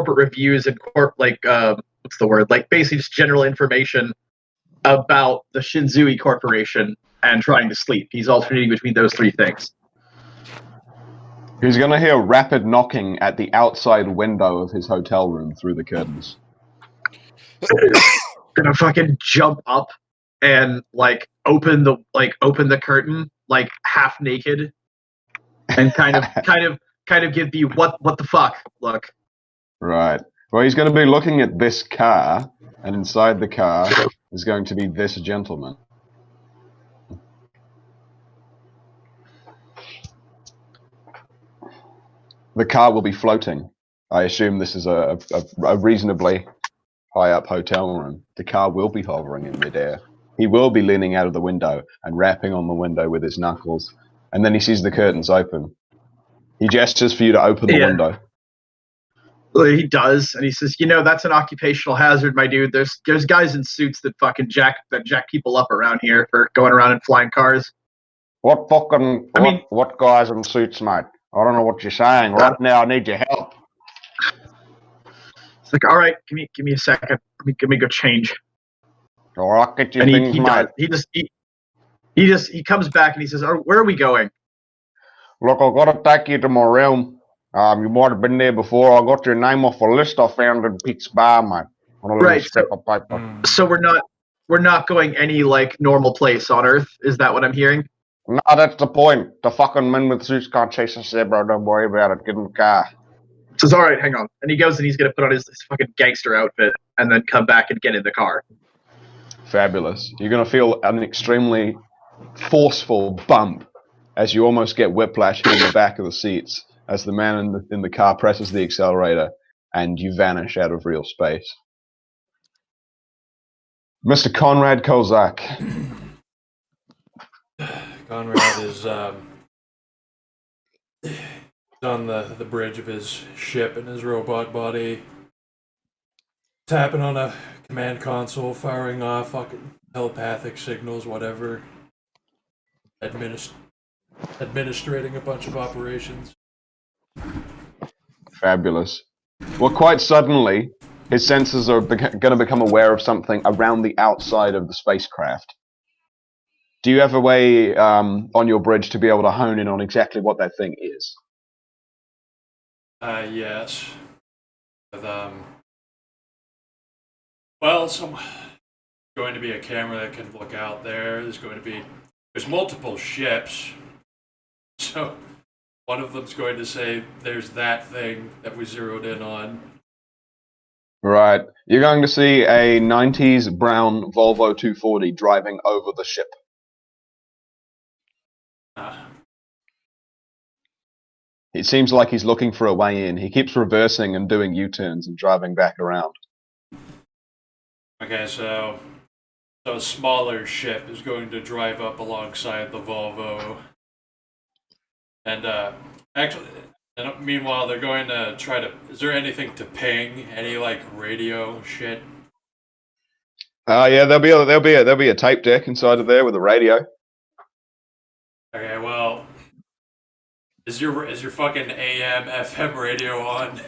corporate reviews and what's the word? Like basically just general information about the Shinzui Corporation and trying to sleep. He's alternating between those three things. He's going to hear rapid knocking at the outside window of his hotel room through the curtains. Gonna fucking jump up and open the curtain half naked and kind of give the what the fuck look. Right. Well, he's going to be looking at this car, and inside the car is going to be this gentleman. The car will be floating. I assume this is a reasonably high-up hotel room. The car will be hovering in midair. He will be leaning out of the window and rapping on the window with his knuckles. And then he sees the curtains open. He gestures for you to open the window. Well, he does, and he says, that's an occupational hazard, my dude. There's guys in suits that fucking jack people up around here for going around in flying cars. What guys in suits, mate? I don't know what you're saying. Right now, I need your help. It's like, all right, give me a second. Let me go change. All right, get your things, mate. He comes back and he says, where are we going? Look, I've got to take you to my room. You might have been there before. I got your name off a list I found in Pete's bar, mate. On a little strip of paper. So we're not going any normal place on Earth. Is that what I'm hearing? No, that's the point. The fucking men with suits can't chase us there, bro. Don't worry about it. Get in the car. Says, all right, hang on. And he goes and he's going to put on his fucking gangster outfit and then come back and get in the car. Fabulous. You're going to feel an extremely forceful bump as you almost get whiplash hitting the back of the seats as the man in the car presses the accelerator and you vanish out of real space. Mr. Conrad Kozak. Conrad is on the bridge of his ship in his robot body, tapping on a command console, firing off fucking telepathic signals, whatever. Administrating a bunch of operations. Fabulous. Well, quite suddenly, his senses are going to become aware of something around the outside of the spacecraft. Do you have a way on your bridge to be able to hone in on exactly what that thing is? Yes. With, going to be a camera that can look out there. There's multiple ships. So one of them's going to say there's that thing that we zeroed in on. Right. You're going to see a 90s brown Volvo 240 driving over the ship. It seems like he's looking for a way in. He keeps reversing and doing U-turns and driving back around. Okay, so a smaller ship is going to drive up alongside the Volvo. And meanwhile, they're going to try to... Is there anything to ping? Any, radio shit? Yeah, there'll be a tape deck inside of there with a radio. Okay, well... Is your fucking AM, FM radio on?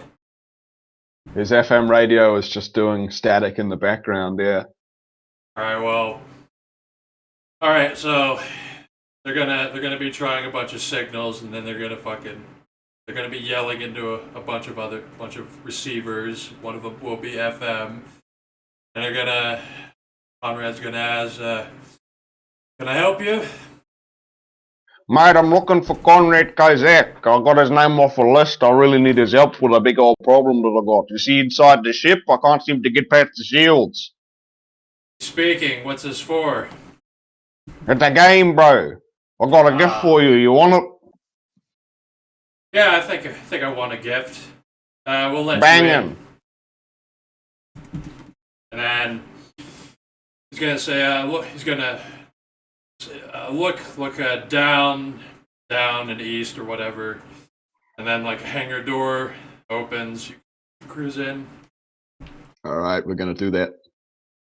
His FM radio is just doing static in the background, yeah. Alright, so they're gonna be trying a bunch of signals, and then they're gonna be yelling into a bunch of receivers. One of them will be FM, and Conrad's gonna ask, can I help you? Mate, I'm looking for Conrad Kozak. I got his name off a list. I really need his help with a big old problem that I got. You see, inside the ship, I can't seem to get past the shields. Speaking, what's this for? It's a game, bro. I got a gift for you. You want it? Yeah, I think I want a gift. We'll let you in. And then he's gonna say, look down and east or whatever, and then a hangar door opens. You cruise in. All right, we're gonna do that.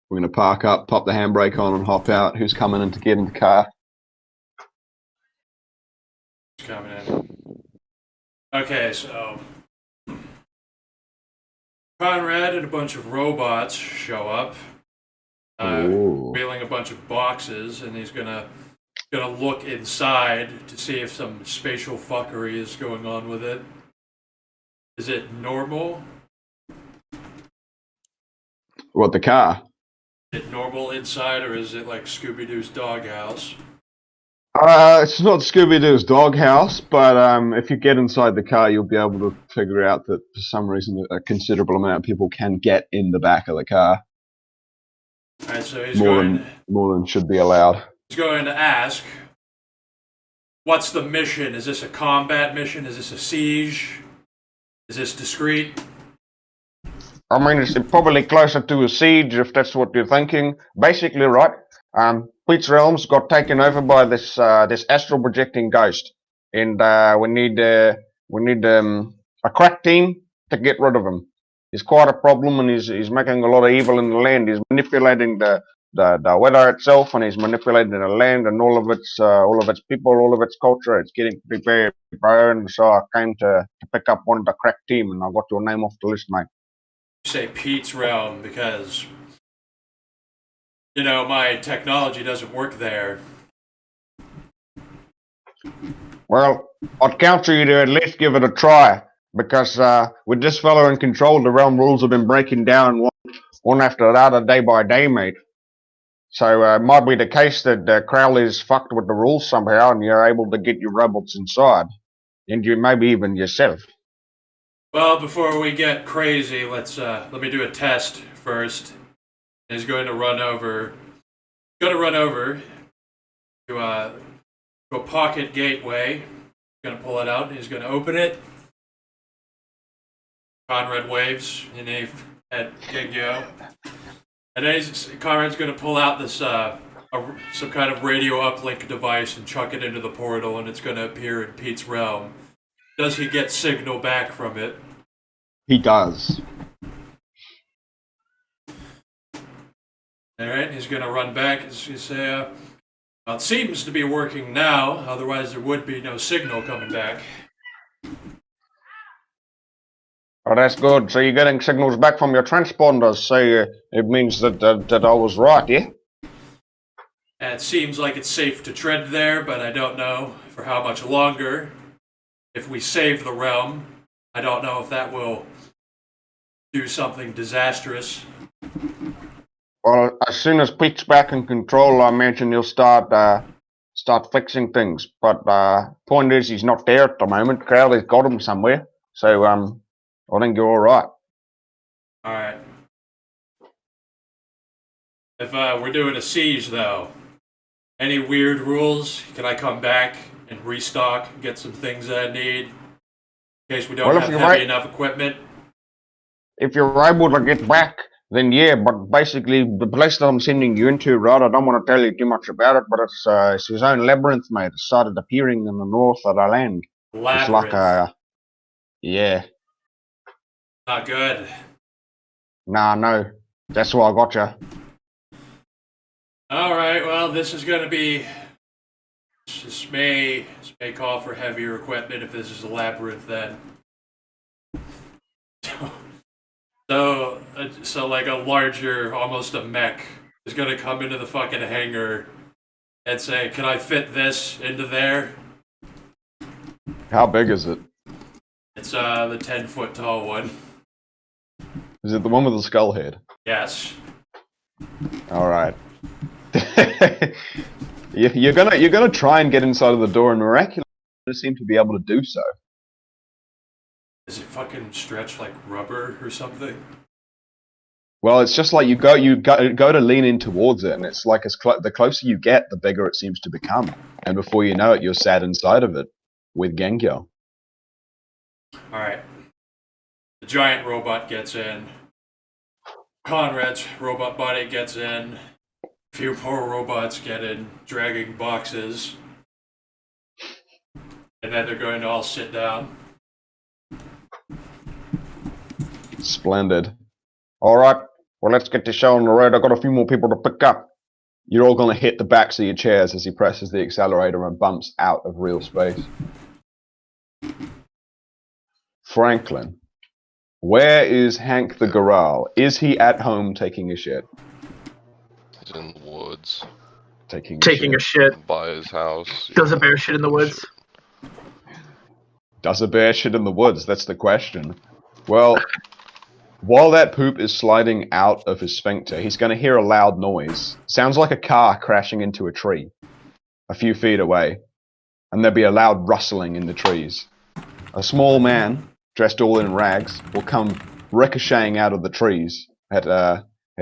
We're gonna park up, pop the handbrake on, and hop out. Who's coming in to get in the car? Who's coming in? Okay, so Conrad and a bunch of robots show up, wheeling a bunch of boxes, and he's gonna look inside to see if some spatial fuckery is going on with it. Is it normal? What, the car? Is it normal inside, or is it like Scooby-Doo's doghouse? It's not Scooby-Doo's doghouse, but if you get inside the car, you'll be able to figure out that for some reason a considerable amount of people can get in the back of the car. Alright, so he's more than should be allowed. He's going to ask, what's the mission? Is this a combat mission? Is this a siege? Is this discreet? I mean, it's probably closer to a siege if that's what you're thinking. Basically, right? Pete's realms got taken over by this astral projecting ghost, and we need a crack team to get rid of him. He's quite a problem, and he's making a lot of evil in the land. He's manipulating the weather itself, and he's manipulating the land and all of its people, all of its culture. It's getting pretty very bad, so I came to pick up one of the crack team, and I got your name off the list, mate. You say Pete's realm because, you know, my technology doesn't work there. Well, I'd counsel you to at least give it a try, because with this fella in control, the realm rules have been breaking down one after the other, day by day, mate. So it might be the case that Crowley's fucked with the rules somehow, and you're able to get your robots inside, and you maybe even yourself. Well, before we get crazy, let me do a test first. He's going to run over to a pocket gateway. He's going to pull it out. He's going to open it. Conrad waves at Gengyo. And then Conrad's going to pull out this some kind of radio uplink device and chuck it into the portal, and it's going to appear in Pete's realm. Does he get signal back from it? He does. Alright, he's going to run back and say, well, it seems to be working now, otherwise there would be no signal coming back. Oh, that's good. So you're getting signals back from your transponders, so it means that I was right, yeah? And it seems like it's safe to tread there, but I don't know for how much longer. If we save the realm, I don't know if that will do something disastrous. Well, as soon as Pete's back in control, I imagine he'll start fixing things. But point is, he's not there at the moment. Crowley's got him somewhere, so I think you're all right. All right. If we're doing a siege, though, any weird rules? Can I come back and restock, get some things that I need, in case we don't have heavy enough equipment? If you're able to get back, then yeah, but basically the place that I'm sending you into, right, I don't want to tell you too much about it, but it's his own labyrinth, mate. It started appearing in the north of the land. Labyrinth. It's like yeah. Not good. Nah, no. That's why I got you. Alright, well, this is going to be... This may call for heavier equipment if this is a labyrinth, then. So like a larger, almost a mech, is going to come into the fucking hangar and say, can I fit this into there? How big is it? It's the 10-foot tall one. Is it the one with the skull head? Yes. All right. You're gonna try and get inside of the door, and miraculously seem to be able to do so. Is it fucking stretched like rubber or something? Well, it's just like you go to lean in towards it, and it's like the closer you get, the bigger it seems to become, and before you know it, you're sat inside of it with Gengyo. All right. The giant robot gets in. Conrad's robot body gets in. A few more robots get in, dragging boxes. And then they're going to all sit down. Splendid. All right. Well, let's get the show on the road. I've got a few more people to pick up. You're all going to hit the backs of your chairs as he presses the accelerator and bumps out of real space. Franklin, Where is Hank the Goral? Is he at home taking a shit? He's in the woods Taking a shit. by his house. Does a bear shit in the woods? Does a bear shit in the woods? That's the question. Well, while that poop is sliding out of his sphincter, he's going to hear a loud noise. Sounds like a car crashing into a tree a few feet away. And there'll be a loud rustling in the trees. A small man, dressed all in rags, will come ricocheting out of the trees at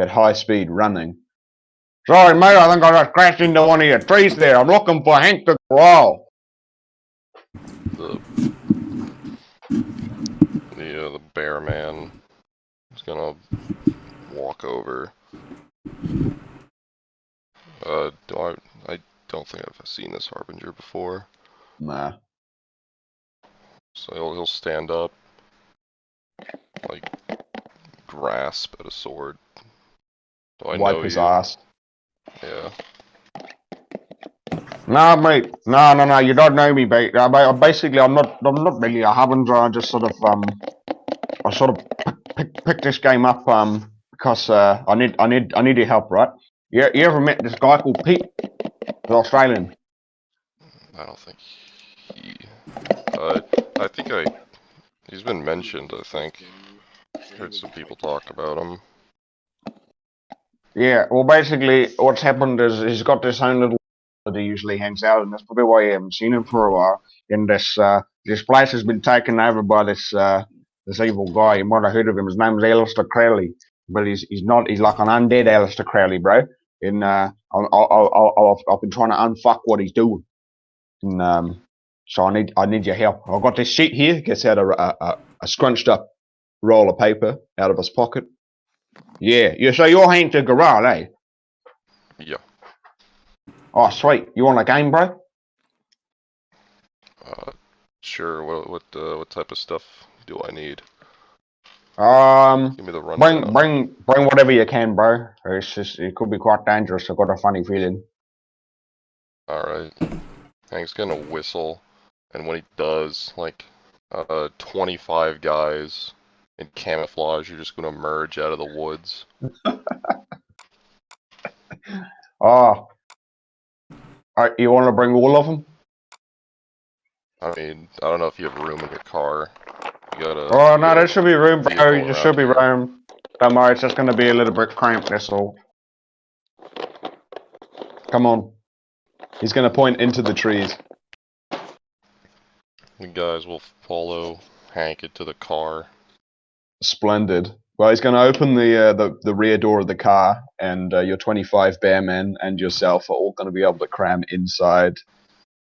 high speed, running. Sorry, mate, I think I just crashed into one of your trees there. I'm looking for Hank the Growl. The bear man is gonna walk over. I don't think I've seen this harbinger before. Nah. So he'll stand up, like grasp at a sword. Do I Wipe know his you? ass. Yeah. No, mate. No. You don't know me, mate. Basically, I'm not really a harbinger. I just sort of picked this game up because I need your help, right? You ever met this guy called Pete, the Australian? I don't think he. He's been mentioned. I think. Heard some people talk about him. Yeah. Well, basically, what's happened is he's got this own little that he usually hangs out in. That's probably why you haven't seen him for a while. And this place has been taken over by this evil guy. You might have heard of him. His name's Alistair Crowley, but he's not. He's like an undead Alistair Crowley, bro. And I've been trying to unfuck what he's doing. And so I need your help. I've got this sheet here. Gets out a scrunched up roll of paper out of his pocket. Yeah. So you're Hank the Goral, eh? Yeah. Oh, sweet. You want a game, bro? Sure. What type of stuff do I need? Give me the bring rundown. whatever you can, bro. It could be quite dangerous. I've got a funny feeling. All right. Hank's gonna whistle, and when he does, like, 25 guys in camouflage are just gonna emerge out of the woods. Oh, you want to bring all of them? I mean, I don't know if you have room in your car. Oh no, there should be room, bro. There should be here. room. Don't worry, it's just going to be a little bit cramped. That's all. Come on. He's going to point into the trees. You guys will follow Hank into the car. Splendid. Well, he's going to open the rear door of the car, and your 25 bear men and yourself are all going to be able to cram inside.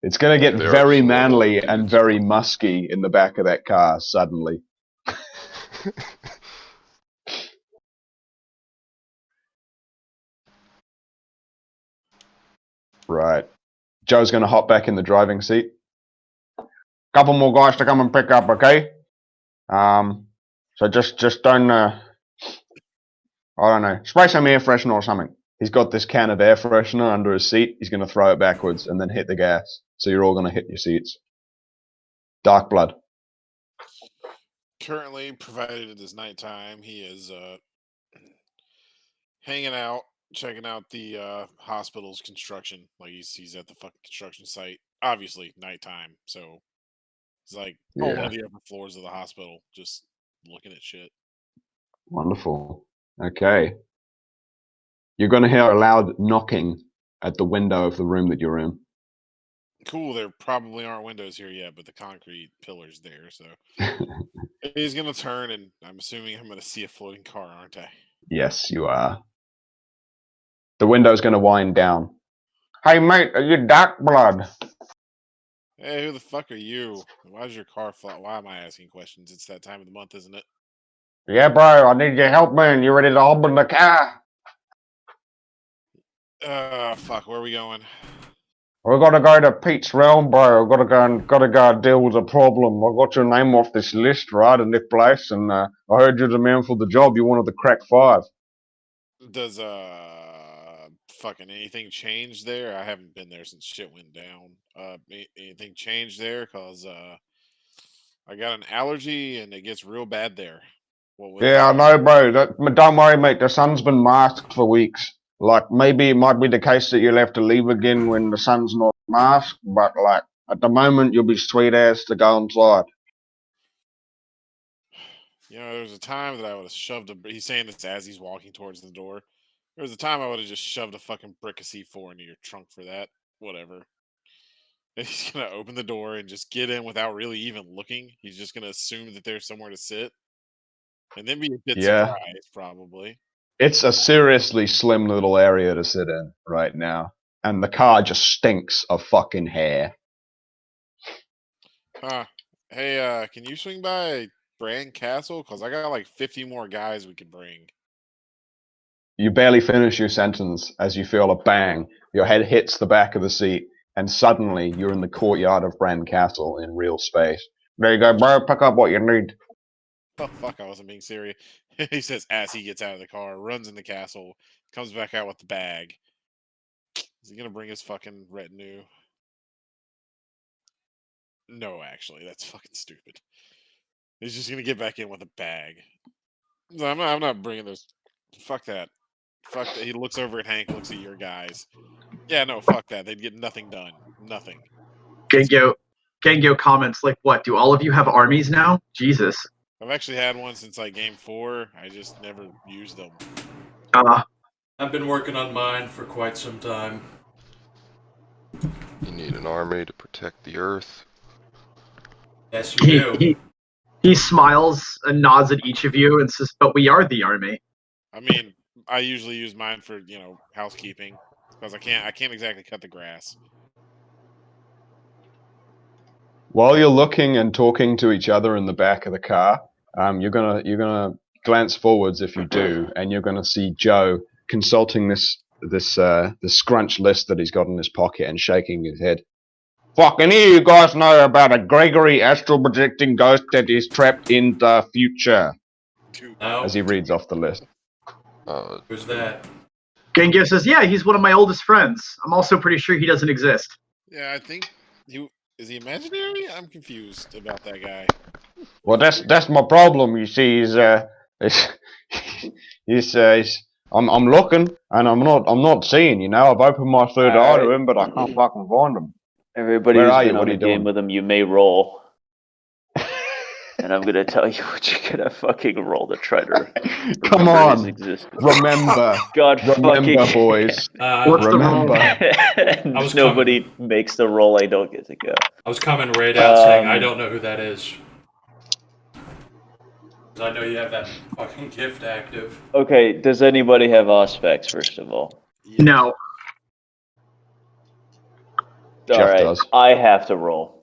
It's going to get very manly and very musky in the back of that car suddenly. Right. Joe's going to hop back in the driving seat. Couple more guys to come and pick up, okay? So just don't, I don't know, spray some air freshener or something. He's got this can of air freshener under his seat. He's going to throw it backwards and then hit the gas. So you're all going to hit your seats. Dark blood. Currently, provided it is nighttime, he is hanging out, checking out the hospital's construction. Like he's at the fucking construction site. Obviously, nighttime, so he's like on one of the upper floors of the hospital, just looking at shit. Wonderful. Okay. You're going to hear a loud knocking at the window of the room that you're in. Cool. There probably aren't windows here yet, but the concrete pillar's there. So he's gonna turn, and I'm assuming I'm gonna see a floating car, aren't I? Yes, you are. The window's going to wind down. Hey, mate, are you dark blood? Hey, who the fuck are you? Why's your car flat? Why am I asking questions? It's that time of the month, isn't it? Yeah, bro, I need your help, man. You ready to open the car? Fuck, where are we going? We gotta go to Pete's realm, bro. Gotta go deal with a problem. I got your name off this list, right, in this place, and I heard you're the man for the job. You wanted the crack 5. Does fucking anything change there? I haven't been there since shit went down. Anything change there? Cause I got an allergy and it gets real bad there. Yeah, I know, bro. Don't worry, mate. The sun's been masked for weeks. Like, maybe it might be the case that you'll have to leave again when the sun's not masked, but, like, at the moment, you'll be sweet ass to go inside. You know, there was a time that I would have shoved a. He's saying this as he's walking towards the door. There was a time I would have just shoved a fucking brick of C4 into your trunk for that. Whatever. And he's gonna open the door and just get in without really even looking. He's just gonna assume that there's somewhere to sit, and then be a bit surprised, probably. It's a seriously slim little area to sit in right now, and the car just stinks of fucking hair. Hey, can you swing by Brand Castle? Because I got like 50 more guys we could bring. You barely finish your sentence as you feel a bang. Your head hits the back of the seat, and suddenly you're in the courtyard of Brand Castle in real space. There you go, bro. Pick up what you need. Oh, fuck, I wasn't being serious. He says as he gets out of the car, runs in the castle, comes back out with the bag. Is he going to bring his fucking retinue? No, actually, that's fucking stupid. He's just going to get back in with a bag. No, I'm not bringing those. Fuck that. Fuck that. He looks over at Hank, looks at your guys. Yeah, no, fuck that. They'd get nothing done. Nothing. Gengyo comments like, "What? Do all of you have armies now? Jesus." I've actually had one since like game 4. I just never used them. I've been working on mine for quite some time. You need an army to protect the Earth. Yes, you do. He smiles and nods at each of you and says, "But we are the army." I mean, I usually use mine for, housekeeping because I can't exactly cut the grass. While you're looking and talking to each other in the back of the car, you're gonna glance forwards if you do, and you're gonna see Joe consulting this scrunch list that he's got in his pocket and shaking his head. Fuck, any of you guys know about a Gregory astral projecting ghost that is trapped in the future? No. As he reads off the list. Who's that? Gengyo says, "Yeah, he's one of my oldest friends. I'm also pretty sure he doesn't exist." Yeah, I think is he imaginary? I'm confused about that guy. Well, that's my problem. You see, I'm looking and I'm not seeing. You know, I've opened my third eye to him, but I can't fucking find him. Everybody Where who's are you? been What on are a you game doing? with him, you may roll. And I'm gonna tell you what you're gonna fucking roll to try to Come remember on. his existence. Remember, fucking boys. What's remember. the roll? Nobody makes the roll. I don't get to go. I was coming right out saying I don't know who that is. Because I know you have that fucking gift active. Okay, does anybody have Auspex, first of all? No. Jeff does. I have to roll.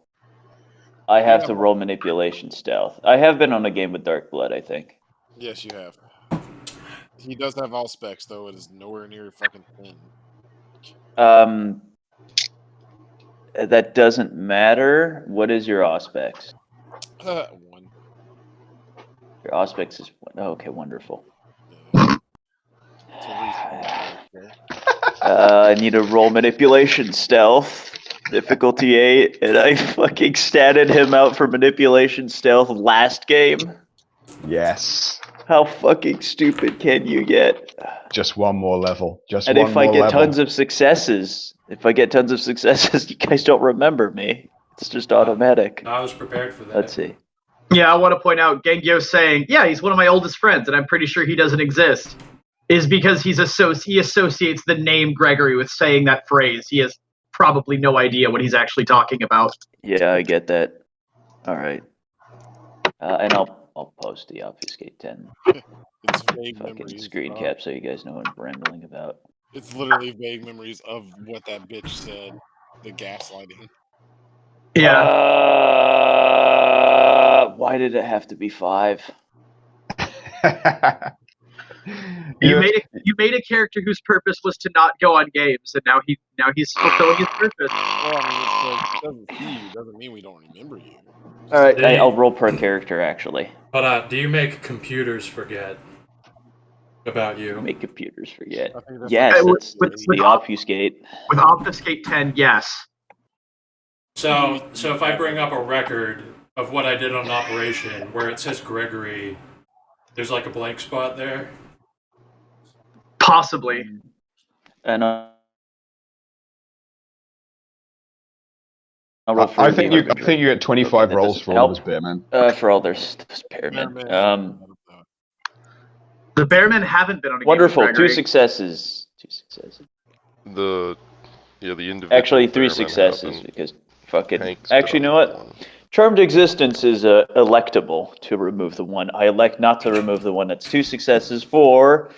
I have to roll manipulation stealth. I have been on a game with Dark Blood, I think. Yes, you have. He does have all specs, though. It is nowhere near fucking 10. That doesn't matter. What is your Auspex? 1. Your Auspex is 1. Oh, okay, wonderful. I need to roll manipulation stealth. Difficulty 8, and I fucking statted him out for manipulation stealth last game. Yes. How fucking stupid can you get? Just one more level. And if I get tons of successes, you guys don't remember me. It's just automatic. I was prepared for that. Let's see. Yeah, I want to point out Gengyo saying, "Yeah, he's one of my oldest friends, and I'm pretty sure he doesn't exist," is because he associates the name Gregory with saying that phrase. He has probably no idea what he's actually talking about. Yeah, I get that. All right. And I'll post the obfuscate 10 It's vague fucking memories. screen cap so you guys know what I'm rambling about. It's literally vague memories of what that bitch said. The gaslighting. Yeah. Why did it have to be 5? You made a character whose purpose was to not go on games, and now he's fulfilling his purpose. Well, I mean, it doesn't see you. Doesn't mean we don't remember you. All right, I'll roll per character actually. But do you make computers forget about you? Make computers forget. I think that's Yes, what- that's with the obfuscate. With Obfuscate 10, yes. So if I bring up a record of what I did on an operation where it says Gregory, There's like a blank spot there. Possibly. And I think you get 25 rolls for all those bearmen. For all those bearmen. The bearmen haven't been on a game Wonderful. with Gregory. 2 successes. 2 successes. The individual. Actually, 3 bearmen successes haven't. because fucking. Hank's Actually, you know done what? one. Charmed existence is electable to remove the one. I elect not to remove the one. That's 2 successes for.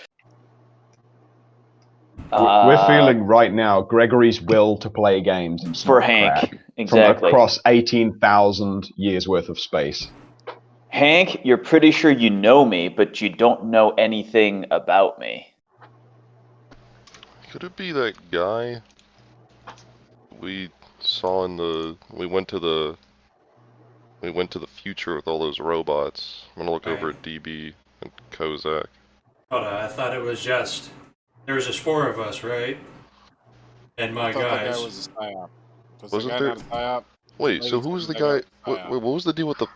We're feeling right now Gregory's will to play games and for Hank. crap Exactly. from across 18,000 years worth of space. Hank, you're pretty sure you know me, but you don't know anything about me. Could it be that guy we saw in the? We went to the future with all those robots. I'm gonna look over at DB and Kozak. Hold on, I thought it was just there was just 4 of us, right? And my I thought that guys. guy was a psyop. Was Wasn't the guy there? not a psyop? Wait, so who was the guy? What was the deal with the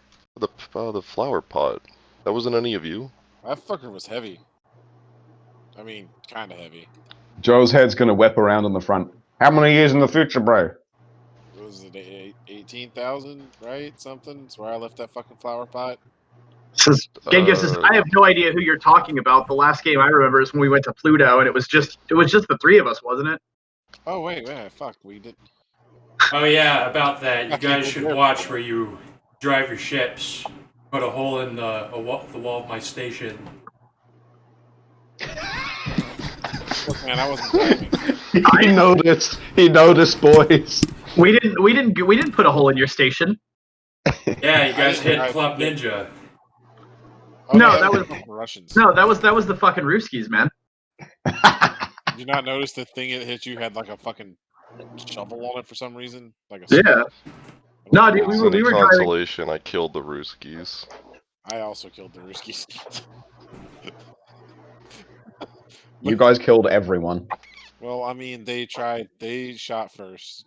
flower pot? That wasn't any of you. That fucker was heavy. I mean, kind of heavy. Joe's head's gonna whip around in the front. How many years in the future, bro? What was it, 18,000, right? Something? That's where I left that fucking flower pot. Genghis says, I have no idea who you're talking about. The last game I remember is when we went to Pluto, and it was just the 3 of us, wasn't it? Oh wait, fuck, we did. Oh yeah, about that. You guys should watch where you drive your ships. Put a hole in the wall of my station. Look, man, I wasn't driving. He noticed, boys. We didn't put a hole in your station. Yeah, you guys hit Club Ninja. Oh, No, that was Russians. No, that was the fucking Ruskies, man. Did you not notice the thing that hit you had like a fucking shovel on it for some reason? Like a Yeah. No, dude, As we any were driving. consolation, I killed the Ruskies. I also killed the Ruskies. You guys killed everyone. Well, I mean, they shot first.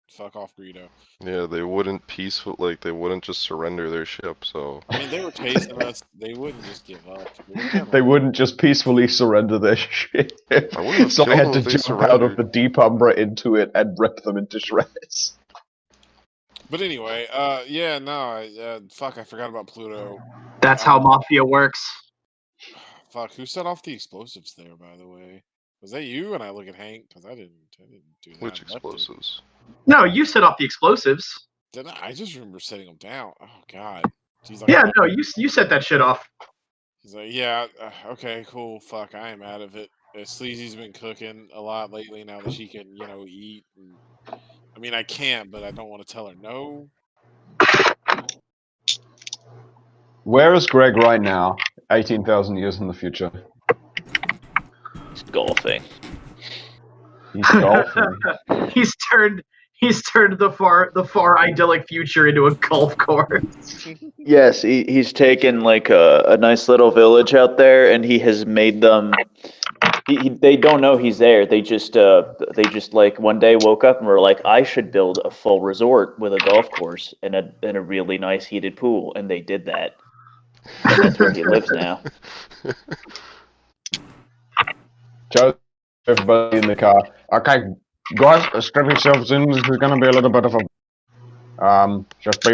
Fuck off, Greedo. Yeah, they wouldn't they wouldn't just surrender their ship, so... I mean, they were chasing us. They wouldn't just give up. They wouldn't just peacefully surrender their ship. wouldn't So I have had killed to them if they jump out of surrendered. the deep umbra into it and rip them into shreds. But anyway, yeah, no, fuck, I forgot about Pluto. That's how Mafia works. Fuck, who set off the explosives there, by the way? Was that you? And I look at Hank, because I didn't do that. Which explosives? No, you set off the explosives. Didn't I? I just remember setting them down. Oh, God. He's Yeah, no, you set that shit off. He's like, yeah, okay, cool, fuck, I am out of it. Sleazy's been cooking a lot lately now that she can, eat. And, I mean, I can't, but I don't want to tell her no. Where is Greg right now, 18,000 years in the future? He's golfing. He's golfing. he's turned the far idyllic future into a golf course. Yes, he's taken like a nice little village out there, and he has made them. They don't know he's there. They just like one day woke up and were like, I should build a full resort with a golf course and a really nice heated pool, and they did that. And that's where he lives now. Joe, everybody in the car. Okay, guys, strap yourselves in. This is going to be a little bit of a just be.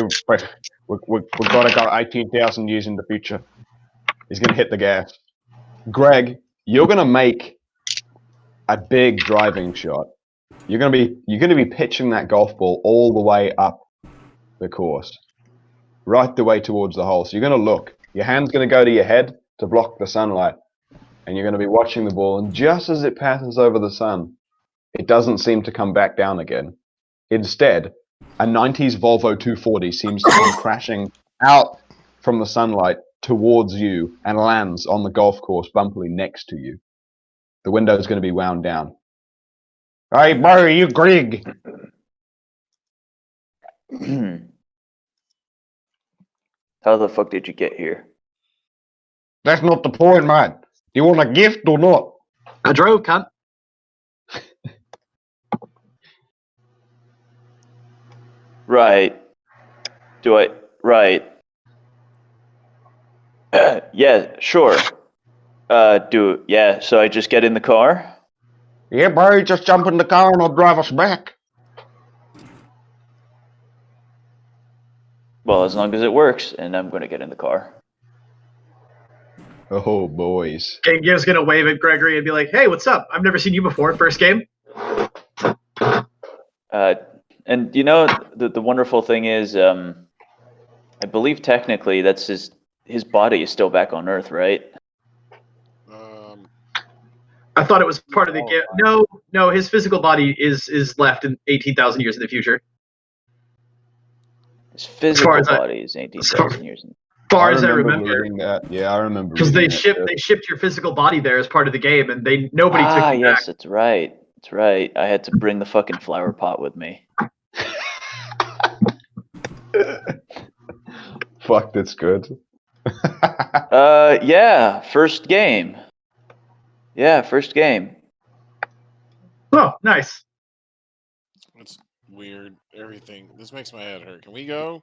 We've got to go 18,000 years in the future. He's going to hit the gas. Greg, you're going to make a big driving shot. You're going to be pitching that golf ball all the way up the course, right the way towards the hole. So you're going to look. Your hand's going to go to your head to block the sunlight, and you're going to be watching the ball. And just as it passes over the sun, it doesn't seem to come back down again. Instead, a 90s Volvo 240 seems to come crashing out from the sunlight towards you and lands on the golf course bumpily next to you. The window's going to be wound down. Hey, bro, you Greg? How the fuck did you get here? That's not the point, man. Do you want a gift or not? I drove, cunt. Right. Right. Yeah, sure. So I just get in the car? Yeah, bro, just jump in the car and I'll drive us back. Well, as long as it works, and I'm going to get in the car. Oh, boys. Gengyo's gonna wave at Gregory and be like, "Hey, what's up? I've never seen you before. First game." And you know, the wonderful thing is, I believe technically that's his body is still back on Earth, right? I thought it was part of the game. No, his physical body is left in 18,000 years in the future. His physical body is 18,000 years. As far as I remember. Reading that. Yeah, I remember. Because they shipped your physical body there as part of the game, and nobody took you yes, back. that's right. That's right. I had to bring the fucking flower pot with me. Fuck, that's good. Yeah, first game. Yeah, first game. Oh, nice. It's weird. Everything. This makes my head hurt. Can we go?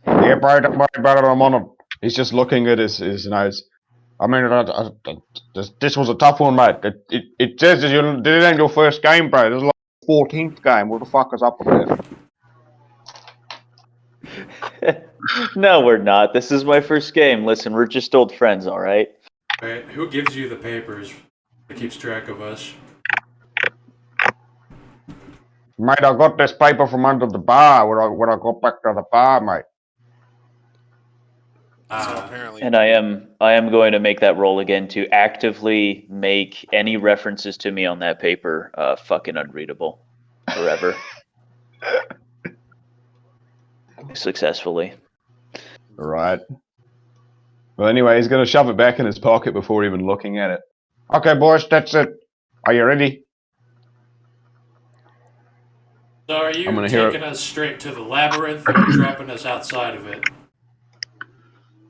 Yeah, bro, don't worry about it. I'm on him. He's just looking at his nose. I mean, this was a tough one, mate. It says that you did it in your first game, bro. This is like the 14th game. What the fuck is up with this? No, we're not. This is my first game. Listen, we're just old friends, all right? All right, who gives you the papers that keeps track of us? Mate, I got this paper from under the bar when I got back to the bar, mate. So apparently, And I am going to make that roll again to actively make any references to me on that paper fucking unreadable forever. Successfully. Right. Well, anyway, he's going to shove it back in his pocket before even looking at it. Okay, boys, that's it. Are you ready? So are you taking us straight to the labyrinth, or are you dropping us outside of it?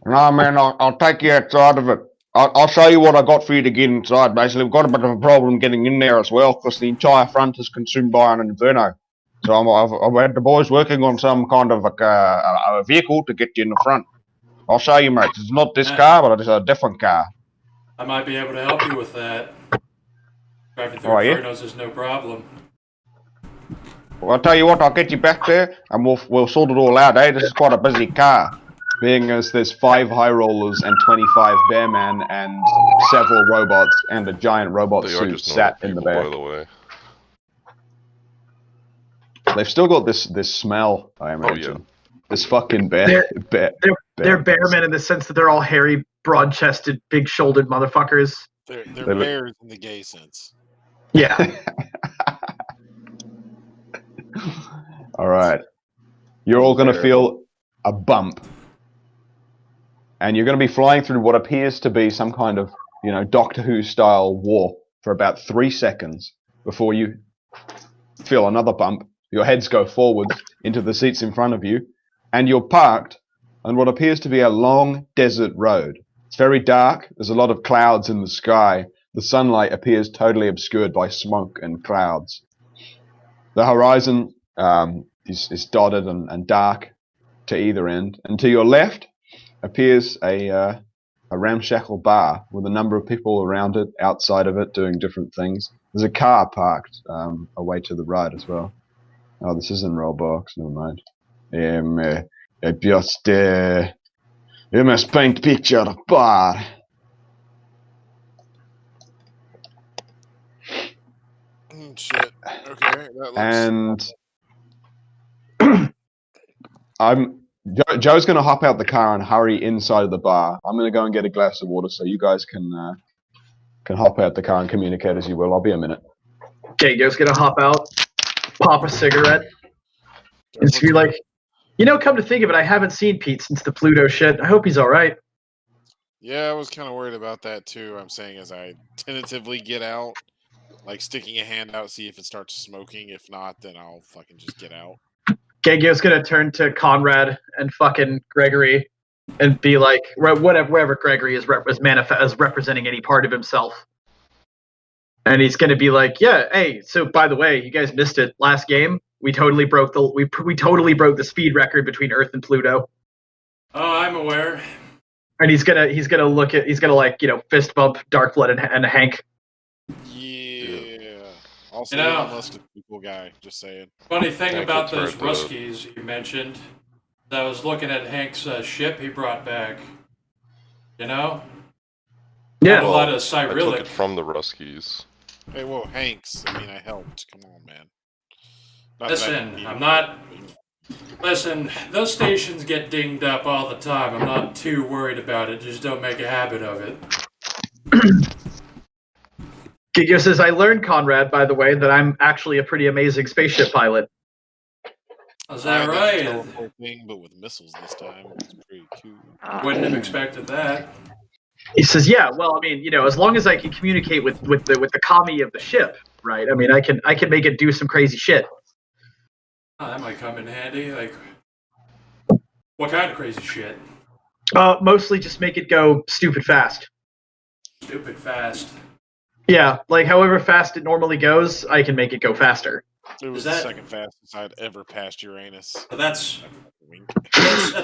No, man, I'll take you outside of it. I'll show you what I got for you to get inside. Basically, we've got a bit of a problem getting in there as well, because the entire front is consumed by an inferno. So I've had the boys working on some kind of a vehicle to get you in the front. I'll show you, mate. It's not this car, but it's a different car. I might be able to help you with that. Driving through infernos is no problem. Well, I'll tell you what, I'll get you back there, and we'll sort it all out, eh? This is quite a busy car. Being as there's 5 high rollers and 25 bearmen and several robots and a giant robot suit sat in the back. By the way. They've still got this smell, I imagine. Oh, yeah. This fucking bear. They're bearmen in the sense that they're all hairy, broad-chested, big-shouldered motherfuckers. They're bears in the gay sense. Yeah. All right. You're all going to feel a bump. And you're going to be flying through what appears to be some kind of, Doctor Who style warp for about 3 seconds before you feel another bump. Your heads go forwards into the seats in front of you, and you're parked on what appears to be a long desert road. It's very dark. There's a lot of clouds in the sky. The sunlight appears totally obscured by smoke and clouds. The horizon is dotted and dark to either end. And to your left appears a ramshackle bar with a number of people around it, outside of it, doing different things. There's a car parked away to the right as well. Oh, this isn't Roblox, never mind. You must paint picture of bar. Shit. Okay. And Joe's going to hop out the car and hurry inside of the bar. I'm going to go and get a glass of water so you guys can hop out the car and communicate as you will. I'll be a minute. Joe's going to hop out, pop a cigarette, and be like, come to think of it, I haven't seen Pete since the Pluto shit. I hope he's all right. Yeah, I was kind of worried about that too. I'm saying as I tentatively get out, like sticking a hand out, see if it starts smoking. If not, then I'll fucking just get out. Gengyo's gonna turn to Conrad and fucking Gregory and be like, wherever Gregory is representing any part of himself. And he's gonna be like, yeah, hey, so by the way, you guys missed it. Last game, we totally broke the speed record between Earth and Pluto. Oh, I'm aware. And he's gonna like fist bump Darkblood and Hank. Yeah. Also, You know- Elon Musk is a cool guy. Just saying. Funny thing Hank about will those turn to- Ruskies you mentioned, I was looking at Hank's ship he brought back. Had a Yeah. lot of I took Cyrillic. it from the Ruskies. Hey, whoa, Hanks. I mean, I helped. Come on, man. Not that I Listen, need I'm it, not. but, you know. Listen, those stations get dinged up all the time. I'm not too worried about it. Just don't make a habit of it. Gigio says, I learned, Conrad, by the way, that I'm actually a pretty amazing spaceship pilot. Is I that had right? teleport thing, but with missiles this time. It's pretty cool. Wouldn't have expected that. He says, yeah, well, I mean, as long as I can communicate with the commie of the ship, right? I mean, I can make it do some crazy shit. Oh, that might come in handy. Like, what kind of crazy shit? Mostly just make it go stupid fast. Stupid fast. Yeah, like however fast it normally goes, I can make it go faster. It was that- the second fastest I'd ever passed Uranus. So that's Wink.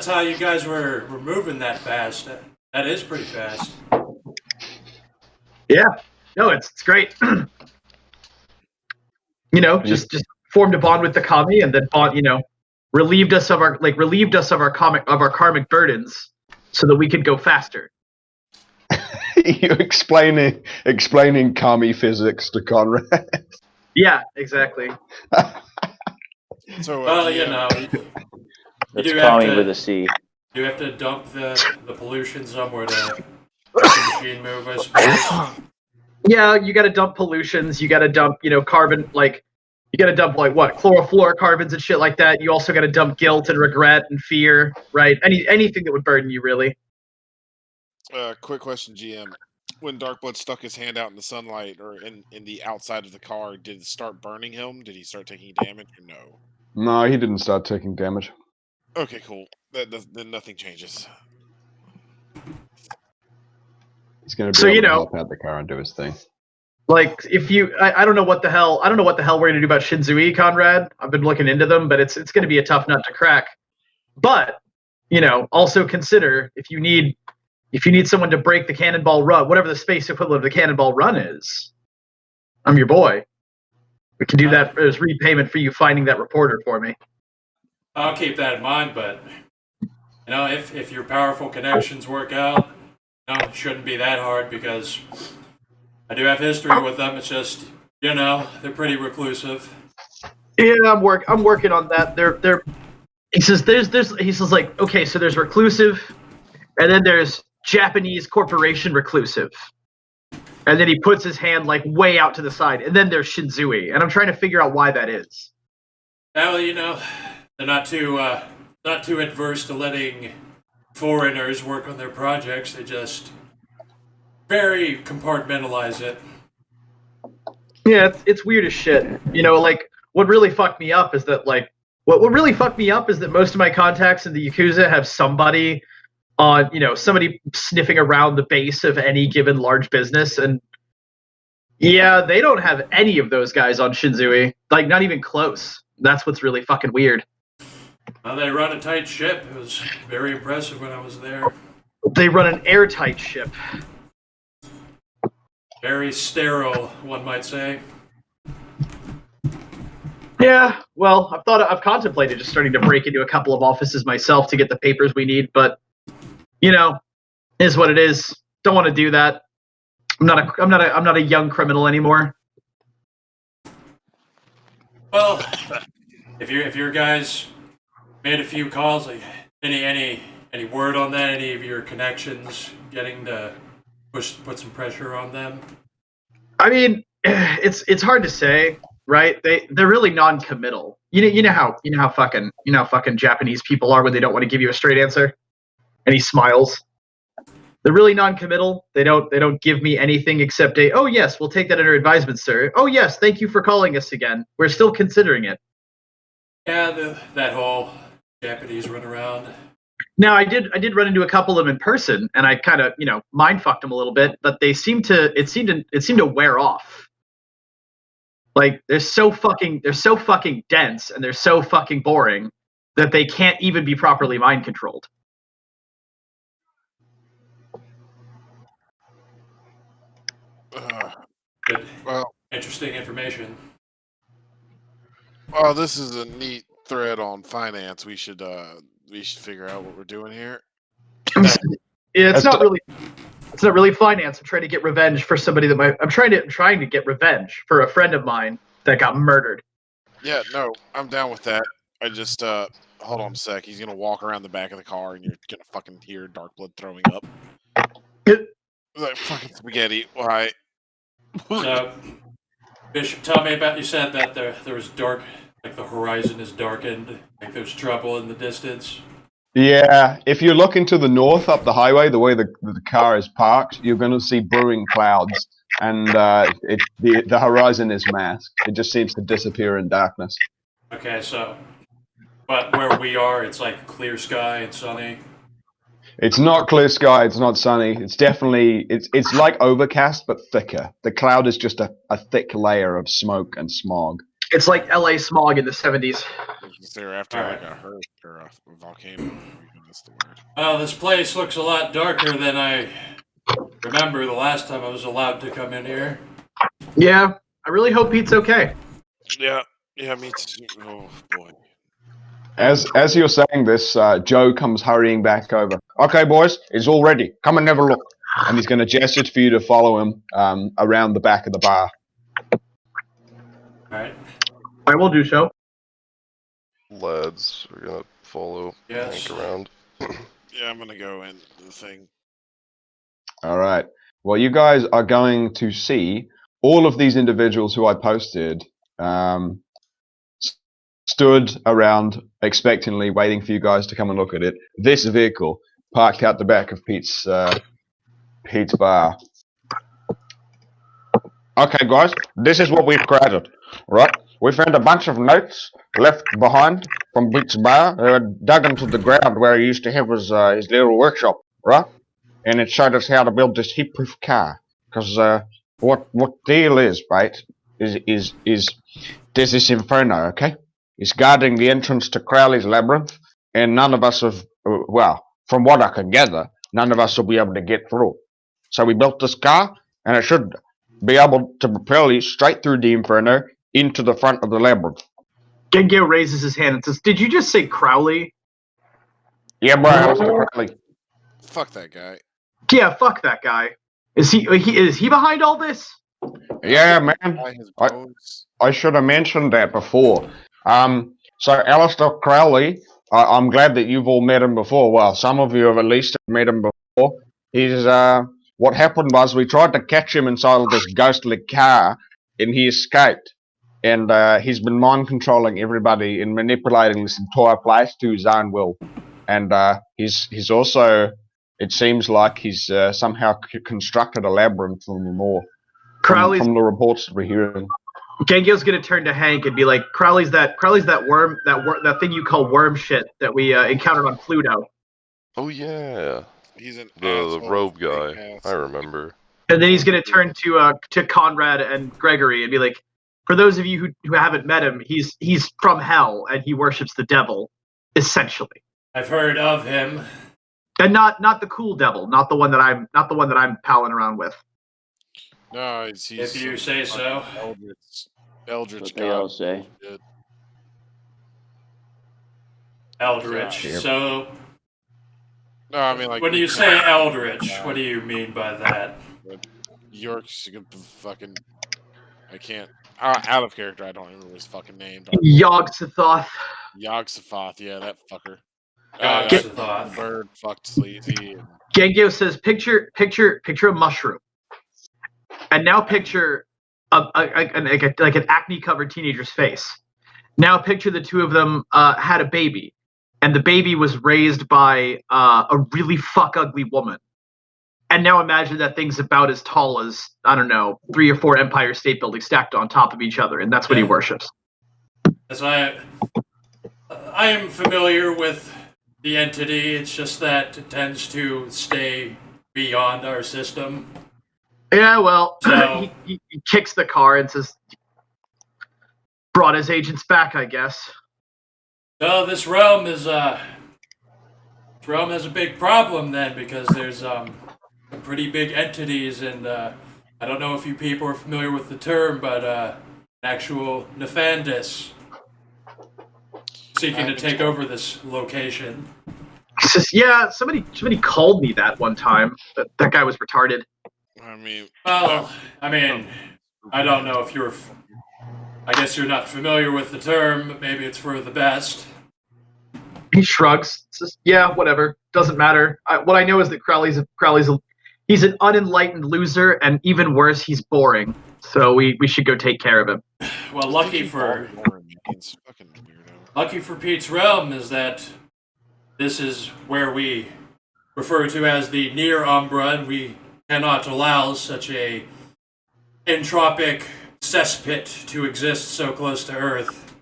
how you guys were moving that fast. That is pretty fast. Yeah, no, it's great. Just formed a bond with the commie, and then relieved us of our karmic burdens, so that we could go faster. You're explaining kami physics to Conrad. Yeah, exactly. So, Well, GM, That's do have Kami to- with a C. you have to dump the pollution somewhere to make the machine move, I suppose. Yeah, you got to dump pollutions. You got to dump, carbon. Like, you got to dump what chlorofluorocarbons and shit like that. You also got to dump guilt and regret and fear, right? Anything that would burden you, really. quick question, GM. When Darkblood stuck his hand out in the sunlight or in the outside of the car, did it start burning him? Did he start taking damage or no? No, he didn't start taking damage. Okay, cool. Then nothing changes. He's going to So, be able to help out the car and do his thing. Like, if I don't know what the hell we're gonna do about Shinzui, Conrad. I've been looking into them, but it's gonna be a tough nut to crack. But also consider if you need someone to break the cannonball run, whatever the space equivalent of the cannonball run is. I'm your boy. We can do that as repayment for you finding that reporter for me. I'll keep that in mind, but if your powerful connections work out, it shouldn't be that hard because I do have history with them. It's just they're pretty reclusive. Yeah, I'm working on that. They're. He says like, okay, so there's reclusive, and then there's Japanese corporation reclusive, and then he puts his hand like way out to the side, and then there's Shinzui, and I'm trying to figure out why that is. Well, they're not too adverse to letting foreigners work on their projects. They just very compartmentalize it. Yeah, it's weird as shit. Like what really fucked me up is that what really fucked me up is that most of my contacts in the Yakuza have somebody on somebody sniffing around the base of any given large business, and yeah, they don't have any of those guys on Shinzui. Like not even close. That's what's really fucking weird. Well, they run a tight ship. It was very impressive when I was there. They run an airtight ship. Very sterile, one might say. Yeah, well, I've contemplated just starting to break into a couple of offices myself to get the papers we need, but is what it is. Don't want to do that. I'm not a young criminal anymore. Well, if your guys made a few calls, like any word on that? Any of your connections getting to put some pressure on them? I mean, it's hard to say, right? They're really non-committal. You know how fucking Japanese people are when they don't want to give you a straight answer. And he smiles. They're really non-committal. They don't give me anything except oh yes, we'll take that under advisement, sir. Oh yes, thank you for calling us again. We're still considering it. Yeah, that whole Japanese run around. Now I did run into a couple of them in person, and I kind of mind fucked them a little bit, but it seemed to wear off. Like they're so fucking dense and they're so fucking boring that they can't even be properly mind controlled. Good, Well, interesting information. this is a neat thread on finance. We should figure out what we're doing here. Yeah, it's That's not the- really. It's not really finance. I'm trying to get revenge for somebody that I'm trying to get revenge for a friend of mine that got murdered. Yeah, no, I'm down with that. I just hold on a sec. He's gonna walk around the back of the car, and you're gonna fucking hear Dark Blood throwing up. Like fucking spaghetti. Why? So, Bishop, tell me about. You said that there was dark, like the horizon is darkened, like there's trouble in the distance. Yeah, if you look into the north up the highway, the way the car is parked, you're going to see brewing clouds, and the horizon is masked. It just seems to disappear in darkness. Okay, so, but where we are, it's like clear sky and sunny. It's not clear sky. It's not sunny. It's definitely it's like overcast but thicker. The cloud is just a thick layer of smoke and smog. It's like L.A. smog in the 70s. They're after Alright. like a hurricane or a volcano. That's the word. Well, this place looks a lot darker than I remember the last time I was allowed to come in here. Yeah, I really hope Pete's okay. Yeah, me too. Oh boy. As you're saying this, Joe comes hurrying back over. Okay, boys, it's all ready. Come and have a look. And he's going to gesture for you to follow him around the back of the bar. Alright. I will do so. Lads, we're gonna follow Yes. Hank around. Yeah, I'm gonna go in the thing. All right. Well, you guys are going to see all of these individuals who I posted stood around expectantly waiting for you guys to come and look at it. This vehicle parked out the back of Pete's bar. Okay, guys, this is what we've created, right? We found a bunch of notes left behind from Pete's bar. They were dug into the ground where he used to have his little workshop, right? And it showed us how to build this heat-proof car. Because what deal is, right? Is there's this inferno, okay? It's guarding the entrance to Crowley's labyrinth, and none of us have, well, from what I can gather, none of us will be able to get through. So we built this car, and it should be able to propel you straight through the inferno into the front of the labyrinth. Gengyo raises his hand and says, "Did you just say Crowley?" Yeah, bro, Alistair Crowley. Fuck that guy. Yeah, fuck that guy. Is he behind all this? Yeah, man. By his bones. I should have mentioned that before. So Alistair Crowley, I'm glad that you've all met him before. Well, some of you have at least met him before. He's what happened was we tried to catch him inside of this ghostly car, and he escaped. And he's been mind controlling everybody and manipulating this entire place to his own will. And he's also, it seems like he's somehow constructed a labyrinth from the more. From the reports that we're hearing. Gengyo's gonna turn to Hank and be like, Crowley's that worm, that thing you call worm shit that we encountered on Pluto. Oh yeah, He's an the asshole, robe big guy. ass. I remember. And then he's gonna turn to Conrad and Gregory and be like, for those of you who haven't met him, he's from hell and he worships the devil, essentially. I've heard of him. And not the cool devil, not the one that I'm palling around with. No, he's If you some say so. fucking Eldritch That's what they god. all say. Shit. Eldritch. Yeah. So, No, I mean like when you say Eldritch, what do you mean by that? York's fucking. I can't. Out of character, I don't remember his fucking name. Yog-Sothoth. Yog-Sothoth, yeah, that fucker. Yog-Sothoth. The bird fucked sleazy. And... Gengyo says, picture a mushroom. And now picture like an acne-covered teenager's face. Now picture the two of them had a baby, and the baby was raised by a really ugly woman. And now imagine that thing's about as tall as, I don't know, 3 or 4 Empire State Buildings stacked on top of each other, and that's what he worships. As I am familiar with the entity, it's just that it tends to stay beyond our system. Yeah, well, So- he kicks the car and says, brought his agents back, I guess. So this realm has a big problem then, because there's some pretty big entities, and I I don't know if you people are familiar with the term, but an actual Nefandus seeking to take over this location. He says, yeah, somebody called me that one time. That guy was retarded. I mean, Well, I mean, I don't know if you're. I guess you're not familiar with the term. But maybe it's for the best. He shrugs. Says, yeah, whatever. Doesn't matter. What I know is that he's an unenlightened loser, and even worse, he's boring. So we should go take care of him. Well, lucky for Pete's realm is that this is where we refer to as the near Umbra, and we cannot allow such a entropic cesspit to exist so close to Earth.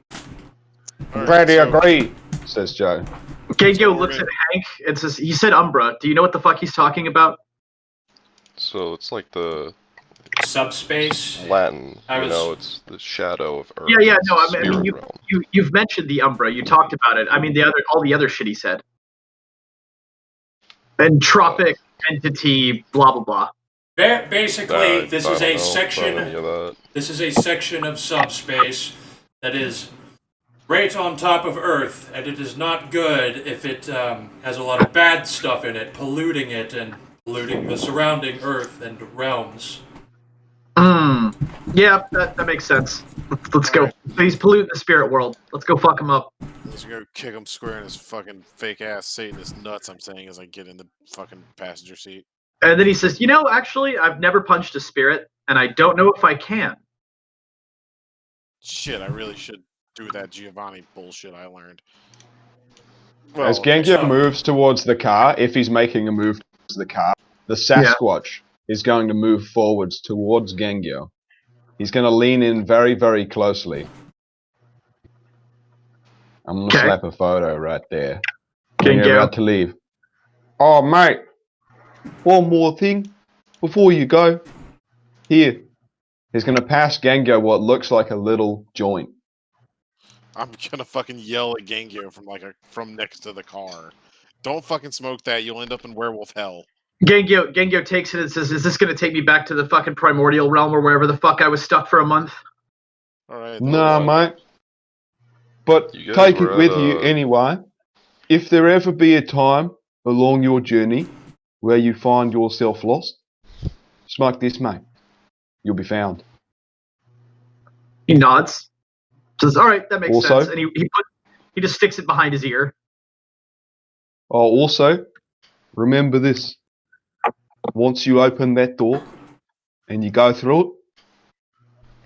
Glad you agree, says Joe. Gengyo looks at Hank and says, he said Umbra. Do you know what the fuck he's talking about? So it's like the subspace. Latin, it's the shadow of Earth. Yeah, no, I mean, realm. you've mentioned the Umbra. You talked about it. I mean, all the other shit he said. Entropic entity, blah blah blah. Basically, this is a section. This is a section of subspace that is right on top of Earth, and it is not good if it has a lot of bad stuff in it, polluting it and polluting the surrounding Earth and realms. Yeah, that makes sense. Let's go. Right. He's polluting the spirit world. Let's go fuck him up. Let's go kick him square in his fucking fake ass Satanist nuts, I'm saying, as I get in the fucking passenger seat. And then he says, actually, I've never punched a spirit, and I don't know if I can. Shit, I really should do that Giovanni bullshit I learned. Well, as Gengyo moves towards the car, if he's making a move towards the car, the Sasquatch is going to move forwards towards Gengyo. He's going to lean in very, very closely. I'm going to slap a photo right there. Gengyo about to leave. Oh, mate. One more thing. Before you go. Here. He's going to pass Gengyo what looks like a little joint. I'm going to fucking yell at Gengyo from next to the car. Don't fucking smoke that. You'll end up in werewolf hell. Gengyo takes it and says, is this going to take me back to the fucking primordial realm or wherever the fuck I was stuck for a month? Alright. Nah, mate. But take it with you anyway. If there ever be a time along your journey where you find yourself lost, smoke this, mate. You'll be found. He nods. Says, alright, that makes sense. And he just sticks it behind his ear. Oh, also, remember this. Once you open that door and you go through it,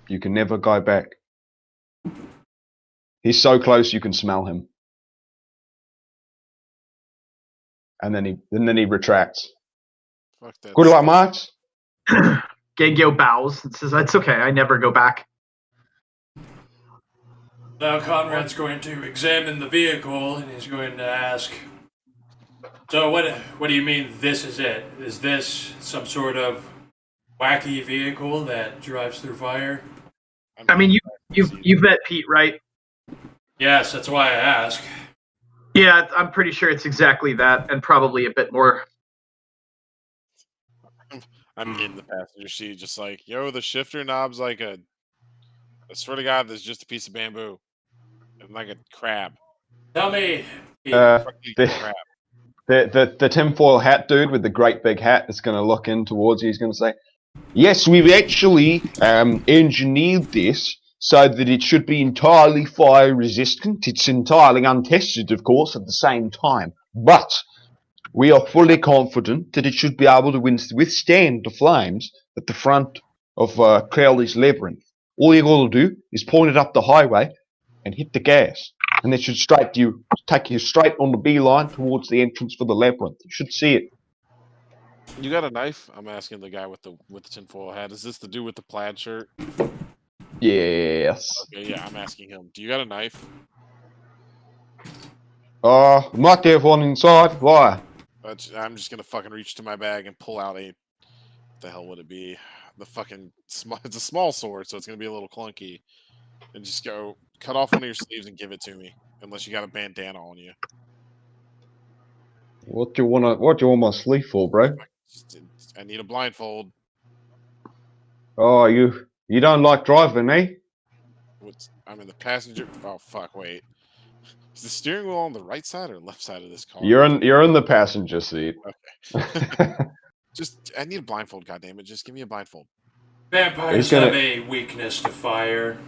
you can never go back. He's so close you can smell him. And then he retracts. Fuck that. Good luck, mates. Gengyo bows and says, it's okay, I never go back. Now Conrad's going to examine the vehicle and he's going to ask, so what do you mean this is it? Is this some sort of wacky vehicle that drives through fire? I mean, you've met Pete, right? Yes, that's why I ask. Yeah, I'm pretty sure it's exactly that, and probably a bit more. I'm in the passenger seat, just like, yo, the shifter knob's like I swear to God, there's just a piece of bamboo. And like a crab. Tell me. The tinfoil hat dude with the great big hat is going to look in towards you. He's going to say, yes, we've actually engineered this so that it should be entirely fire resistant. It's entirely untested, of course, at the same time. But we are fully confident that it should be able to withstand the flames at the front of Crowley's Labyrinth. All you got to do is point it up the highway and hit the gas. And it should take you straight on the beeline towards the entrance for the labyrinth. You should see it. You got a knife? I'm asking the guy with the tinfoil hat. Is this the dude with the plaid shirt? Yes. Okay, yeah, I'm asking him. Do you got a knife? Might have one inside. Why? I'm just gonna fucking reach to my bag and pull out what the hell would it be? It's a small sword, so it's gonna be a little clunky. And just go cut off one of your sleeves and give it to me, unless you got a bandana on you. What do you want my sleeve for, bro? I need a blindfold. Oh, you don't like driving, eh? I'm in the passenger. Oh fuck! Wait, is the steering wheel on the right side or left side of this car? You're in the passenger seat. Just I need a blindfold. Goddamn it! Just give me a blindfold. Vampires have a weakness to fire.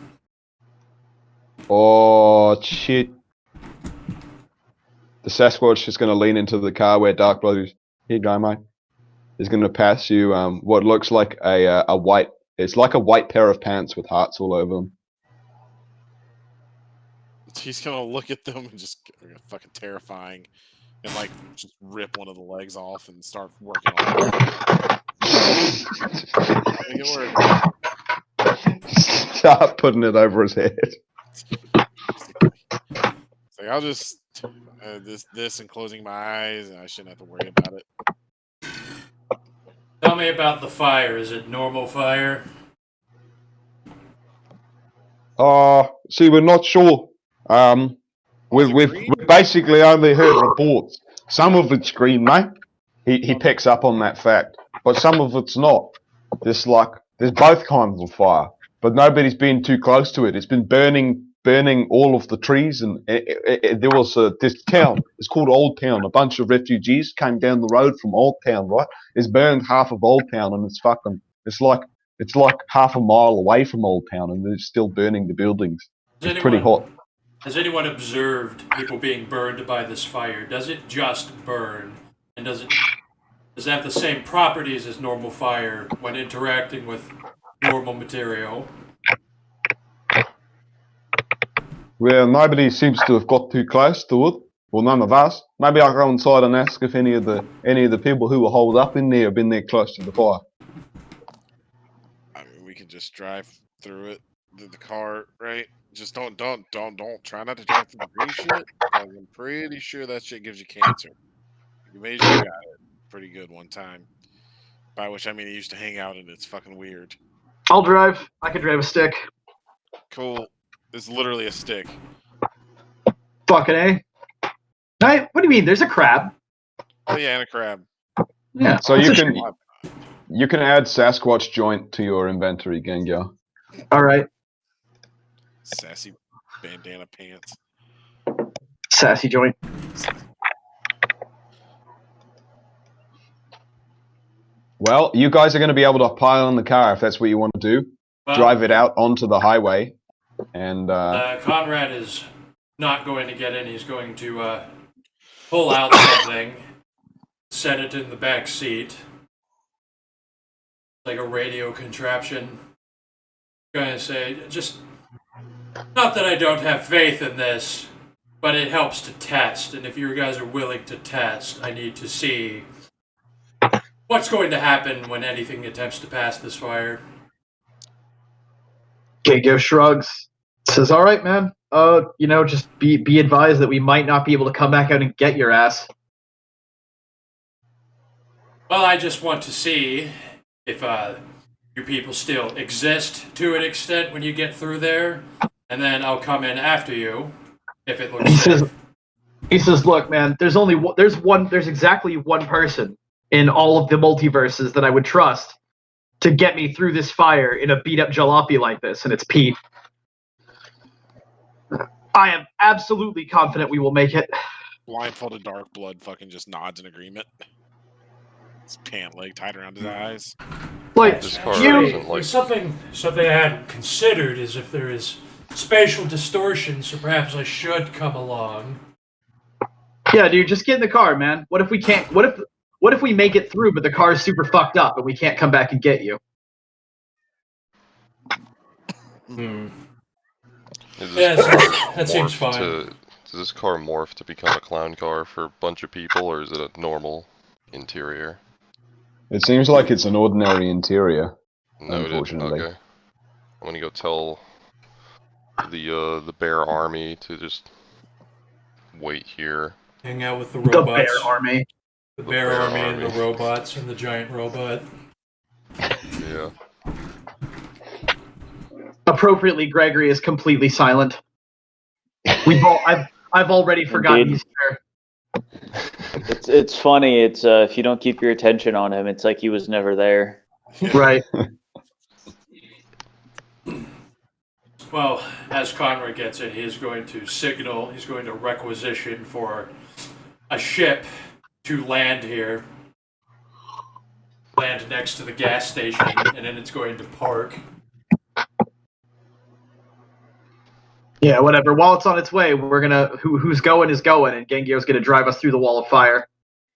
Oh shit! The Sasquatch is going to lean into the car where Darkblood is. Here you go, mate. He's going to pass you what looks like a white. It's like a white pair of pants with hearts all over them. He's gonna look at them and just fucking terrifying, and like just rip one of the legs off and start working on it. Make it work. Start putting it over his head. It's like I'll just this and closing my eyes, and I shouldn't have to worry about it. Tell me about the fire. Is it normal fire? See, we're not sure. We've basically only heard reports. Some of it's green, mate. He picks up on that fact, but some of it's not. There's both kinds of fire, but nobody's been too close to it. It's been burning all of the trees, and there was this town. It's called Old Town. A bunch of refugees came down the road from Old Town, right? It's burned half of Old Town, and it's like half a mile away from Old Town, and they're still burning the buildings. It's pretty hot. Has anyone observed people being burned by this fire? Does it just burn, and does it have the same properties as normal fire when interacting with normal material? Well, nobody seems to have got too close to it. Well, none of us. Maybe I'll go inside and ask if any of the people who were holed up in there have been there close to the fire. I mean, we can just drive through it, the car, right? Just don't try not to drive through the green shit. I'm pretty sure that shit gives you cancer. You made sure you got it pretty good one time. By which I mean, he used to hang out and it's fucking weird. I'll drive. I can drive a stick. Cool. It's literally a stick. Fucking A. What do you mean? There's a crab. Oh yeah, and a crab. Yeah. So you can add Sasquatch joint to your inventory, Gengar. All right. Sassy bandana pants. Sassy joint. Well, you guys are going to be able to pile on the car if that's what you want to do. Well, drive it out onto the highway, and Conrad is not going to get in. He's going to pull out something, set it in the back seat, like a radio contraption. Going to say, just not that I don't have faith in this, but it helps to test. And if you guys are willing to test, I need to see what's going to happen when anything attempts to pass this fire. Gengo shrugs. Says, all right, man. Just be advised that we might not be able to come back out and get your ass. Well, I just want to see if your people still exist to an extent when you get through there, and then I'll come in after you if it looks safe. He says, look, man, there's exactly one person in all of the multiverses that I would trust to get me through this fire in a beat up jalopy like this, and it's Pete. I am absolutely confident we will make it. Blindfolded Dark Blood fucking just nods in agreement. His pant leg tied around his eyes. Like, This car isn't like something I hadn't considered is if there is spatial distortion, so perhaps I should come along. Yeah, dude, just get in the car, man. What if we can't? What if we make it through, but the car is super fucked up and we can't come back and get you? That seems fine. Does this car morph to become a clown car for a bunch of people, or is it a normal interior? it seems like it's an ordinary interior. Noted. Unfortunately. Okay. I'm gonna go tell the bear army to just wait here. Hang out with the The robots. bear army. The bear army and the robots and the giant robot. Yeah. Appropriately, Gregory is completely silent. I've already forgotten he's there. It's funny. It's if you don't keep your attention on him, it's like he was never there. Right. Well, as Conrad gets it, he's going to signal, he's going to requisition for a ship to land here. Land next to the gas station, and then it's going to park. Yeah, whatever. While it's on its way, we're gonna who's going is going, and Gengyo's gonna drive us through the wall of fire.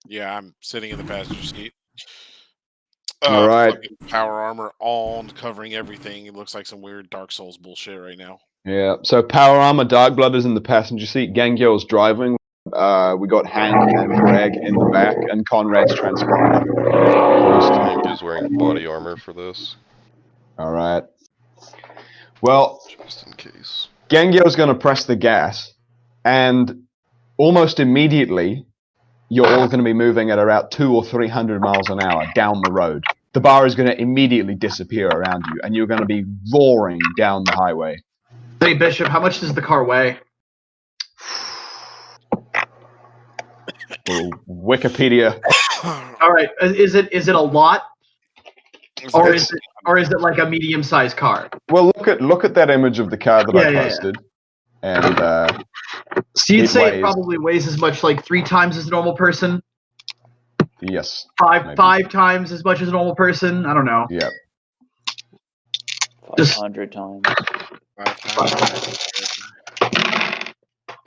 Yeah, I'm sitting in the passenger seat. All right. Fucking power armor on, covering everything. It looks like some weird Dark Souls bullshit right now. Yeah. So power armor, Dark Blood is in the passenger seat. Gangyo's driving. We got Hank and Greg in the back, and Conrad's transponder. Hank is wearing body armor for this, All right. Well, just in case. Gangyo's going to press the gas, and almost immediately, you're all going to be moving at about 200 or 300 miles an hour down the road. The bar is going to immediately disappear around you, and you're going to be roaring down the highway. Hey, Bishop, how much does the car weigh? Wikipedia. All right, is it a lot, or is it like a medium-sized car? Well, look at that image of the car that I posted, and so you'd say weighs- it probably weighs as much, like 3 times as a normal person, yes, five times as much as a normal person. I don't know. yeah. 500 times. 5 times.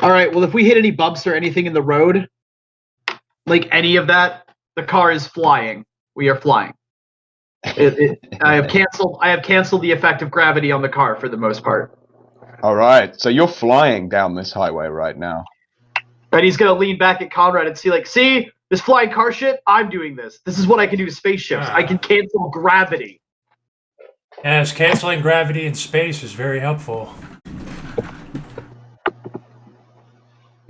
All right. Well, if we hit any bumps or anything in the road, like any of that, the car is flying. We are flying. I have canceled the effect of gravity on the car for the most part. All right, so you're flying down this highway right now. And he's gonna lean back at Conrad and see this flying car shit. I'm doing this. This is what I can do to spaceships. I can cancel gravity. Yes, canceling gravity in space is very helpful.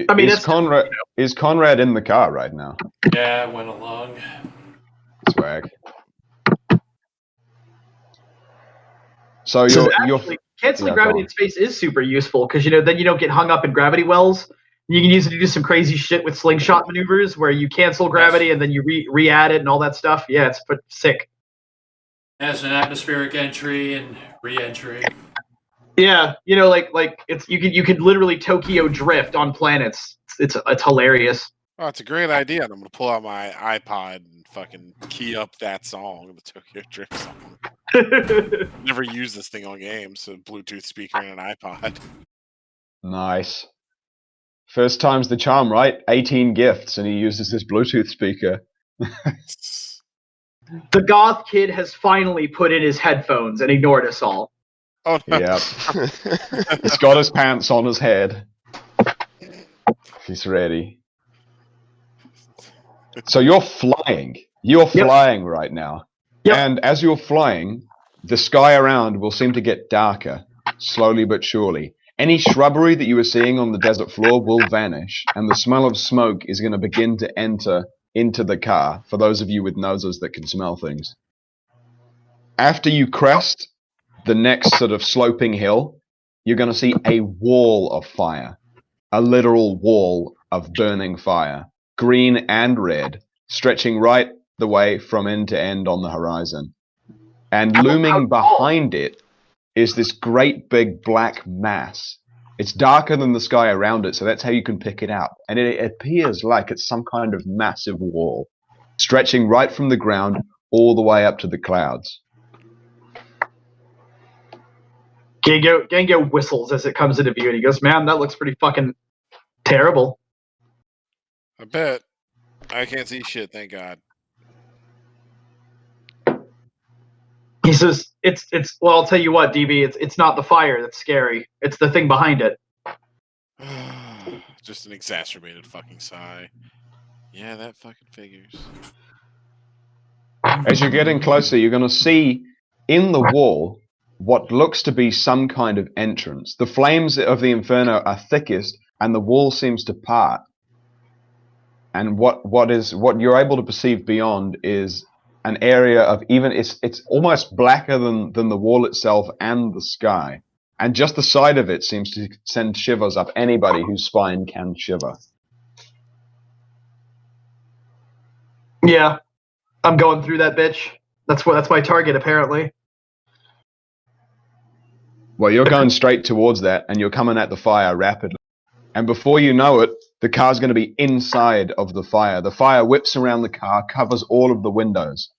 I mean, is Conrad in the car right now? Yeah, it went along. Swag. So canceling yeah, gravity in space is super useful because then you don't get hung up in gravity wells. You can use it to do some crazy shit with slingshot maneuvers where you cancel gravity and then you re-add it and all that stuff. Yeah, it's sick. Has an atmospheric entry and re-entry. Yeah, like it's you could literally Tokyo drift on planets. It's hilarious. Oh, it's a great idea. And I'm gonna pull out my iPod and fucking key up that song, the Tokyo Drift song. Never use this thing on games. A Bluetooth speaker and an iPod. nice. First time's the charm, right? 18 gifts, and he uses this Bluetooth speaker. The goth kid has finally put in his headphones and ignored us all. Oh no. Yeah. He's got his pants on his head. He's ready. So you're flying. You're flying right now. Yep. And as you're flying, the sky around will seem to get darker, slowly but surely. Any shrubbery that you were seeing on the desert floor will vanish, and the smell of smoke is going to begin to enter into the car, for those of you with noses that can smell things. After you crest the next sort of sloping hill, you're going to see a wall of fire, a literal wall of burning fire, green and red, stretching right the way from end to end on the horizon. And looming behind it is this great big black mass. It's darker than the sky around it, so that's how you can pick it out. And it appears like it's some kind of massive wall, stretching right from the ground all the way up to the clouds. Gengyo whistles as it comes into view, and he goes, "Man, that looks pretty fucking terrible." I bet. I can't see shit, thank God. He says, "It's well, I'll tell you what, DB. It's not the fire that's scary. It's the thing behind it." Just an exacerbated fucking sigh. Yeah, that fucking figures. As you're getting closer, you're going to see in the wall what looks to be some kind of entrance. The flames of the inferno are thickest, and the wall seems to part. And what you're able to perceive beyond is an area of it's almost blacker than the wall itself and the sky. And just the side of it seems to send shivers up anybody whose spine can shiver. Yeah, I'm going through that bitch. That's my target, apparently. Well, you're going straight towards that, and you're coming at the fire rapidly. And before you know it, the car's going to be inside of the fire. The fire whips around the car, covers all of the windows.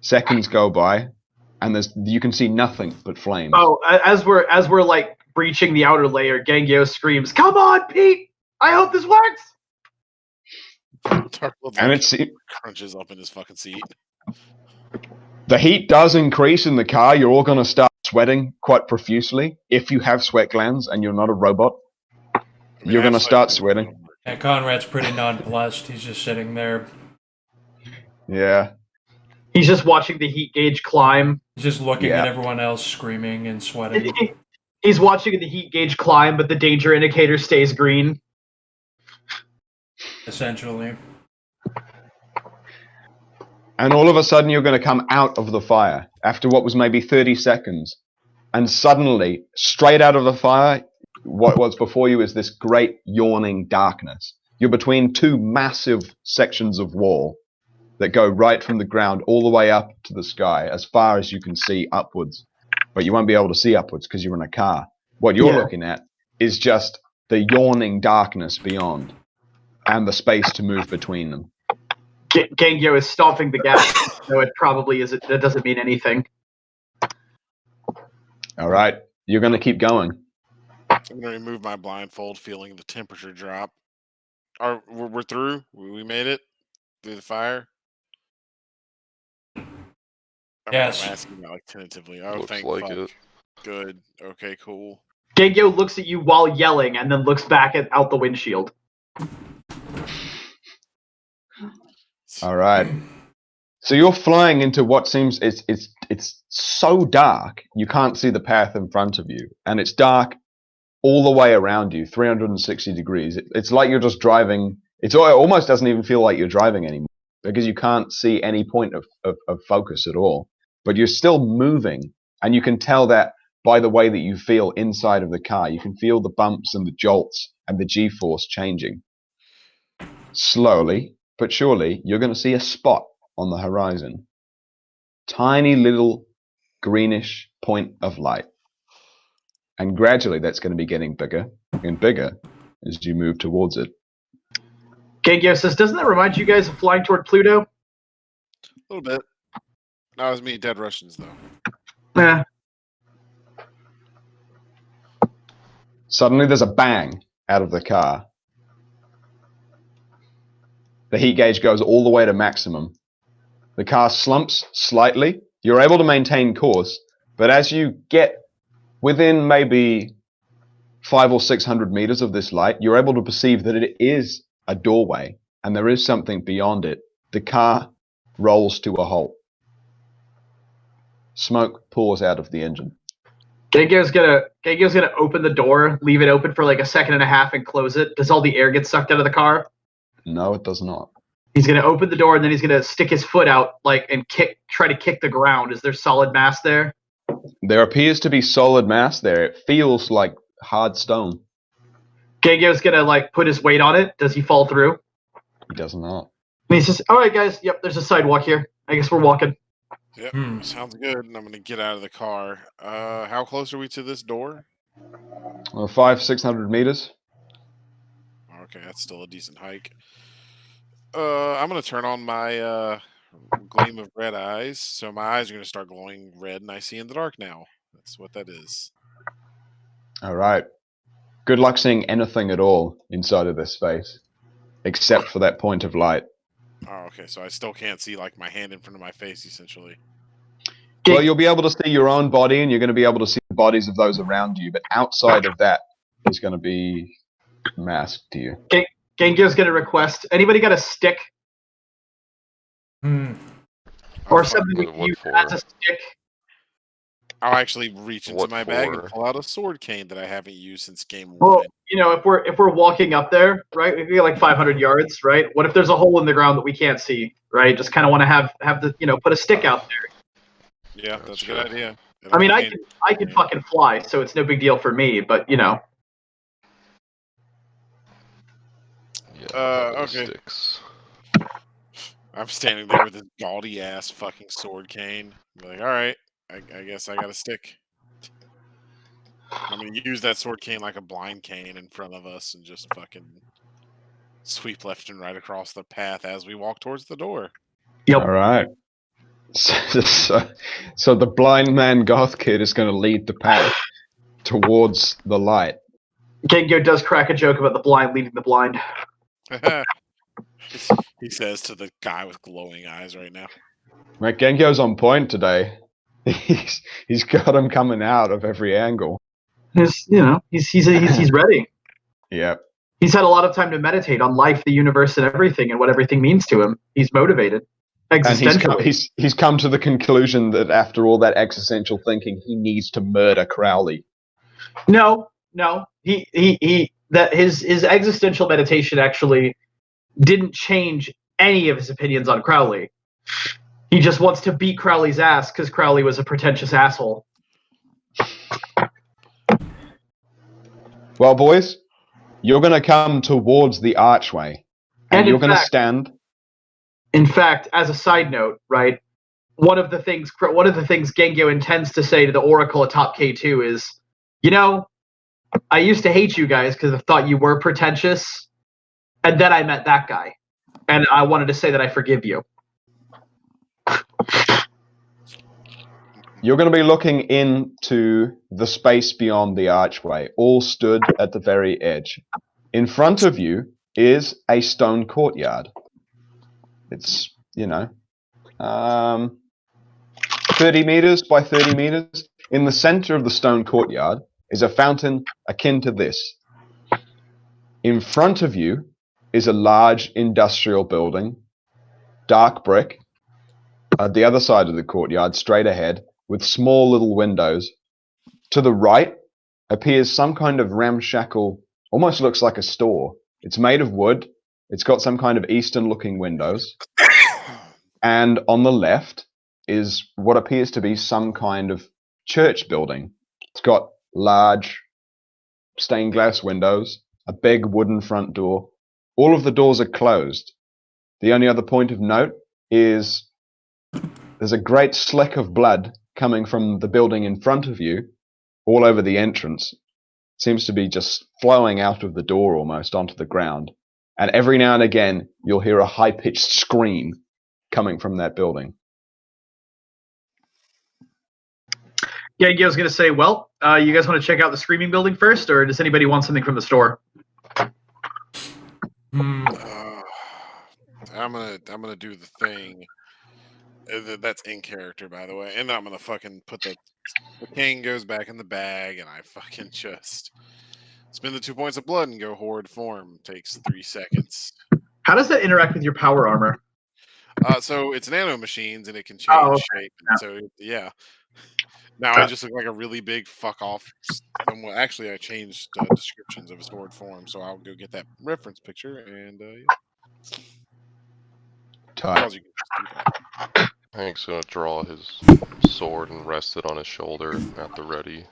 Seconds go by, and you can see nothing but flames. Oh, as we're like breaching the outer layer, Gengyo screams, "Come on, Pete! I hope this works!" And it's crunches up in his fucking seat. The heat does increase in the car. You're all going to start sweating quite profusely. If you have sweat glands and you're not a robot, you're going to start sweating. And Conrad's pretty nonplussed. He's just sitting there. Yeah. He's just watching the heat gauge climb. He's just looking at everyone else screaming and sweating. He's watching the heat gauge climb, but the danger indicator stays green. Essentially. And all of a sudden, you're going to come out of the fire after what was maybe 30 seconds. And suddenly, straight out of the fire, what was before you is this great yawning darkness. You're between two massive sections of wall that go right from the ground all the way up to the sky, as far as you can see upwards. But you won't be able to see upwards because you're in a car. What you're looking at is just the yawning darkness beyond and the space to move between them. Gengyo is stomping the gas, so it probably isn't. That doesn't mean anything. All right, you're going to keep going. I'm going to remove my blindfold, feeling the temperature drop. We're through? We made it? Through the fire? Yes. I'm asking that like tentatively. Oh, Looks thank like fuck. it. Good. Okay, cool. Gengyo looks at you while yelling and then looks back out the windshield. All right. So you're flying into what seems it's so dark you can't see the path in front of you, and it's dark all the way around you, 360 degrees. It's like you're just driving. It almost doesn't even feel like you're driving anymore because you can't see any point of focus at all. But you're still moving, and you can tell that by the way that you feel inside of the car. You can feel the bumps and the jolts and the G-force changing. Slowly but surely, you're going to see a spot on the horizon. Tiny little greenish point of light. And gradually that's going to be getting bigger and bigger as you move towards it. Gengyo says, "Doesn't that remind you guys of flying toward Pluto?" A little bit. Not as many dead Russians, though. Yeah. Suddenly there's a bang out of the car. The heat gauge goes all the way to maximum. The car slumps slightly. You're able to maintain course, but as you get within maybe 500 or 600 meters of this light, you're able to perceive that it is a doorway, and there is something beyond it. The car rolls to a halt. Smoke pours out of the engine. Gengyo's gonna open the door, leave it open for like a second and a half, and close it. Does all the air get sucked out of the car? No, it does not. He's gonna open the door and then he's gonna stick his foot out and try to kick the ground. Is there solid mass there? There appears to be solid mass there. It feels like hard stone. Gengyo's gonna put his weight on it. Does he fall through? He does not. And he says, "All right, guys. Yep, there's a sidewalk here. I guess we're walking." Yep, sounds good. And I'm gonna get out of the car. How close are we to this door? Well, 500-600 meters. Okay, that's still a decent hike. I'm gonna turn on my gleam of red eyes, so my eyes are gonna start glowing red, and I see in the dark now. That's what that is. All right. Good luck seeing anything at all inside of this space, except for that point of light. Oh, okay. So I still can't see like my hand in front of my face, essentially. Well, you'll be able to see your own body, and you're going to be able to see the bodies of those around you. But outside of that is going to be masked to you. Gengyo's gonna request. Anybody got a stick or something we can use as a stick? I'll actually reach into What my bag and for? pull out a sword cane that I haven't used since game Well, one. if we're walking up there, right? We get like 500 yards, right? What if there's a hole in the ground that we can't see, right? Just kind of want to have the put a stick out there. Yeah, that's a good idea. I mean, I can fucking fly, so it's no big deal for me. But Yeah, okay. sticks. I'm standing there with this gaudy ass fucking sword cane. I'm like, all right, I guess I got a stick. I'm gonna use that sword cane like a blind cane in front of us and just fucking sweep left and right across the path as we walk towards the door. Yep. All right. So the blind man goth kid is going to lead the path towards the light. Gengyo does crack a joke about the blind leading the blind. He says to the guy with glowing eyes right now. Right, Gengo's on point today. He's got him coming out of every angle. He's ready. Yep. He's had a lot of time to meditate on life, the universe, and everything, and what everything means to him. He's motivated. Existentially. And he's come to the conclusion that after all that existential thinking, he needs to murder Crowley. No. His existential meditation actually didn't change any of his opinions on Crowley. He just wants to beat Crowley's ass because Crowley was a pretentious asshole. Well, boys, you're going to come towards the archway, and you're going to stand. In fact, as a side note, right, one of the things Gengyo intends to say to the Oracle atop K2 is, I used to hate you guys because I thought you were pretentious, and then I met that guy, and I wanted to say that I forgive you. You're going to be looking into the space beyond the archway, all stood at the very edge. In front of you is a stone courtyard. It's, 30 meters by 30 meters. In the center of the stone courtyard is a fountain akin to this. In front of you is a large industrial building, dark brick. At the other side of the courtyard, straight ahead, with small little windows. To the right appears some kind of ramshackle, almost looks like a store. It's made of wood. It's got some kind of Eastern-looking windows. And on the left is what appears to be some kind of church building. It's got large stained glass windows, a big wooden front door. All of the doors are closed. The only other point of note is there's a great slick of blood coming from the building in front of you all over the entrance. It seems to be just flowing out of the door almost onto the ground. And every now and again, you'll hear a high-pitched scream coming from that building. Gengyo's going to say, well, you guys want to check out the screaming building first, or does anybody want something from the store? I'm gonna do the thing. That's in character, by the way. And I'm gonna fucking put the cane goes back in the bag, and I fucking just spend the 2 points of blood and go horde form. Takes 3 seconds. How does that interact with your power armor? So it's nano machines, and it can change shape. And so yeah. Now I just look like a really big fuck off. Actually, I changed descriptions of his horde form, so I'll go get that reference picture and yeah. Tight. Hank's gonna draw his sword and rest it on his shoulder at the ready.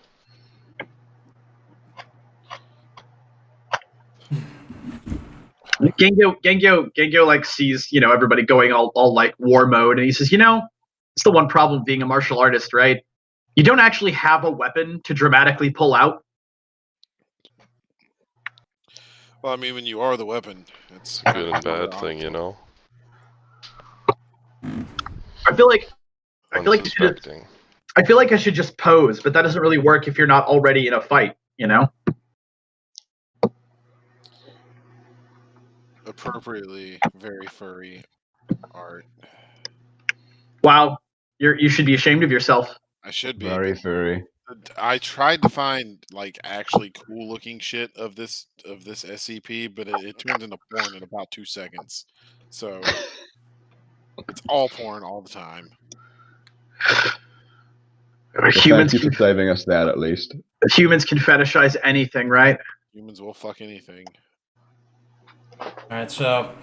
Gengyo like sees, everybody going all like war mode, and he says, it's the one problem being a martial artist, right? You don't actually have a weapon to dramatically pull out. Well, I mean, when you are the weapon, it's a good and bad thing, I feel like I should just pose, but that doesn't really work if you're not already in a fight, Appropriately very furry art. Wow, you should be ashamed of yourself. I should be. Very furry. I tried to find like actually cool looking shit of this SCP, but it turned into porn in about 2 seconds. So it's all porn all the time. Thank you for saving us that, at least. Humans can fetishize anything, right? Humans will fuck anything. Alright, so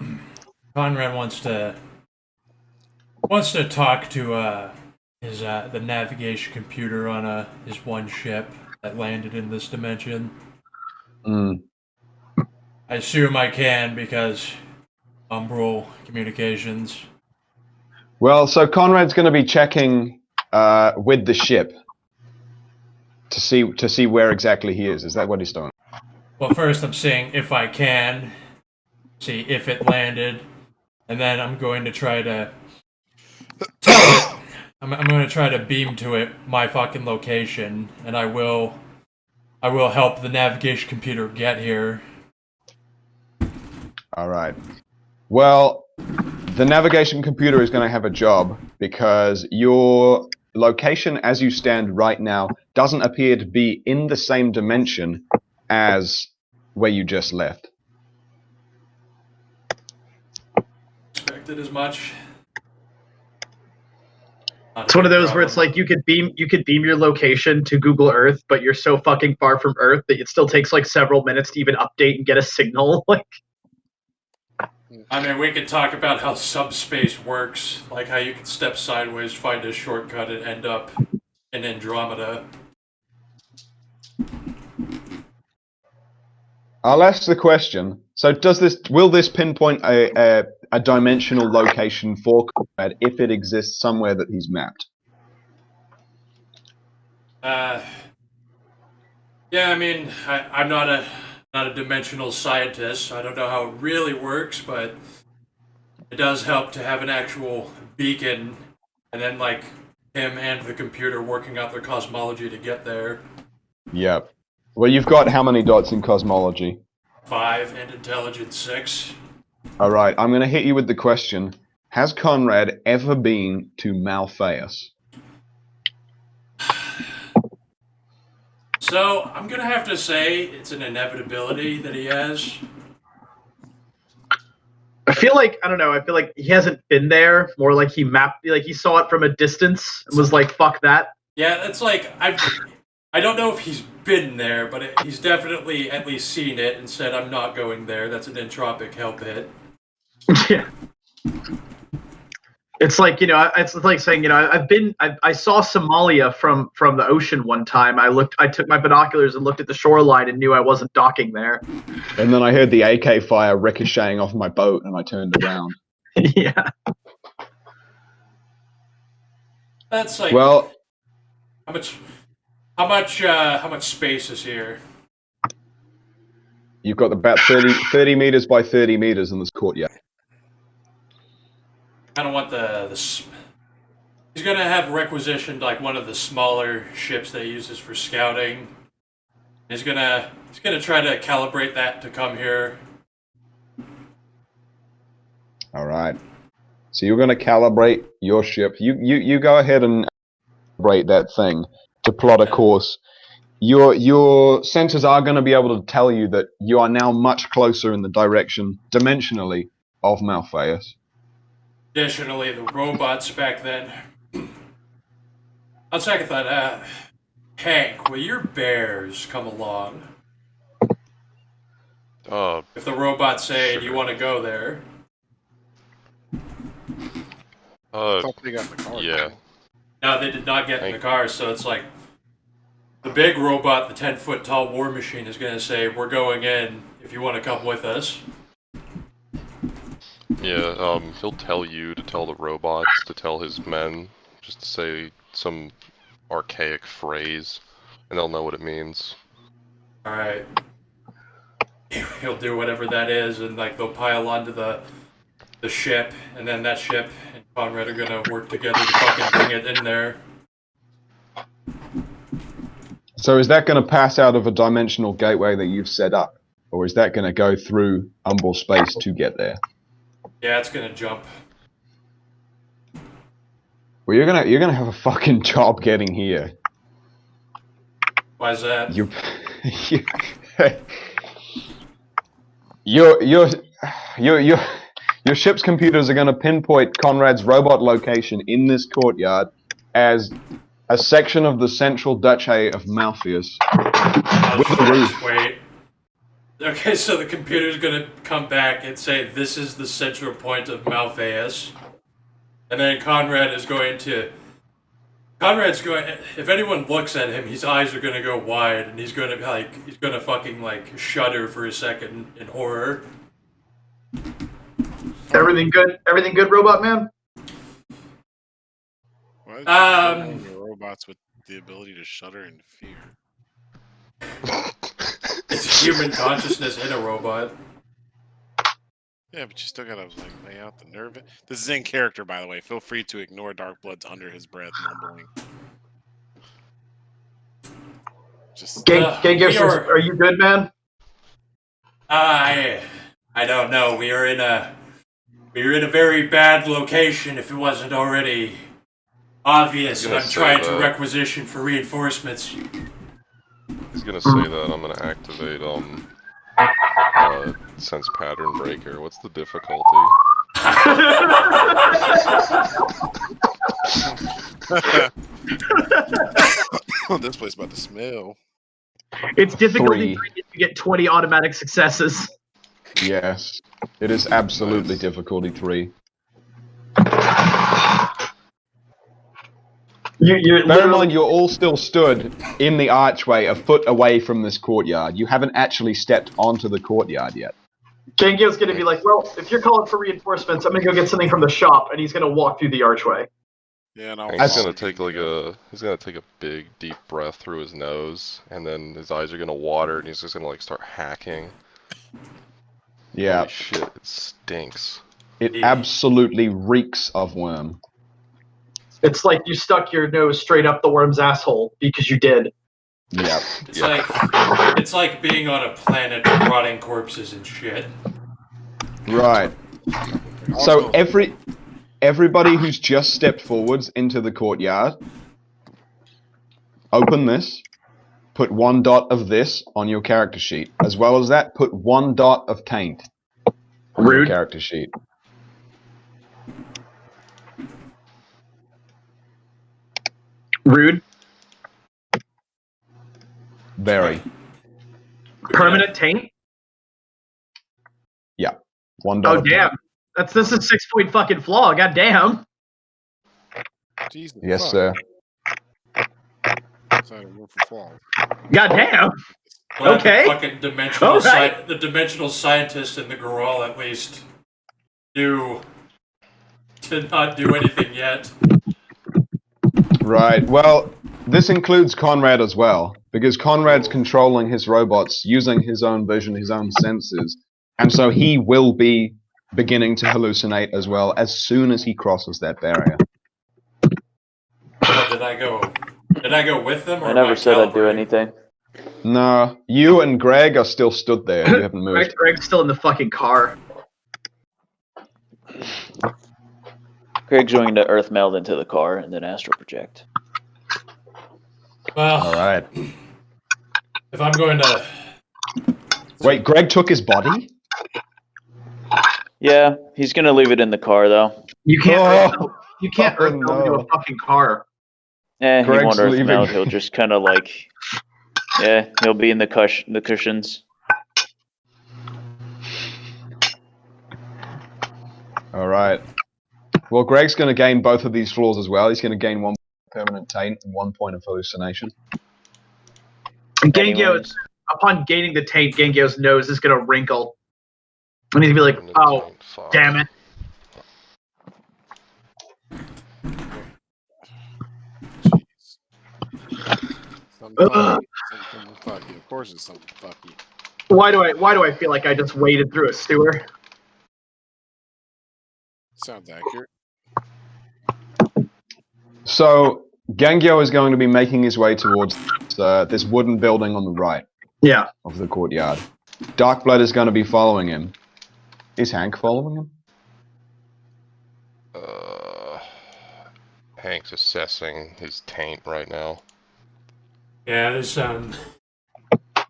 Conrad wants to talk to his the navigation computer on his one ship that landed in this dimension. I assume I can because umbral communications. Well, so Conrad's going to be checking with the ship to to see where exactly he is. Is that what he's doing? Well, first I'm seeing if I can see if it landed, and then I'm going to try to tell it. I'm going to try to beam to it my fucking location, and I will help the navigation computer get here. All right. Well, the navigation computer is going to have a job because your location as you stand right now doesn't appear to be in the same dimension as where you just left. Expected as much. It's one of those where it's like you could beam your location to Google Earth, but you're so fucking far from Earth that it still takes like several minutes to even update and get a signal. Like, I mean, we could talk about how subspace works, like how you can step sideways, find a shortcut, and end up in Andromeda. I'll ask the question. So, will this pinpoint a dimensional location for Conrad if it exists somewhere that he's mapped? Yeah, I mean, I'm not a dimensional scientist. I don't know how it really works, but it does help to have an actual beacon, and then like him and the computer working out their cosmology to get there. Yep. Well, you've got how many dots in cosmology? 5 and intelligence 6. All right, I'm going to hit you with the question. Has Conrad ever been to Malphaeus? So, I'm going to have to say it's an inevitability that he has. I feel like he hasn't been there. More like he saw it from a distance and was like, "Fuck that." Yeah, it's like I don't know if he's been there, but he's definitely at least seen it and said, "I'm not going there." That's an entropic hell pit. Yeah. It's like, it's like saying, I saw Somalia from the ocean one time. I took my binoculars and looked at the shoreline and knew I wasn't docking there. And then I heard the AK fire ricocheting off my boat and I turned around. Yeah. That's like, well, how much space is here? You've got about 30 meters by 30 meters in this courtyard. I don't want he's gonna have requisitioned like one of the smaller ships that he uses for scouting. He's gonna try to calibrate that to come here. All right. So you're gonna calibrate your ship. You go ahead and calibrate that thing to plot a course. Your sensors are going to be able to tell you that you are now much closer in the direction dimensionally of Malphaeus. Additionally, the robots back then. On second thought, Hank, will your bears come along? If the robots say, "Do you want to go there?" I thought they got in the car. Yeah. No, they did not get in the car, so it's like the big robot, the 10-foot tall war machine, is going to say, "We're going in if you want to come with us." Yeah, he'll tell you to tell the robots to tell his men, just to say some archaic phrase, and they'll know what it means. Alright. He'll do whatever that is, and like they'll pile onto the ship, and then that ship and Conrad are gonna work together to fucking bring it in there. So is that going to pass out of a dimensional gateway that you've set up? Or is that going to go through Humble space to get there? Yeah, it's gonna jump. Well, you're gonna have a fucking job getting here. Why is that? Your ship's computers are going to pinpoint Conrad's robot location in this courtyard as a section of the central duchy of Malphaeus. Wait. Okay, so the computer's gonna come back and say, "This is the central point of Malphaeus," and then Conrad's going. If anyone looks at him, his eyes are gonna go wide, and he's gonna fucking like shudder for a second in horror. Everything good? Everything good, Robot Man? Why did you robots with the ability to shudder in fear? It's human consciousness in a robot. Yeah, but you still gotta like lay out the nerve. This is in character, by the way. Feel free to ignore Darkblood's under his breath mumbling. Just Genghis, are you good, man? I don't know. We are in a very bad location. If it wasn't already obvious, and I'm trying to requisition for reinforcements. He's gonna say that. I'm gonna activate sense pattern breaker. What's the difficulty? this place about to smell. It's difficulty 3. if you get 20 automatic successes. Yes. It is absolutely difficulty 3. Bear in mind, you're all still stood in the archway a foot away from this courtyard. You haven't actually stepped onto the courtyard yet. Gengyo's gonna be like, well, if you're calling for reinforcements, I'm gonna go get something from the shop, and he's gonna walk through the archway. Yeah, and He's gonna take a big deep breath through his nose, and then his eyes are gonna water, and he's just gonna like start hacking. Yeah. Holy shit, it stinks. It absolutely reeks of worm. It's like you stuck your nose straight up the worm's asshole because you did. Yeah. It's like being on a planet of rotting corpses and shit. Right. So everybody who's just stepped forwards into the courtyard, open this, put 1 dot of this on your character sheet. As well as that, put 1 dot of taint on your character sheet. Rude. Very. Permanent taint? Yeah. 1 dot. Oh damn. This is 6 point fucking flaw, god damn. Jesus, yes, fuck. sir. God damn. Well, okay. The fucking dimensional right. the dimensional scientist in the Grawl at least knew to not do anything yet. Right. Well, this includes Conrad as well, because Conrad's controlling his robots using his own vision, his own senses, and so he will be beginning to hallucinate as well as soon as he crosses that barrier. Oh, did I go with them? Or I never said I'd do anything. No, you and Greg are still stood there. You haven't moved. Greg's still in the fucking car. Greg's going to earth meld into the car and then astral project. Well, all right. If I'm going to wait, Greg took his body. Yeah, he's gonna leave it in the car though. You can't. You can't earth meld into a fucking car. He Greg's won't earth leaving. meld. He'll just kind of like, he'll be in the cushions. All right. Well, Greg's going to gain both of these floors as well. He's going to gain 1 permanent taint and 1 point of hallucination. Gengyo's, upon gaining the taint, Gengyo's nose is going to wrinkle. And he's going to be like, oh, damn it. Something fucky. Of course it's something fucky. Why do I feel like I just waded through a sewer? Sounds accurate. So, Gangyo is going to be making his way towards this wooden building on the right of the courtyard. Darkblood is going to be following him. Is Hank following him? Hank's assessing his taint right now. Yeah, there's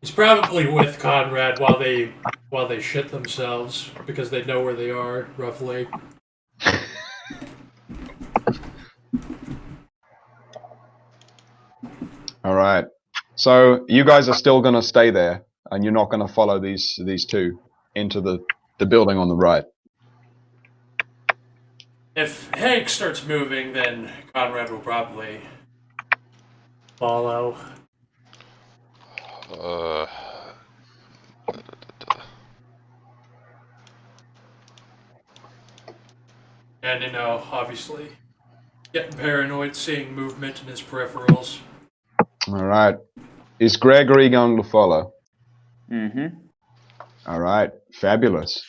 he's probably with Conrad while they shit themselves because they know where they are roughly. All right. So you guys are still going to stay there, and you're not going to follow these two into the building on the right. If Hank starts moving, then Conrad will probably follow. And, you know, obviously, getting paranoid, seeing movement in his peripherals. All right. Is Gregory going to follow? Mm-hmm. All right, fabulous.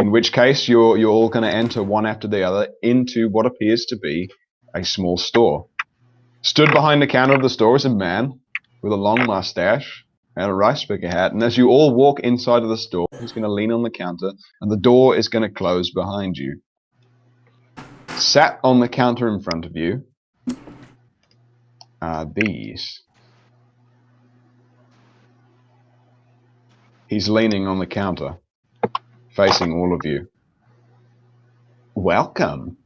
In which case, you're all going to enter one after the other into what appears to be a small store. Stood behind the counter of the store is a man with a long mustache and a rice picker hat. And as you all walk inside of the store, he's going to lean on the counter, and the door is going to close behind you. Sat on the counter in front of you are these. He's leaning on the counter, facing all of you. Welcome.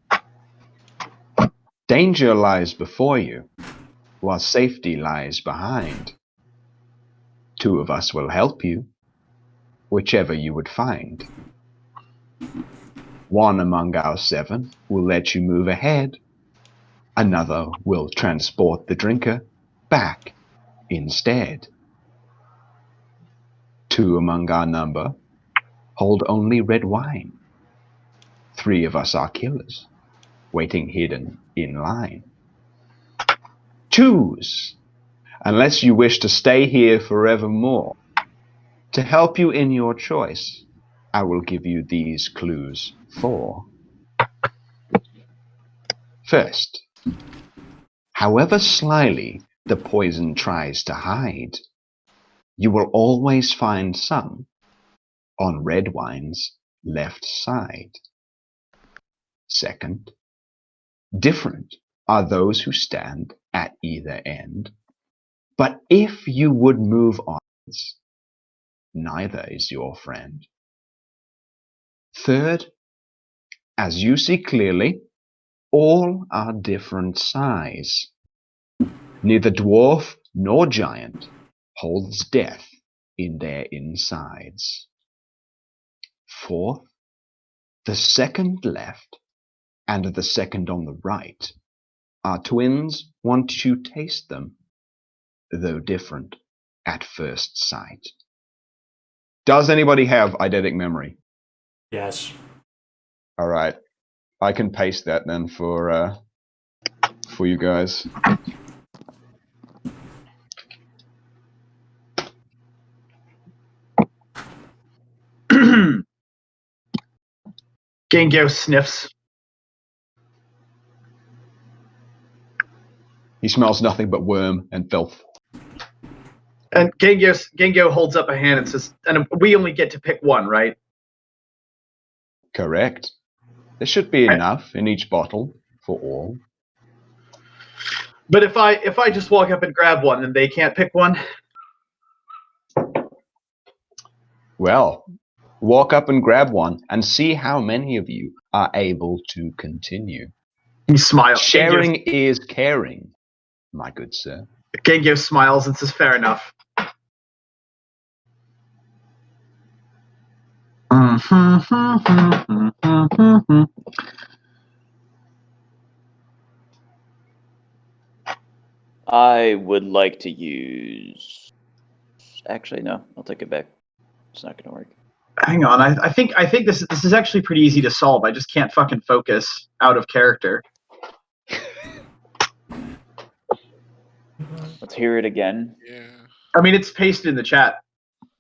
Danger lies before you, while safety lies behind. 2 of us will help you, whichever you would find. 1 among our 7 will let you move ahead. Another will transport the drinker back instead. 2 among our number hold only red wine. 3 of us are killers, waiting hidden in line. Choose, unless you wish to stay here forevermore. To help you in your choice, I will give you these clues 4. First, however slyly the poison tries to hide, you will always find some on red wine's left side. Second, different are those who stand at either end, but if you would move on, neither is your friend. Third, as you see clearly, all are different size. Neither dwarf nor giant holds death in their insides. Fourth, the second left and the second on the right are twins once you taste them, though different at first sight. Does anybody have eidetic memory? Yes. All right, I can paste that then for you guys. Gengyo sniffs. He smells nothing but worm and filth. And Gengyo holds up a hand and says, and we only get to pick one, right? Correct. There should be enough in each bottle for all. But if I just walk up and grab one, then they can't pick one? Well, walk up and grab one and see how many of you are able to continue. He smiles. Sharing is caring, my good sir. Gengyo smiles and says, fair enough. I would like to use. Actually, no. I'll take it back. It's not going to work. Hang on, I think this is actually pretty easy to solve. I just can't fucking focus out of character. Let's hear it again. Yeah. I mean, it's pasted in the chat.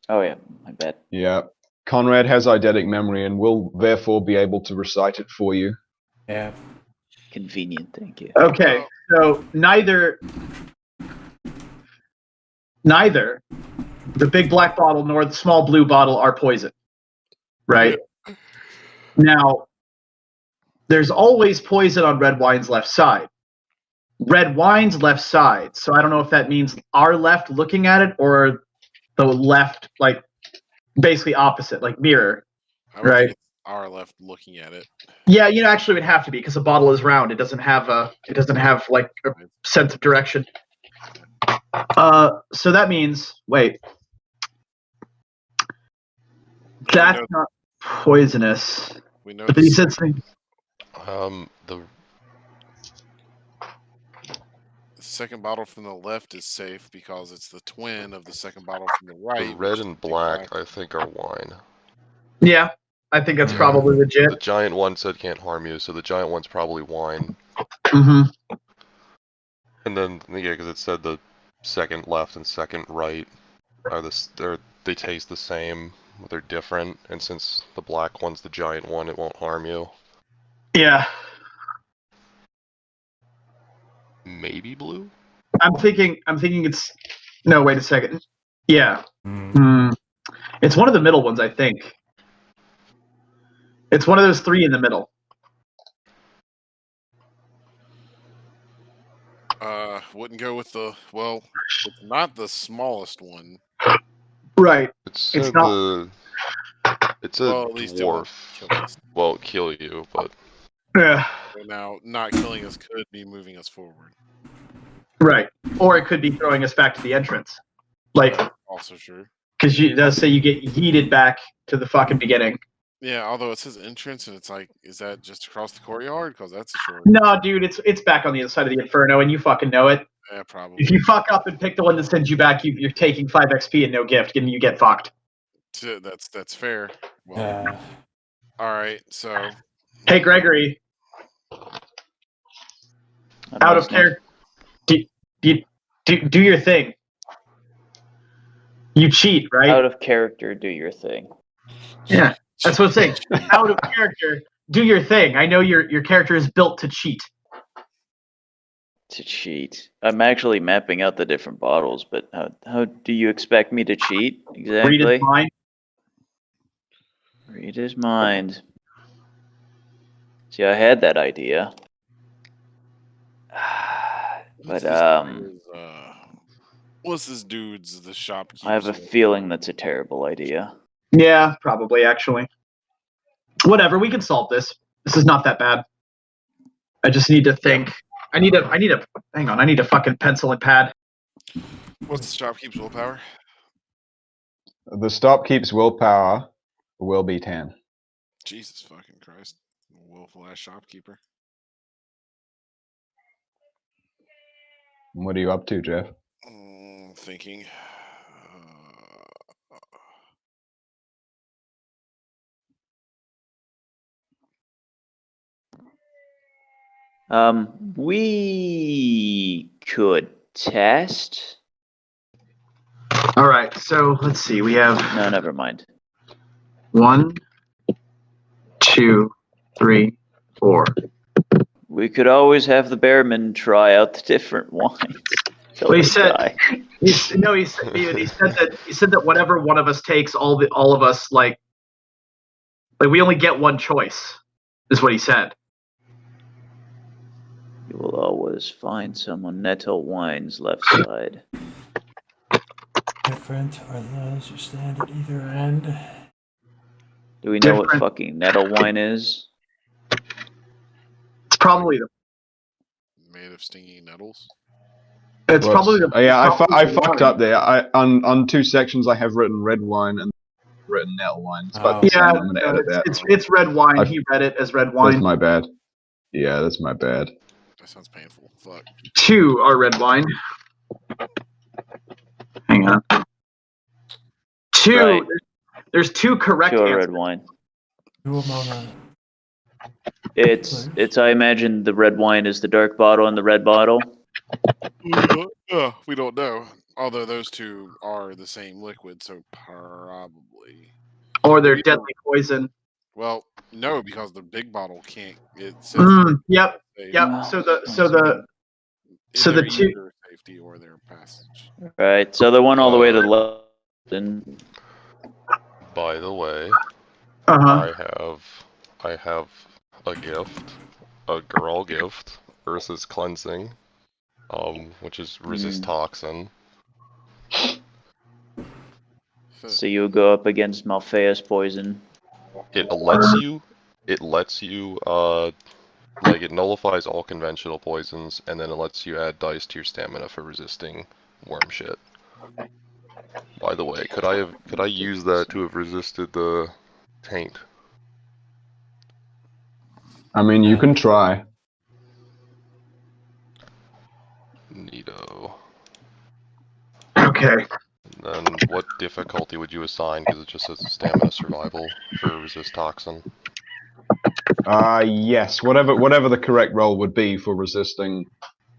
Oh yeah, my bad. Yeah. Conrad has eidetic memory and will therefore be able to recite it for you. Yeah. Convenient, thank you. Okay, so neither the big black bottle nor the small blue bottle are poison, right? Now, there's always poison on red wine's left side. Red wine's left side, so I don't know if that means our left looking at it or the left, like, basically opposite, like mirror, I would right? think it's our left looking at it. Yeah, actually it would have to be because the bottle is round. It doesn't have like a sense of direction. So that means that's not poisonous. We know But then he said something. The second bottle from the left is safe because it's the twin of the second bottle from the right. the red and black, I think, are wine. Yeah, I think that's probably legit. The giant one said can't harm you, so the giant one's probably wine. Mm-hmm. And then, yeah, because it said the second left and second right are they taste the same, but they're different. And since the black one's the giant one, it won't harm you. Yeah. Maybe blue. I'm thinking it's. No, wait a second. Yeah. It's one of the middle ones, I think. It's one of those 3 in the middle. Wouldn't go with the it's not the smallest one. Right. It's It's a Well, at least it won't dwarf. kill us. Well, kill you, but Yeah. So now, not killing us could be moving us forward. Right. Or it could be throwing us back to the entrance. Like, Also true. because it does say you get yeeted back to the fucking beginning. Yeah, although it says entrance, and it's like, is that just across the courtyard? Because that's a short. No, dude, it's back on the other side of the Inferno, and you fucking know it. Yeah, probably. If you fuck up and pick the one that sends you back, you're taking 5 XP and no gift, and you get fucked. That's fair. Well, all right. So, Hey, Gregory, I'm out of listening. character, do your thing. You cheat, right? Out of character, do your thing. Yeah, that's what I'm saying. Out of character, do your thing. I know your character is built to cheat. To cheat. I'm actually mapping out the different bottles, but how do you expect me to cheat exactly? Read his mind. Read his mind. See, I had that idea. But what's this dude's the shopkeeper? I have a feeling that's a terrible idea. Yeah, probably actually. Whatever, we can solve this. This is not that bad. I just need to think. I need a hang on, I need a fucking pencil and pad. What's the shopkeeper's willpower? The stop keeps willpower will be 10. Jesus fucking Christ. Willful ass shopkeeper. What are you up to, Jeff? Thinking. We could test. All right, so let's see. We have No, never mind. 1, 2, 3, 4. We could always have the Bearman try out the different wines. Well, he said he said that whatever one of us takes, all of us like we only get one choice, is what he said. You will always find someone Netto Wine's left side. Different are those who stand at either end. Do we know what Different. fucking Netto Wine is? It's probably the. Made of stinging nettles. It's Well, probably the. Oh, yeah, probably I the fucked wine. up there. On 2 sections I have written red wine and written nettle wine. It's about the Yeah, same. I'm gonna edit that. it's red wine. I- He read it as red That's wine. my bad. Yeah, that's my bad. That sounds painful. Fuck. 2 are red wine. Hang on. 2. Right. There's 2 correct 2 are answers. red wine. Two of them on It's I imagine the red wine is the dark bottle and the red bottle. We don't know. Although those 2 are the same liquid, so probably. Or they're deadly poison. Well, no, because the big bottle can't. It says Yep. safe. Yep. So the Either 2 their safety or their passage. Right. So the one all the way to the left. And By the way, uh-huh. I have a gift, a girl gift, Ursa's cleansing, which is resist toxin. so you go up against Malphaeus poison. It lets you, like it nullifies all conventional poisons, and then it lets you add dice to your stamina for resisting worm shit. By the way, could I use that to have resisted the taint? I mean, you can try. Neato. Okay. Then what difficulty would you assign? Because it just says stamina survival for resist toxin. Yes, whatever the correct roll would be for resisting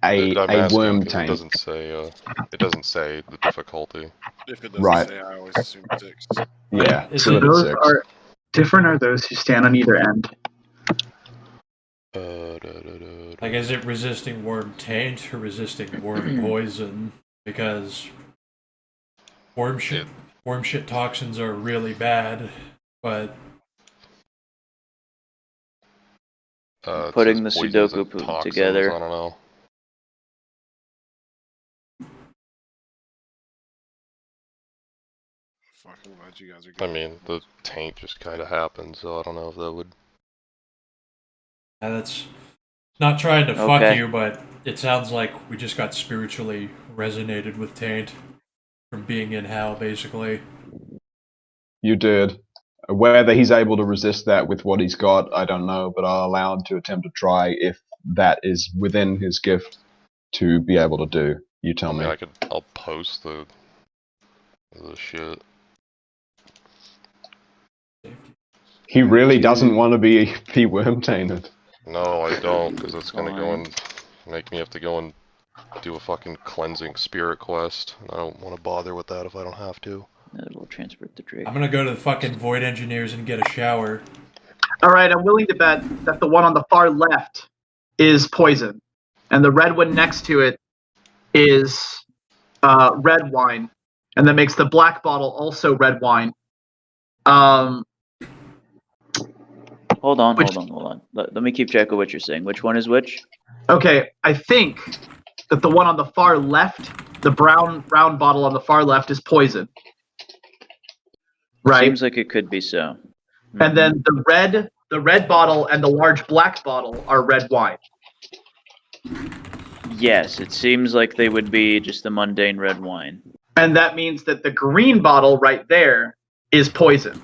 a I'm asking worm 'cause taint. it doesn't say the difficulty. If it doesn't Right. say, I always assume 6. Yeah, Is so it- that it's Those 6. are different are those who stand on either end. Like, is it resisting worm taint or resisting worm poison? Because worm shit toxins are really bad, but It Putting says the poisons Sudoku and poop toxins, together. I don't know. Fucking glad you guys are I good. mean, the taint just kind of happened, so I don't know if that would. that's not trying to fuck Okay. you, but it sounds like we just got spiritually resonated with taint from being in hell, basically. You did. Whether he's able to resist that with what he's got, I don't know, but I'll allow him to attempt to try if that is within his gift to be able to do. You tell I mean, me. I'll post the shit. He really doesn't want to be worm tainted. No, I don't, because that's gonna go Fine. and make me have to go and do a fucking cleansing spirit quest. And I don't want to bother with that if I don't have to. That will transfer the Drake. I'm gonna go to the fucking void engineers and get a shower. All right, I'm willing to bet that the one on the far left is poison, and the red one next to it is red wine, and that makes the black bottle also red wine. Hold on. Which- Let me keep track of what you're saying. Which one is which? Okay, I think that the one on the far left, the brown round bottle on the far left, is poison. Right, Seems like it could be so. and then the red bottle and the large black bottle are red wine. Yes, it seems like they would be just the mundane red wine. And that means that the green bottle right there is poison.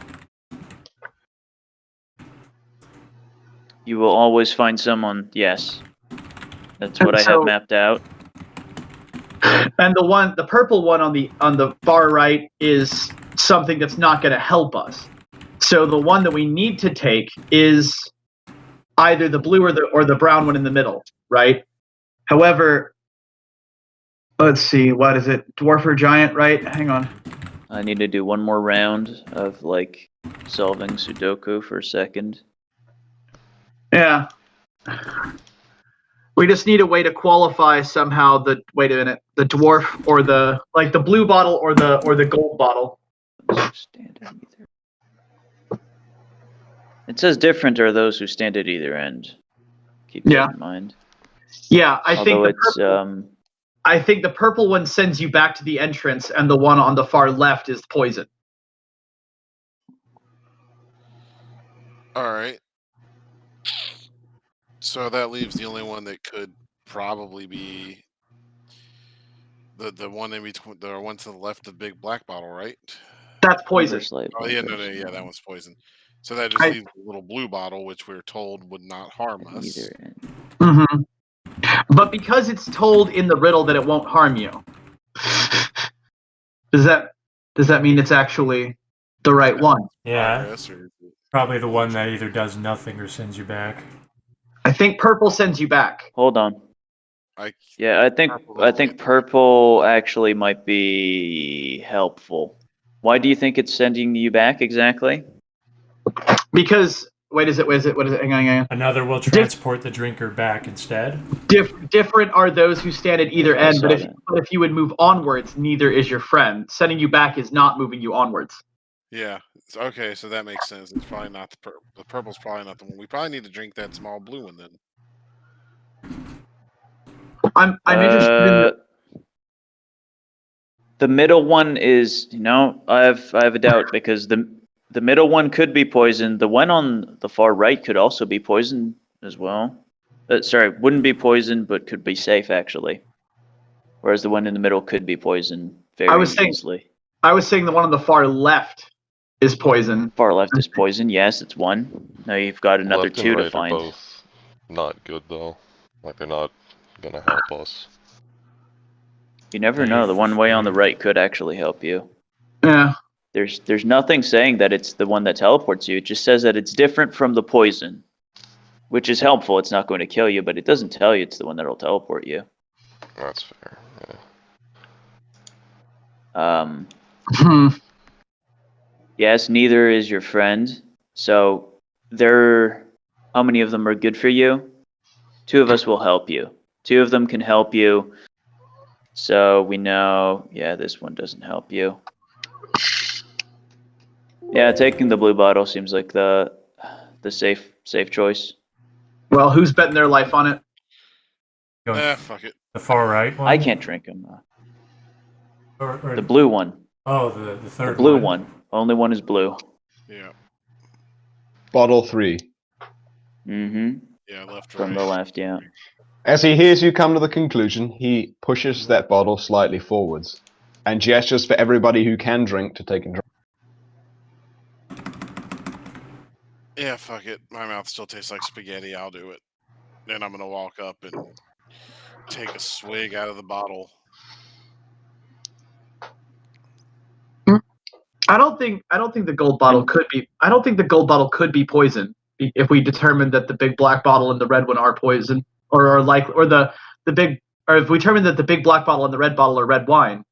You will always find someone. Yes, that's what I So- have mapped out. And the purple one on the far right is something that's not going to help us. So the one that we need to take is either the blue or the brown one in the middle, right? However, let's see, what is it? Dwarf or giant, right? Hang on. I need to do one more round of like solving Sudoku for a second. Yeah. We just need a way to qualify somehow the dwarf or the blue bottle or the gold bottle. Stand at either. It says different are those who stand at either end. Keep that Yeah. in mind. Yeah, I think Although I think the purple one sends you back to the entrance, and the one on the far left is poison. All right. So that leaves the only one that could probably be the one in between, the one to the left of the big black bottle, right? That's poison. Oh yeah, no, that one's poison. So that just leaves the little blue bottle, which we're told would not harm us. Either end. Mm-hmm. But because it's told in the riddle that it won't harm you, does that mean it's actually the right one? Yeah, Yes, or probably the one that either does nothing or sends you back. I think purple sends you back. Hold on. Yeah, I think purple actually might be helpful. Why do you think it's sending you back exactly? Because what is it? Hang on. Another will transport the drinker back instead. Different are those who stand at either I end, saw but that. if you would move onwards, neither is your friend. Sending you back is not moving you onwards. yeah. Okay, so that makes sense. It's probably not the purple. The purple's probably not the one. We probably need to drink that small blue one then. I'm interested in The middle one is, I have a doubt because the middle one could be poisoned. The one on the far right could also be poisoned as well. Sorry, wouldn't be poisoned, but could be safe actually. Whereas the one in the middle could be poisoned very easily. I was saying the one on the far left is poison. Far left is poison. Yes, it's one. Now you've got another Left and two to right find. are both not good though. Like they're not gonna help us. You never know. The one way on the right could actually help you. Yeah. There's nothing saying that it's the one that teleports you. It just says that it's different from the poison, which is helpful. It's not going to kill you, but it doesn't tell you it's the one that'll teleport you. That's fair. Yes, neither is your friend. So how many of them are good for you? 2 of us will help you. 2 of them can help you. So we know, yeah, this one doesn't help you. Yeah, taking the blue bottle seems like the safe choice. Well, who's betting their life on it? Fuck it. The far right one? I can't drink them. Or The blue one. Oh, the third The blue one. Only one is blue. Yeah. Bottle 3. Mm-hmm. Yeah, left, From right. the left, yeah. As he hears you come to the conclusion, he pushes that bottle slightly forwards and gestures for everybody who can drink to take a drink. Yeah, fuck it. My mouth still tastes like spaghetti. I'll do it. Then I'm gonna walk up and take a swig out of the bottle. I don't think the gold bottle could be. I don't think the gold bottle could be poison if we determine that the big black bottle and the red one are poison, or if we determine that the big black bottle and the red bottle are red wine.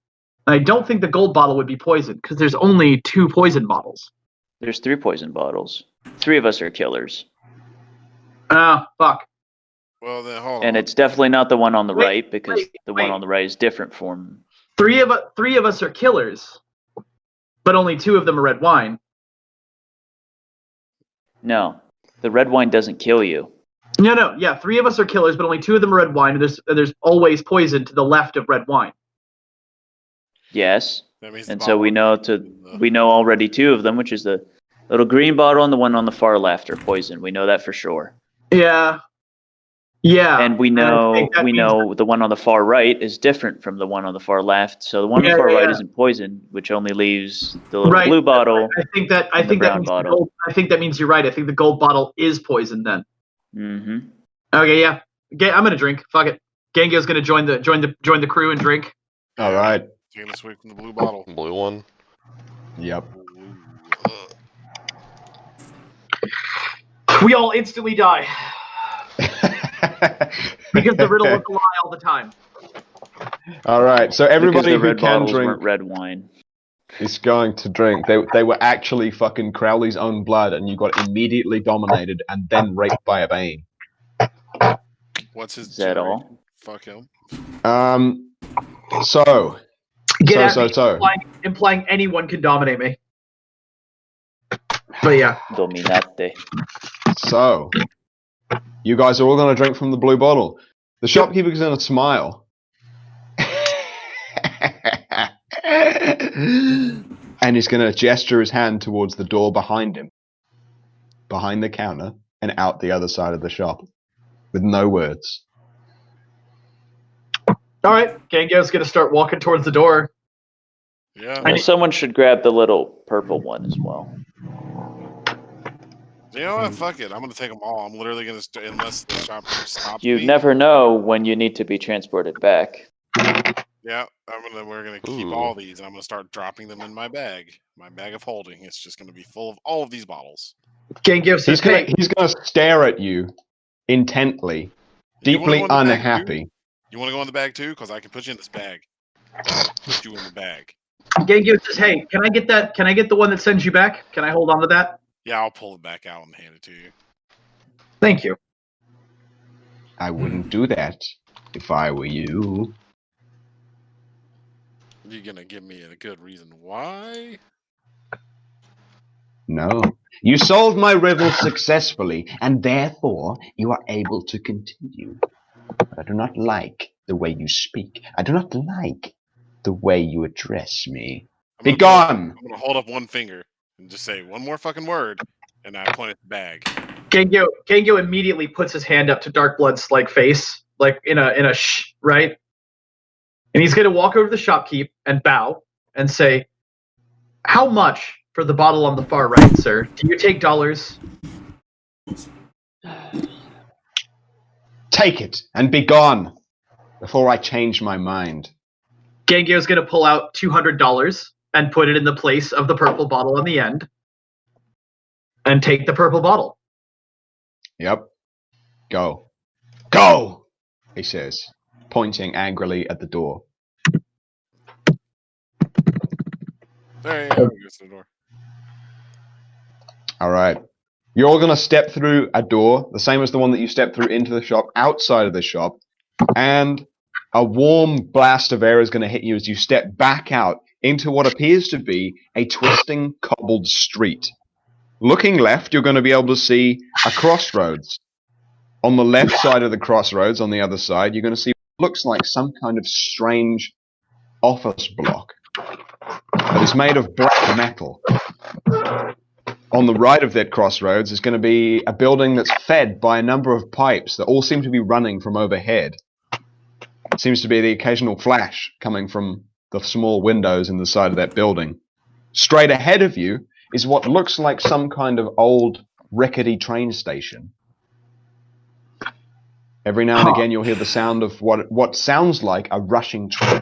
I don't think the gold bottle would be poison because there's only 2 poison bottles. There's 3 poison bottles. 3 of us are killers. Ah, fuck. Well, then hold on. And it's definitely not the one on the Wait, right because the one wait. on the right is different from. 3 of us are killers, but only 2 of them are red wine. No, the red wine doesn't kill you. No, yeah, 3 of us are killers, but only 2 of them are red wine. And there's always poison to the left of red wine. Yes. That means And so we know already 2 of them, which is the little green bottle and the one on the far left are poison. We know that for sure. Yeah. And we know means the one on the far right is different from the one on the far left. So the one on the far right isn't poison, which only leaves the little blue bottle. I think that means you're right. I think the gold bottle is poison then. Mm-hmm. Okay, yeah. I'm gonna drink. Fuck it. Gengyo's gonna join the crew and drink. All right. Taking a swig from the blue bottle. Blue one. Yep. We all instantly die because the riddle was a lie all the time. All right. So everybody because the who red can bottles drink weren't red wine. is going to drink. They were actually fucking Crowley's own blood, and you got immediately dominated and then raped by a Bane. What's his Is that generation? all? Fuck him. So Implying anyone can dominate me. But yeah. Dominate. So, you guys are all going to drink from the blue bottle. The shopkeeper's going to smile. And he's going to gesture his hand towards the door behind him. Behind the counter and out the other side of the shop. With no words. All right. Gengyo's going to start walking towards the door. Yeah. Well, someone should grab the little purple one as well. You know what? Fuck it. I'm gonna take them all. I'm literally gonna unless the shop stops You me. never know when you need to be transported back. Yeah, we're gonna keep all these, and I'm gonna start dropping them in my bag of holding. It's just gonna be full of all of these bottles. Gengyo says, He's gonna stare at you intently, deeply unhappy. You want to go in the bag too? Because I can put you in this bag. Put you in the bag. Gengyo says, "Hey, can I get that? Can I get the one that sends you back? Can I hold on to that?" Yeah, I'll pull it back out and hand it to you. Thank you. I wouldn't do that if I were you. You're gonna give me a good reason why? No. You solved my riddle successfully, and therefore you are able to continue. But I do not like the way you speak. I do not like the way you address me. Be gone! I'm gonna hold up one finger and just say one more fucking word, and I point at the bag. Gengyo immediately puts his hand up to Darkblood's face, like in a shh, right? And he's gonna walk over to the shopkeep and bow and say, "How much for the bottle on the far right, sir? Do you take dollars?" Take it and be gone before I change my mind. Gengyo's gonna pull out $200 and put it in the place of the purple bottle on the end, and take the purple bottle. Yep. Go. Go! He says, pointing angrily at the door. There you go. Goes to the door. All right. You're all going to step through a door, the same as the one that you stepped through into the shop, outside of the shop, and a warm blast of air is going to hit you as you step back out into what appears to be a twisting, cobbled street. Looking left, you're going to be able to see a crossroads. On the left side of the crossroads, on the other side, you're going to see what looks like some kind of strange office block that is made of black metal. On the right of that crossroads is going to be a building that's fed by a number of pipes that all seem to be running from overhead. It seems to be the occasional flash coming from the small windows in the side of that building. Straight ahead of you is what looks like some kind of old rickety train station. Every now and again you'll hear the sound of what sounds like a rushing train.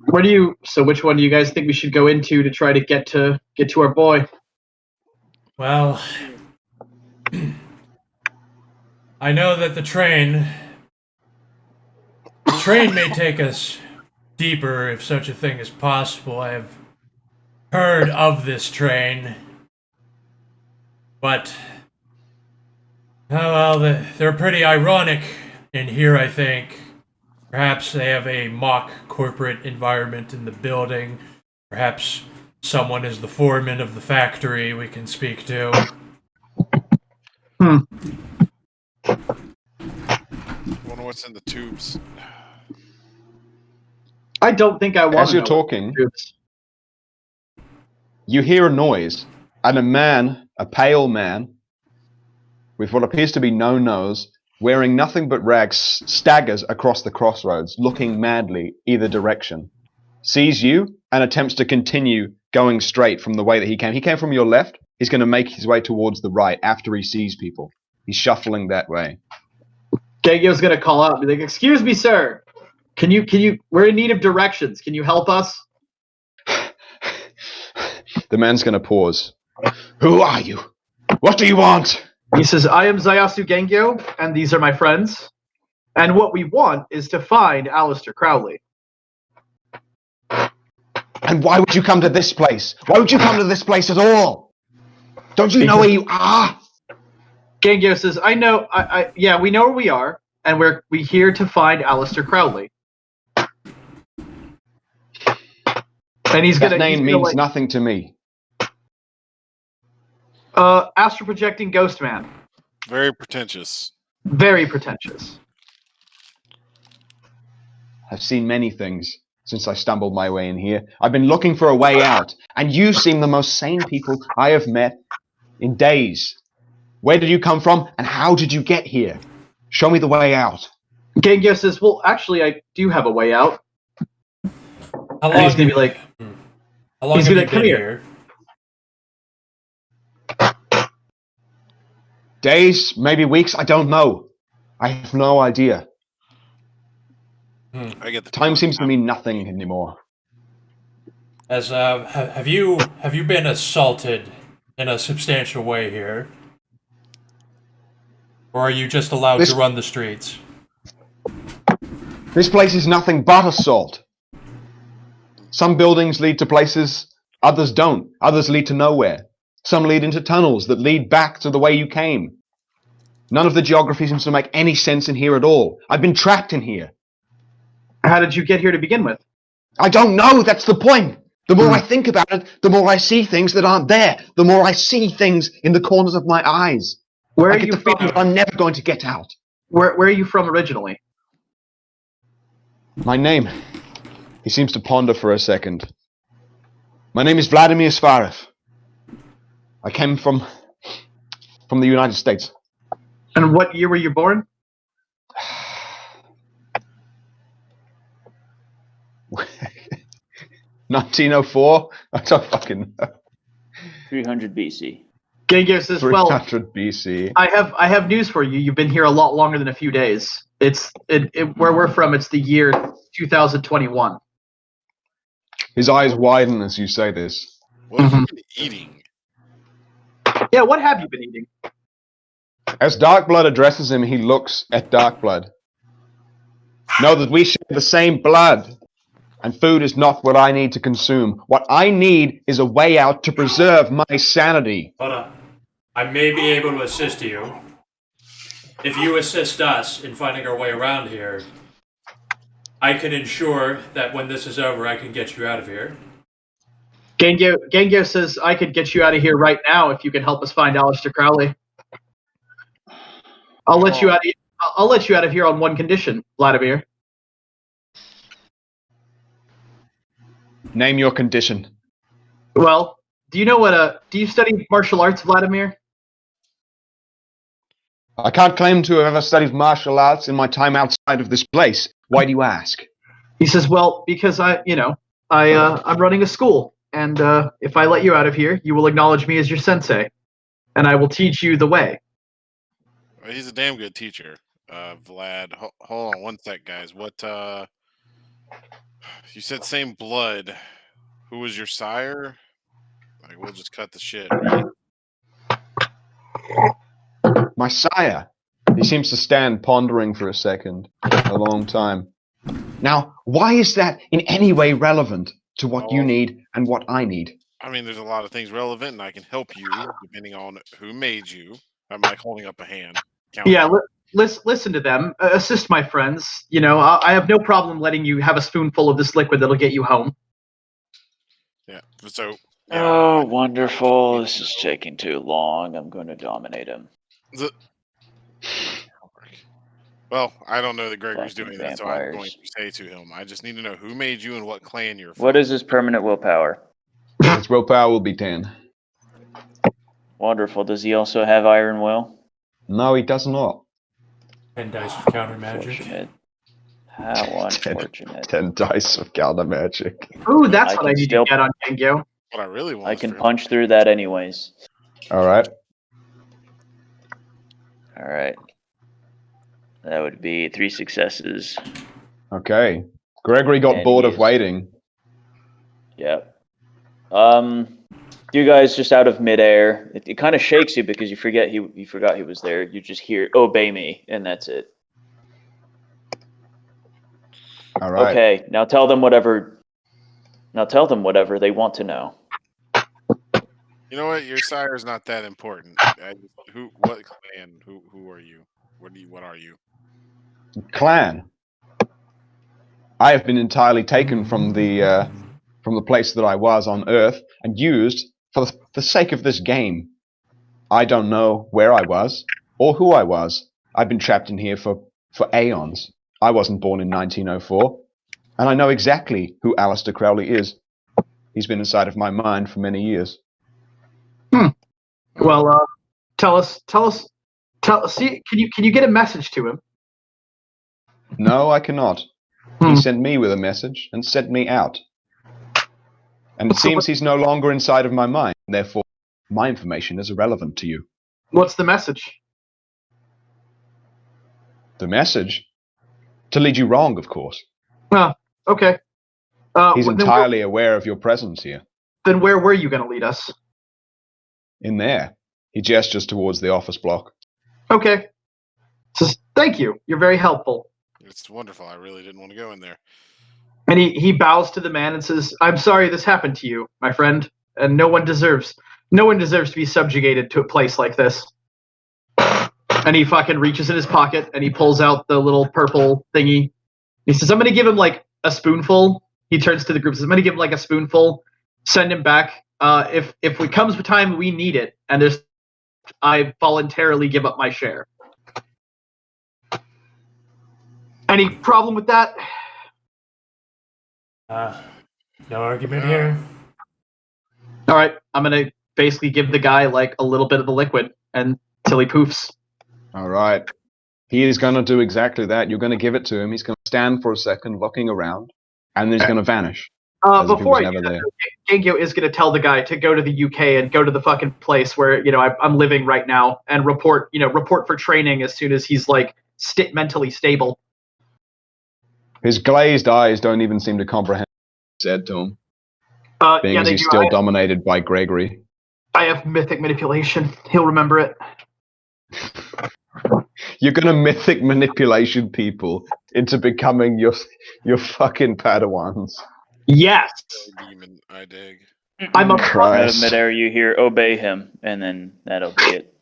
Which one do you guys think we should go into to try to get to our boy? Well, I know that the train may take us deeper if such a thing is possible. I have heard of this train, but oh well, they're pretty ironic in here, I think. Perhaps they have a mock corporate environment in the building. Perhaps someone is the foreman of the factory we can speak to. Wonder what's in the tubes. I don't think I want As to you're know talking, what you hear a noise, and a man, a pale man, with what appears to be no nose, wearing nothing but rags, staggers across the crossroads, looking madly either direction. Sees you and attempts to continue going straight from the way that he came. He came from your left. He's going to make his way towards the right after he sees people. He's shuffling that way. Gengyo's gonna call out and be like, "Excuse me, sir. Can you? We're in need of directions. Can you help us?" The man's going to pause. Who are you? What do you want? He says, "I am Zayasu Gengyo, and these are my friends. And what we want is to find Aleister Crowley." And why would you come to this place? Why would you come to this place at all? Don't you know where you are? Gengyo says, "I know. Yeah, we know where we are, and we're here to find Aleister Crowley." And That name means nothing to me. Astral projecting ghost man. Very pretentious. Very pretentious. I've seen many things since I stumbled my way in here. I've been looking for a way out, and you seem the most sane people I have met in days. Where did you come from, and how did you get here? Show me the way out. Gengyo says, "Well, actually, I do have a way out." How And he's gonna be like, How long he's have gonna you come been here. here? Days, maybe weeks, I don't know. I have no idea. I get the Time feeling seems to now. mean nothing anymore. As have you been assaulted in a substantial way here, or are you just allowed This- to run the streets? This place is nothing but assault. Some buildings lead to places, others don't. Others lead to nowhere. Some lead into tunnels that lead back to the way you came. None of the geography seems to make any sense in here at all. I've been trapped in here. "How did you get here to begin with?" I don't know, that's the point. The more I think about it, the more I see things that aren't there. The more I see things in the corners of my eyes. Where I are get you the feeling from? that I'm never going to get out. Where are you from originally? My name. He seems to ponder for a second. My name is Vladimir Svarev. I came from the United States. And what year were you born? 1904? I don't fucking know. 300 BC. Gengyo says, "Well, 300 BC. I have news for you. You've been here a lot longer than a few days. Where we're from. It's the year 2021." His eyes widen as you say this. What have you been eating? Yeah, what have you been eating? As Darkblood addresses him, he looks at Darkblood. Know that we share the same blood, and food is not what I need to consume. What I need is a way out to preserve my sanity. Hold on. I may be able to assist you. If you assist us in finding our way around here, I can ensure that when this is over, I can get you out of here. Gengyo says I could get you out of here right now if you can help us find Aleister Crowley. I'll let you out of here on one condition, Vladimir. Name your condition. Well, do you study martial arts, Vladimir? I can't claim to have ever studied martial arts in my time outside of this place. Why do you ask? He says, well, because I'm running a school, and if I let you out of here, you will acknowledge me as your sensei, and I will teach you the way. Well, he's a damn good teacher, Vlad. Hold on one sec, guys. What? You said same blood. Who was your sire? Like, we'll just cut the shit, right? My sire. He seems to stand pondering for a second, a long time. Now, why is that in any way relevant to what you need and what I need? I mean, there's a lot of things relevant, and I can help you depending on who made you. I'm like holding up a hand. Listen to them. Assist my friends. I have no problem letting you have a spoonful of this liquid that'll get you home. Yeah. So. Yeah. Oh, wonderful! This is taking too long. I'm going to dominate him. Well, I don't know that Gregory's doing that, so I'm going to say to him, I just need to know who made you and what clan you're from. What is his permanent willpower? His willpower will be 10. Wonderful. Does he also have Iron Will? No, he does not. 10 dice of counter magic. How unfortunate. 10 dice of counter magic. Ooh, that's what I need to get on Gengyo. What I really want. I can punch through that anyways. Alright. Alright. That would be 3 successes. Okay. Gregory got bored of waiting. Yep. You guys just out of midair. It kind of shakes you because you forgot he was there. You just hear "obey me," and that's it. All right. Okay. Now tell them whatever they want to know. You know what? Your sire is not that important. What clan? Who are you? What are you? Clan. I have been entirely taken from the place that I was on Earth and used for the sake of this game. I don't know where I was or who I was. I've been trapped in here for aeons. I wasn't born in 1904, and I know exactly who Aleister Crowley is. He's been inside of my mind for many years. Well, tell us. See, can you get a message to him? No, I cannot. He sent me with a message and sent me out. And it seems he's no longer inside of my mind. Therefore, my information is irrelevant to you. What's the message? The message? To lead you wrong, of course. Oh, okay. He's entirely aware of your presence here. Then where were you going to lead us? In there. He gestures towards the office block. Okay. Thank you. You're very helpful. It's wonderful. I really didn't want to go in there. And he bows to the man and says, "I'm sorry this happened to you, my friend, and no one deserves to be subjugated to a place like this." And he fucking reaches in his pocket and he pulls out the little purple thingy. He says, "I'm going to give him like a spoonful." He turns to the group and says, "I'm going to give him like a spoonful. Send him back. If it comes to time we need it, and I voluntarily give up my share." Any problem with that? No argument here. All right, I'm gonna basically give the guy like a little bit of the liquid until he poofs. All right. He is going to do exactly that. You're going to give it to him. He's going to stand for a second, looking around, and then he's going to vanish. Before I do that, Gengyo is going to tell the guy to go to the UK and go to the fucking place where I'm living right now and report for training as soon as he's like mentally stable. His glazed eyes don't even seem to comprehend what you said to him. Being as he's still dominated by Gregory. I have mythic manipulation. He'll remember it. You're gonna mythic manipulation people into becoming your fucking Padawans. Yes. Demon, I dig. I'm a Out of Christ. midair, you hear "obey him," and then that'll be it.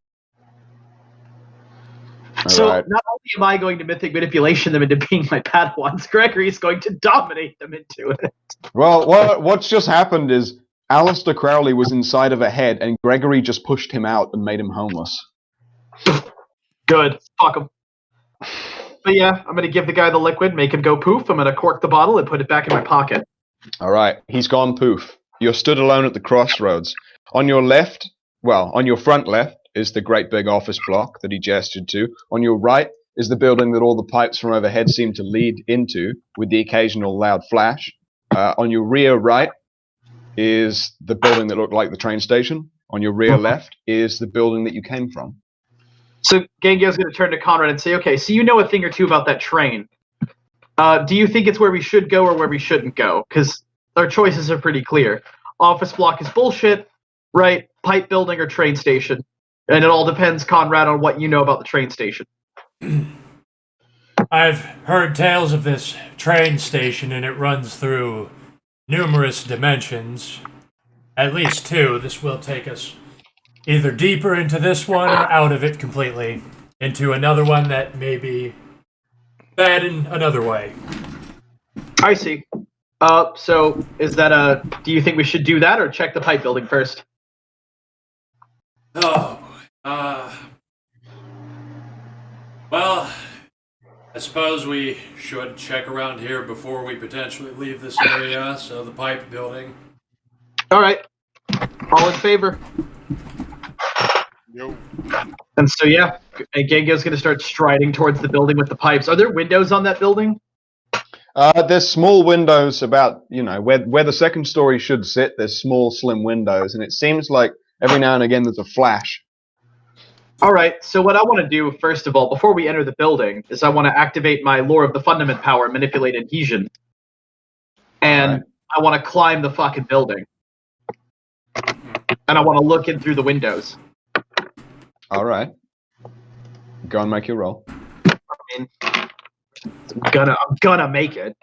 So Alright. not only am I going to mythic manipulation them into being my Padawans, Gregory's going to dominate them into it. Well, what's just happened is Alistair Crowley was inside of a head, and Gregory just pushed him out and made him homeless. Good. Fuck him. But yeah, I'm going to give the guy the liquid, make him go poof. I'm going to cork the bottle and put it back in my pocket. All right, he's gone poof. You're stood alone at the crossroads. On your left, well, on your front left is the great big office block that he gestured to. On your right is the building that all the pipes from overhead seem to lead into, with the occasional loud flash. On your rear right is the building that looked like the train station. On your rear left is the building that you came from. So Gengyo's going to turn to Conrad and say, okay, so you know a thing or two about that train. Do you think it's where we should go or where we shouldn't go? Because our choices are pretty clear. Office block is bullshit, right? Pipe building or train station. And it all depends, Conrad, on what you know about the train station. I've heard tales of this train station, and it runs through numerous dimensions. At least 2. This will take us either deeper into this one or out of it completely into another one that may be bad in another way. I see. So is that do you think we should do that or check the pipe building first? Oh, well, I suppose we should check around here before we potentially leave this area, so the pipe building. All right. All in favor? Yo. And so, yeah, Gengo's going to start striding towards the building with the pipes. Are there windows on that building? There's small windows about, where the second story should sit. There's small, slim windows, and it seems like every now and again there's a flash. All right, so what I want to do, first of all, before we enter the building, is I want to activate my Lore of the Fundament power, Manipulate Adhesion. And Right. I want to climb the fucking building. And I want to look in through the windows. All right. Go and make your roll. I mean, I'm gonna make it.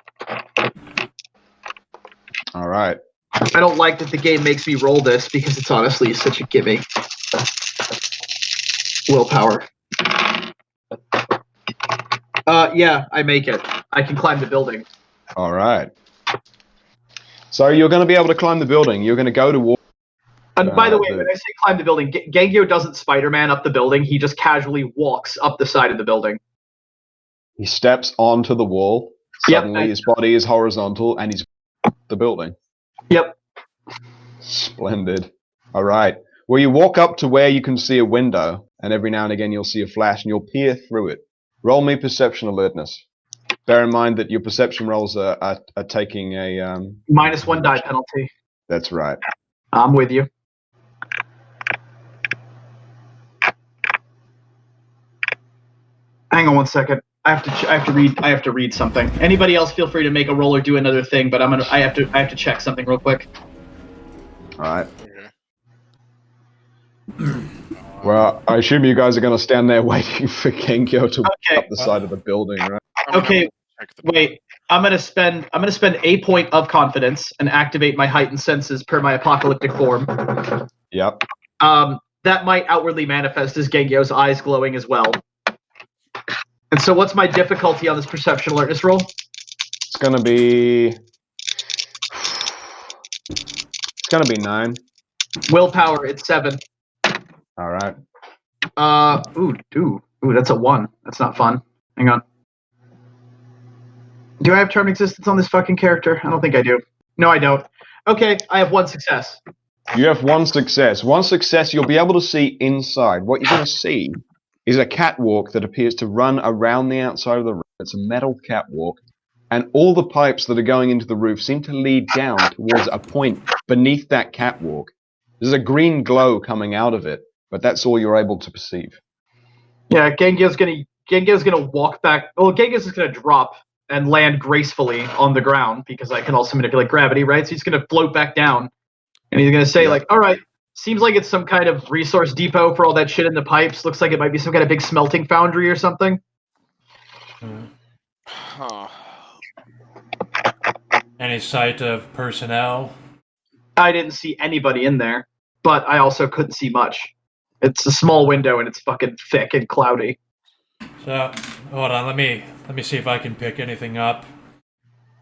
All right. I don't like that the game makes me roll this because it's honestly such a gimme. Willpower. Yeah, I make it. I can climb the building. All right. So you're going to be able to climb the building. You're going to go to. And by the way, when I say climb the building, Gengyo doesn't Spider-Man up the building. He just casually walks up the side of the building. He steps onto the wall. Yep, Suddenly his body is horizontal and he's the building. Yep. Splendid. All right. Well, you walk up to where you can see a window, and every now and again you'll see a flash, and you'll peer through it. Roll me perception alertness. Bear in mind that your perception rolls are taking a... -1 die penalty. That's right. I'm with you. Hang on 1 second. I have to read something. Anybody else feel free to make a roll or do another thing, but I have to check something real quick. All right. Okay. Well, I assume you guys are going to stand there waiting for Genkyo to walk up the side of the building, right? Okay, wait. I'm gonna spend a point of confidence and activate my heightened senses per my apocalyptic form. Yep. That might outwardly manifest as Gengyo's eyes glowing as well. And so, what's my difficulty on this perception alertness roll? It's going to be 9. Willpower, it's 7. All right. Ooh, that's a 1. That's not fun. Hang on. Do I have charm existence on this fucking character? I don't think I do. No, I don't. Okay, I have 1 success. You have 1 success. 1 success, you'll be able to see inside. What you're going to see is a catwalk that appears to run around the outside of the roof. It's a metal catwalk. And all the pipes that are going into the roof seem to lead down towards a point beneath that catwalk. There's a green glow coming out of it, but that's all you're able to perceive. Yeah, Gengyo's gonna walk back. Well, Gengyo's is gonna drop and land gracefully on the ground because I can also manipulate gravity, right? So he's gonna float back down, and he's gonna say like, "All right, Seems like it's some kind of resource depot for all that shit in the pipes. Looks like it might be some kind of big smelting foundry or something. Huh. Any sight of personnel? I didn't see anybody in there, but I also couldn't see much. It's a small window and it's fucking thick and cloudy. So, hold on, let me see if I can pick anything up.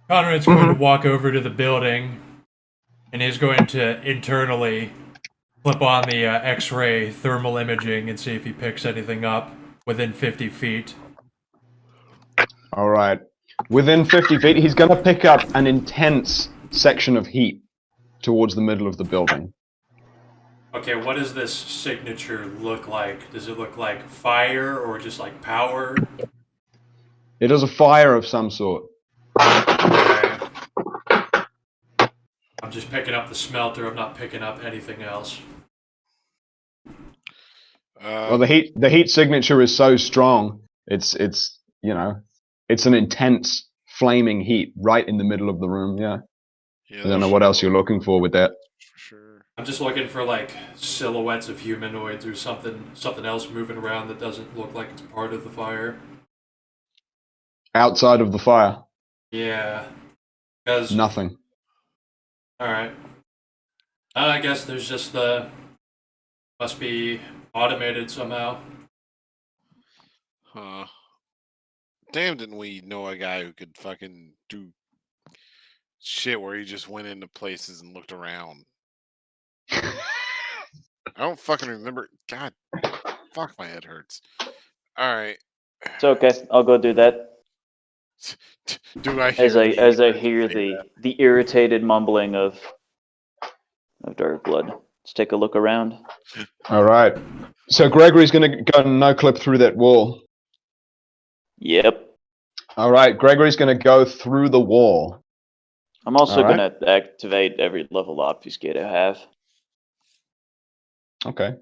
Conrad's going to walk over to the building, and he's going to internally flip on the X-ray thermal imaging and see if he picks anything up within 50 feet. All right. Within 50 feet, he's going to pick up an intense section of heat towards the middle of the building. Okay, what does this signature look like? Does it look like fire or just like power? It is a fire of some sort. Okay. I'm just picking up the smelter. I'm not picking up anything else. Well, the heat signature is so strong. It's it's an intense flaming heat right in the middle of the room. Yeah. I don't know what else you're looking for with that. For sure. I'm just looking for like silhouettes of humanoids or something else moving around that doesn't look like it's part of the fire. Outside of the fire, Yeah. Because nothing. all right. I guess there's just must be automated somehow. Huh. Damn, didn't we know a guy who could fucking do shit where he just went into places and looked around? I don't fucking remember. God, fuck, my head hurts. All right. It's okay. I'll go do that. Do I hear As I hear the irritated mumbling of Dark Blood. Let's take a look around. All right. So Gregory's going to go no clip through that wall. Yep. All right. Gregory's going to go through the wall. I'm also All right. going to activate every level obfuscate I have. Okay.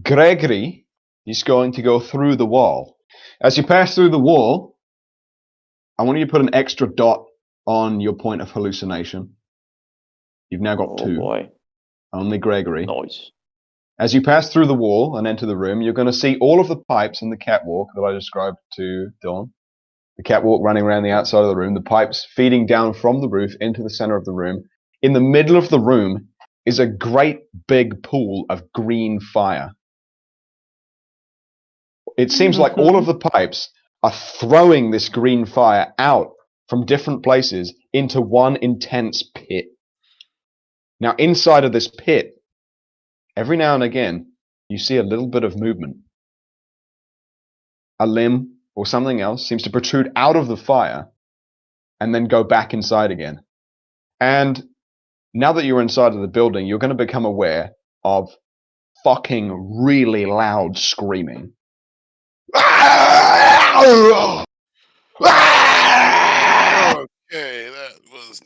Gregory is going to go through the wall. As you pass through the wall, I want you to put an extra dot on your point of hallucination. You've now got 2. Oh boy. Only Gregory. Noise. As you pass through the wall and enter the room, you're going to see all of the pipes and the catwalk that I described to Dawn. The catwalk running around the outside of the room, the pipes feeding down from the roof into the center of the room. In the middle of the room is a great big pool of green fire. It seems like all of the pipes are throwing this green fire out from different places into one intense pit. Now, inside of this pit, every now and again, you see a little bit of movement. A limb or something else seems to protrude out of the fire and then go back inside again. And now that you're inside of the building, you're going to become aware of fucking really loud screaming. Okay, that was.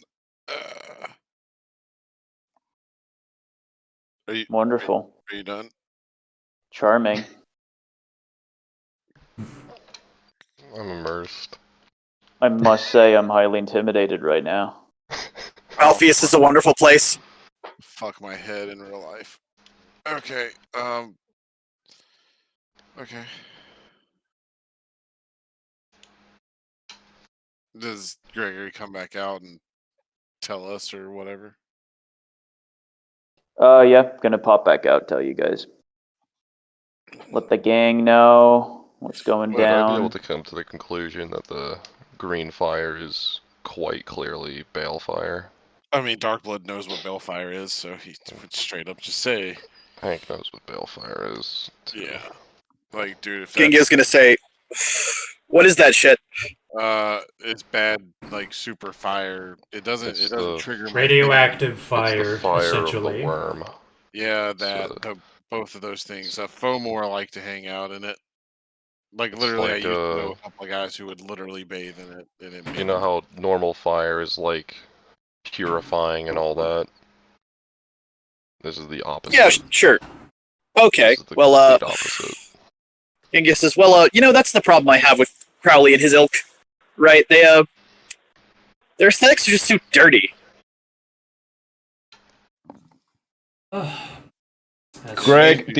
Wonderful. Are you done? Charming. I'm immersed. I must say I'm highly intimidated right now. Alpheus is a wonderful place. Fuck my head in real life. Okay. Okay. Does Gregory come back out and tell us or whatever? Yeah, gonna pop back out, tell you guys. Let the gang know what's going Would I be able down. to come to the conclusion that the green fire is quite clearly balefire? I mean, Darkblood knows what balefire is, so he would straight up just say, Hank knows what balefire is. Too. yeah. Like, dude, if Gengyo's gonna say, "What is that shit?" it's bad, like super fire. It doesn't the trigger my Radioactive It's fire, the fire essentially. of the worm. Yeah, that So- both of those things. Fomor like to hang out in it. Like literally, I like, used to know a couple of guys who would literally bathe in it, and it made You know how normal fire is like purifying and all that? This is the opposite. Yeah, sure. Okay. This is the Well, complete opposite. Genghis says, "Well, that's the problem I have with Crowley and his ilk, right? Their aesthetics are just too dirty." That's Greg,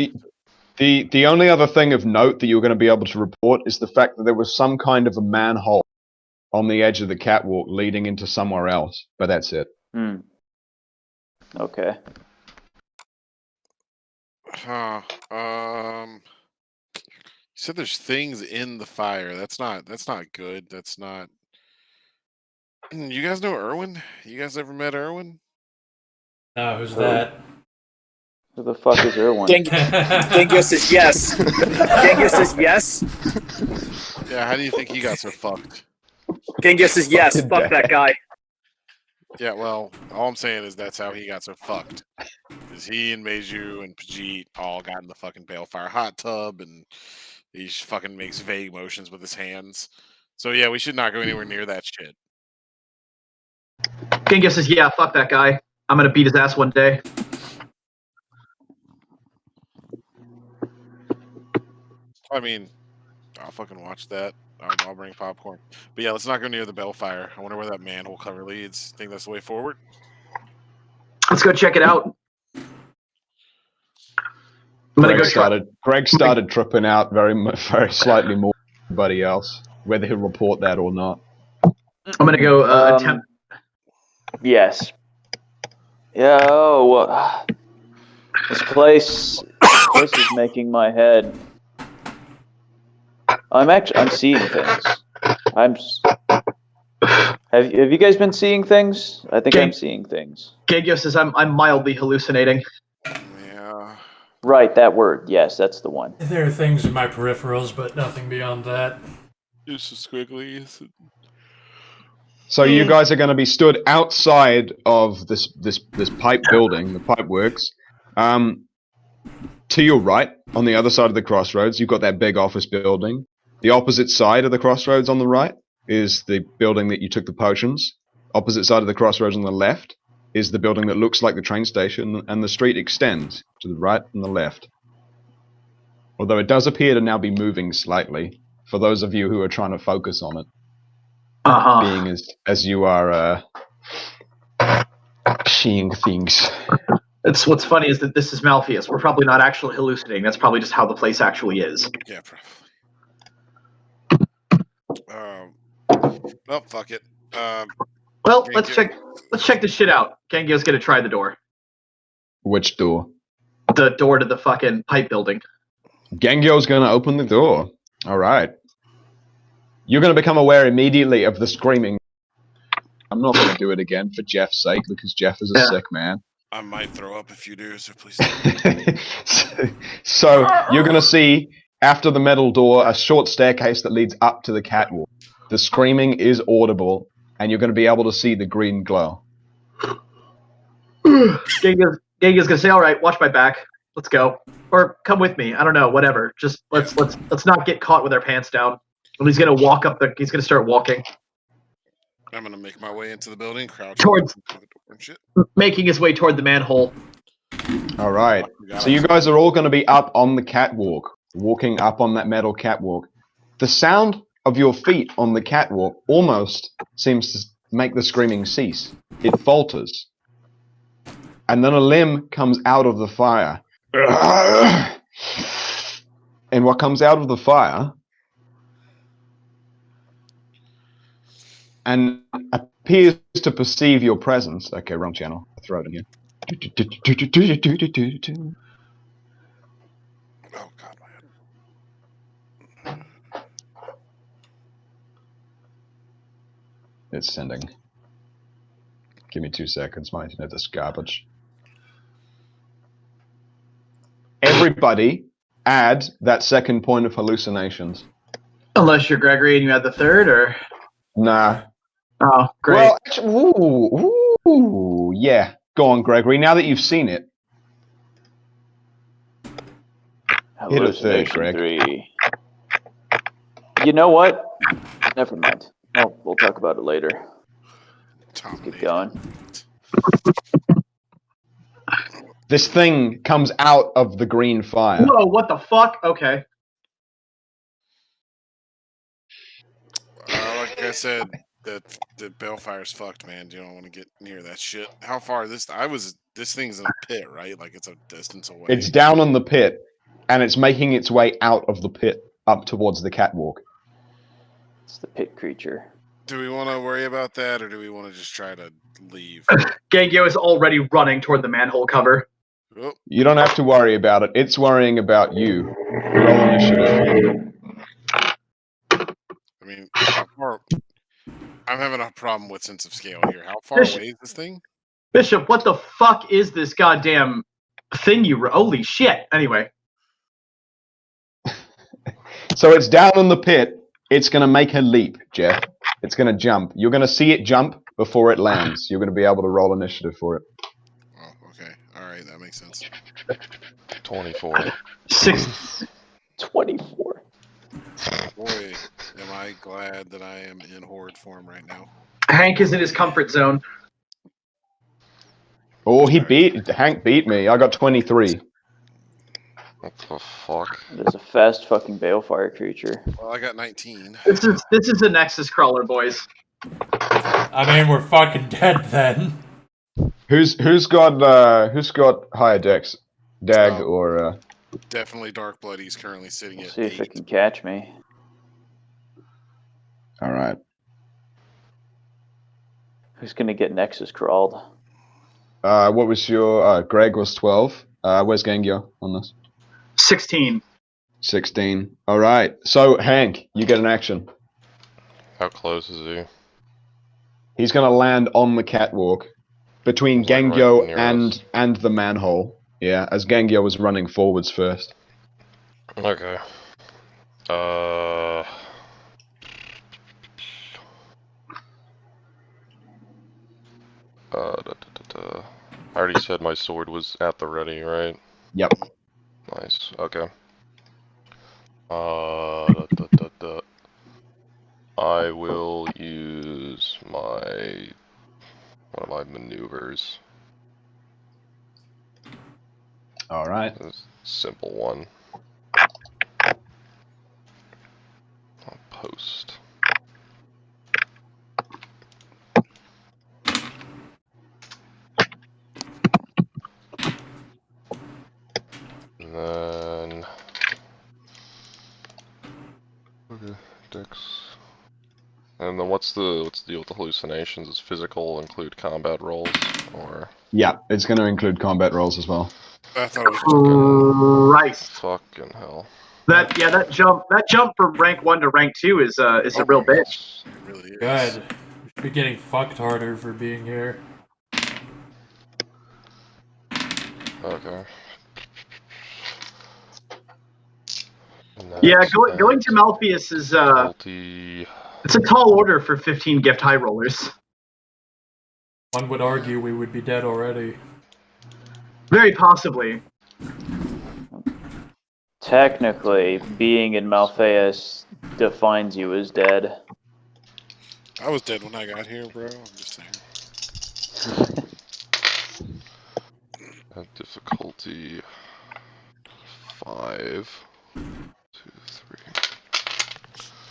the only other thing of note that you're going to be able to report is the fact that there was some kind of a manhole on the edge of the catwalk leading into somewhere else. But that's it. Okay. Huh. You said there's things in the fire. That's not good. That's not. You guys know Erwin? You guys ever met Erwin? No, who's Who? that? Who the fuck is Erwin? Gengyo says yes. Gengyo says yes. Yeah, how do you think he got so fucked? Gengyo says yes. Fucking Fuck that guy. Yeah, well, all I'm saying is that's how he got so fucked. Because he and Meiju and Pajit all got in the fucking balefire hot tub, and he fucking makes vague motions with his hands. So yeah, we should not go anywhere near that shit. Gengyo says, yeah, fuck that guy. I'm gonna beat his ass one day. I mean, I'll fucking watch that. I'll bring popcorn. But yeah, let's not go near the Bellfire. I wonder where that manhole cover leads. Think that's the way forward? Let's go check it out. I'm gonna go try. Greg started tripping out very slightly more than anybody else, whether he'll report that or not. I'm gonna go attempt. Yes. Yeah. Oh, this place is making my head. I'm seeing things. Have you guys been seeing things? I think I'm seeing things. Gengyo says I'm mildly hallucinating. Yeah. Right, that word. Yes, that's the one. There are things in my peripherals, but nothing beyond that. Just a squigglies. So you guys are going to be stood outside of this pipe building, the pipe works. To your right, on the other side of the crossroads, you've got that big office building. The opposite side of the crossroads on the right is the building that you took the potions. Opposite side of the crossroads on the left is the building that looks like the train station, and the street extends to the right and the left. Although it does appear to now be moving slightly, for those of you who are trying to focus on it. Being as you are seeing things. It's what's funny is that this is Malpheus. We're probably not actually hallucinating. That's probably just how the place actually is. Yeah, probably. Well, fuck it. Well, let's check this shit out. Gengyo's gonna try the door. Which door? The door to the fucking pipe building. Gengyo's gonna open the door. Alright. You're gonna become aware immediately of the screaming. I'm not gonna do it again for Jeff's sake, because Jeff is a sick man. I might throw up if you do, so please don't. So you're going to see, after the metal door, a short staircase that leads up to the catwalk. The screaming is audible, and you're going to be able to see the green glow. Genghis gonna say, "All right, watch my back. Let's go, or come with me. I don't know, whatever. Just let's not get caught with our pants down." And he's gonna walk up he's gonna start walking. I'm gonna make my way into the building, crouch towards the door and shit. Making his way toward the manhole. All right. So you guys are all going to be up on the catwalk, walking up on that metal catwalk. The sound of your feet on the catwalk almost seems to make the screaming cease. It falters. And then a limb comes out of the fire. And what comes out of the fire and appears to perceive your presence. Okay, wrong channel. I'll throw it in here. Oh god, my head. It's sending. Give me 2 seconds. My internet is garbage. Everybody add that second point of hallucinations. Unless you're Gregory and you had the third, or... Nah. Oh, great. Well, actually, ooh, yeah. Go on, Gregory. Now that you've seen it. Hit a third, Greg. 3. You know what? Never mind. Oh, we'll talk about it later. Let's get going. This thing comes out of the green fire. Whoa, what the fuck? Okay. Like I said, The Balefire's fucked, man. You don't want to get near that shit. How far this thing's in a pit, right? Like it's a distance away. It's down in the pit, and it's making its way out of the pit up towards the catwalk. It's the pit creature. Do we want to worry about that, or do we want to just try to leave? Gangyo is already running toward the manhole cover. Oh, You don't have to worry about it. It's worrying about you. Roll initiative. I mean, how far? I'm having a problem with sense of scale here. How far away is this thing? Bishop, what the fuck is this goddamn thing holy shit. Anyway. So it's down in the pit. It's going to make a leap, Jeff. It's going to jump. You're going to see it jump before it lands. You're going to be able to roll initiative for it. Oh, okay. All right, that makes sense. 24. 24. Boy, am I glad that I am in horde form right now. Hank is in his comfort zone. Oh, Hank beat me. I got 23. What the fuck? There's a fast fucking balefire creature. Well, I got 19. This is a Nexus crawler, boys. I mean, we're fucking dead then. Who's got higher dex? Dag or Definitely Dark Blood. He's currently sitting at See if 8. it can catch me. all right. Who's gonna get Nexus crawled? What was your Greg was 12. Where's Gangyo on this? 16. 16. All right. So Hank, you get an action. How close is he? He's going to land on the catwalk between He's like Gangyo right near us. and the manhole. Yeah, as Gangyo was running forwards first. Okay. I already said my sword was at the ready, right? Yep. Nice. Okay. I will use one of my maneuvers. All right. This simple one. I'll post. And then okay, Dex. And then what's the deal with the hallucinations? Is physical include combat rolls or? Yeah, it's going to include combat rolls as well. I thought it was Christ. Fucking hell. That jump from rank 1 to rank 2 is a real bitch. it really is. Good. We should be getting fucked harder for being here. Okay. Yeah, going to Malpheus is it's a tall order for 15 gift high rollers. One would argue we would be dead already. Very possibly. Technically, being in Malpheus defines you as dead. I was dead when I got here, bro. I'm just saying. Difficulty 5, 2, 3.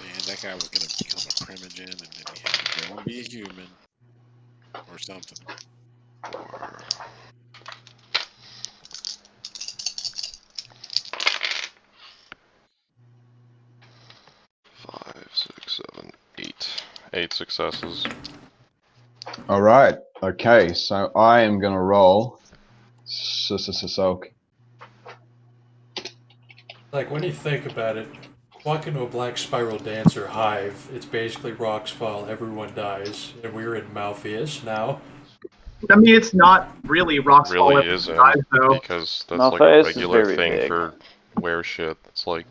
Man, that guy was gonna become a primogen, and then he had to go and be a human or something. 4. Five, 6, 7, 8. 8 successes. All right. Okay, so I am going to roll. Soak. Like, when you think about it, walk into a black spiral dancer hive, it's basically rocks fall, everyone dies, and we're in Malpheus now. I mean, it's not really rocks fall Really every isn't, time, though. because that's Malpheus like a is regular very thing big. for wear shit. It's like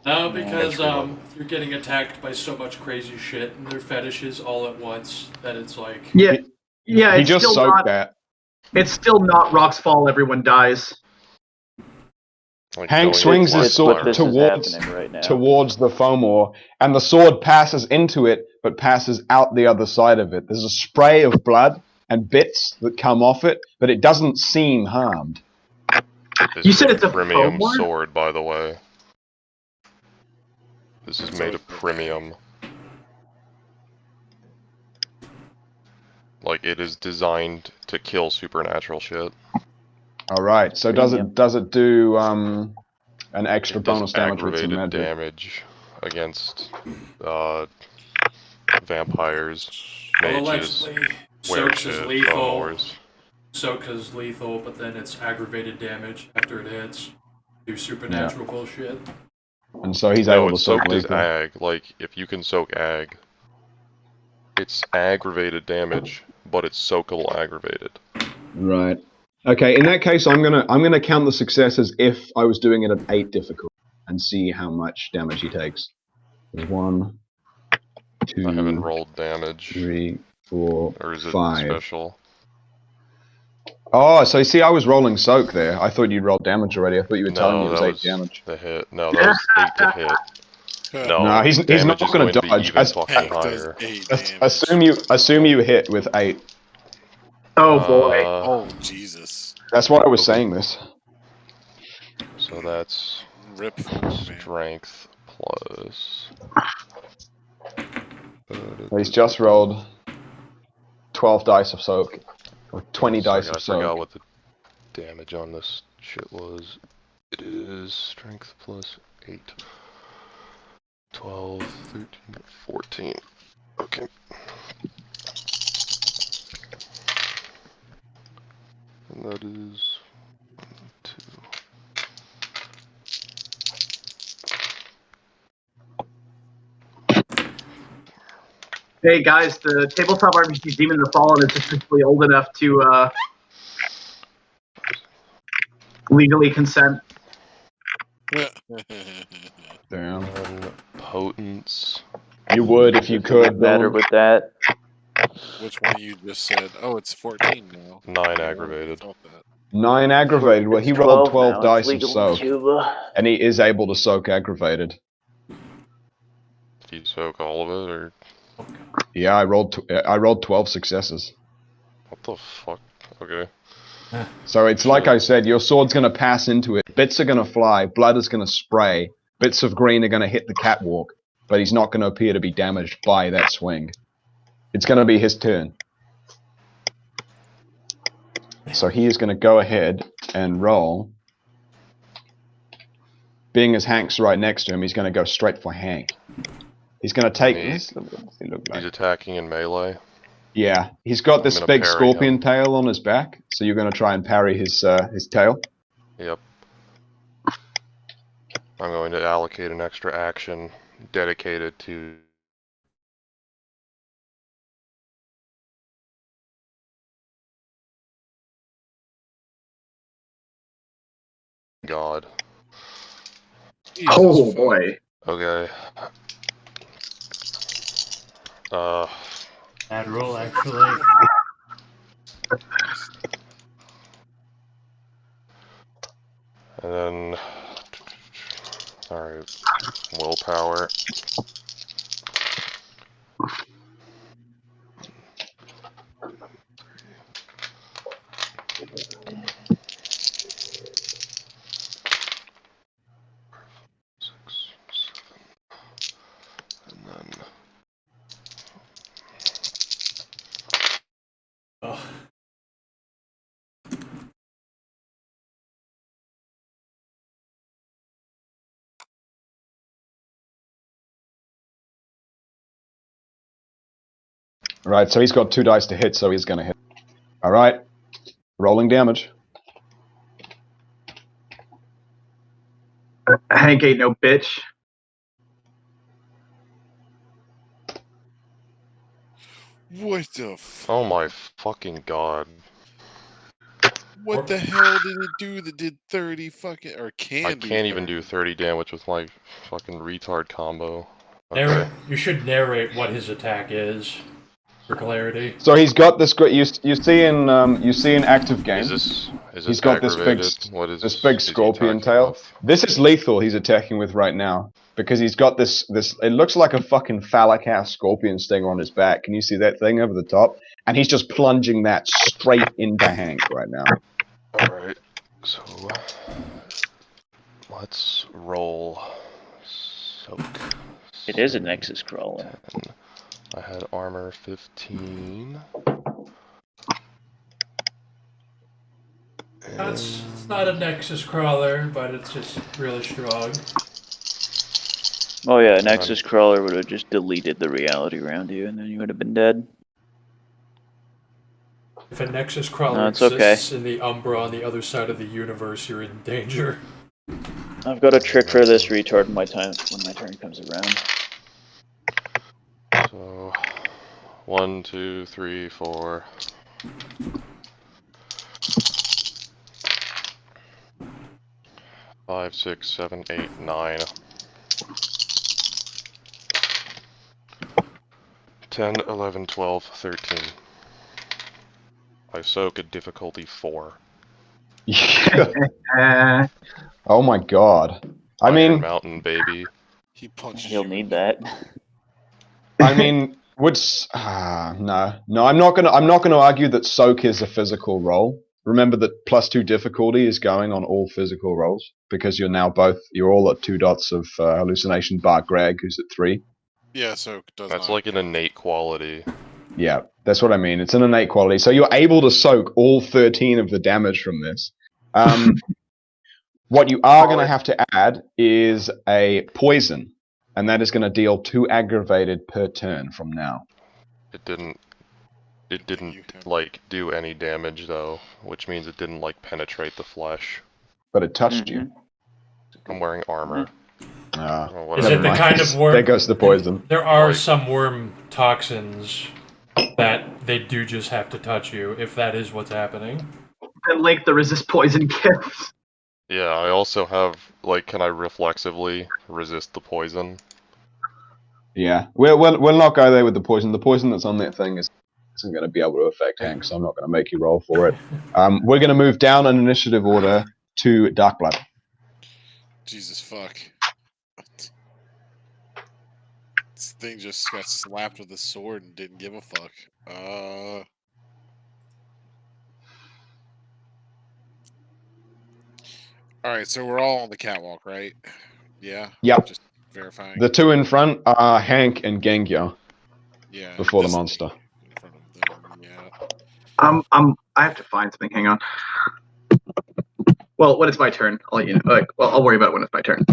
No, because Entry level. you're getting attacked by so much crazy shit and their fetishes all at once that it's like Yeah, He it's just still soaked not. that. It's still not rocks fall, everyone dies. Like Hank going swings into his It's sword what this towards is happening right now. towards the Fomor, and the sword passes into it, but passes out the other side of it. There's a spray of blood and bits that come off it, but it doesn't seem harmed. This You is said a it's a premium foam one? sword, by the way. This is made of premium. Like, it is designed to kill supernatural shit. All right. So does it do an extra It does bonus damage with some aggravated magic? damage against vampires, Well, mages, allegedly, Soak is werewolves, lethal. Soak is lethal, but then it's aggravated damage after it hits. Do supernatural bullshit. And so he's No, able to it's soak soaked as lethal. ag. Like, if you can soak ag, it's aggravated damage, but it's soakable aggravated. Right. Okay. In that case, I'm gonna count the success as if I was doing it at 8 difficult and see how much damage he takes. There's 1, 2, I haven't rolled damage. 3, 4, Or is it 5. special? Oh, so you see, I was rolling soak there. I thought you'd rolled damage already. I thought you were telling me it No, was that 8 was damage. the hit. No, that was 8 to hit. No, No, he's damage not is gonna going to be dodge. even As- fucking Hank does higher. 8 damage. Assume you hit with 8. Oh boy. Oh Jesus! That's why I was Okay. saying this. So that's Rip for man. strength plus. He's just rolled 12 dice of soak, or 20 dice Second, of I forgot soak. what the damage on this shit was. It is strength plus 8. 12, 13, 14. Okay. And that is 1, 2. Hey guys, the tabletop RPG Demon of the Fallen is officially old enough to legally consent. Damn. And potence. You would if you could, Matter Dylan. with that. Which one you just said? Oh, it's 14 now. 9 I aggravated. thought that. 9 aggravated. Well, he It's rolled 12 12 now. dice It's of legal in soak, Cuba. and he is able to soak aggravated. Do you soak all of it, or Yeah, I rolled 12 successes. what the fuck? Okay. So it's like I said, your sword's going to pass into it, bits are going to fly, blood is going to spray, bits of green are going to hit the catwalk, but he's not going to appear to be damaged by that swing. It's going to be his turn. So he is going to go ahead and roll. Being as Hank's right next to him, he's going to go straight for Hank. He's going to take... He's look like. attacking in melee. Yeah, he's got this gonna big parry scorpion him. tail on his back, so you're going to try and parry his tail. Yep. I'm going to allocate an extra action dedicated to God. Jesus Oh fuck. boy. Okay. Bad roll, actually. And then, alright, willpower. Six, 7, and then Oh. Right, so he's got 2 dice to hit, so he's going to hit. Alright, rolling damage. Hank ain't no bitch. What the? oh my fucking god. What the hell did it do that did 30 fucking or can I do can't even 30? do 30 damage with my fucking retard combo. Okay. You should narrate what his attack is for clarity. So he's got this great. You see in active game. Is this He's got this big, aggravated? What is this big is he scorpion attacking tail. with? This is lethal. He's attacking with right now because he's got this. It looks like a fucking phallic ass scorpion stinger on his back. Can you see that thing over the top? And he's just plunging that straight into Hank right now. Alright, so let's roll soak. It is a Nexus crawler. 10. I had armor 15. It's not a Nexus crawler, but it's just really strong. Oh yeah, Nexus Crawler would have just deleted the reality around you, and then you would have been dead. If a Nexus crawler No, it's okay. exists in the Umbra on the other side of the universe, you're in danger. I've got a trick for this retard when my turn comes around. So, 1, 2, 3, 4. Five, 6, 7, 8, 9. 10, 11, 12, 13. I soak at difficulty 4. Oh my god. I Iron mean, Mountain, baby. He punches He'll you. need that. I mean, no. I'm not gonna argue that soak is a physical roll. Remember that +2 difficulty is going on all physical rolls because you're all at 2 dots of hallucination bar Greg, who's at 3. Yeah, so does That's not. like an innate quality. Yeah, that's what I mean. It's an innate quality. So you're able to soak all 13 of the damage from this. What you are going to have to add is a poison, and that is going to deal 2 aggravated per turn from now. It didn't like do any damage though, which means it didn't like penetrate the flesh. But it touched you. I'm wearing armor. Oh, Is never it the mind. kind of worm? There goes the poison. There are some worm toxins that they do just have to touch you if that is what's happening. And Link the resist poison gifts. Yeah, I also have like, can I reflexively resist the poison? Yeah, we'll not go there with the poison. The poison that's on that thing isn't going to be able to affect Hank, so I'm not going to make you roll for it. We're going to move down in initiative order to Darkblood. Jesus fuck. This thing just got slapped with a sword and didn't give a fuck. Alright, so we're all on the catwalk, right? Yeah? Yep. Just verifying. The 2 in front are Hank and Gengyo. Yeah. Before the this monster. thing in front of them, yeah. I have to find something. Hang on. Well, when it's my turn, I'll let you know. I'll worry about it when it's my turn.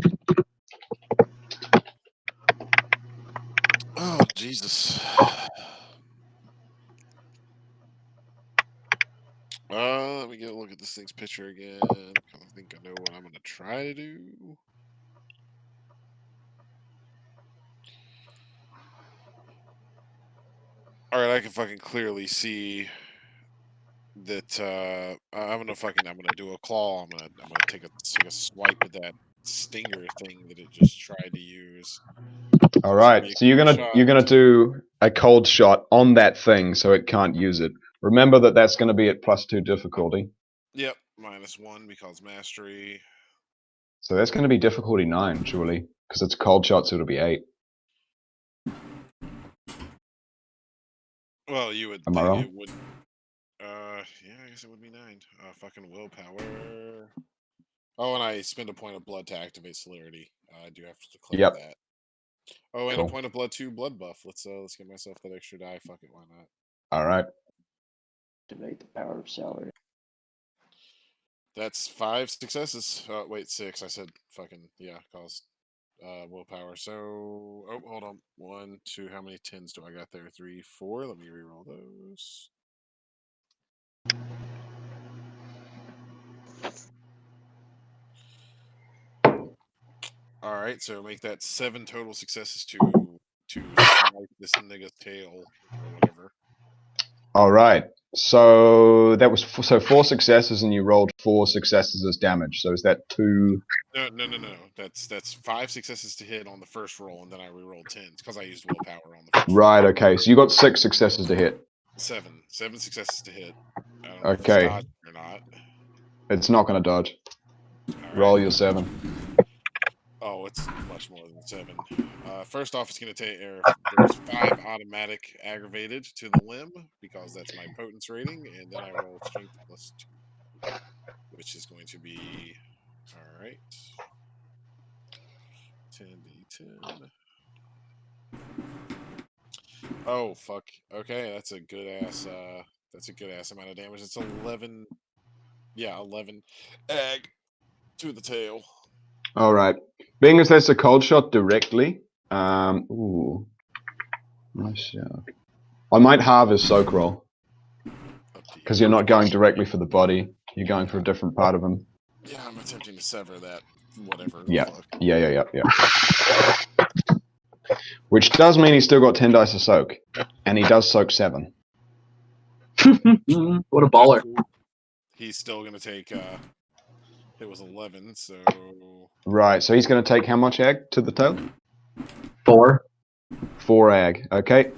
Oh, Jesus. Let me get a look at this thing's picture again. I think I know what I'm going to try to do. Alright, I can fucking clearly see that I'm gonna do a claw. I'm gonna take a swipe at that stinger thing that it just tried to use. All right, so you're gonna do a cold shot on that thing so it can't use it. Remember that's going to be at +2 difficulty. Yep, -1 because mastery. So that's going to be difficulty 9, surely, because it's a cold shot, so it'll be 8. Well, you would Am I think wrong? it would. Yeah, I guess it would be 9. Fucking willpower. Oh, and I spend a point of blood to activate celerity. I do have to declare that. Oh, and Cool. a point of blood to blood buff. Let's get myself that extra die. Fuck it, why not? All right. Activate the power of salary. That's 5 successes. Wait, 6. I said fucking yeah, cause willpower. So hold on. 1, 2. How many 10s do I got there? 3, 4. Let me reroll those. All right, so make that 7 total successes to snipe this nigga's tail or whatever. All right. So that was 4 successes, and you rolled 4 successes as damage. So is that 2? No. That's 5 successes to hit on the first roll, and then I rerolled 10s because I used willpower on the first. Right. roll. Okay. So you got 6 successes to hit. 7 successes to hit. I don't know if it's Okay. dodging or not. It's not going to dodge. All Roll right. your 7. Oh, it's much more than 7. First off, it's going to take there's 5 automatic aggravated to the limb because that's my potence rating, and then I roll strength +2, which is going to be all right. 10d10. Oh fuck. Okay, that's a good ass. That's a good ass amount of damage. It's 11 Yeah, 11 egg to the tail. All right. Being as that's a cold shot directly, ooh, nice. I might halve his soak roll because you're not going directly for the body. You're going for a different part of him. Yeah, I'm attempting to sever that. Whatever. Yeah. Fuck. Yeah. Which does mean he's still got 10 dice of soak, and he does soak 7. What a baller. He's still going to take, it was 11, so... Right, so he's going to take how much egg to the tail? 4. 4 egg, okay.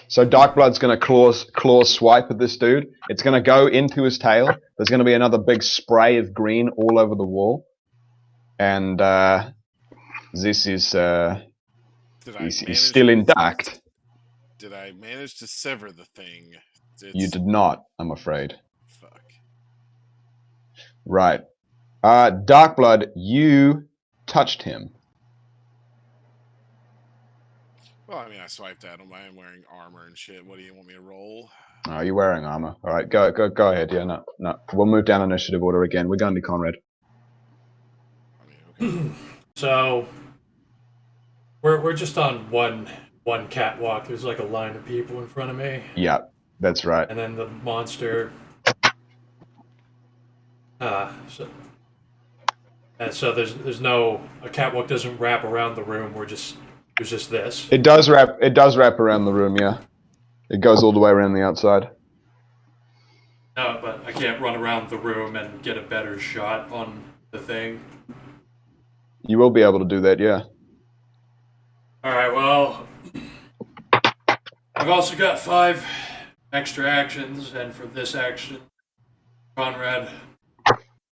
So Darkblood's going to claw swipe at this dude. It's going to go into his tail. There's going to be another big spray of green all over the wall. And this is he's still intact. Did I manage to sever the thing? You did not, I'm afraid. Fuck. Right. Darkblood, you touched him. Well, I mean, I swiped at him. I am wearing armor and shit. What do you want me to roll? Oh, you're wearing armor. All right, go ahead. Yeah, no. We'll move down initiative order again. We're going to Conrad. I mean, okay. So we're just on one catwalk. There's like a line of people in front of me. Yeah, that's right. And then the monster. So there's no, a catwalk doesn't wrap around the room. There's just this. It does wrap around the room. Yeah, it goes all the way around the outside. No, but I can't run around the room and get a better shot on the thing. You will be able to do that. Yeah. All right. Well, I've also got 5 extra actions, and for this action, Conrad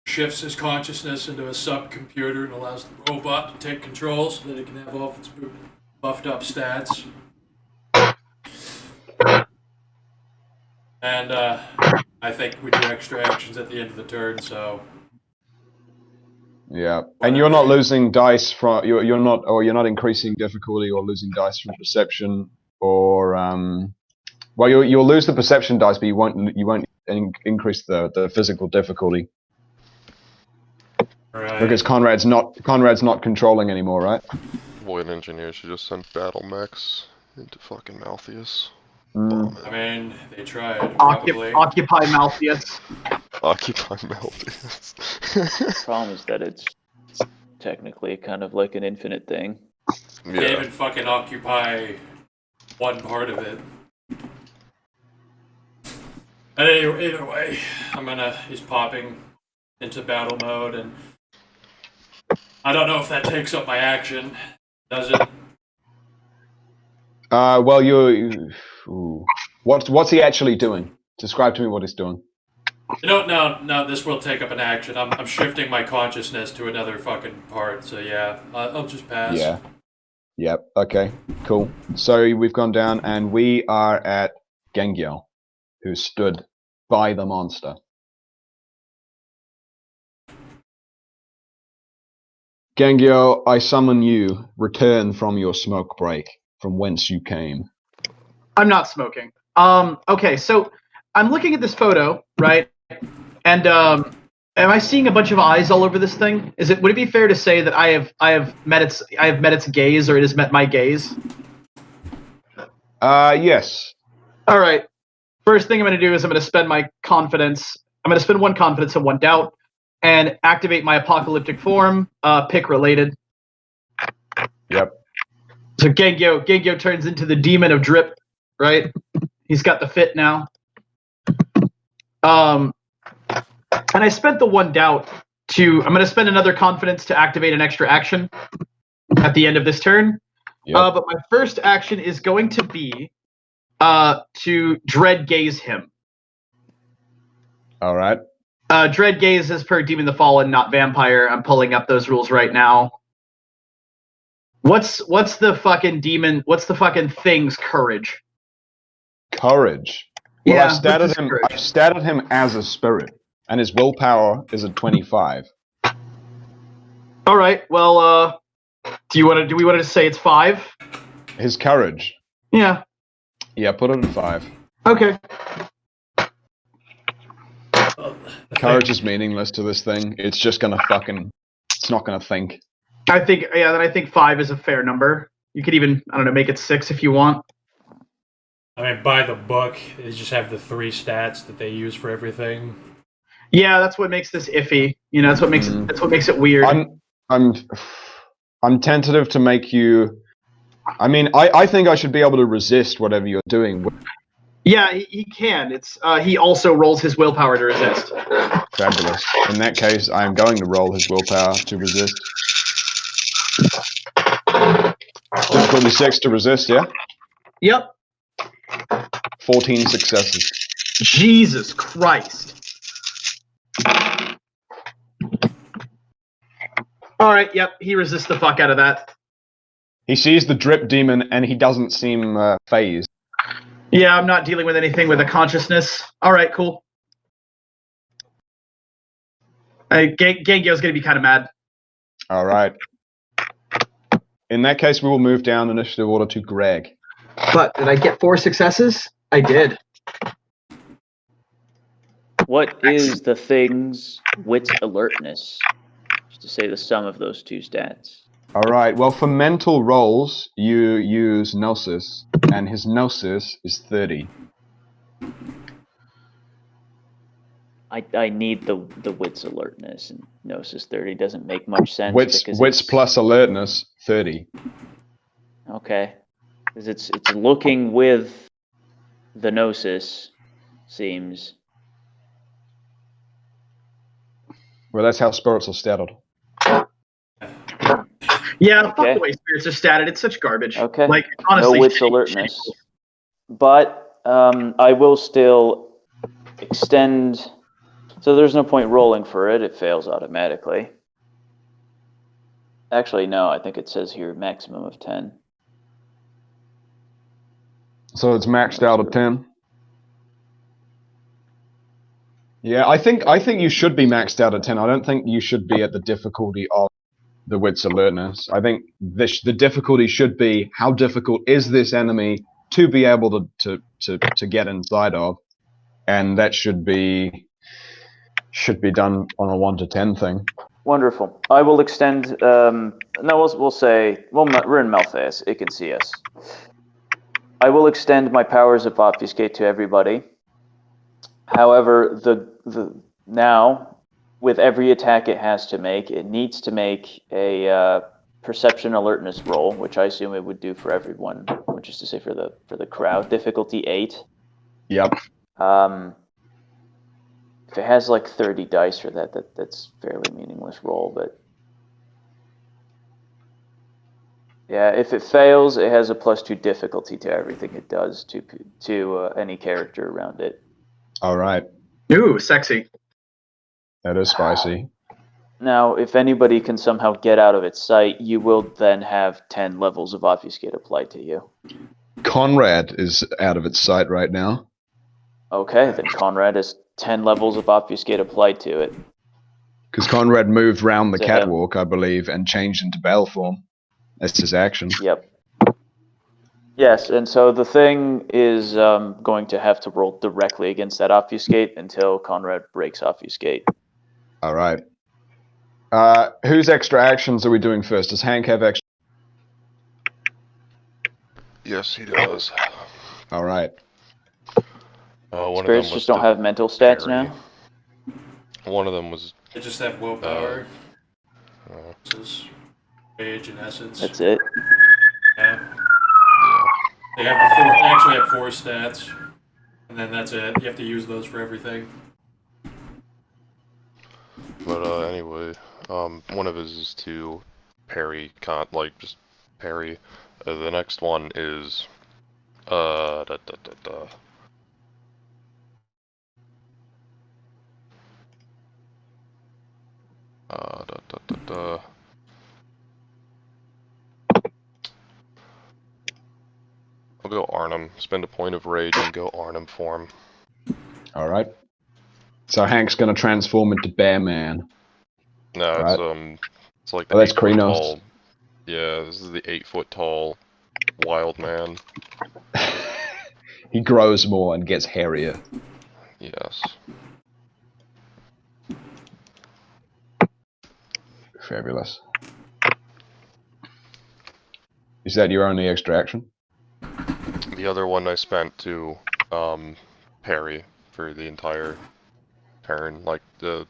shifts his consciousness into a subcomputer and allows the robot to take control so that it can have all of its buffed up stats. And I think we do extra actions at the end of the turn, so. Yeah, and you're not losing dice from you're not increasing difficulty or losing dice from perception or well you'll lose the perception dice, but you won't increase the physical difficulty. Right. Because Conrad's not controlling anymore, right? Void Engineer should just send battle mechs into fucking Malthius. Mm. I mean, they tried, probably. Occupy Malthius. Occupy Malthius. Problem is that it's technically kind of like an infinite thing. Can't even fucking occupy one part of it. But either way, he's popping into battle mode, and I don't know if that takes up my action. Does it? Well, what's he actually doing? Describe to me what he's doing. No, this will take up an action. I'm shifting my consciousness to another fucking part, so yeah, I'll just pass. Yeah. Yep. Okay. Cool. So we've gone down, and we are at Gengyel, who stood by the monster. Gengyel, I summon you. Return from your smoke break, from whence you came. I'm not smoking. Okay, so I'm looking at this photo, right? And am I seeing a bunch of eyes all over this thing? Would it be fair to say that I have met its gaze, or it has met my gaze? Yes. All right. First thing I'm going to do is I'm going to spend my confidence. I'm going to spend 1 confidence and 1 doubt, and activate my apocalyptic form. Pick related. Yep. So Gengyo turns into the demon of drip, right? He's got the fit now. And I spent the 1 doubt I'm going to spend another confidence to activate an extra action at the end of this turn. Yep. But my first action is going to be to dread gaze him. All right. Dread gaze is per Demon the Fallen, not vampire. I'm pulling up those rules right now. What's the fucking demon? What's the fucking thing's courage? Courage. Well, Yeah, I've statted him as a spirit, and his willpower is a 25. All right. Well, do we want to say it's 5? His courage. Yeah. Yeah, put it at 5. Okay. Courage is meaningless to this thing. It's just gonna it's not gonna think. I think 5 is a fair number. You could even, I don't know, make it 6 if you want. I mean, by the book, they just have the 3 stats that they use for everything. Yeah, that's what makes this iffy. You know, that's what makes it weird. I'm tentative to make you. I mean, I think I should be able to resist whatever you're doing. Yeah, he can. It's he also rolls his willpower to resist. Fabulous. In that case, I am going to roll his willpower to resist. Difficulty 6 to resist, yeah? Yep. 14 successes. Jesus Christ. Alright, yep, he resists the fuck out of that. He sees the drip demon and he doesn't seem phased. Yeah, I'm not dealing with anything with a consciousness. Alright, cool. Gengyo's gonna be kind of mad. Alright. In that case, we will move down initiative order to Greg. But did I get 4 successes? I did. What is the thing's wit's alertness? Just to say the sum of those 2 stats. Alright, well, for mental rolls, you use Gnosis, and his Gnosis is 30. I need the wit's alertness, and Gnosis 30 doesn't make much sense. Wits plus alertness, 30. Okay. Because it's looking with the Gnosis, seems. Well, that's how spirits are started. Yeah, fuck Okay. the way spirits are statted. It's such garbage. Okay. Like, honestly, No wit's alertness. But I will still extend. So there's no point rolling for it. It fails automatically. Actually, no. I think it says here maximum of 10. So it's maxed out at 10. Yeah, I think you should be maxed out at 10. I don't think you should be at the difficulty of the wit's alertness. I think the difficulty should be how difficult is this enemy to be able to get inside of, and that should be done on a 1 to 10 thing. Wonderful. I will extend. No, we'll say. Well, we're in Malphas. It can see us. I will extend my powers of obfuscate to everybody. However, the now with every attack it has to make, it needs to make a perception alertness roll, which I assume it would do for everyone, which is to say for the crowd. Difficulty 8. Yep. If it has like 30 dice for that's fairly meaningless roll, but yeah, if it fails, it has a +2 difficulty to everything it does to any character around it. All right. Ooh, sexy. That is spicy. Now, if anybody can somehow get out of its sight, you will then have 10 levels of obfuscate applied to you. Conrad is out of its sight right now. Okay, then Conrad has 10 levels of obfuscate applied to it. Because Conrad moved round the So, catwalk, I believe, and changed into battle form. That's his action. Yep. Yes, and so the thing is going to have to roll directly against that obfuscate until Conrad breaks obfuscate. All right. Whose extra actions are we doing first? Does Hank have extra? Yes, he does. All right. One Spirits of them just don't have mental stats now? One of them was. They just have willpower. This is rage and essence. That's it? Yeah. They actually have 4 stats, and then that's it. You have to use those for everything. But anyway, one of his is to parry, just parry. The next one is I'll go Arnhem. Spend a point of rage and go Arnhem form. All right. So Hank's gonna transform into Bear Man. No, right. It's like the that's 8 foot Krynos. tall. Yeah, this is the 8 foot tall wild man. He grows more and gets hairier. Yes. Fabulous. Is that your only extra action? The other one I spent to parry for the entire turn. Like the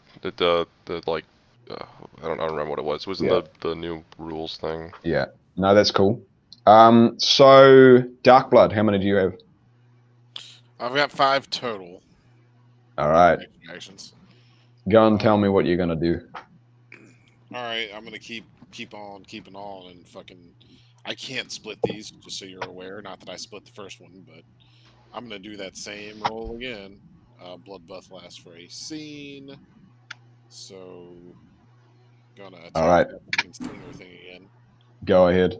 like I don't remember what it was. It was in the new rules thing. Yeah. No, that's cool. So Darkblood, how many do you have? I've got 5 total. All right. Actions. Go and tell me what you're gonna do. All right, I'm gonna keep on keeping on and fucking. I can't split these, just so you're aware. Not that I split the first one, but I'm gonna do that same roll again. Bloodbath lasts for a scene, so gonna attack All right. that fucking stinger thing again. Go ahead.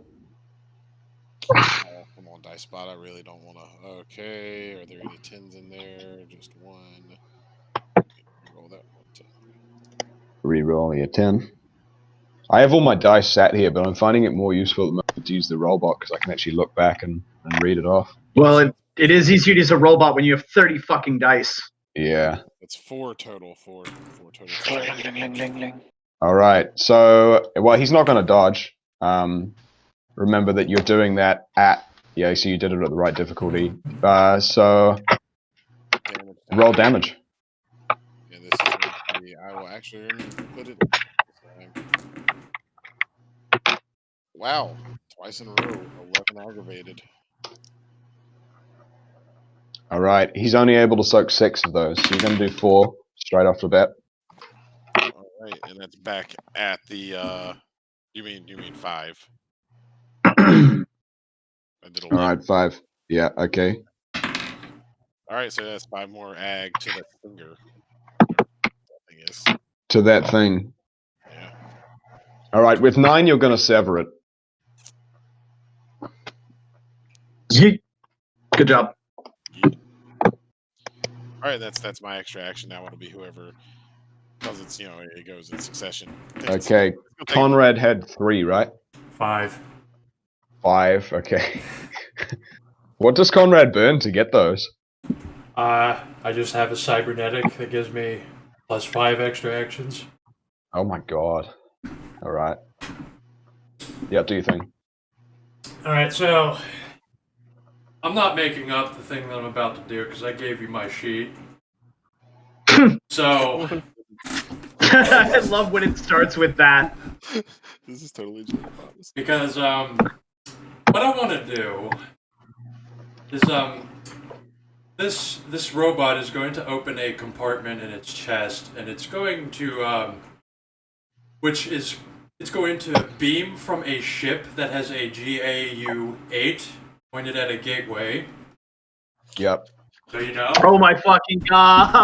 Oh, come on, dice spot. I really don't want to. Okay, are there any 10s in there? Just one. Roll that one. 10. Reroll your 10. I have all my dice sat here, but I'm finding it more useful at the moment to use the rollbot because I can actually look back and read it off. Well, it is easier to use a robot when you have 30 fucking dice. Yeah. That's 4 total. 4 total. All right. So, well, he's not going to dodge. Remember that you're doing that at... Yeah, so you did it at the right difficulty. So, roll damage. Yeah, this is going to be... I will actually put it... Wow. Twice in a row. 11 aggravated. All right. He's only able to soak 6 of those. So you're going to do 4 straight off the bat. All right, and that's back at the... You mean 5. I did 11. All right, 5. Yeah, okay. All right, so that's 5 more ag to that finger. I guess. To that thing. Yeah. All right, with 9, you're going to sever it. Yeet. Good job. Yeah. All right, that's my extra action. Now it'll be whoever, because it's it goes in succession. Okay, Conrad had 3, right? 5. 5. Okay. What does Conrad burn to get those? I just have a cybernetic that gives me +5 extra actions. Oh my god. All right. Yeah, do you think? All right, so I'm not making up the thing that I'm about to do because I gave you my sheet. So I love when it starts with that. This is totally true. because what I want to do is this robot is going to open a compartment in its chest, and it's going to it's going to beam from a ship that has a GAU-8 pointed at a gateway. Yep. So you know. Oh my fucking god!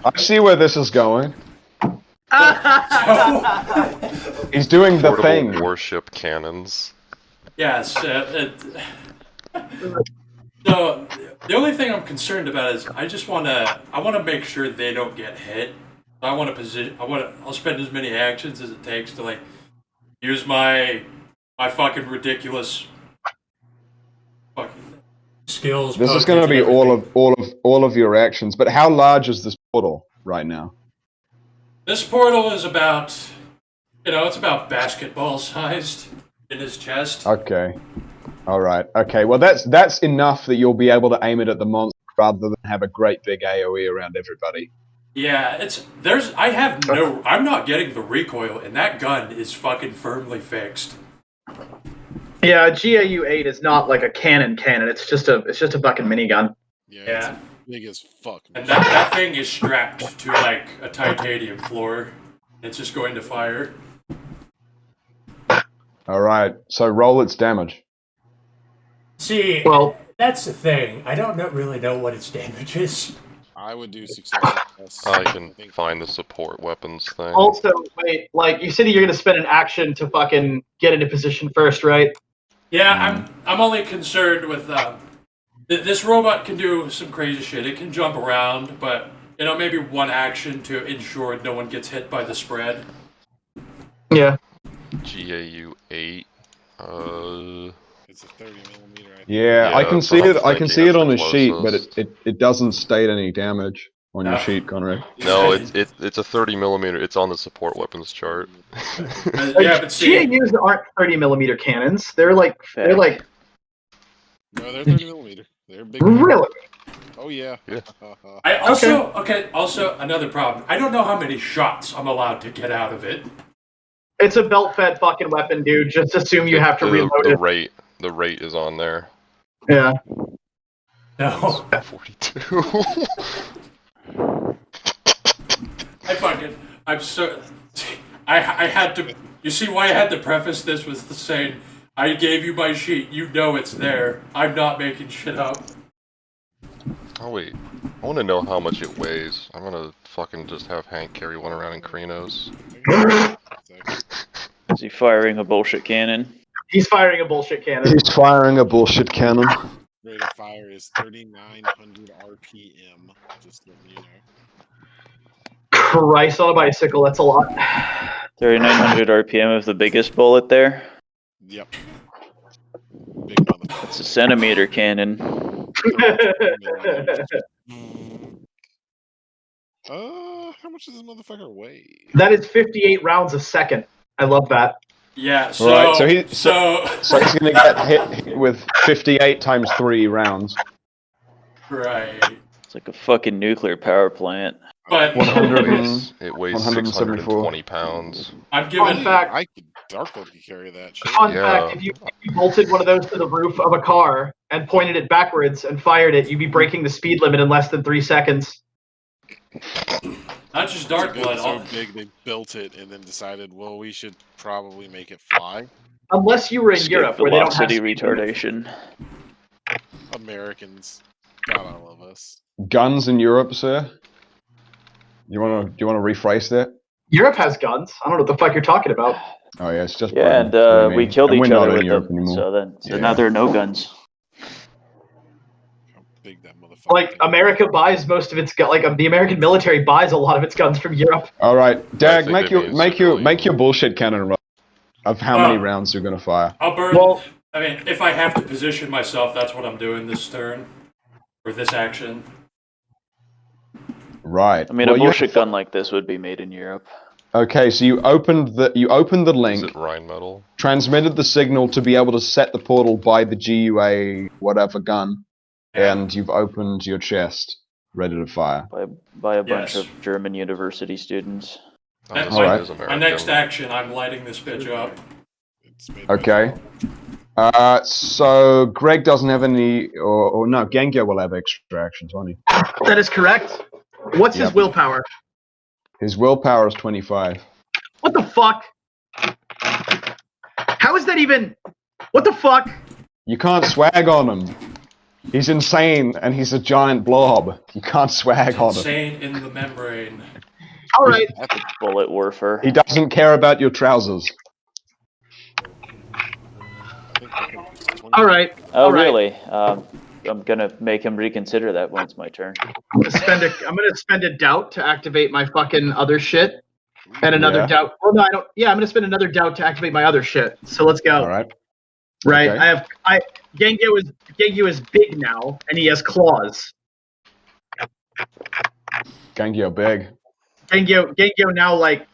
I see where this is going. He's doing the Portable thing. warship cannons. Yes. So the only thing I'm concerned about is I want to make sure they don't get hit. I'll spend as many actions as it takes to like use my fucking ridiculous fucking skills. This is going to be all of your actions. But how large is this portal right now? This portal is about it's about basketball sized in his chest. Okay. All right. Okay. Well, that's enough that you'll be able to aim it at the monster rather than have a great big AOE around everybody. Yeah, I'm not getting the recoil, and that gun is fucking firmly fixed. Yeah, a GAU-8 is not like a cannon. It's just a fucking minigun. Yeah. It's big as fuck. And that thing is strapped to like a titanium floor. It's just going to fire. All right. So roll its damage. See, Well, that's the thing. I don't really know what its damage is. I would do success. I can find the support weapons thing. also, wait, like you said, you're gonna spend an action to fucking get into position first, right? Yeah, I'm only concerned with this robot can do some crazy shit. It can jump around, but maybe one action to ensure no one gets hit by the spread. Yeah. GAU-8. It's a 30mm. Yeah, I can see that's it. what I'm I can thinking. see it That's on the his sheet, but closest. it doesn't state any damage. on your sheet, Conrad. No, it's a 30 millimeter. It's on the support weapons chart. Yeah, but see, GAUs aren't 30mm cannons. They're like Fact. No, they're 30 millimeter. They're big. really. Oh yeah. Yeah. I also Also another problem. I don't know how many shots I'm allowed to get out of it. It's a belt-fed fucking weapon, dude. Just assume you have to reload it. The rate is on there. Yeah. No. 42. I'm so. I had to. You see why I had to preface this with the saying, I gave you my sheet. You know it's there. I'm not making shit up. Oh wait, I want to know how much it weighs. I'm gonna fucking just have Hank carry one around in Krinos. Is he firing a bullshit cannon? He's firing a bullshit cannon. He's firing a bullshit cannon. Rate of fire is 3,900 RPM. Just letting you know. Christ on a bicycle, that's a lot. 3,900 RPM of the biggest bullet there. Yep. Big motherfucker. It's a centimeter cannon. How much does this motherfucker weigh? That is 58 rounds a second. I love that. Yeah. So Right, so he's gonna get hit with 58 times 3 rounds. Right. It's like a fucking nuclear power plant. But 100 It weighs 174. 620 pounds. I'm Fun giving. fact. I could Darkwood could carry that shit. Fun Yeah. fact: if you bolted one of those to the roof of a car and pointed it backwards and fired it, you'd be breaking the speed limit in less than 3 seconds. Not just dark blood. It's so big they built it and then decided, well, we should probably make it fly. Unless you were in Escape Europe, where they don't have velocity speed limit. retardation. Americans, God, I love us. Guns in Europe, sir? Do you wanna rephrase that? Europe has guns. I don't know what the fuck you're talking about. Oh yeah, it's just Yeah, Britain, and we killed and each we're other not in with Europe them. anymore. So Yeah. now there are no guns. How big that motherfucker Like is. America buys most of its the American military buys a lot of its guns from Europe. All right, Dag, think make they your mean make your civilian. make your bullshit cannon run of how many rounds you're gonna fire. I'll burn. Well- I mean, if I have to position myself, that's what I'm doing this turn, or this action. Right. I mean, Well, a you bullshit have- gun like this would be made in Europe. Okay, so you opened the Is link, it Rheinmetall? transmitted the signal to be able to set the portal by the GUA whatever gun, Yeah. and you've opened your chest, ready to fire. By a bunch Yes. of German university students. Oh, And this Alright. one is my American. next action, I'm lighting this bitch up. It's made by- Okay. So Greg doesn't have any, or no, Gengar will have extra actions, won't he? That is correct. What's his Yep. willpower? His willpower is 25. What the fuck? How is that even? What the fuck? You can't swag on him. He's insane, and he's a giant blob. You can't swag on him. Insane in the membrane. All right. That's a Bullet warfare. He doesn't care about your trousers. All right. Oh, all right. really? I'm gonna make him reconsider that when it's my turn. I'm gonna spend a doubt to activate my fucking other shit, and another Yeah. doubt. Well, no, I don't. Yeah, I'm gonna spend another doubt to activate my other shit. So let's go. All right. Right. Okay. Gengar is big now, and he has claws. Gengar big. Gengar now like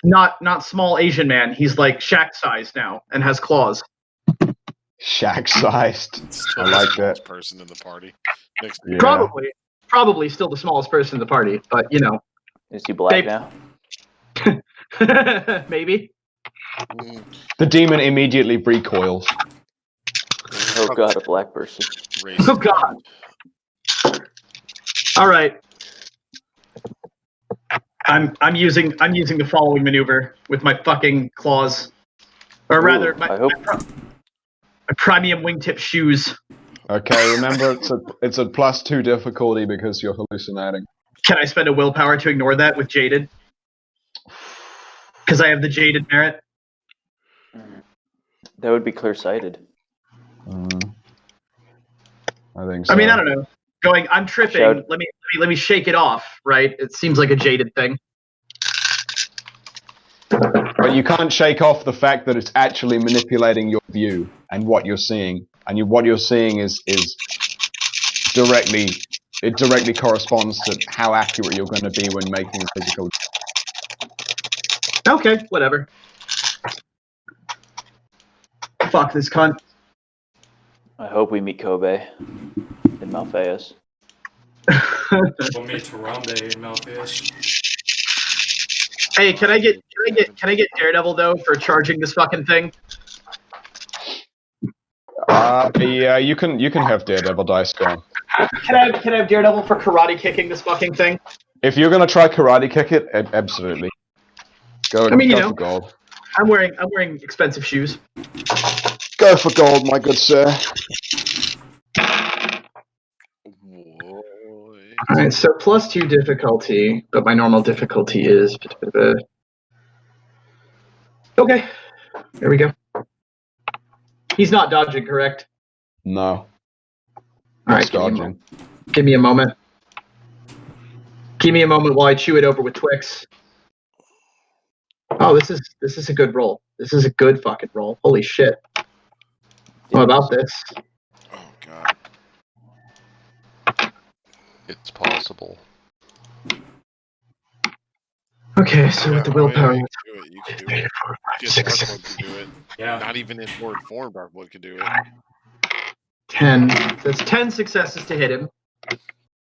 not small Asian man. He's like Shaq size now and has claws. Shack sized. still I like the that. smallest person in the party. Next Yeah. Probably still the smallest person in the party, but you know, Is he black They- now? maybe. Mm, The demon immediately recoils. Oh god, a black person. racist. Oh god. All right. I'm using the following maneuver with my fucking claws, or rather Ooh, my I hope. my premium wingtip shoes. Okay, remember it's a +2 difficulty because you're hallucinating. Can I spend a willpower to ignore that with jaded? Because I have the jaded merit. That would be clear-sighted. I think so. I mean, I don't know. I'm tripping. Shout- Let me shake it off. Right? It seems like a jaded thing. But you can't shake off the fact that it's actually manipulating your view and what you're seeing, and what you're seeing is directly it directly corresponds to how accurate you're going to be when making a physical. Okay, whatever. Fuck this cunt. I hope we meet Kobe in Malphaeus. We'll meet Harambe in Malphaeus. Hey, can I get Daredevil though for charging this fucking thing? Yeah, you can have Daredevil dice go. Can I have Daredevil for karate kicking this fucking thing? If you're gonna try karate kick it, absolutely. Go. I mean, go you know, for gold. I'm wearing expensive shoes. Go for gold, my good sir. All right, so +2 difficulty, but my normal difficulty is. Okay, there we go. He's not dodging, correct? No. All right, Dodging. give me a moment. Give me a moment while I chew it over with Twix. Oh, this is a good roll. This is a good fucking roll. Holy shit. What about this? Oh god. It's possible. Okay, so with the willpower. You can do it. Just Darkblood can do it. Yeah. Not even in word form, Darkblood can do it. 10. That's 10 successes to hit him,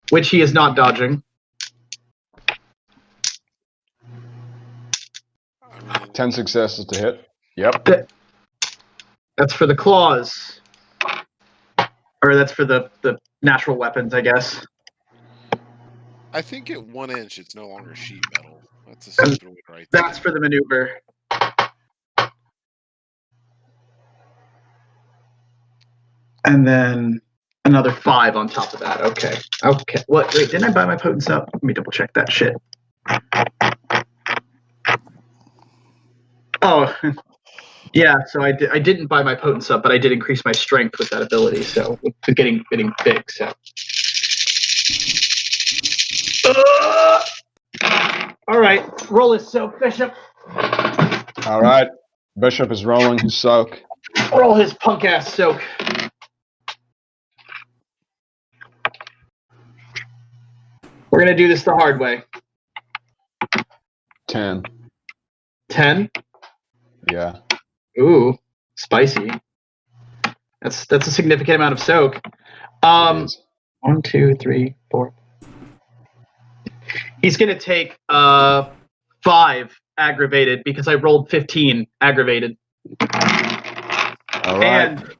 which he is not dodging. 10 successes to hit. Yep. That's for the claws. Or that's for the natural weapons, I guess. I think at 1 inch it's no longer sheet metal. That's a stupid one right there. That's for the maneuver. And then another 5 on top of that. Okay. Okay. What? Wait, didn't I buy my potence up? Let me double check that shit. Oh, yeah. So I didn't buy my potence up, but I did increase my strength with that ability. So to getting big. So. All right. Roll his soak, Bishop. All right. Bishop is rolling his soak. Roll his punk ass soak. We're gonna do this the hard way. 10. 10. Yeah. Ooh, spicy. That's a significant amount of soak. It is. 1, 2, 3, 4. He's gonna take 5 aggravated because I rolled 15 aggravated. All right. And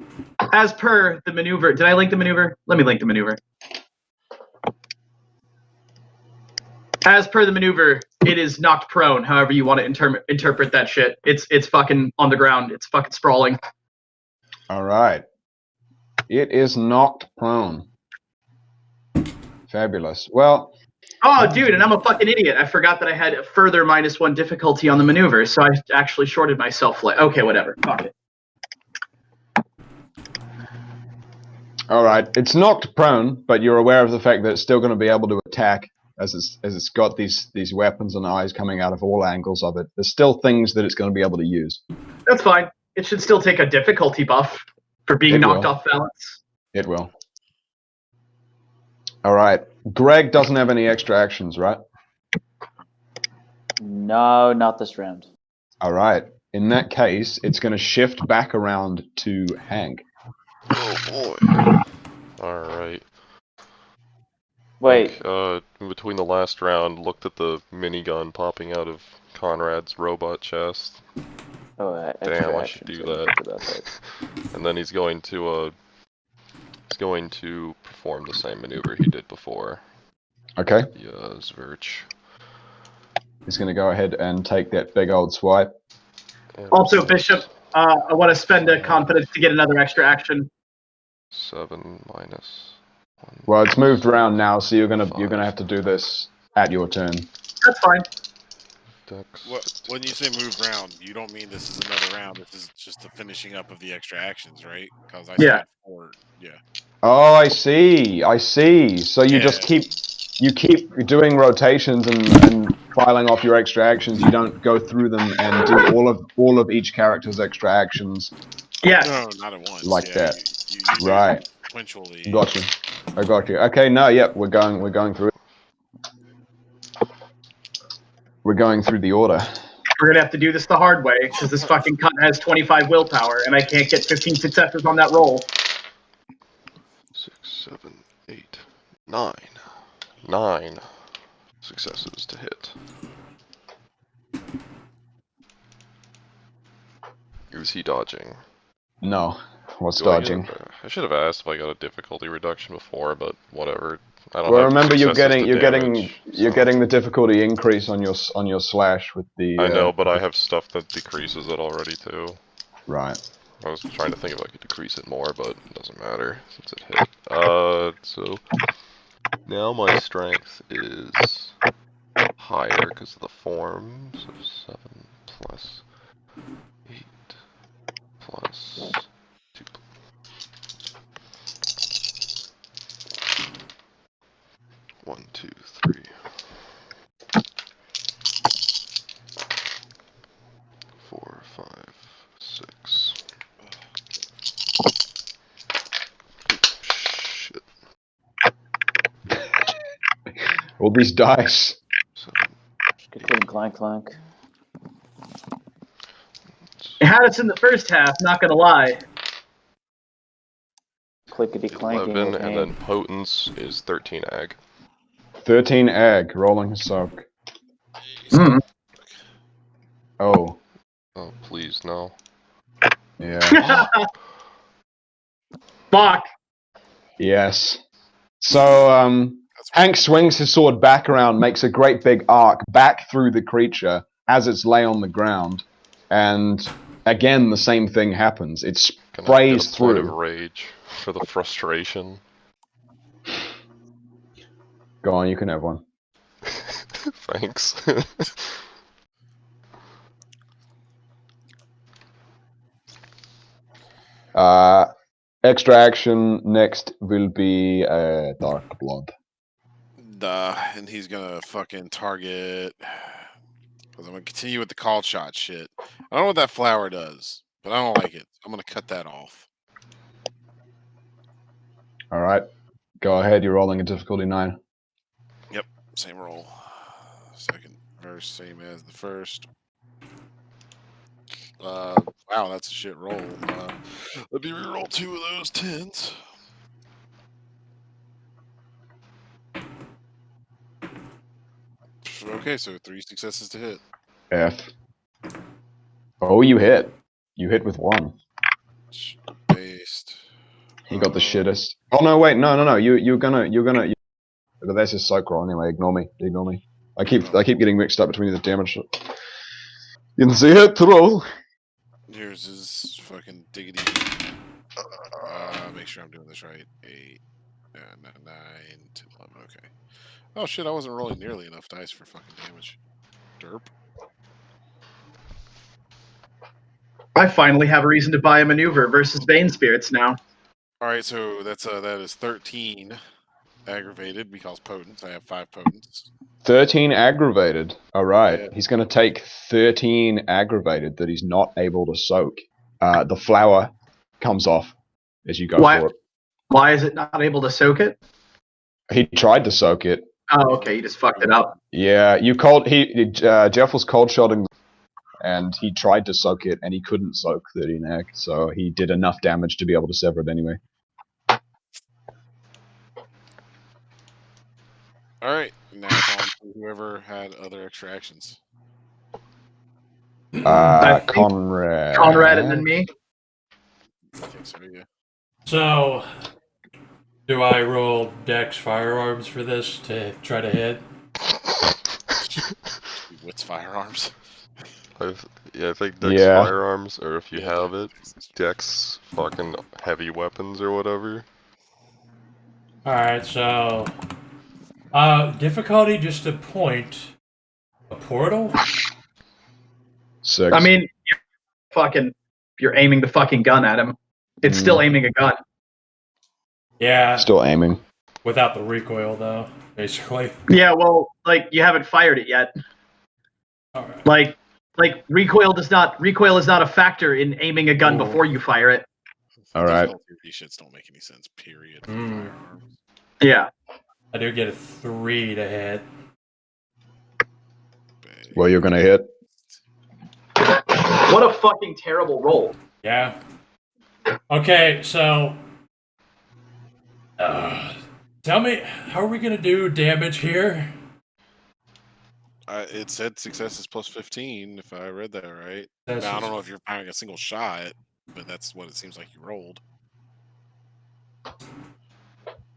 as per the maneuver, did I link the maneuver? Let me link the maneuver. As per the maneuver, it is knocked prone. However you want to interpret that shit, it's fucking on the ground. It's fucking sprawling. All right. It is knocked prone. Fabulous. Well. Oh, dude, and I'm a fucking idiot. I forgot that I had a further -1 difficulty on the maneuver, so I actually shorted myself. Okay, whatever. Fuck it. All right. It's knocked prone, but you're aware of the fact that it's still going to be able to attack. As it's got these weapons and eyes coming out of all angles of it. There's still things that it's going to be able to use. That's fine. It should still take a difficulty buff for being knocked off balance. It will. All right. Greg doesn't have any extra actions, right? No, not this round. All right. In that case, it's going to shift back around to Hank. Oh boy. All right. Wait. Between the last round, looked at the minigun popping out of Conrad's robot chest. Oh, damn! I should do that. And then he's going to perform the same maneuver he did before. Okay. Yeah, Zverch. He's going to go ahead and take that big old swipe. Also, Bishop, I want to spend a confidence to get another extra action. 7 minus. Well, it's moved around now, so you're gonna have to do this at your turn. That's fine. When you say move round, you don't mean this is another round. This is just the finishing up of the extra actions, right? Because I said 4. Yeah. Oh, I see. So you just keep doing rotations and filing off your extra actions. You don't go through them and do all of each character's extra actions. Yes. No, not at once. Like that. You right. Sequentially. Gotcha. I got you. Okay, no, yep, we're going through it. We're going through the order. We're gonna have to do this the hard way, because this fucking cunt has 25 willpower, and I can't get 15 successes on that roll. 6, 7, 8, 9. 9 successes to hit. Is he dodging? No. What's Do I dodging? I should have asked if I got a difficulty reduction before, but whatever. I don't Well, have remember you're successes to getting damage, you're so- getting the difficulty increase on your slash with the. I know, but I have stuff that decreases it already too. Right. I was trying to think if I could decrease it more, but it doesn't matter since it hit. So now my strength is higher because of the form. So 7 plus 8 plus 2. 1, 2, 3. 4, 5, 6. Shit. All these dice. 7. Good thing, clank, clank. It had us in the first half, not gonna lie. Clickety clanking 11, with and me. then potence is 13 ag. 13 egg, rolling a soak. Mm. Oh, Oh, please, no. yeah. Fuck. Yes. So, Hank swings his sword back around, makes a great big arc back through the creature as it's lay on the ground, and again the same thing happens. It Can I sprays get a point of through. rage for the frustration? Go on, you can have one. Thanks. Extra action next will be Dark Blood. And he's gonna fucking target. Because I'm gonna continue with the call shot shit. I don't know what that flower does, but I don't like it. I'm gonna cut that off. All right, go ahead. You're rolling a difficulty 9. Same roll. Second verse, same as the first. Wow, that's a shit roll. Let me reroll 2 of those 10s. Okay, so 3 successes to hit. F. Oh, you hit. You hit with 1. Based. You got the shittest. Oh no, wait, no. You're gonna. But that's his soak roll anyway. Ignore me. I keep getting mixed up between the damage. You can see it roll. Here's his fucking diggity. Make sure I'm doing this right. 8, 9, 10, 11. Okay. Oh shit! I wasn't rolling nearly enough dice for fucking damage. Derp. I finally have a reason to buy a maneuver versus Bane Spirits now. All right, so that is 13 aggravated because potence. I have 5 potence. 13 aggravated. All right. Yeah. He's going to take 13 aggravated that he's not able to soak. The flower comes off as you go for it. Why is it not able to soak it? He tried to soak it. Oh, okay, you just fucked it up. Yeah, Jeff was cold shotting, and he tried to soak it, and he couldn't soak 13 ag, so he did enough damage to be able to sever it anyway. All right, now it's on to whoever had other extra actions. I think Conrad. Conrad and then me. I think so, yeah. So, do I roll Dex firearms for this to try to hit? What's firearms? I think Dex Yeah. firearms, or if you have it, Dex fucking heavy weapons or whatever. Alright, so... difficulty just a point. A portal? 6. I mean, you're aiming the fucking gun at him. It's still aiming a gun. Yeah, Still aiming. without the recoil, though, basically. Yeah, well, like you haven't fired it yet. Alright. Like recoil is not a factor in aiming a gun Ooh. before you fire it. All right. These shits don't make any sense. Period. Mm. Firearms. Yeah. I do get a 3 to hit. Well, you're going to hit. What a fucking terrible roll. Yeah. Okay, so tell me, how are we gonna do damage here? It said success is plus 15, if I read that right. That's Now, I just- don't know if you're firing a single shot, but that's what it seems like you rolled.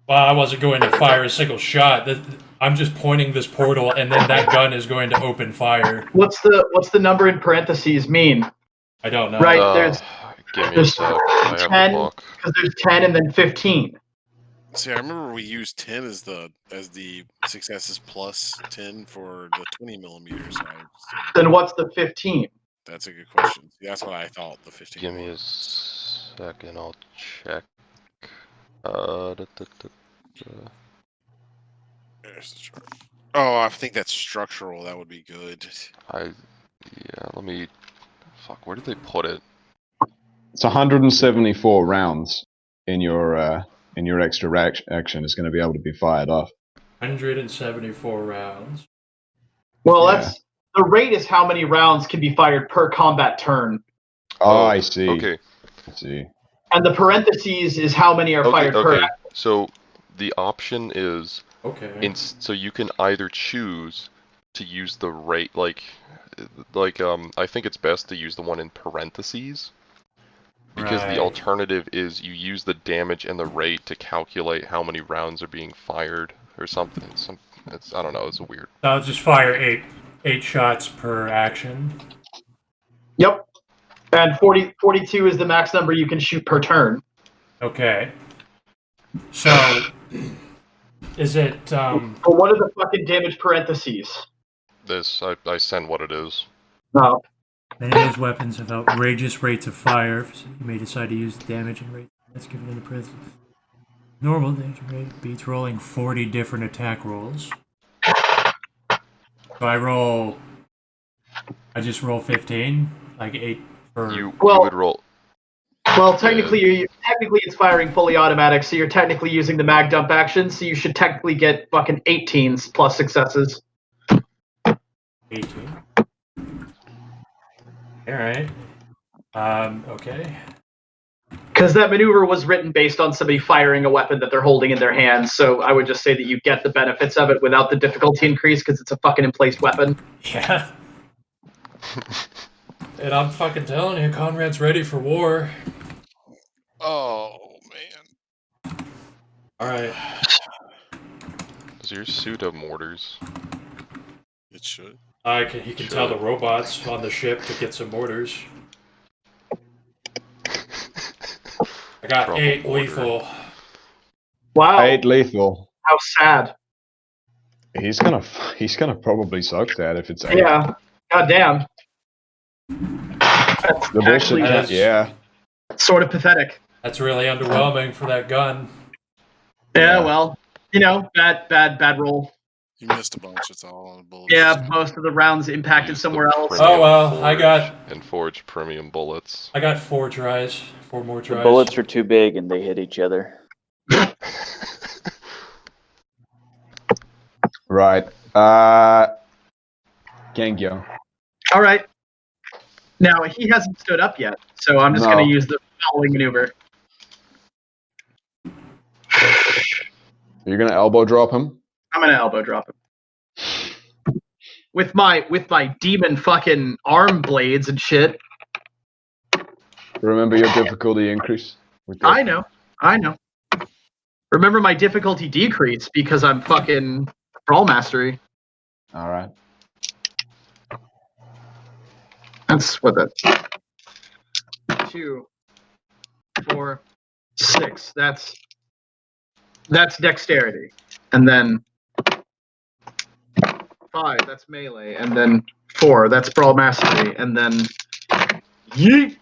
Well, I wasn't going to fire a single shot. I'm just pointing this portal, and then that gun is going to open fire. What's the number in parentheses mean? I don't know. Right. Give me a there's sec. I have 10 the book. because there's 10 and then 15. See, I remember we used 10 as the successes plus 10 for the 20 millimeters. So Then what's the 15? that's a good question. See, that's what I thought the 15 Give me a was. second. I'll check. Da. There's the chart. Oh, I think that's structural. That would be good. Let me. Fuck. Where did they put it? It's 174 rounds in your extra action is going to be able to be fired off. 174 rounds. Well, Yeah. that's the rate is how many rounds can be fired per combat turn, Oh, I see. Okay. I see. and the parentheses is how many are fired per. Okay. So the option is Okay. so you can either choose to use the rate I think it's best to use the one in parentheses. Because Right. the alternative is you use the damage and the rate to calculate how many rounds are being fired or something. I don't know. It's weird. I'll just fire eight shots per action. Yep. And 42 is the max number you can shoot per turn. Okay. So, is it But what are the fucking damage parentheses? I send what it is. No. many of those weapons have outrageous rates of fire, so you may decide to use the damage and rate that's given in the prison. Normal damage rate beats rolling 40 different attack rolls. So I just roll 15, like 8 for. You Well- would roll. Well, technically it's firing fully automatic, so you're technically using the mag dump action, so you should technically get fucking 18s plus successes. 18. Alright. Okay. Because that maneuver was written based on somebody firing a weapon that they're holding in their hands, so I would just say that you get the benefits of it without the difficulty increase, because it's a fucking in-place weapon. Yeah. And I'm fucking telling you, Conrad's ready for war. Oh, man. Alright. Does your suit have mortars? It should. He can tell the robots on the ship to get some mortars. I got Drop a 8 mortar. lethal. Wow, 8 lethal. how sad. He's gonna probably soak that if it's 8. Yeah, goddamn. That's The bullshit. actually Yeah. sort of pathetic. That's really underwhelming for that gun. Yeah, Yeah. well, bad roll. You missed a bunch. That's all on the bullets. Yeah, most of the rounds impacted Use the somewhere else. premium Oh, well, I got- and forge premium bullets. I got 4 tries. 4 more The tries. bullets are too big and they hit each other. Right. Gengyo. All right. Now, he hasn't stood up yet, so I'm just No. going to use the following maneuver. You're gonna elbow drop him. I'm going to elbow drop him. With my demon fucking arm blades and shit. Remember your difficulty increase. with that. I know. Remember my difficulty decrease because I'm fucking brawl mastery. All right. That's what that's 2, 4, 6. That's dexterity. And then 5, that's melee. And then 4, that's brawl mastery. And then yeet.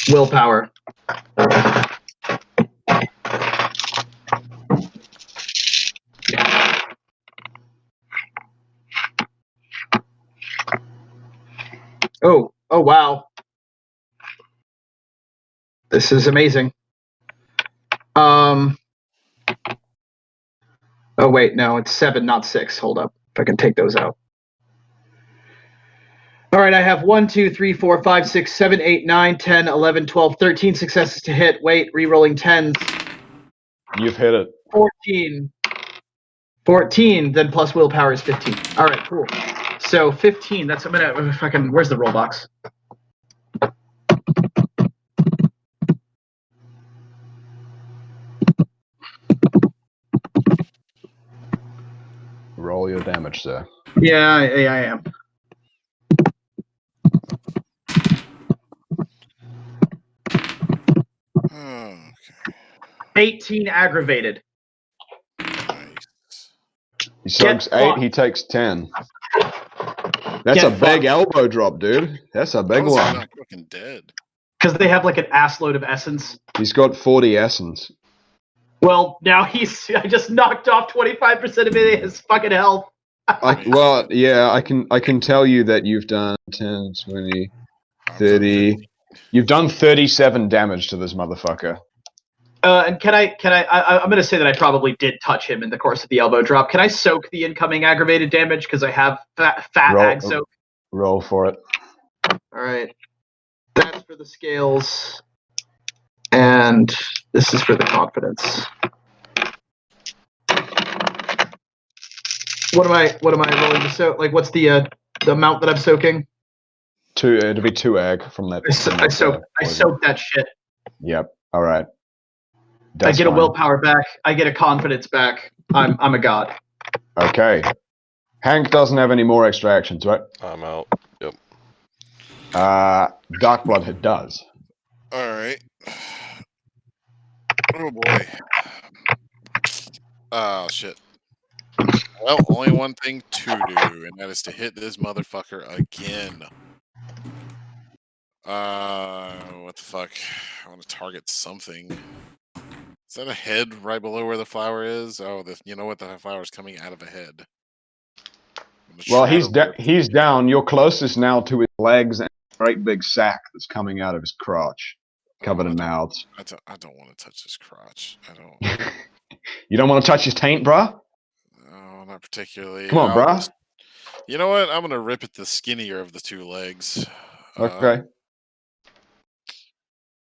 Willpower. Oh wow. This is amazing. Oh wait, no, it's 7, not 6. Hold up, if I can take those out. All right, I have 1, 2, 3, 4, 5, 6, 7, 8, 9, 10, 11, 12, 13 successes to hit. Wait, re-rolling 10s. You've hit it. 14. 14, then plus willpower is 15. All right, cool. So 15. That's I'm gonna fucking. Where's the roll box? Roll your damage, sir. Yeah, I am. Okay. 18 aggravated. Nice. He soaks 8, fucked. he takes 10. That's Get a big fucked. elbow drop, dude. That's a big How is he one. not fucking dead? Because they have like an ass load of essence. He's got 40 essence. Well, now I just knocked off 25% of his fucking health. Well, yeah, I can tell you that you've done 10, 20, 30. You've done 37 damage to this motherfucker. And I'm going to say that I probably did touch him in the course of the elbow drop. Can I soak the incoming aggravated damage? Because I have fat ag soak. Roll for it. All right. That's for the scales. And this is for the confidence. What am I rolling to soak? Like, what's the amount that I'm soaking? 2. It'll be 2 ag from that. I soak that shit. Yep. All right. I get a willpower back. I get a confidence back. I'm a god. Okay. Hank doesn't have any more extra actions, right? I'm out. Yep. Darkblood does. All right. Oh boy. Oh shit. Well, only one thing to do, and that is to hit this motherfucker again. What the fuck? I want to target something. Is that a head right below where the flower is? Oh, you know what? The flower's coming out of a head. Well, he's down. You're closest now to his legs and a great big sack that's coming out of his crotch, covered in mouths. I don't want to touch his crotch. I don't. You don't want to touch his taint, bruh? No, not particularly. Come on, bruh. You know what? I'm gonna rip at the skinnier of the 2 legs. Okay.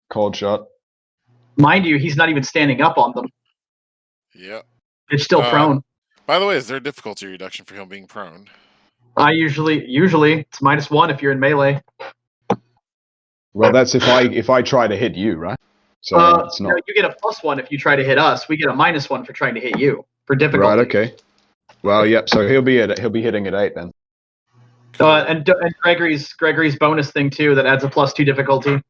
Cold shot. Mind you, he's not even standing up on them. Yeah. It's still prone. By the way, is there a difficulty reduction for him being prone? I usually it's -1 if you're in melee. Well, that's if I try to hit you, right? So it's not. No, you get a +1 if you try to hit us. We get a -1 for trying to hit you for difficulty. Right. Okay. Well, yep. So he'll be hitting at 8 then. And Gregory's bonus thing too that adds a +2 difficulty.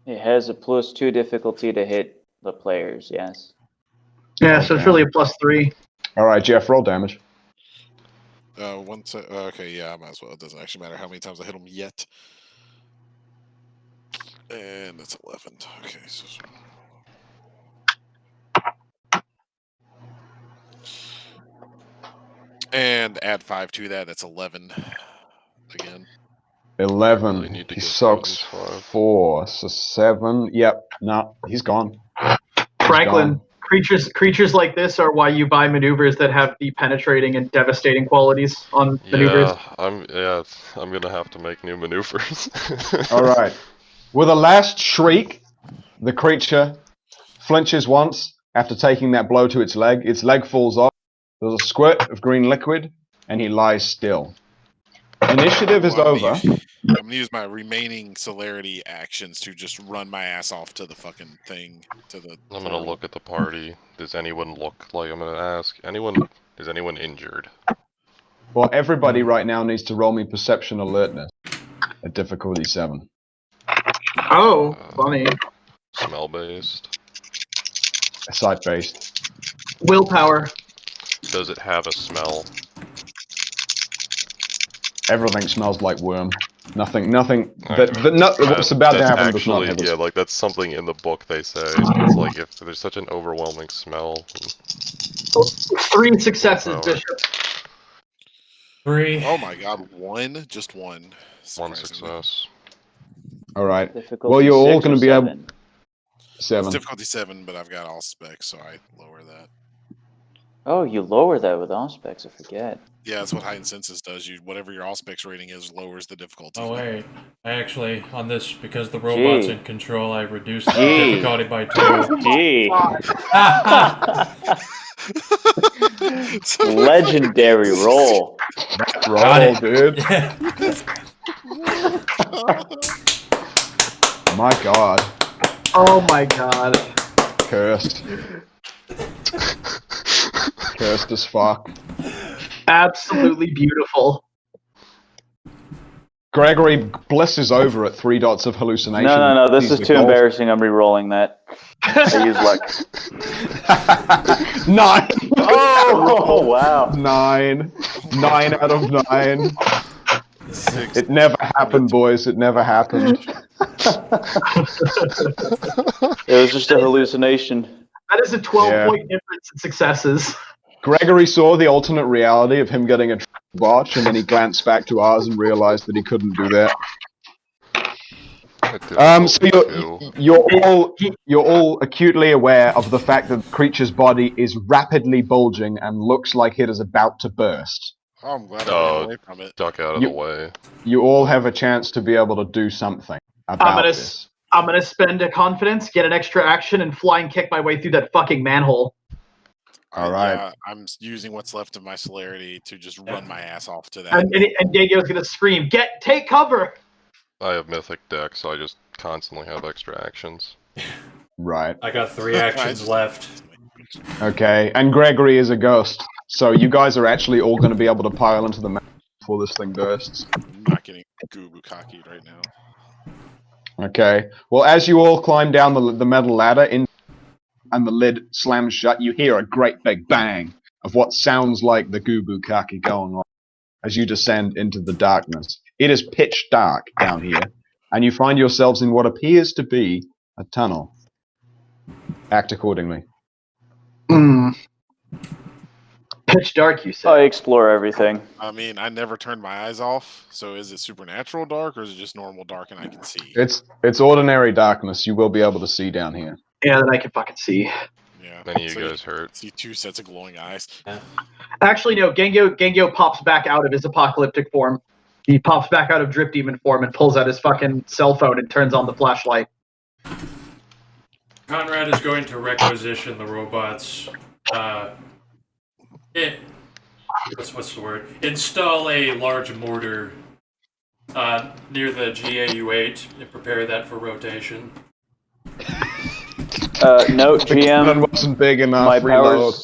It has a +2 difficulty to hit the players, yes. Yeah, so it's really a +3. All right, Jeff, roll damage. Okay, yeah, I might as well. It doesn't actually matter how many times I hit him yet. And that's 11. Okay, so. And add 5 to that. That's 11. Again. 11. Really need to He get sucks 4, so 7. Yep. No, he's gone. Franklin, creatures like this are why you buy maneuvers that have the penetrating and devastating qualities on maneuvers. I'm gonna have to make new maneuvers. All right. With a last shriek, the creature flinches once after taking that blow to its leg falls off. There's a squirt of green liquid, and he lies still. Initiative is over. I'm gonna use my remaining celerity actions to just run my ass off to the fucking thing. I'm gonna look at the party. Does anyone look like? I'm gonna ask Is anyone injured? Well, everybody right now needs to roll me perception alertness at difficulty 7. Oh, funny. Smell based. Sight based. Willpower. Does it have a smell? Everything smells like worm. Nothing. What's about to happen does not have a like that's something in the book they say. It's like if there's such an overwhelming smell. 3 successes, Bishop. 3. Oh my god, 1? Just 1. One success. All right. Difficulty Well, you're all 6 or going to be able. 7? It's 7. difficulty 7, but I've got all specs, so I lower that. Oh, you lower that with all specs. I forget. Yeah, that's what heightened senses does. You whatever your all specs rating is lowers the difficulty. Oh wait, I actually on this because the robot's Gee. in control. I reduced the Gee. difficulty by 2. Gee. So Legendary roll. Got Roll, it. dude. Yeah. My God. Oh my god. Cursed. Cursed as fuck. Absolutely beautiful. Gregory blisses over at 3 dots of hallucination. No. This He's is the too gold. embarrassing. I'm re-rolling that. I use luck. 9. Oh, wow. 9. 9 out of 9. 6. It never happened, boys. It never happened. It was just a hallucination. That is a 12-point difference in successes. Gregory saw the alternate reality of him getting a botch, and then he glanced back to ours and realized that he couldn't do that. So you're all acutely aware of the fact that the creature's body is rapidly bulging and looks like it is about to burst. Oh, I'm glad I ran away from it. Duck out of the way. You all have a chance to be able to do something about this. I'm gonna spend a confidence, get an extra action, and flying kick my way through that fucking manhole. All right. Yeah, I'm using what's left of my celerity to just run my ass off to that. And Gageo's gonna scream, take cover! I have Mythic Deck, so I just constantly have extra actions. Right. I got 3 actions left. Okay. And Gregory is a ghost, so you guys are actually all going to be able to pile into the map before this thing bursts. I'm not getting goo cocky right now. Okay. Well, as you all climb down the metal ladder and the lid slams shut, you hear a great big bang of what sounds like the Goo-Boo-Kaki going on as you descend into the darkness. It is pitch dark down here, and you find yourselves in what appears to be a tunnel. Act accordingly. Pitch dark, you I said. explore everything. I mean, I never turned my eyes off, so is it supernatural dark or is it just normal dark and I can see? It's ordinary darkness. You will be able to see down here. Yeah, that I can fucking see. Yeah. Any of So you guys hurt? see 2 sets of glowing eyes. Actually, no. Gengyo pops back out of his apocalyptic form. He pops back out of Drip Demon form and pulls out his fucking cell phone and turns on the flashlight. Conrad is going to requisition the robots. What's the word? Install a large mortar near the GAU-8 and prepare that for rotation. Note, The cannon GM, wasn't big enough. my Reload.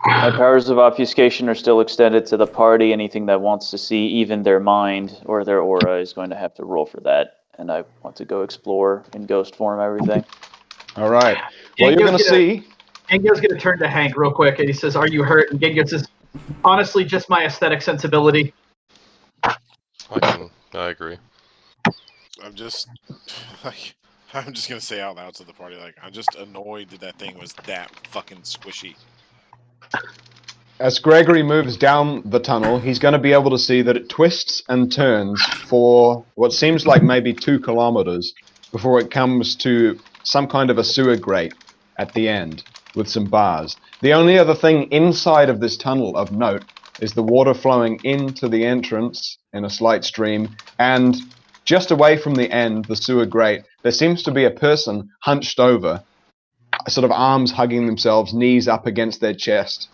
powers of obfuscation are still extended to the party. Anything that wants to see even their mind or their aura is going to have to roll for that. And I want to go explore in ghost form everything. All right. Well, you're going to see. Gengyo's gonna turn to Hank real quick and he says, "Are you hurt?" And Gengyo says, "Honestly, just my aesthetic sensibility." I agree. I'm just like I'm just gonna say out loud to the party, like I'm just annoyed that thing was that fucking squishy. As Gregory moves down the tunnel, he's going to be able to see that it twists and turns for what seems like maybe 2 kilometers before it comes to some kind of a sewer grate at the end with some bars. The only other thing inside of this tunnel of note is the water flowing into the entrance in a slight stream, and just away from the end, the sewer grate, there seems to be a person hunched over, sort of arms hugging themselves, knees up against their chest,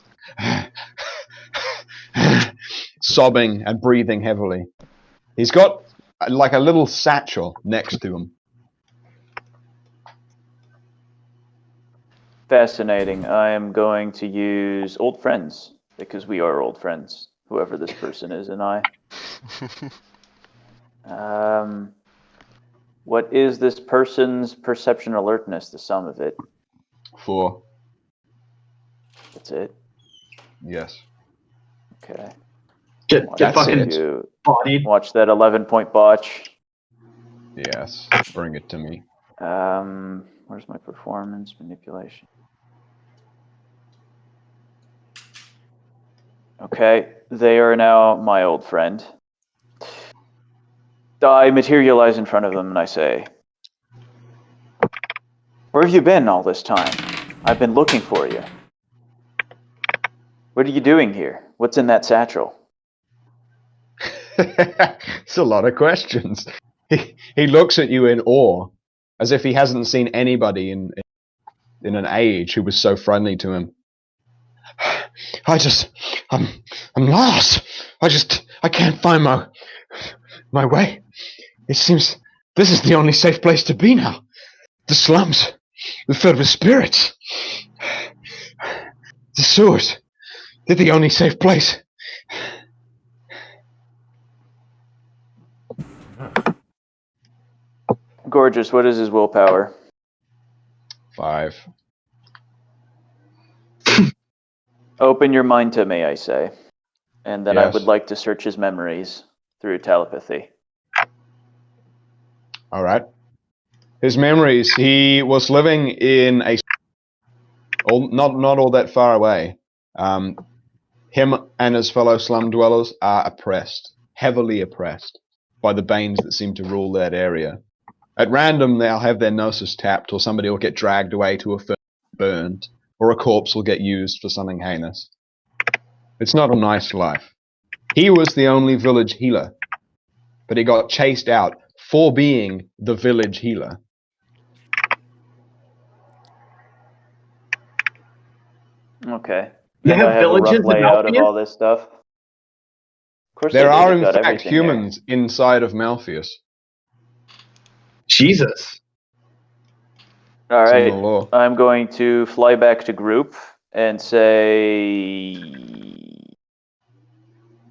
sobbing and breathing heavily. He's got like a little satchel next to him. Fascinating. I am going to use old friends, because we are old friends, whoever this person is and I. What is this person's perception alertness, the sum of it? 4. That's it? Yes. Okay. Get That's fucking it. You bodied. watch that 11-point botch. Yes. Bring it to me. Where's my performance manipulation? Okay, they are now my old friend. I materialize in front of them and I say, Where have you been all this time? I've been looking for you. What are you doing here? What's in that satchel? It's a lot of questions. He looks at you in awe, as if he hasn't seen anybody in an age who was so friendly to him. I'm lost. I can't find my way. It seems this is the only safe place to be now. The slums, they're filled with spirits. The sewers, they're the only safe place. Gorgeous, what is his willpower? 5. Open your mind to me, I say. And then I Yes. would like to search his memories through telepathy. All right. His memories. He was living in not all that far away. Him and his fellow slum dwellers are oppressed, heavily oppressed, by the Banes that seem to rule that area. At random, they'll have their gnosis tapped, or somebody will get dragged away to a furnace burned, or a corpse will get used for something heinous. It's not a nice life. He was the only village healer, but he got chased out for being the village healer. Okay. They And have I have a villages rough in layout of Malpheus? all this stuff. Of course There they do. are, They've in got fact, everything humans inside of Malpheus. Jesus. there. All It's in the right. law. I'm going to fly back to group and say...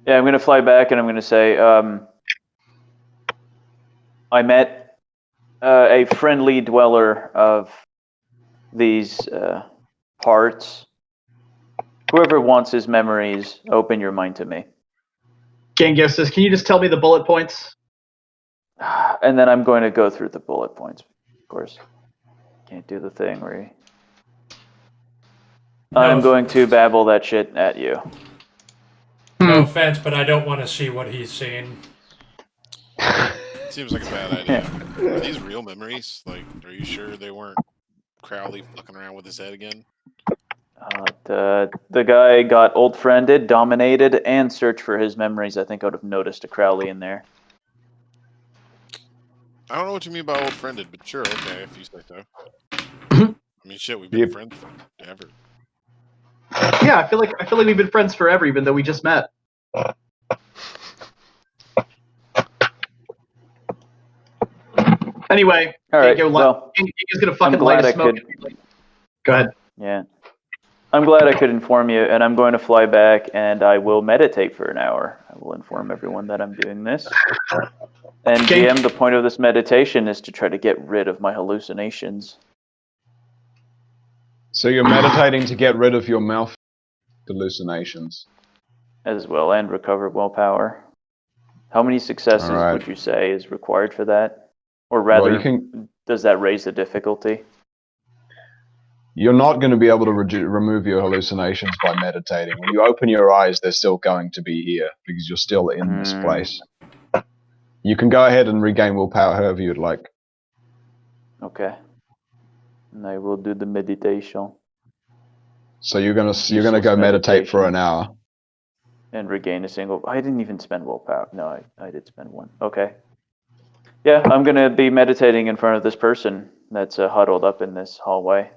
Yeah, I'm going to fly back and I'm going to say, I met a friendly dweller of these parts. Whoever wants his memories, open your mind to me. Gengyo says, can you just tell me the bullet points? And then I'm going to go through the bullet points, of course. Can't do the thing where you... I'm going to babble that shit at you. No offense, but I don't want to see what he's seen. Seems like a bad idea. Are these real memories? Like, are you sure they weren't Crowley fucking around with his head again? The guy got old friended, dominated, and searched for his memories. I think I would have noticed a Crowley in there. I don't know what you mean by old friended, but sure, okay, if you say so. I mean, shit, we've been Yep. friends forever. Yeah, I feel like we've been friends forever, even though we just met. Anyway, All right, Gengyo's well, gonna fucking I'm glad light a I smoke. could... Go ahead. Yeah. I'm glad I could inform you, and I'm going to fly back, and I will meditate for an hour. I will inform everyone that I'm doing this. And Okay. GM, the point of this meditation is to try to get rid of my hallucinations. So you're meditating to get rid of your mouth hallucinations. As well, and recover willpower. How many successes Alright. would you say is required for that? Or rather, Well, you can. does that raise the difficulty? You're not going to be able to remove your hallucinations by meditating. When you open your eyes, they're still going to be here because you're still in this place. You can go ahead and regain willpower however you'd like. Okay. And I will do the meditation So you're gonna go Useless meditate for meditation. an hour. and regain a single... I didn't even spend willpower. No, I did spend one. Okay. Yeah, I'm going to be meditating in front of this person that's huddled up in this hallway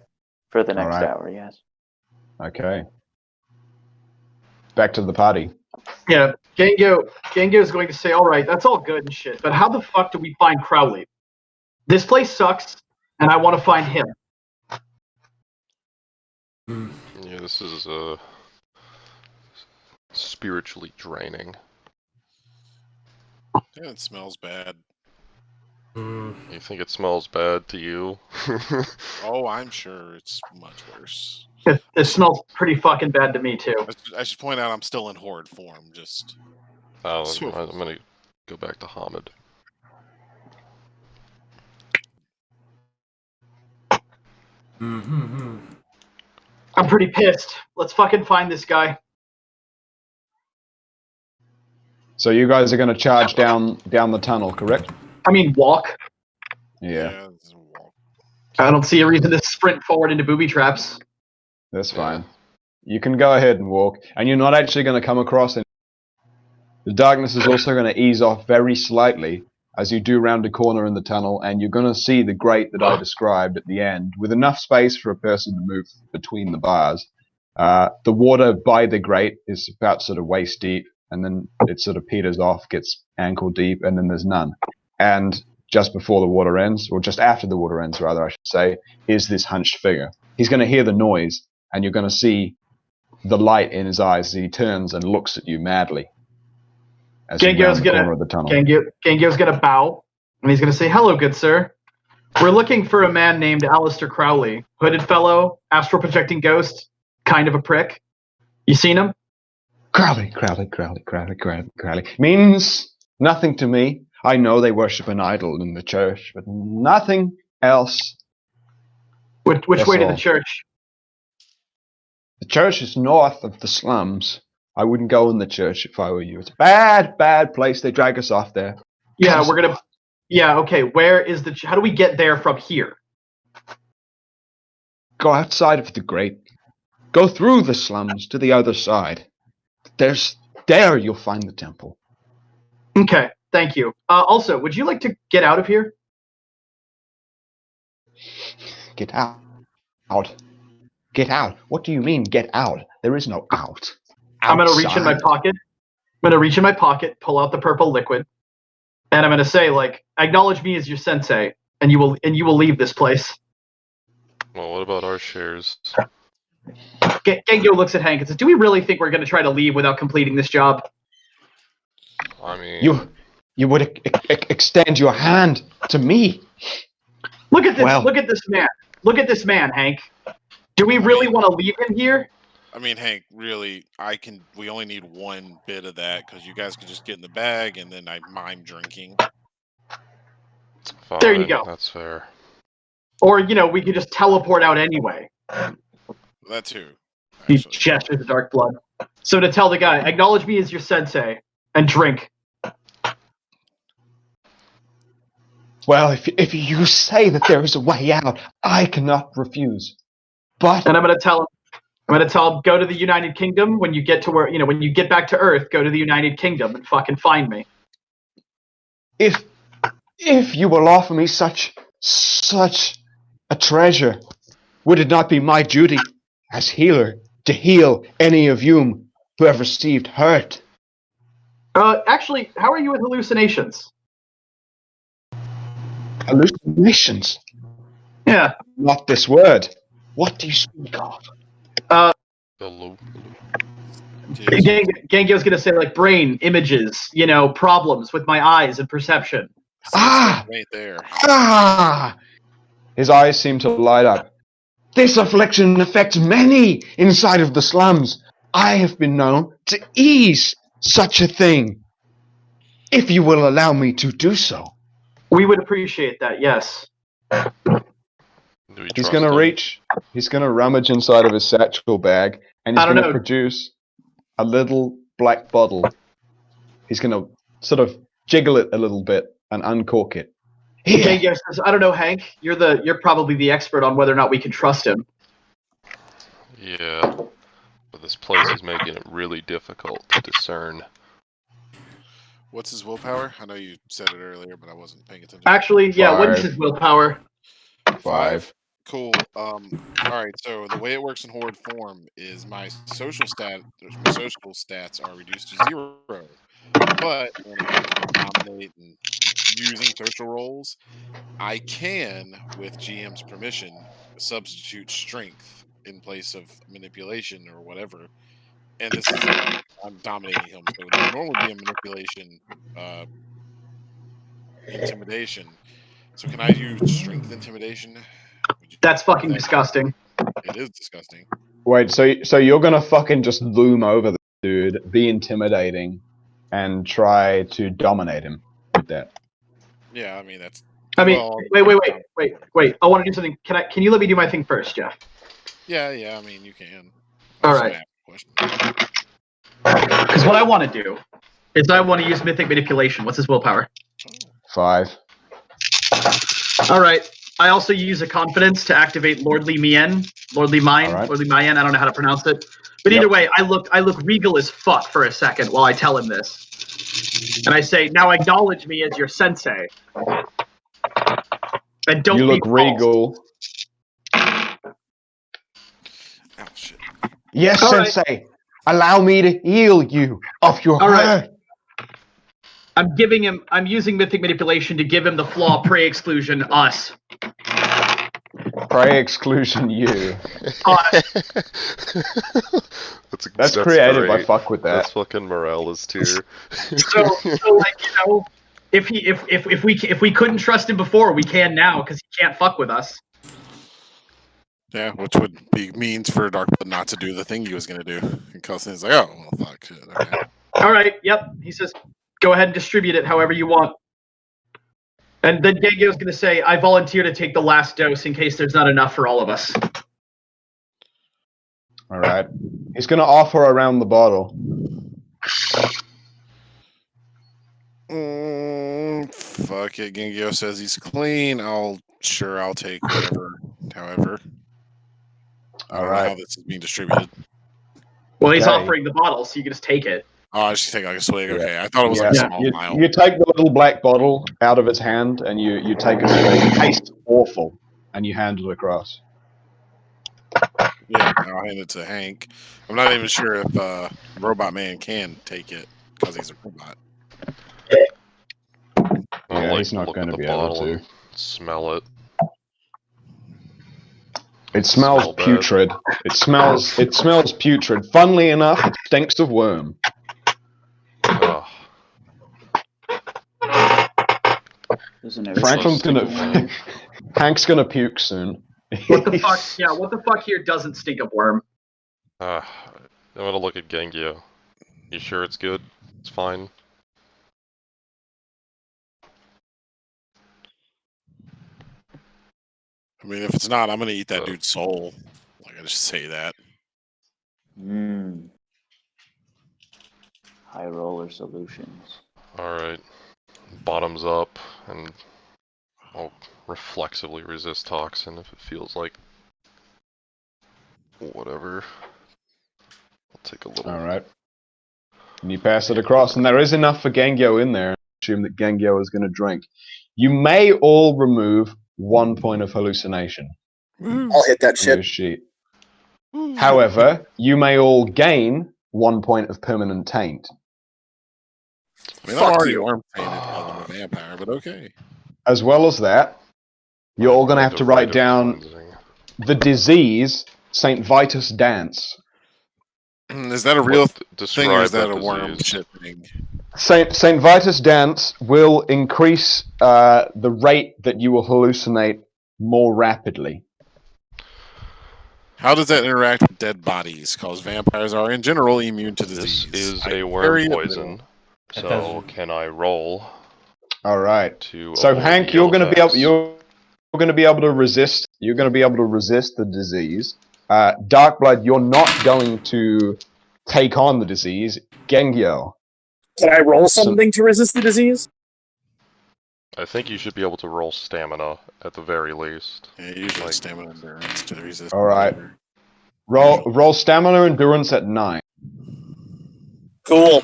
for the next Alright. hour, yes. Okay. Back to the party. Yeah, Gengyo is going to say, all right, that's all good and shit, but how the fuck do we find Crowley? This place sucks, and I want to find him. Yeah, this is spiritually draining. Yeah, it smells bad. You think it smells bad to you? Oh, I'm sure it's much worse. It smells pretty fucking bad to me, too. I should point out I'm still in horde form, just... Oh, I'm gonna go back to Hamid. I'm pretty pissed. Let's fucking find this guy. So you guys are going to charge down the tunnel, correct? I mean, walk. Yeah. this is a walk. I don't see a reason to sprint forward into booby traps. That's fine. You can go ahead and walk, and you're not actually going to come across any. The darkness is also going to ease off very slightly as you do round a corner in the tunnel, and you're going to see the grate that I described at the end, with enough space for a person to move between the bars. The water by the grate is about sort of waist deep, and then it sort of peters off, gets ankle deep, and then there's none. And just before the water ends, or just after the water ends, rather, I should say, is this hunched figure. He's going to hear the noise, and you're going to see the light in his eyes as he turns and looks at you madly. As you round the corner of the tunnel. Gengyo's gonna bow, and he's gonna say, "Hello, good sir. We're looking for a man named Alistair Crowley, hooded fellow, astral projecting ghost, kind of a prick. You seen him?" Crowley. Means nothing to me. I know they worship an idol in the church, but nothing else. Which way to the church? The church is north of the slums. I wouldn't go in the church if I were you. It's a bad, bad place. They drag us off there. Yeah, we're gonna. Yeah, okay. Where is the? How do we get there from here? Go outside of the grate. Go through the slums to the other side. There you'll find the temple. Okay, thank you. Also, would you like to get out of here? Get out. Get out. What do you mean, get out? There is no out. I'm going to reach in my pocket. Pull out the purple liquid, and I'm going to say, like, acknowledge me as your sensei, and you will leave this place. Well, what about our shares? Gengyo looks at Hank and says, "Do we really think we're going to try to leave without completing this job?" I mean, you would extend your hand to me. Look at this. Well, look at this man. Look at this man, Hank. Do we really want to leave him here? I mean, Hank, really, we only need one bit of that, because you guys can just get in the bag, and then I mime drinking. Fine, there you go. That's fair. Or, we could just teleport out anyway. That too. He gestures the dark blood. So to tell the guy, acknowledge me as your sensei, and drink. Well, if you say that there is a way out, I cannot refuse. But... And I'm going to tell him, go to the United Kingdom. When you get to where, when you get back to Earth, go to the United Kingdom and fucking find me. If you will offer me such a treasure, would it not be my duty as healer to heal any of you who have received hurt? Actually, how are you with hallucinations? Hallucinations? Yeah. Not this word. What do you speak of? Gengyo's gonna say, like, brain images, problems with my eyes and perception. Right there. His eyes seem to light up. This affliction affects many inside of the slums. I have been known to ease such a thing. If you will allow me to do so. We would appreciate that, yes. He's going to reach, he's going to rummage inside of his satchel bag, and he's going to produce a little black bottle. He's going to sort of jiggle it a little bit and uncork it. Gengyo says, "I don't know, Hank. You're probably the expert on whether or not we can trust him." Yeah, but this place is making it really difficult to discern. What's his willpower? I know you said it earlier, but I wasn't paying attention. Actually, yeah, what is his willpower? 5. Cool. All right. So the way it works in horde form is my social stats are reduced to 0. But when it comes to dominate and using social roles, I can, with GM's permission, substitute strength in place of manipulation or whatever. And this is I'm dominating him. So it would normally be a manipulation, intimidation. So can I use strength intimidation? That's fucking disgusting. It is disgusting. Wait, so you're gonna fucking just loom over the dude, be intimidating, and try to dominate him with that? Yeah, I mean that's. I mean, wait. I want to do something. Can you let me do my thing first, Jeff? Yeah. I mean, you can. All right. Because what I want to do is I want to use mythic manipulation. What's his willpower? 5. All right. I also use a confidence to activate Lordly Mien, Lordly Mine, All right. Lordly Mien. I don't know how to pronounce it, but Yep. either way, I look regal as fuck for a second while I tell him this, and I say, "Now acknowledge me as your sensei, and don't You be look false." regal. Oh shit. Yes, All right. Sensei. Allow me to heal you of your All right. hurt. I'm using mythic manipulation to give him the flaw pre-exclusion us. Pray exclusion you. That's creative. I great. fuck with that. That's fucking Morales tier. So like if we couldn't trust him before, we can now because he can't fuck with us. Yeah, which would be means for Darkblood not to do the thing he was gonna do. And Coulson's like, oh well, fuck shit. Okay. All right. Yep. He says, "Go ahead and distribute it however you want." And then Gengyo's going to say, "I volunteer to take the last dose in case there's not enough for all of us." All right. He's going to offer around the bottle. Fuck it. Gengyo says he's clean. I'll take whatever. However, I All don't know how right. this is being distributed. Well, he's Okay. offering the bottle, so you can just take it. Oh, I just take like a swig. Yeah. Okay, I thought it was like a small vial. You take the little black bottle out of its hand and you take a swig. It tastes awful, and you hand it across. Yeah, I'll hand it to Hank. I'm not even sure if Robot Man can take it because he's a robot. Yeah, he's not look going at to the be able bottle to. and smell it. It smells Smell bad. putrid. It smells putrid. Funnily enough, it stinks of worm. Ugh. Franklin's Stink gonna of worm. Hank's gonna puke soon. What the fuck? Yeah, what the fuck here doesn't stink of worm? I'm gonna look at Gengyo. You sure it's good? It's fine. I mean, if it's not, I'm gonna eat that dude's soul. Like I just say that. High roller solutions. Alright. Bottoms up, and I'll reflexively resist toxin if it feels like whatever. I'll take a little. Alright. And you pass it across, and there is enough for Gengyo in there. Assume that Gengyo is going to drink. You may all remove 1 point of hallucination I'll hit that from your shit. sheet. However, you may all gain 1 point of permanent taint. I mean, Fuck I'm already you. arm painted because I'm a vampire, but okay. As well as that, you're all going to have to write down the disease St. Vitus dance. Is that a real thing, or Describe is that a that worm disease. shit thing? St. Vitus dance will increase the rate that you will hallucinate more rapidly. How does that interact with dead bodies? Because vampires are, in general, immune to disease. This is I a worm carry it poison. It So doesn't. can I roll All right. to So avoid Hank, the you're ill going to be able effects? you're going to be able to resist. You're going to be able to resist the disease. Darkblood, you're not going to take on the disease. Gengyo. Can I roll something to resist the disease? I think you should be able to roll stamina at the very least. Yeah, usually Like- stamina endurance to resist. All right. whatever. Roll stamina endurance at 9. Cool.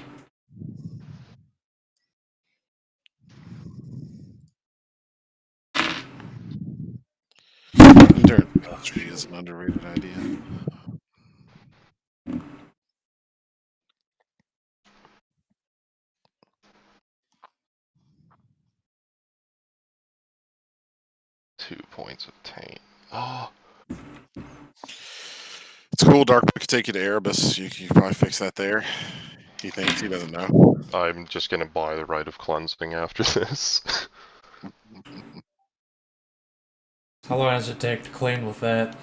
Endurance mastery is an underrated idea. Two points of taint. Oh, It's cool. Darkblood could take you to Erebus. You can probably fix that there. He thinks he doesn't know. I'm just gonna buy the Rite of Cleansing after this. How long does it take to clean with that?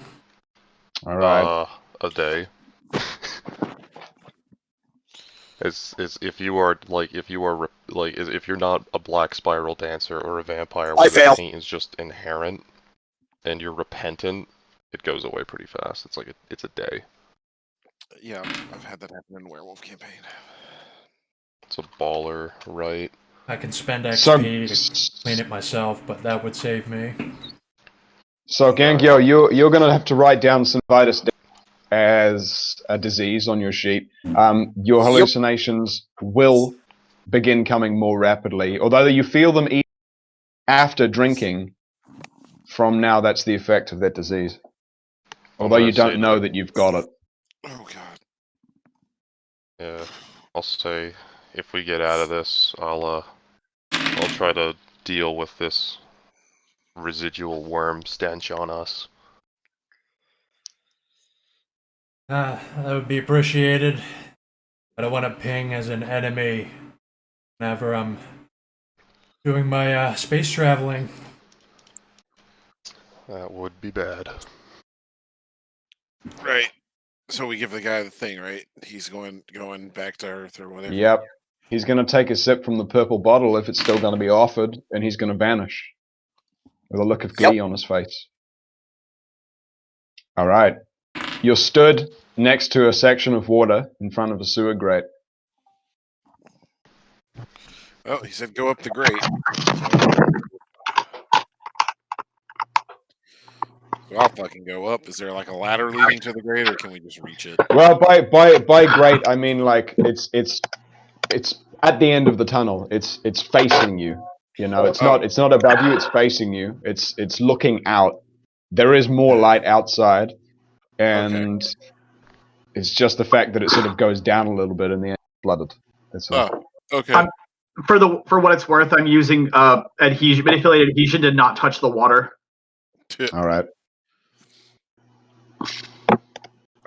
All right. A day. It's if you are if you're not a black spiral dancer or a vampire where the fail. taint is just inherent and you're repentant, it goes away pretty fast. It's like it's a day. Yeah, I've had that happen in Werewolf campaign. It's a baller, right? I can spend So- XP to clean it myself, but that would save me. So, Gangyo, you're going to have to write down Synvitis as a disease on your sheet. Your hallucinations will begin coming more rapidly, although you feel them after drinking. From now, that's the effect of that disease. Although you don't know that you've got it. Oh god. Yeah, I'll say if we get out of this, I'll try to deal with this residual worm stench on us. That would be appreciated. I don't want to ping as an enemy whenever I'm doing my space traveling. That would be bad. Right. So we give the guy the thing, right? He's going back to Earth or whatever. Yep. He's going to take a sip from the purple bottle if it's still going to be offered, and he's going to vanish with a look of glee on his face. All right. You're stood next to a section of water in front of a sewer grate. Well, he said go up the grate. So I'll fucking go up. Is there like a ladder leading to the grate, or can we just reach it? Well, by grate, I mean like it's at the end of the tunnel. It's facing you. You know, it's not above you. It's facing you. It's looking out. There is more light outside, and it's just the fact that it sort of goes down a little bit and the end is flooded. That's all. Okay. For what it's worth, I'm using manipulated adhesion to not touch the water. All right.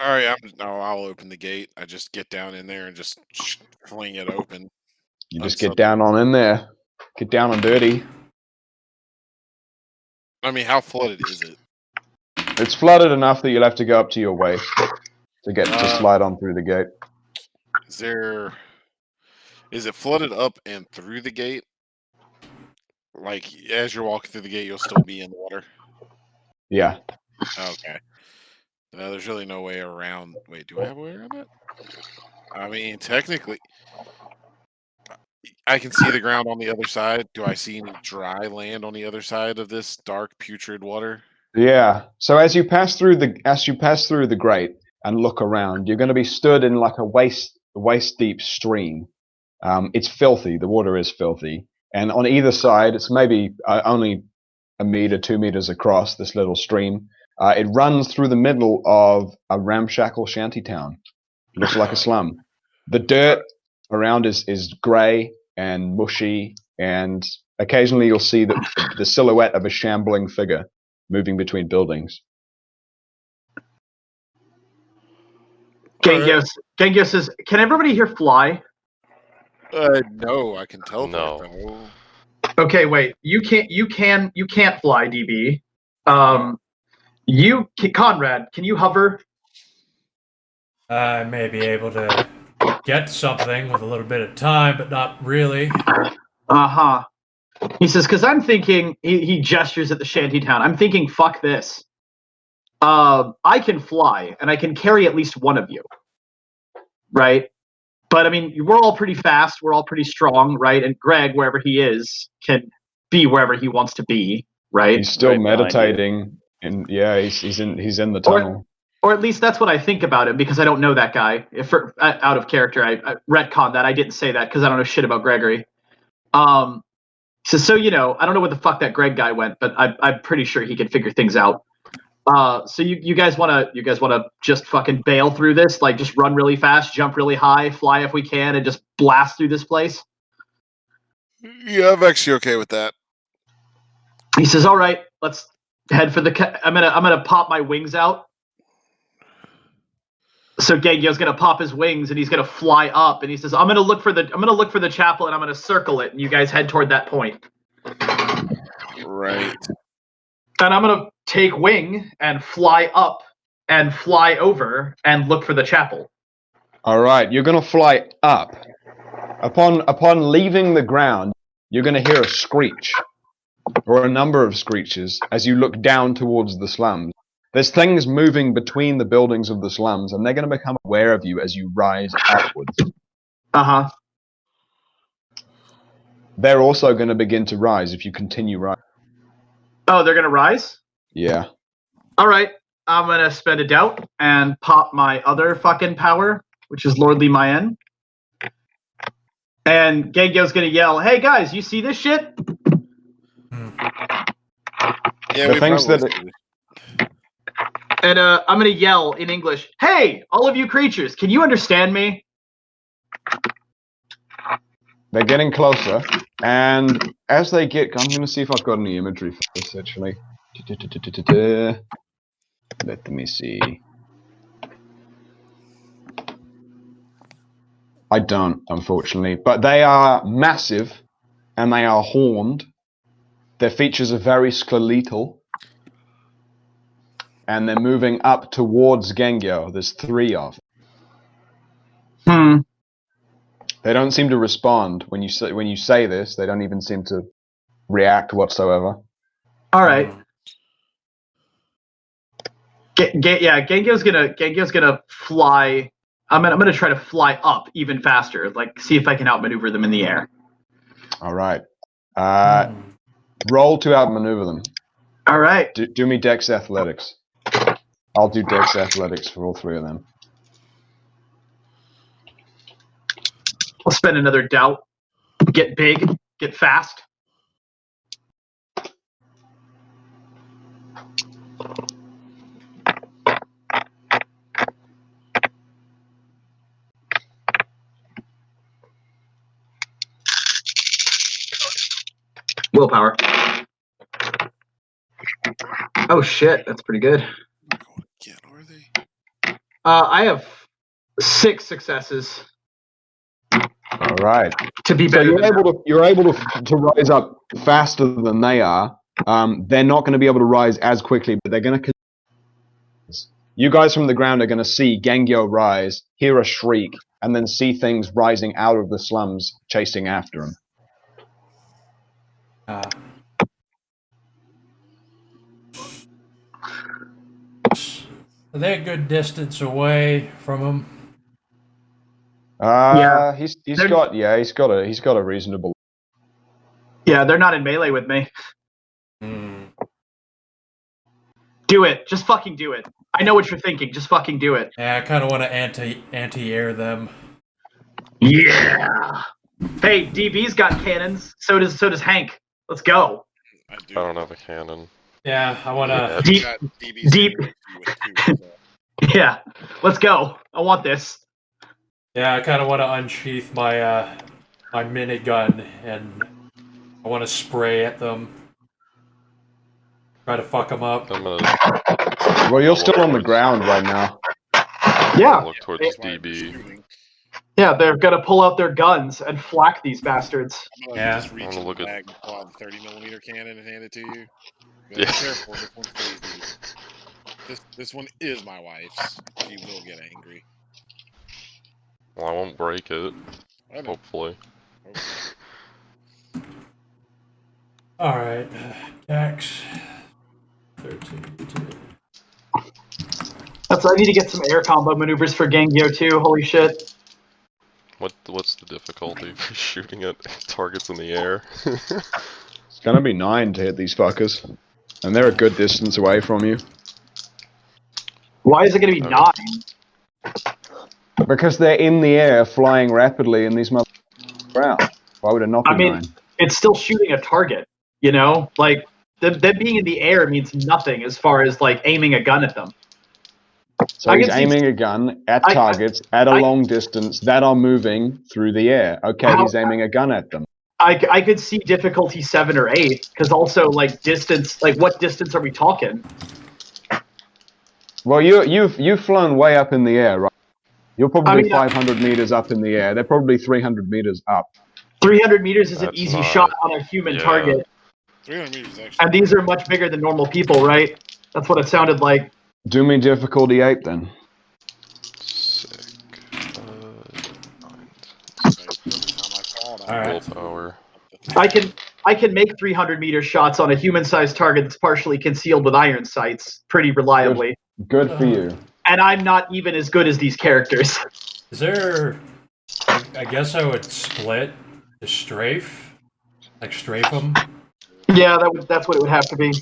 All right. I'll open the gate. I just get down in there and just fling it open. You just get down on in there. Get down and dirty. I mean, how flooded is it? It's flooded enough that you'll have to go up to your waist to slide on through the gate. Is it flooded up and through the gate? Like as you're walking through the gate, you'll still be in the water. Yeah. Okay. There's really no way around. Wait, do I have a way around that? I mean, technically, I can see the ground on the other side. Do I see any dry land on the other side of this dark, putrid water? Yeah. So as you pass through the grate and look around, you're going to be stood in like a waist deep stream. It's filthy. The water is filthy, and on either side, it's maybe only a meter, 2 meters across. This little stream. It runs through the middle of a ramshackle shanty town. It looks like a slum. The dirt around is grey and mushy, and occasionally you'll see the silhouette of a shambling figure moving between buildings. Gengyo says, "Can everybody here fly?" No, I can teleport. No. Okay, wait. You can't fly, DB. Conrad, can you hover? I may be able to get something with a little bit of time, but not really. Uh-huh. He says, because I'm thinking, he gestures at the shantytown. I'm thinking, fuck this. I can fly, and I can carry at least one of you. Right? But, I mean, we're all pretty fast. We're all pretty strong, right? And Greg, wherever he is, can be wherever he wants to be, right? He's still meditating. And yeah, he's in the tunnel. Or at least that's what I think about him, because I don't know that guy. Out of character, I retconned that. I didn't say that because I don't know shit about Gregory. So you know, I don't know where the fuck that Greg guy went, but I'm pretty sure he can figure things out. So you guys wanna just fucking bail through this, like just run really fast, jump really high, fly if we can, and just blast through this place? Yeah, I'm actually okay with that. He says, "All right, let's head for the. I'm gonna pop my wings out." So Gengyo's gonna pop his wings and he's gonna fly up, and he says, I'm gonna look for the chapel and I'm gonna circle it, and you guys head toward that point. Right. And I'm gonna take wing and fly up and fly over and look for the chapel. All right, you're gonna fly up. Upon leaving the ground, you're gonna hear a screech, or a number of screeches, as you look down towards the slums. There's things moving between the buildings of the slums, and they're going to become aware of you as you rise upwards. Uh-huh. They're also going to begin to rise if you continue rising. Oh, they're going to rise? Yeah. All right, I'm gonna spend a doubt and pop my other fucking power, which is Lordly Mayen. And Gengyo's gonna yell, "Hey guys, you see this shit?" Yeah, The we things probably that- see this. And I'm gonna yell in English, "Hey, all of you creatures, can you understand me?" They're getting closer, and as they get, I'm going to see if I've got any imagery for this actually. Let me see. I don't, unfortunately, but they are massive, and they are horned. Their features are very skeletal, and they're moving up towards Gengyo. There's 3 of them. They don't seem to respond when you say this. They don't even seem to react whatsoever. All right. Gengyo's gonna fly. I'm gonna try to fly up even faster. Like, see if I can outmaneuver them in the air. All right. Roll to outmaneuver them. All right. Do me Dex Athletics. I'll do Dex Athletics for all 3 of them. I'll spend another doubt. Get big. Get fast. Willpower. Oh shit, that's pretty good. Yeah, are they? I have 6 successes. All right. To be So better you're able to rise up faster than they are. They're not going to be able to rise as quickly, but they're going to. You guys from the ground are going to see Gengyo rise, hear a shriek, and then see things rising out of the slums chasing after him. Are they a good distance away from him? Yeah. He's got a reasonable. Yeah, they're not in melee with me. Do it. Just fucking do it. I know what you're thinking. Just fucking do it. Yeah, I kind of want to anti-air them. Yeah. Hey, DB's got cannons. So does Hank. Let's go. I do. I don't have a cannon. Yeah, I want to. Deep. Got DB's Deep. with 2, so. Yeah. Let's go. I want this. Yeah, I kind of want to unsheath my my minigun and I want to spray at them. Try to fuck them up. I'm gonna Well, you're still on the ground right now. Yeah. look towards That's why I'm DB. shooting. Yeah, they're gonna pull out their guns and flak these bastards. I'm gonna Yeah. just reach I'm gonna in look the at- bag and pull out the 30mm cannon and hand it to you. Be Yeah. like, careful, this one's crazy. This one is my wife's. She will get angry. Well, I won't break it. I know. Hopefully. Alright. Dex. 13. I need to get some air combo maneuvers for Gengyo too. Holy shit. What's the difficulty for shooting at targets in the air? It's gonna be 9 to hit these fuckers, and they're a good distance away from you. Why is it gonna be 9? Because they're in the air, flying rapidly, and these motherfuckers ground. Why would it not be 9? It's still shooting a target. You know, like them being in the air means nothing as far as like aiming a gun at them. So he's aiming a gun at targets at a long distance that are moving through the air. Okay, he's aiming a gun at them. I could see difficulty 7 or 8 because also like distance. Like what distance are we talking? Well, you've flown way up in the air, right? You're probably 500 meters up in the air. They're probably 300 meters up. 300 meters is an That's easy not- shot on a human yeah. target. 300 meters actually. And these are much bigger than normal people, right? That's what it sounded like. Do me difficulty 8 then. Sick. Alright. Willpower. I can make 300 meter shots on a human-sized target that's partially concealed with iron sights pretty reliably. Good for you. And I'm not even as good as these characters. Is there... I guess I would split the strafe? Like strafe them? Yeah, that's what it would have to be.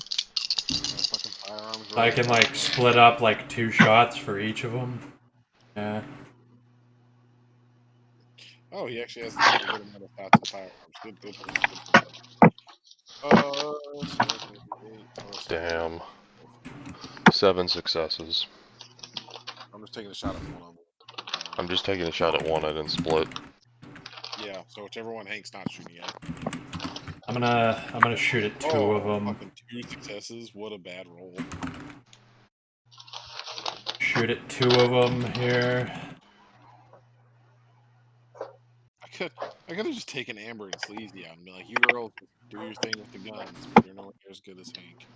Sounds I can like split up like 2 shots for each of them. Yeah. Oh, he actually has a good amount of shots and firearms. Good. Damn. 7 successes. I'm just taking a shot at one of them. I'm just taking a shot at one. I didn't split. Yeah, so whichever one Hank's not shooting at. I'm gonna shoot at 2 of them. Fucking 2 successes. What a bad roll. Shoot at 2 of them here. I could have just taken Amber and Sleazy out and be like, you girls do your thing with the guns, but they're nowhere near as good as Hank.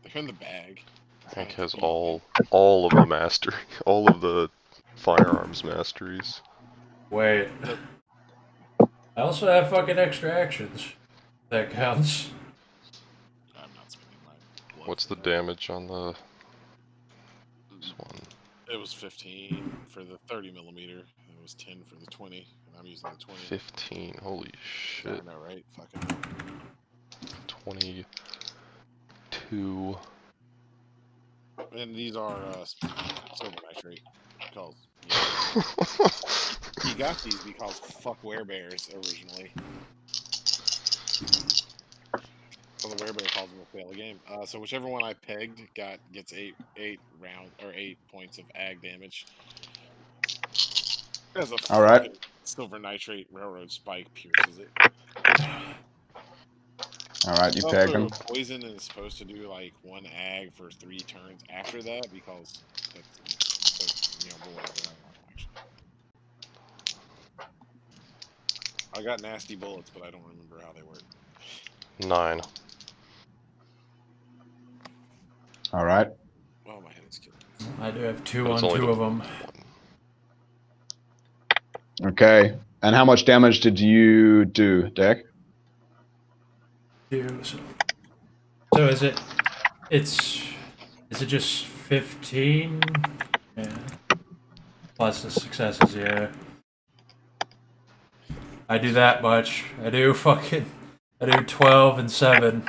They're in the bag. Hank has all of the mastery, all of the firearms masteries. Wait. I also have fucking extra actions. That counts. I'm not spending my blood. What's the damage on this one? It was 15 for the 30 millimeter. It was 10 for the 20, and I'm using the 20. 15. Holy shit. I know, right? Fucking 22. And these are silver nitrate. Because he got these because fuck werebears originally. So the werebear calls him a fail a game. So whichever one I pegged gets 8 points of ag damage. As a All right. silver nitrate railroad spike pierces it. All right, you peg him. Poison is supposed to do like 1 ag for 3 turns after that because that's, but whatever. I don't know, actually. I got nasty bullets, but I don't remember how they work. 9. All right. Oh, my head is killing me. I do have 2 That's on only 2 the of them. Okay. And how much damage did you do, Deck? 2. So is it just 15? Yeah. Plus the successes, yeah. I do that much. I do 12 and 7.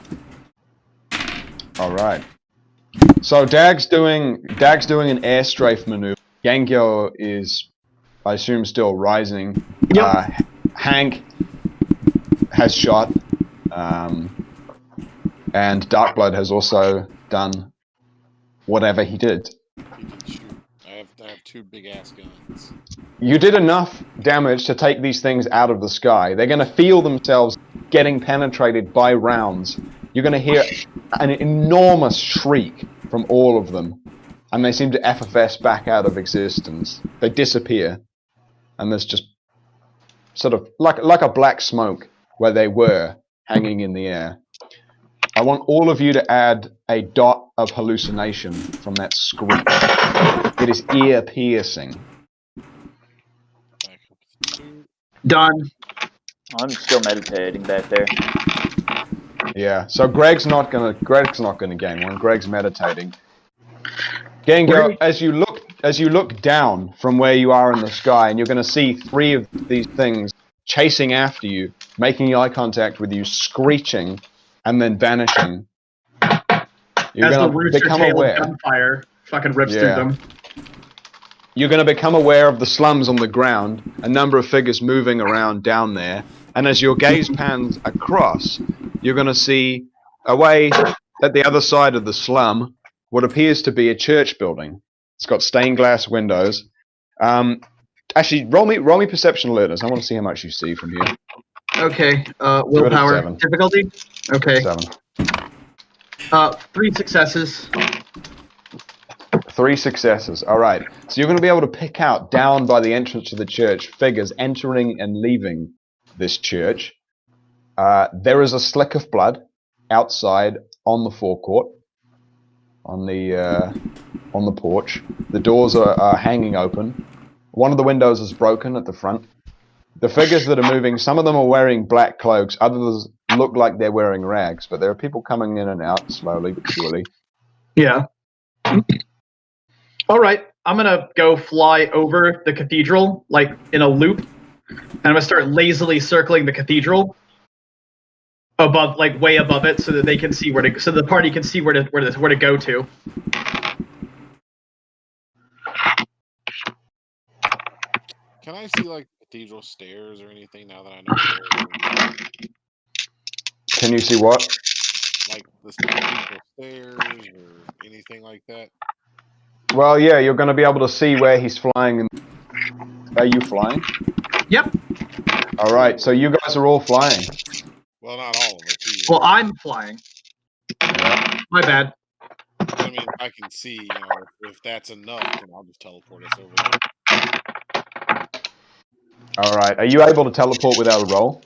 All right. So Dag's doing an air strafe maneuver. Gangyo is, I assume, still rising. Yep. Hank has shot, and Darkblood has also done whatever he did. He can shoot. I have 2 big ass guns. You did enough damage to take these things out of the sky. They're going to feel themselves getting penetrated by rounds. You're going to hear an enormous shriek from all of them, and they seem to effervesce back out of existence. They disappear, and there's just sort of like a black smoke where they were hanging in the air. I want all of you to add a dot of hallucination from that screech. It is ear-piercing. Done. I'm still meditating back there. Yeah, so Greg's not gonna gain one. Greg's meditating. Gengar, as you look down from where you are in the sky, and you're gonna see 3 of these things chasing after you, making eye contact with you, screeching, and then vanishing. You're As the gonna rooster become tail aware. of gunfire fucking rips through Yeah. them. You're going to become aware of the slums on the ground, a number of figures moving around down there, and as your gaze pans across, you're going to see away at the other side of the slum what appears to be a church building. It's got stained glass windows. Actually, roll me perception alertness. I want to see how much you see from here. Okay. Give it a Willpower 7. difficulty. Okay. 7. 3 successes. 3 successes. All right. So you're going to be able to pick out down by the entrance to the church figures entering and leaving this church. There is a slick of blood outside on the forecourt, on the porch. The doors are hanging open. One of the windows is broken at the front. The figures that are moving, some of them are wearing black cloaks. Others look like they're wearing rags, but there are people coming in and out slowly but surely. Yeah. All right, I'm gonna go fly over the cathedral, like in a loop, and I'm gonna start lazily circling the cathedral. above, like way above it, so that they can see where to. So the party can see where to go to. Can I see like cathedral stairs or anything now that I know where? Can you see what? Like the cathedral stairs or anything like that? Well, yeah, you're going to be able to see where he's flying. Are you flying? Yep. All right, so you guys are all flying. Well, not all of us. Well, I'm flying. Yeah. My bad. I mean, I can see. You know, if that's enough, then I'll just teleport us over there. All right, are you able to teleport without a roll?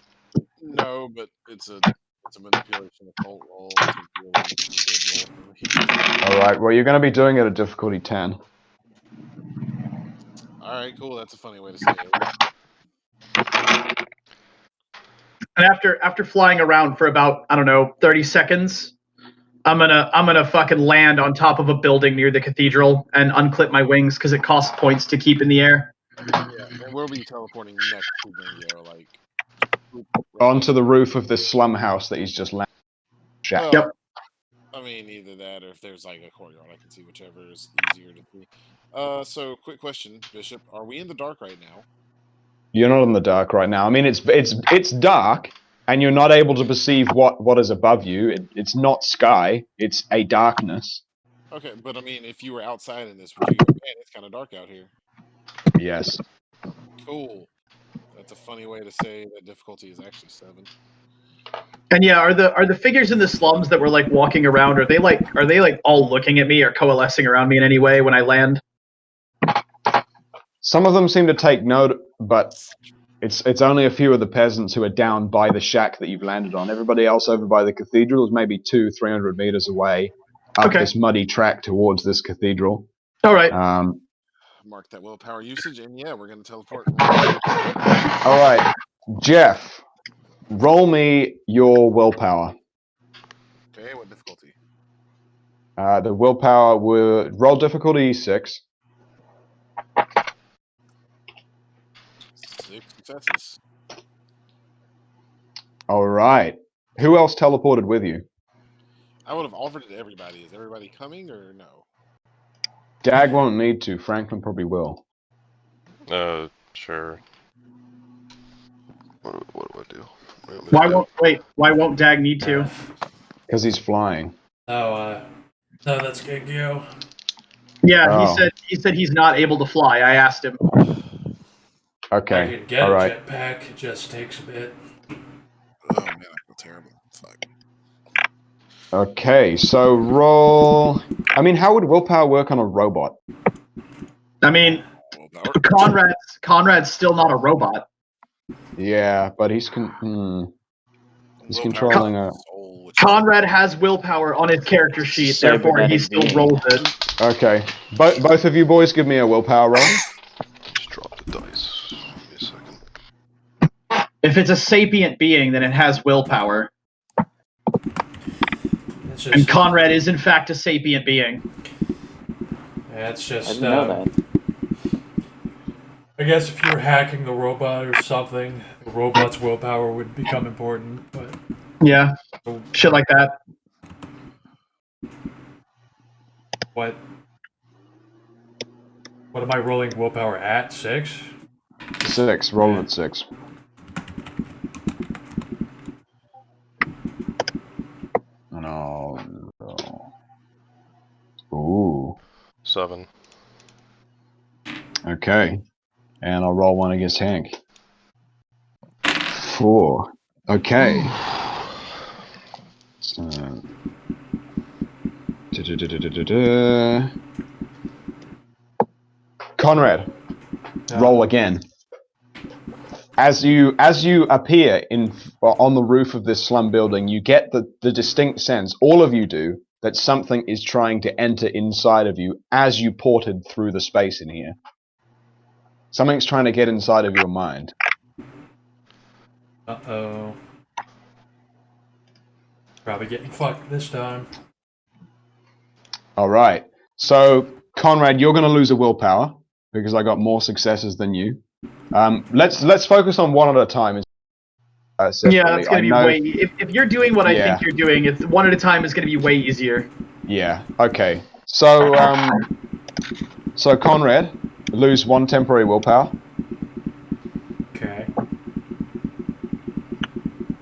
No, but it's a manipulation occult roll. It's a really good roll for me. All right, well, you're going to be doing it at difficulty 10. All right, cool. That's a funny way to say it. And after flying around for about, I don't know, 30 seconds, I'm gonna fucking land on top of a building near the cathedral and unclip my wings because it costs points to keep in the air. Yeah, and we'll be teleporting next to Gengyo, like Onto the roof of this slum house that he's just landed. well, Yep. I mean, either that or if there's like a courtyard, I can see whichever is easier to see. So quick question, Bishop: are we in the dark right now? You're not in the dark right now. I mean, it's dark, and you're not able to perceive what is above you. It's not sky. It's a darkness. Okay, but I mean, if you were outside in this, would you go, man, it's kind of dark out here? Yes. Cool. That's a funny way to say that difficulty is actually 7. And yeah, are the figures in the slums that were like walking around? Are they like all looking at me or coalescing around me in any way when I land? Some of them seem to take note, but it's only a few of the peasants who are down by the shack that you've landed on. Everybody else over by the cathedral is maybe 200-300 meters away up this muddy track towards this cathedral. All right. Mark that willpower usage, and yeah, we're going to teleport. All right, Jeff, roll me your willpower. Okay, what difficulty? The willpower would roll difficulty 6. 6 successes. All right. Who else teleported with you? I would have offered it to everybody. Is everybody coming or no? Dag won't need to. Franklin probably will. Sure. What do I do? Why won't Dag need to? Because he's flying. No, that's Gengyo. Yeah, he said he's not able to fly. I asked him. Okay. I could get all a right. jetpack. It just takes a bit. Oh man, I feel terrible. Fuck. Okay, so roll. I mean, how would willpower work on a robot? I mean, Conrad's still not a robot. Yeah, but he's controlling a. Conrad has willpower on his character sheet, therefore he still rolls it. Okay, both of you boys, give me a willpower roll. Just drop the dice. Give me a second. If it's a sapient being, then it has willpower. And Conrad is in fact a sapient being. Yeah, it's just. I didn't know that. I guess if you were hacking the robot or something, the robot's willpower would become important. But yeah, shit like that. What am I rolling willpower at? 6? 6. Roll at 6. No. Ooh. 7. Okay. And I'll roll one against Hank. 4. Okay. So. Conrad, roll again. As you appear on the roof of this slum building, you get the distinct sense, all of you do, that something is trying to enter inside of you as you ported through the space in here. Something's trying to get inside of your mind. Uh-oh. Probably getting fucked this time. All right. So, Conrad, you're going to lose a willpower because I got more successes than you. Let's focus on one at a time. separately. Yeah, that's I gonna be know, way. If you're doing what I Yeah. think you're doing, it's one at a time is gonna be way easier. Yeah. Okay. So so Conrad, lose 1 temporary willpower. Okay.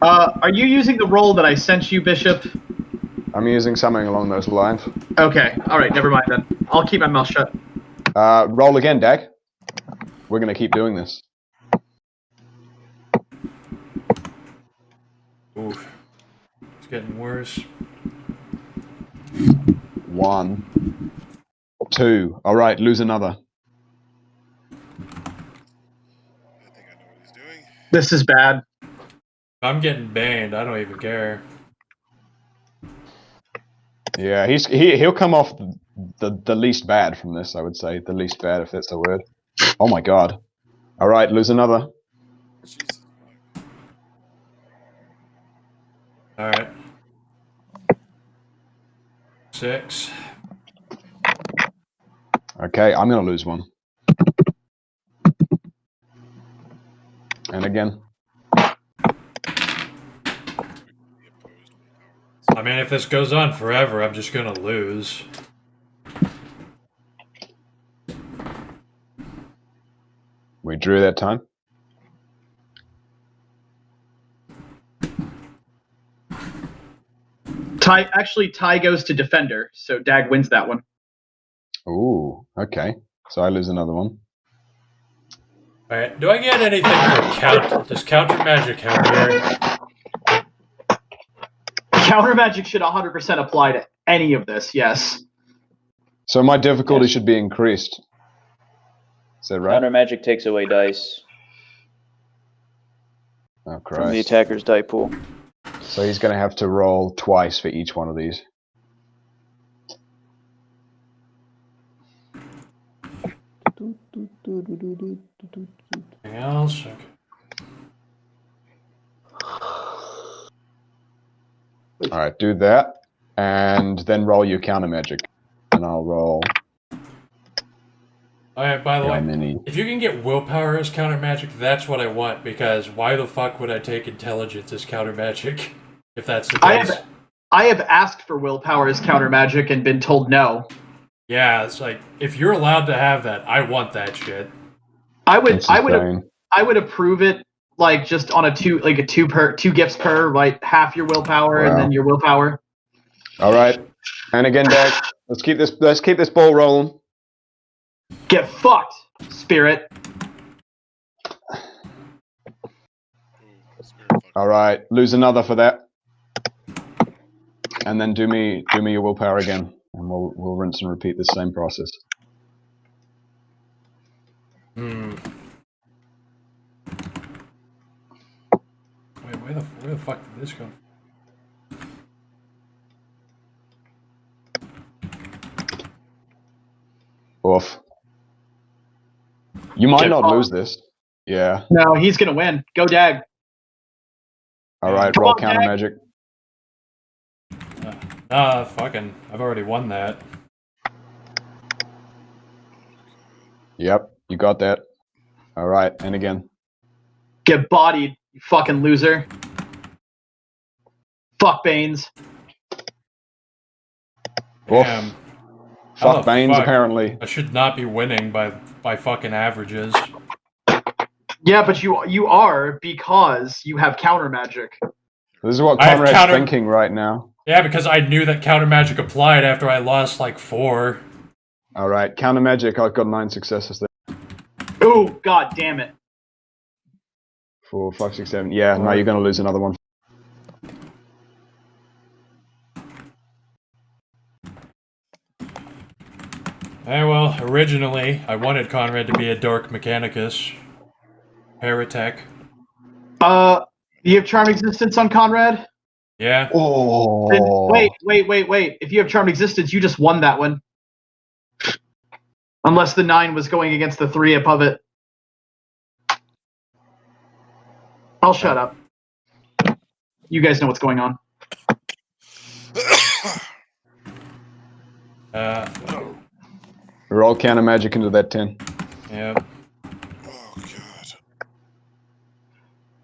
Are you using the roll that I sent you, Bishop? I'm using something along those lines. Okay. All right. Never mind then. I'll keep my mouth shut. Roll again, Dag. We're gonna keep doing this. Oof. It's getting worse. 1, 2. All right, lose another. I think I know what he's doing. This is bad. I'm getting banned. I don't even care. Yeah, he'll come off the least bad from this. I would say the least bad, if that's the word. Oh my god. All right, lose another. Jesus. All right. 6. Okay, I'm gonna lose 1. And again. I mean, if this goes on forever, I'm just gonna lose. We drew that time. Ty goes to defender, so Dag wins that one. Ooh, okay. So I lose another 1. All right. Do I get anything for counter? Does counter magic help here? Counter magic should 100% apply to any of this. Yes. So my difficulty Yes. should be increased. Is that right? Counter magic takes away dice Oh, from the Christ. attacker's die pool. So he's going to have to roll twice for each one of these. Anything else? Okay. All right, do that, and then roll your counter magic, and I'll roll. All right. By the how way, many. if you can get willpower as counter magic, that's what I want. Because why the fuck would I take intelligence as counter magic if that's the case? I have asked for willpower as counter magic and been told no. Yeah, it's like if you're allowed to have that, I want that shit. I would That's insane. I would approve it like just on a two gifts per, like half your willpower and Wow. then your willpower. All right, and again, Dag. Let's keep this ball rolling. Get fucked, spirit. Ooh, spirit fuck. All right, lose another for that, and then do me your willpower again, and we'll rinse and repeat the same process. Hmm. Wait, where the fuck did this go? Oof. You might Get not fucked. lose this. Yeah. No, he's gonna win. Go Dag. All right, Come roll on, counter Dag. magic. Fucking, I've already won that. Yep, you got that. All right, and again. Get bodied, you fucking loser. Fuck Baines. Oof. Damn. How Fuck the Baines, fuck? apparently. I should not be winning by fucking averages. Yeah, but you are because you have counter magic. This is what I have Conrad's counter- thinking right now. Yeah, because I knew that counter magic applied after I lost like 4. All right, counter magic. I've got 9 successes there. Ooh, god damn it. 4, 5, 6, 7. Yeah, no, you're going to lose another one. Well, originally I wanted Conrad to be a Dark Mechanicus. Paratech. You have Charm Existence on Conrad? Yeah. Oh. Then wait. If you have Charm Existence, you just won that one. Unless the 9 was going against the 3 above it. I'll shut up. You guys know what's going on. Roll counter magic into that 10. Yep. Oh god.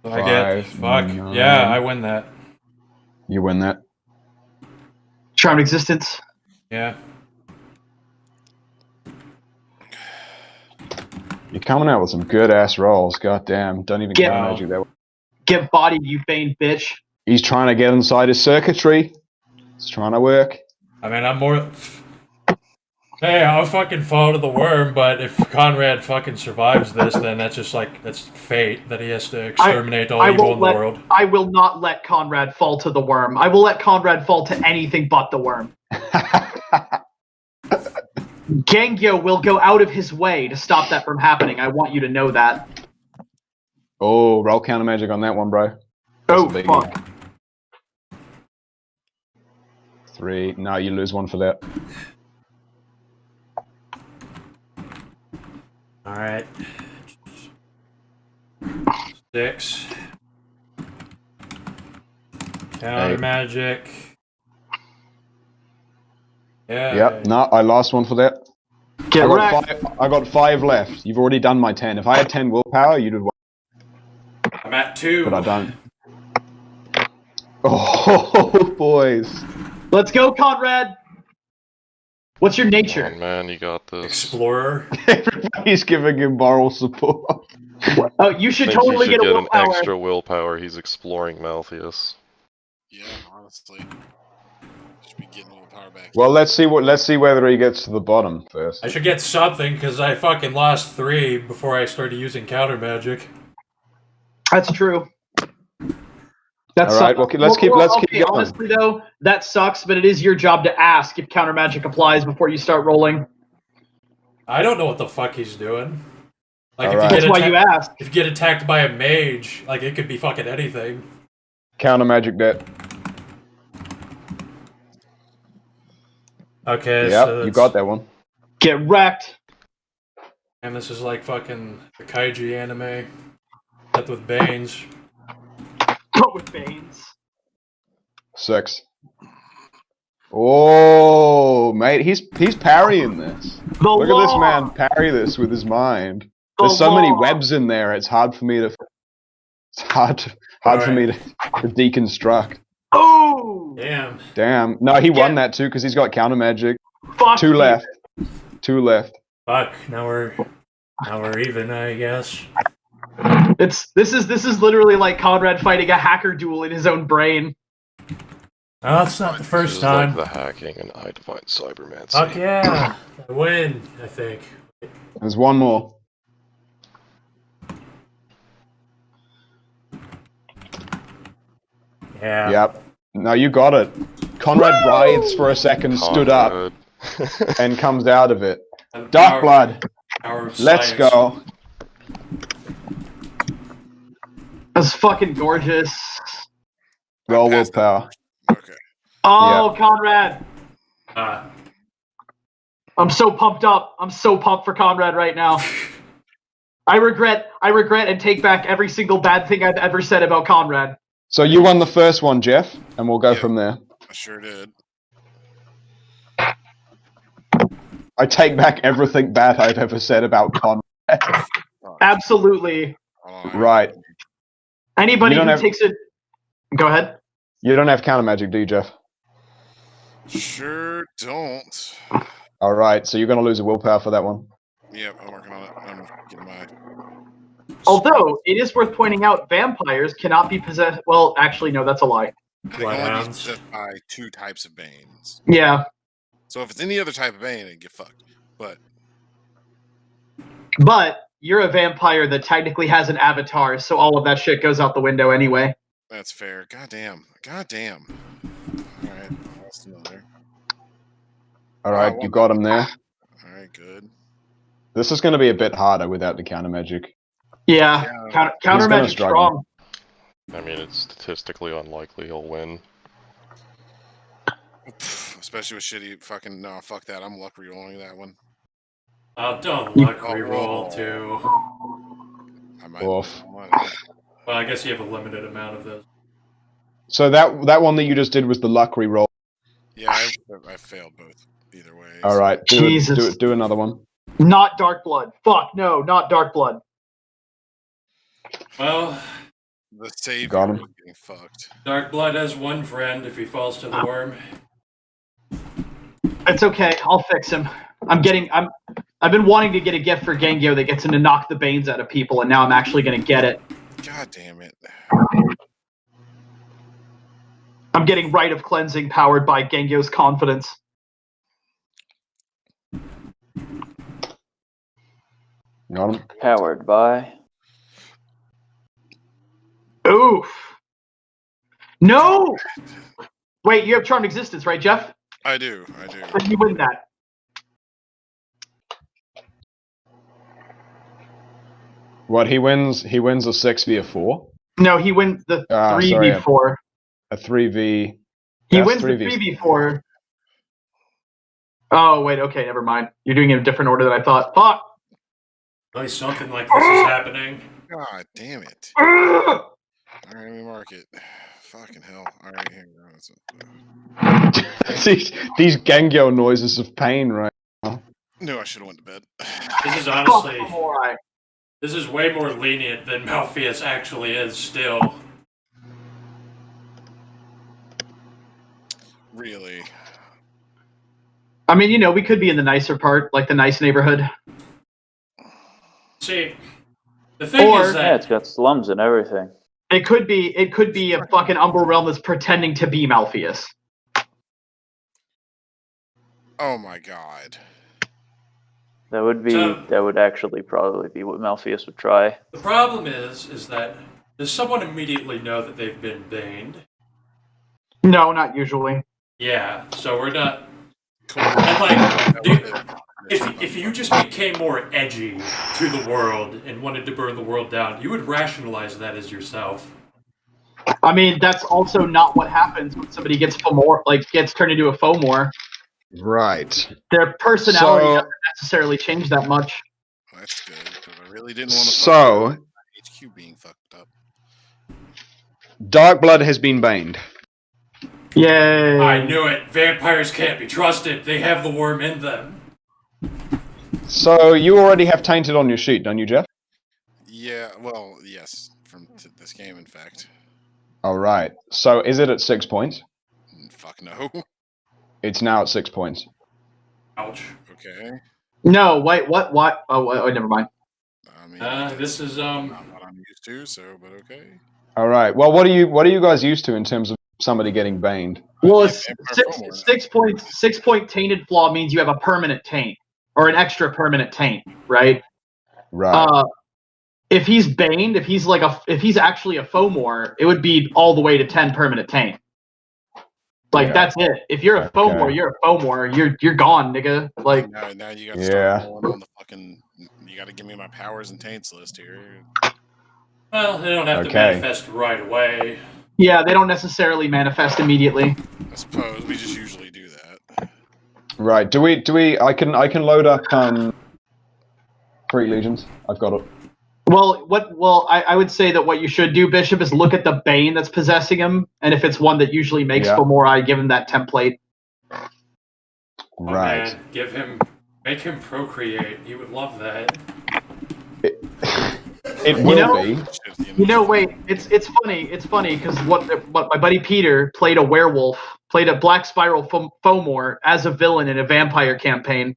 So I get 5, fuck. Yeah, 9. I win that. You win that. Charmed existence. Yeah. You're coming out with some good ass rolls. God damn. Don't even Get count out. magic that way. Get bodied, you Bane bitch. He's trying to get inside his circuitry. It's trying to work. I mean, I'm more. Hey, I'll fucking fall to the worm, but if Conrad fucking survives this, then that's just like, that's fate, that he has to exterminate all evil in the world. I will not let Conrad fall to the worm. I will let Conrad fall to anything but the worm. Gengyo will go out of his way to stop that from happening. I want you to know that. Oh, roll counter magic on that one, bro. That's Oh, a biggie. fuck. 3. No, you lose one for that. Alright. 6. Counter 8. magic. Yeah. Yep. No, I lost one for that. Get wrecked. I got 5 left. You've already done my 10. If I had 10 willpower, you'd have won. I'm at 2. But I don't. Oh, boys. Let's go, Conrad. What's your Come nature? on, man, you got this. Explorer. Everybody's giving him moral support. Oh, you should I think totally he should get a an willpower. extra willpower. He's exploring Malthus. Yeah, honestly. Should be getting willpower back. Well, let's see whether he gets to the bottom first. I should get something, because I fucking lost 3 before I started using counter magic. That's true. That's All right, well, let's keep going. Honestly, though, that sucks, but it is your job to ask if counter magic applies before you start rolling. I don't know what the fuck he's doing. Like, All if right. you That's get why you asked. if you get attacked by a mage, like, it could be fucking anything. Counter magic that. Okay, Yep, so you got that one. Get wrecked. And this is like fucking the kaiju anime. Except with Banes. But with Banes. 6. Oh, mate, he's parrying this. The Look law. at this man parry this with his mind. The There's so many law. webs in there. It's hard for me to. It's hard for me to deconstruct. Oh! Damn. Damn. No, he won Yeah. that too because he's got counter magic. Fuck 2 you. left. 2 left. Fuck. Now we're even, I guess. This is literally like Conrad fighting a hacker duel in his own brain. Oh, it's not the This first is time. like the hacking and I define cybermancy. Fuck yeah. I win, I think. There's one more. Yeah. Yep. No, you got it. Conrad writhes for a second, stood up, Conrad. and comes out of it. And Dark power- blood. power of Let's science. go. That's fucking gorgeous. Roll passed willpower. Okay. Oh, Conrad. Ah. I'm so pumped up. I'm so pumped for Conrad right now. I regret and take back every single bad thing I've ever said about Conrad. So you won the first one, Jeff, and we'll go Yep. from there. I sure did. I take back everything bad I've ever said about Conrad. Absolutely. Hold on, Right. Anybody You who don't have- takes it. Go ahead. You don't have counter magic, do you, Jeff? Sure don't. All right, so you're going to lose a willpower for that one. Yep, I'm working on it. I'm getting my. Although, it is worth pointing out vampires cannot be possessed. Well, actually, no, that's a lie. They can only be Bloodhounds. possessed by 2 types of Banes. Yeah. So if it's any other type of Bane, it get fucked. But But you're a vampire that technically has an avatar, so all of that shit goes out the window anyway. that's fair. Goddamn. Goddamn. All right, I lost another. All right, you got him there. All right, good. This is going to be a bit harder without the counter magic. Yeah. Yeah. Counter gonna magic struggle. strong. I mean, it's statistically unlikely he'll win. Especially with shitty fucking. No, fuck that. I'm luck rerolling that one. Oh, don't luck reroll too. I might. Oof. Well, I guess you have a limited amount of those. So that one that you just did was the luck reroll. Yeah, I failed both. Either way. All right, Jesus. do another one. Not Dark Blood. Fuck, no, not Dark Blood. Well, The savior Got him. was getting fucked. Dark Blood has one friend if he falls to the worm. It's okay. I'll fix him. I've been wanting to get a gift for Gengyo that gets him to knock the Banes out of people, and now I'm actually going to get it. God damn it. I'm getting Rite of Cleansing powered by Gengyo's confidence. Got him. Powered by. Oof. No! Wait, you have Charmed Existence, right, Jeff? I do. Then you win that. What he wins? He wins a 6 v 4. No, he wins the 3v4. A 3v. He That's wins the 3v4. Oh, wait, okay, never mind. You're doing it in a different order than I thought. Fuck! At least something like this is happening. God damn it. Ugh! All right, let me mark it. Fucking hell. All right, here we go. These Gengyo noises of pain, right? No, I should have went to bed. This is honestly, Fuck, alright. this is way more lenient than Malpheus actually is still. Really? I mean, you know, we could be in the nicer part, like the nice neighborhood. See, the thing Or- is Yeah, that it's got slums and everything. It could be a fucking Umbral Realm that's pretending to be Malpheus. Oh my god. That would be. So- That would actually probably be what Malpheus would try. the problem is that does someone immediately know that they've been baned? No, not usually. Yeah, so we're not. And like, if you just became more edgy to the world and wanted to burn the world down, you would rationalize that as yourself. I mean, that's also not what happens when somebody gets gets turned into a Fomor. Right. Their personality So- doesn't necessarily change that much. That's good, because I really didn't want to So, HQ being fucked up. Dark Blood has been baned. Yay! I knew it. Vampires can't be trusted. They have the worm in them. So you already have tainted on your sheet, don't you, Jeff? Yeah, well, yes, from this game, in fact. All right. So is it at 6 points? Fuck no. It's now at 6 points. Ouch. Okay. No, wait, what? What? Oh, never mind. I mean, This is not what I'm used to, so, but okay. All right. Well, what are you guys used to in terms of somebody getting baned? Well, Yeah, it's Vampire Fomor. 6 points. 6 point tainted flaw means you have a permanent taint or an extra permanent taint, right? Right. If he's baned, if he's actually a Fomor, it would be all the way to 10 permanent taint. Like Yeah. that's it. If you're a Fomor, Okay. you're a Fomor. You're gone, nigga. Like Now you gotta Yeah. start rolling on the fucking. You gotta give me my powers and taints list here. well, they don't have to Okay. manifest right away. yeah, they don't necessarily manifest immediately. I suppose we just usually do that. Right. Do we? I can load up Freak Legions. I've got it. Well, I would say that what you should do, Bishop, is look at the Bane that's possessing him, and if it's one that usually makes Yeah. Fomori, give him that template. Oh, Right. man, make him procreate. He would love that. It will know- be. You know, wait, it's funny. It's funny because what my buddy Peter played a werewolf, played a Black Spiral Fomor as a villain in a vampire campaign,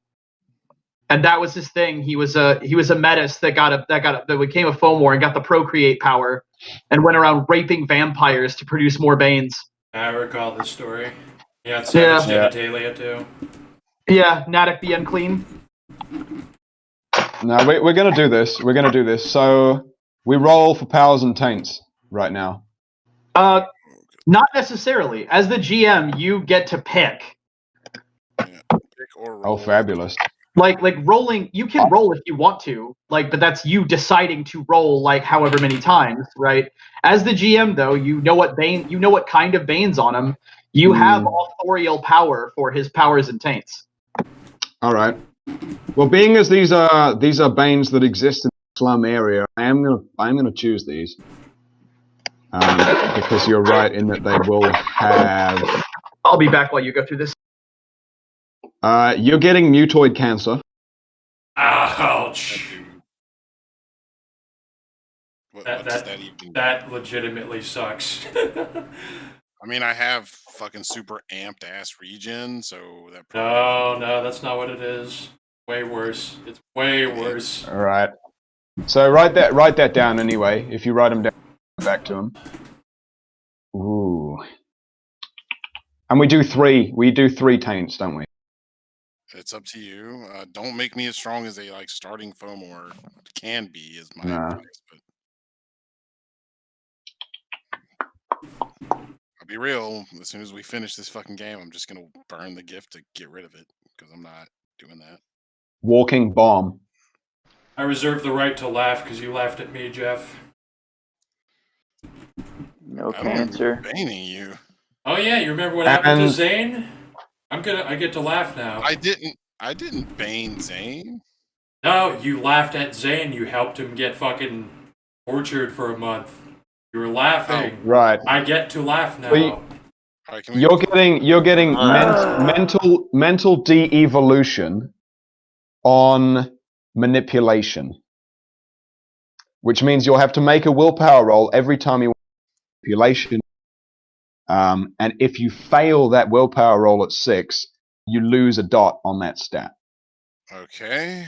and that was his thing. He was a metis that became a Fomor and got the procreate power, and went around raping vampires to produce more Banes. I recall this story. Yeah, it's Yeah. Savage Genitalia too. Yeah, Natick the Unclean. No, we're gonna do this. We're gonna do this. So we roll for powers and taints right now. Not necessarily. As the GM, you get to pick. Pick or roll. Oh, fabulous. Like rolling, you can roll if you want to, but that's you deciding to roll like however many times, right? As the GM though, you know what kind of Bane's on him. You have authorial power for his powers and taints. All right. Well, being as these are banes that exist in the slum area, I'm gonna choose these because you're right in that they will have. I'll be back while you go through this. You're getting mutoid cancer. Ouch. What That does that even? that legitimately sucks. I mean, I have fucking super amped ass regen, so that. No, that's not what it is. Way worse. It's way worse. All right. So write that down anyway. If you write them down, back to them. Ooh. And we do three taints, don't we? It's up to you. Don't make me as strong as a starting Fomor can be, is my Nah. advice. But I'll be real. As soon as we finish this fucking game, I'm just gonna burn the gift to get rid of it because I'm not doing that. Walking bomb. I reserve the right to laugh because you laughed at me, Jeff. No I don't cancer. remember banning you. Oh yeah, you remember what happened to And- Zane? I get to laugh now. I didn't bane Zane. No, you laughed at Zane. You helped him get fucking tortured for a month. You were laughing. Right. I get to laugh now. Well, All right, can we? You're getting mental de-evolution on manipulation, which means you'll have to make a willpower roll every time you want manipulation. And if you fail that willpower roll at 6, you lose a dot on that stat. Okay.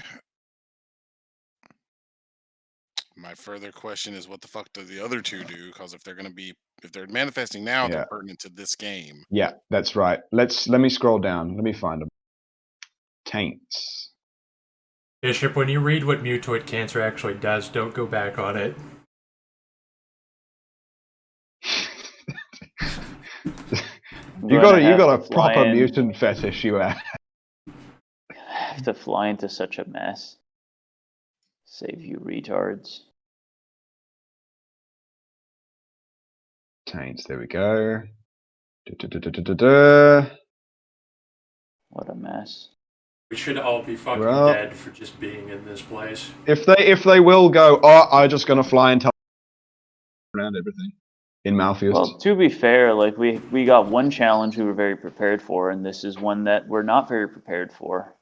My further question is, what the fuck do the other two do? Because if they're manifesting now, Yeah. they're pertinent to this game. Yeah, that's right. Let me scroll down. Let me find them. Taints. Bishop, when you read what mutoid cancer actually does, don't go back on it. You got a proper mutant fetish, you have. I have to fly into such a mess. Save you retards. Taints. There we go. Da-da-da-da-da-da. What a mess. We should all be fucking Well- dead for just being in this place. If they will go, oh, I'm just gonna fly and tell around everything in Malthus. Well, to be fair, we got one challenge we were very prepared for, and this is one that we're not very prepared for.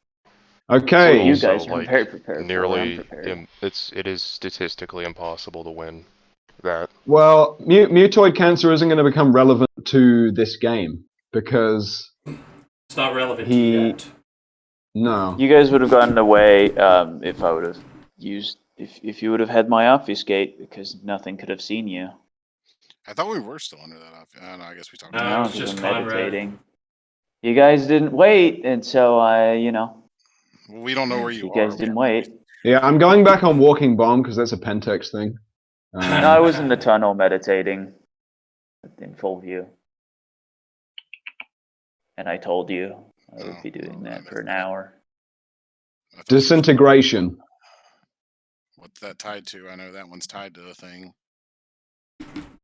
Okay. Well, you Also, guys are very prepared. nearly, for it, I'm prepared. it is statistically impossible to win that. Well, mutoid cancer isn't going to become relevant to this game because It's not relevant He- yet. no. You guys would have gotten away if I would have used if you would have had my obfuscate, because nothing could have seen you. I thought we were still under that. No, I guess we talked No, about it No, was because just I'm Conrad. meditating. You guys didn't wait, and so Well, we don't know where you you are. guys didn't wait. Yeah, I'm going back on walking bomb because that's a Pentex thing. No, I was in the tunnel meditating in full view. And I told you I would be doing that for an hour. I thought- Disintegration. What's that tied to? I know that one's tied to the thing.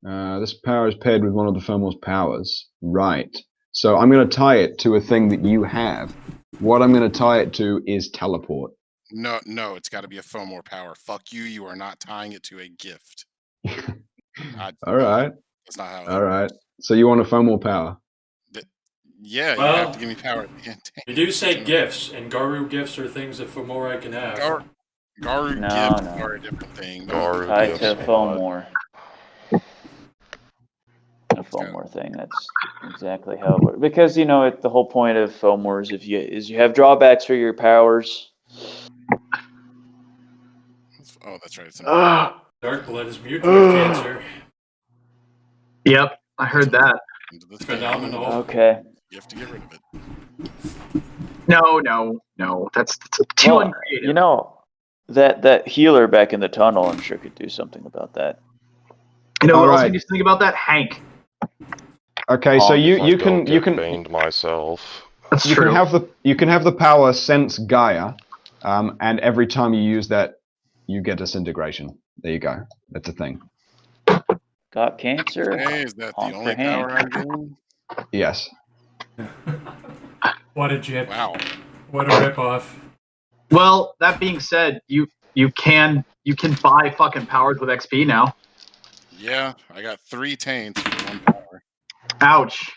This power is paired with one of the Fomor's powers. Right. So I'm going to tie it to a thing that you have. What I'm going to tie it to is teleport. No, it's got to be a Fomor power. Fuck you. You are not tying it to a gift. All right. That's not how. All right. So you want a Fomor power? Yeah, you Well, have to give me power. We do say gifts, and Garu gifts are things that Fomora can have. Garu No, gifts no. are a different thing. Garu Tied gifts to are Fomor. A Fomor thing. That's exactly how it works. Because the whole point of Fomor is you have drawbacks for your powers. Oh, that's right. It's Dark blood is mutoid cancer. Yep, I heard that. into this game. Phenomenal. Okay. You have to get rid of it. No. That's too Well, uncreative. that healer back in the tunnel, I'm sure could do something about that. You know All what else I right. need to think about that? Hank. Okay, so Oh, you I can baned myself. That's you true. can have the power sense Gaia, and every time you use that, you get disintegration. There you go. That's a thing. Got cancer? Hey, is that the Honk only for Hank. power I'm getting? Yes. What a jip. Wow. What a ripoff. Well, that being said, you can buy fucking powers with XP now. Yeah, I got 3 taints for 1 power. Ouch.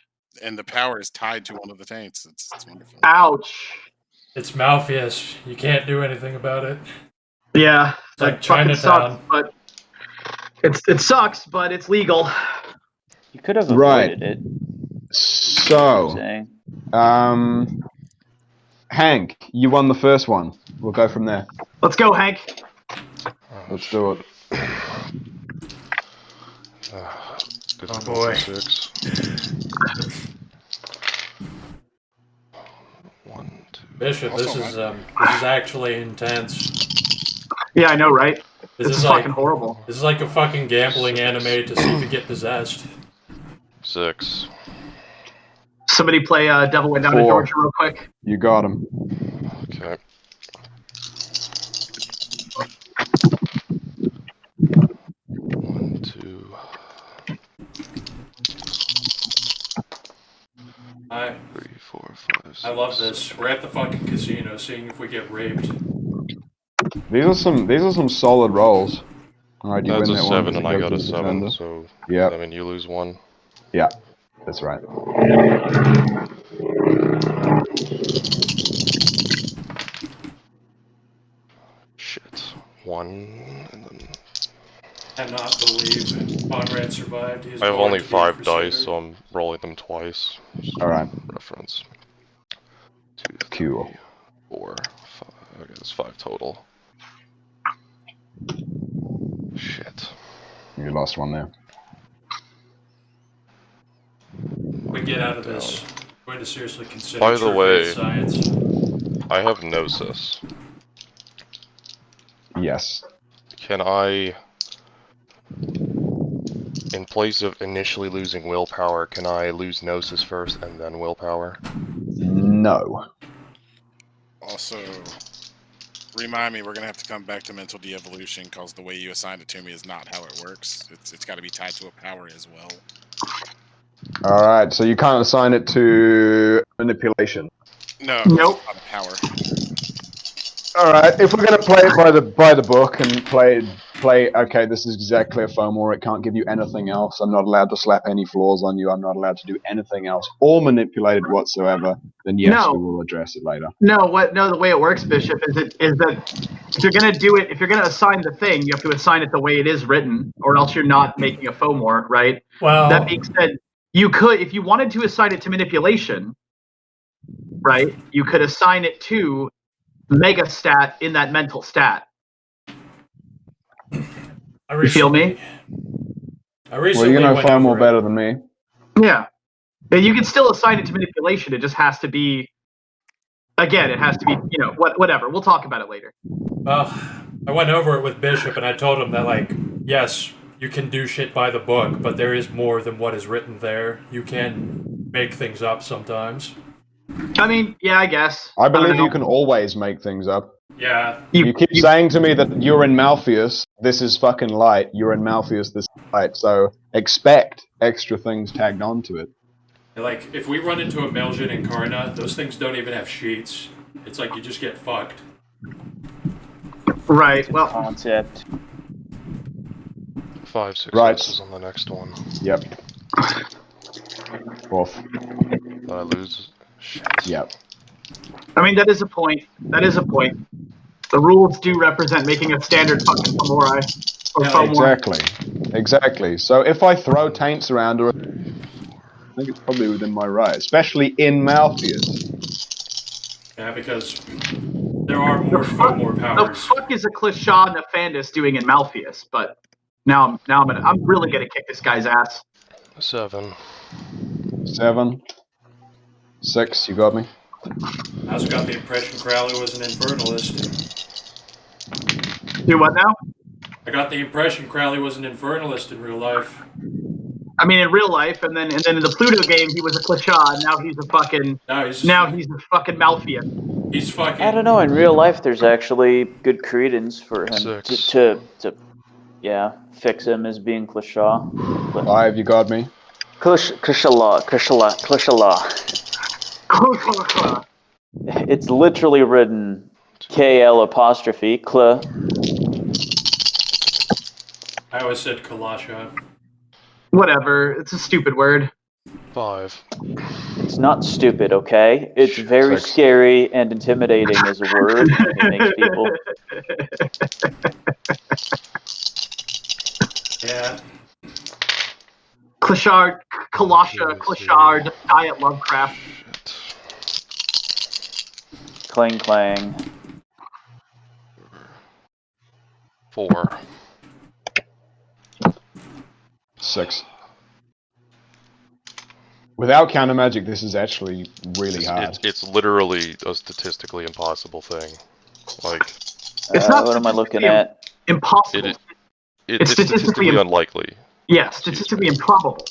And the power is tied to one of the taints. It's wonderful. Ouch. It's Malthus. You can't do anything about it. Yeah, It's like that fucking Chinatown. sucks, but It sucks, but it's legal. You could have Right. avoided it. So, Saying. Hank, you won the first one. We'll go from there. Let's go, Hank. Let's do it. boy. 6. 1, 2. Bishop, Also, this is actually intense. Yeah, I know, right? This This is is like fucking horrible. this is like a fucking gambling anime to see if you get possessed. 6. Somebody play Devil Went Down to 4. Georgia real quick. You got him. Okay. 1, 2. I 3, 4, 5, 6. I love this. We're at the fucking casino, seeing if we get raped. These are some solid rolls. Alright, you That's win a that 7 one. and I got a 7, so Yeah, I mean you lose 1. yeah, that's right. Shit. 1 and then Cannot believe Conrad survived. He's I have born only to be a 5 crusader. dice, so I'm rolling them twice. Alright, Reference. 2, 3, cool. 4, 5. Okay, that's 5 total. Shit. You lost one there. We get out of this. I'm going to seriously consider By the true way- faith science. I have Gnosis. Yes. Can I, in place of initially losing willpower, can I lose Gnosis first and then willpower? No. Also, remind me, we're gonna have to come back to mental de-evolution because the way you assigned it to me is not how it works. It's got to be tied to a power as well. Alright, so you can't assign it to manipulation. No, Nope. it's not a power. Alright, if we're gonna play it by the book and play okay, this is exactly a FOMO, it can't give you anything else, I'm not allowed to slap any flaws on you, I'm not allowed to do anything else, or manipulate it whatsoever, then yes, No. we will address it later. No, the way it works, Bishop, is that if you're gonna do it, if you're gonna assign the thing, you have to assign it the way it is written, or else you're not making a FOMOR, right? Well, That being said, you could, if you wanted to assign it to manipulation, right, you could assign it to mega stat in that mental stat. You feel me? I Well, recently you know went far more over it. better than me. Yeah. And you can still assign it to manipulation. It just has to be, again, it has to be, whatever. We'll talk about it later. Well, I went over it with Bishop, and I told him that, like, yes, you can do shit by the book, but there is more than what is written there. You can make things up sometimes. I mean, yeah, I guess. I believe don't know. you can always make things up. Yeah. You keep saying to me that you're in Malpheus, this is fucking light, you're in Malpheus, this is light, so expect extra things tagged onto it. Like, if we run into a Melgen Incarna, those things don't even have sheets. It's like you just get fucked. Right. Well, Concept. 5 Right. successes on the next one. Yep. Off. Did I lose? Shit. Yep. I mean, that is a point. That is a point. The rules do represent making a standard fucking Fomori. Or Yeah, Fomor. Exactly. So if I throw taints around, I think it's probably within my right, especially in Malpheus. Yeah, because there are more Fomor The powers. fuck is a Clishaw Nefandus doing in Malpheus? But now I'm really gonna kick this guy's ass. 7. 7. 6, you got me? I also got the impression Crowley was an infernalist. Do what now? I got the impression Crowley was an infernalist in real life. I mean, in real life, and then in the Pluto game, he was a Clishaw, and now he's a fucking he's a fucking Malpheus. He's fucking. I don't know. In real life, there's actually good credence for him 6. to fix him as being Clishaw. 5, you got me? Clishaw. It's literally written KL apostrophe Cl. I always said Kalasha. Whatever. It's a stupid word. 5. It's not stupid, okay? It's very 6. scary and intimidating as a word. It makes people. Yeah, Yeah. Klashard, Diet Lovecraft. Shit. Clang clang. 4. 6. Without counter magic, this is actually really hard. It's literally a statistically impossible thing. Like, It's not What am I looking at? impossible. it's statistically unlikely. Yeah, statistically improbable.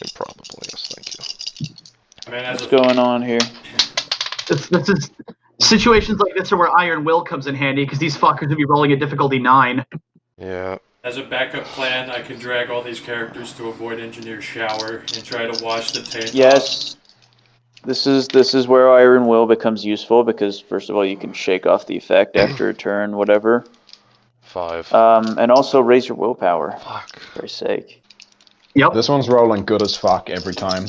Improbable, yes, thank you. I mean, as What's a, going on here? This is situations like this are where Iron Will comes in handy because these fuckers would be rolling at difficulty 9. Yeah. as a backup plan, I can drag all these characters to avoid Engineer's shower and try to wash the taint Yes. This is where Iron Will becomes useful because first of all you can shake off the effect after a turn, whatever. 5. And also raise your willpower. Fuck. For Christ's sake. Yep. This one's rolling good as fuck every time.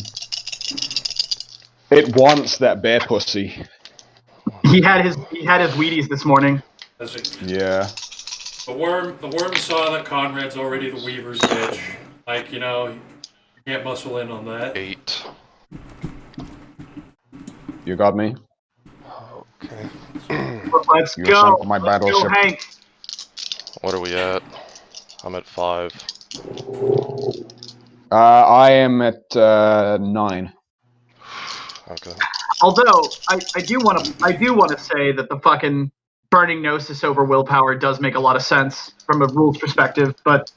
It wants that bear pussy. He had his Wheaties this morning. Yeah. The worm saw that Conrad's already the Weaver's bitch. Like, you know, you can't muscle in on that. 8. You got me? Okay. Let's You go. sunk my Let's go, battleship. Hank. What are we at? I'm at 5. I am at 9. Okay. Although I do want to say that the fucking burning Gnosis over willpower does make a lot of sense from a rules perspective, but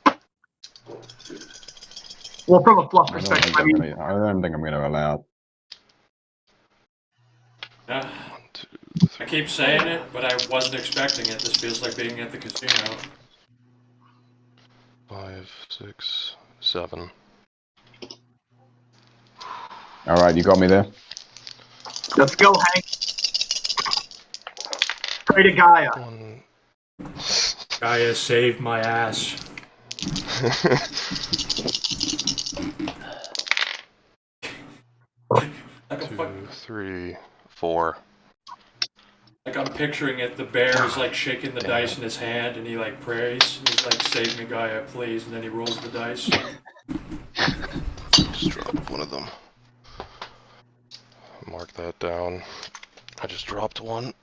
well, from a fluff perspective, I mean, I don't think I'm going to allow it. Yeah. I keep saying it, but I wasn't expecting it. This feels like being at the casino. 5, 6, 7. Alright, you got me there? let's go, Hank. Pray to Gaia. 1. Gaia saved my ass. Like a 2, 3, 4. Like I'm picturing it, the bear is like shaking the dice in his hand and he like prays. He's like, save me Gaia, please, and then he rolls the dice. Just dropped one of them. Mark that down. I just dropped one.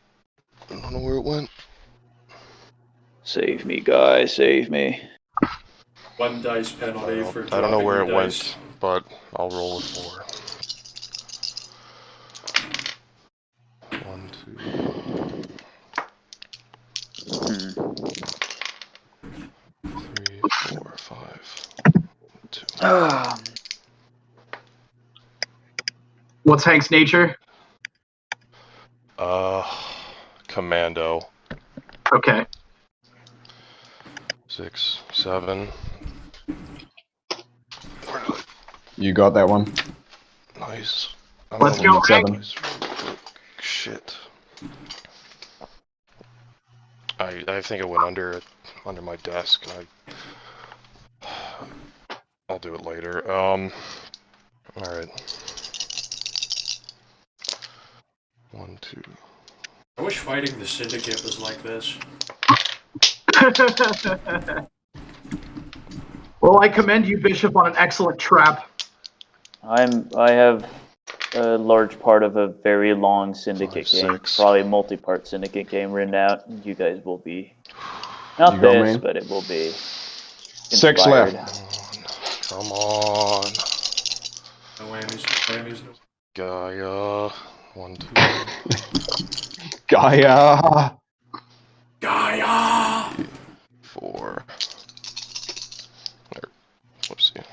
I don't know where it went. Save me, guy, save me. 1 dice penalty for I don't know dropping where your it dice. went, but I'll roll with 4. 1, 2, 3, 4, 5. 2. What's Hank's nature? Commando. Okay. 6, 7. You got that one? Nice. Let's go, Hank. 7. Shit. I think it went under my desk. I'll do it later. All right. 1, 2. I wish fighting the Syndicate was like this. Well, I commend you, Bishop, on an excellent trap. I have a large part of a very long Syndicate 5, game, 6. probably a multi-part Syndicate game written out. You guys will be not You got this, me? but it will be 6 inspired. left. Come on. No whammies, no. Gaia. 1, 2. Gaia! Gaia! 4. There. Whoopsie.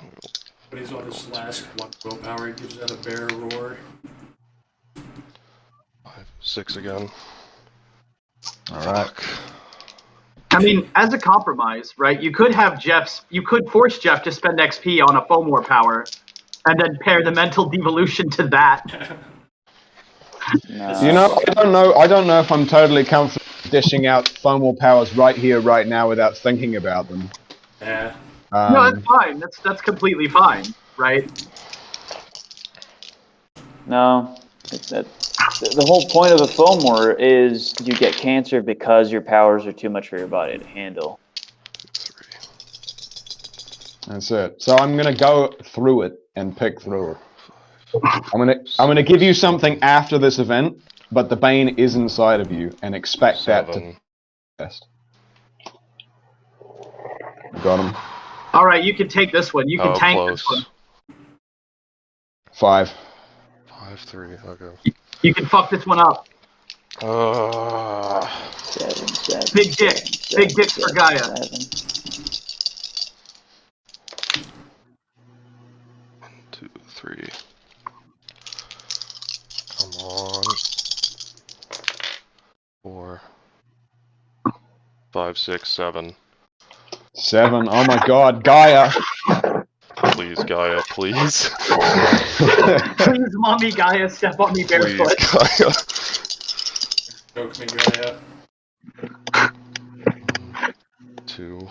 But he's on his last 1 willpower, he gives out a bear roar. 5, 6 again. Alright. I mean, as a compromise, right? You could force Jeff to spend XP on a foam war power, and then pair the mental devolution to that. No. You know, I don't know if I'm totally comfortable dishing out foam powers right here, right now, without thinking about them. Yeah. No, that's fine. That's completely fine, right? No. The whole point of a foam war is you get cancer because your powers are too much for your body to handle. 2, 3. That's it. So I'm gonna go through it and pick through it. I'm gonna give you something after this event, but the Bane is inside of you, and expect that to 7. test. Got him. All right, you can take this one. You can How tank close? this one. 5. 5-3. Okay. You can fuck this one up. 7. Big dick. Big dicks for Gaia. 7. 2, 3. Come on. 4, 5, 6, 7. 7. Oh my God, Gaia. Please, Gaia, please. Please, mommy Gaia, step on me Please, barefoot. Gaia. Choke me, Gaia. 2.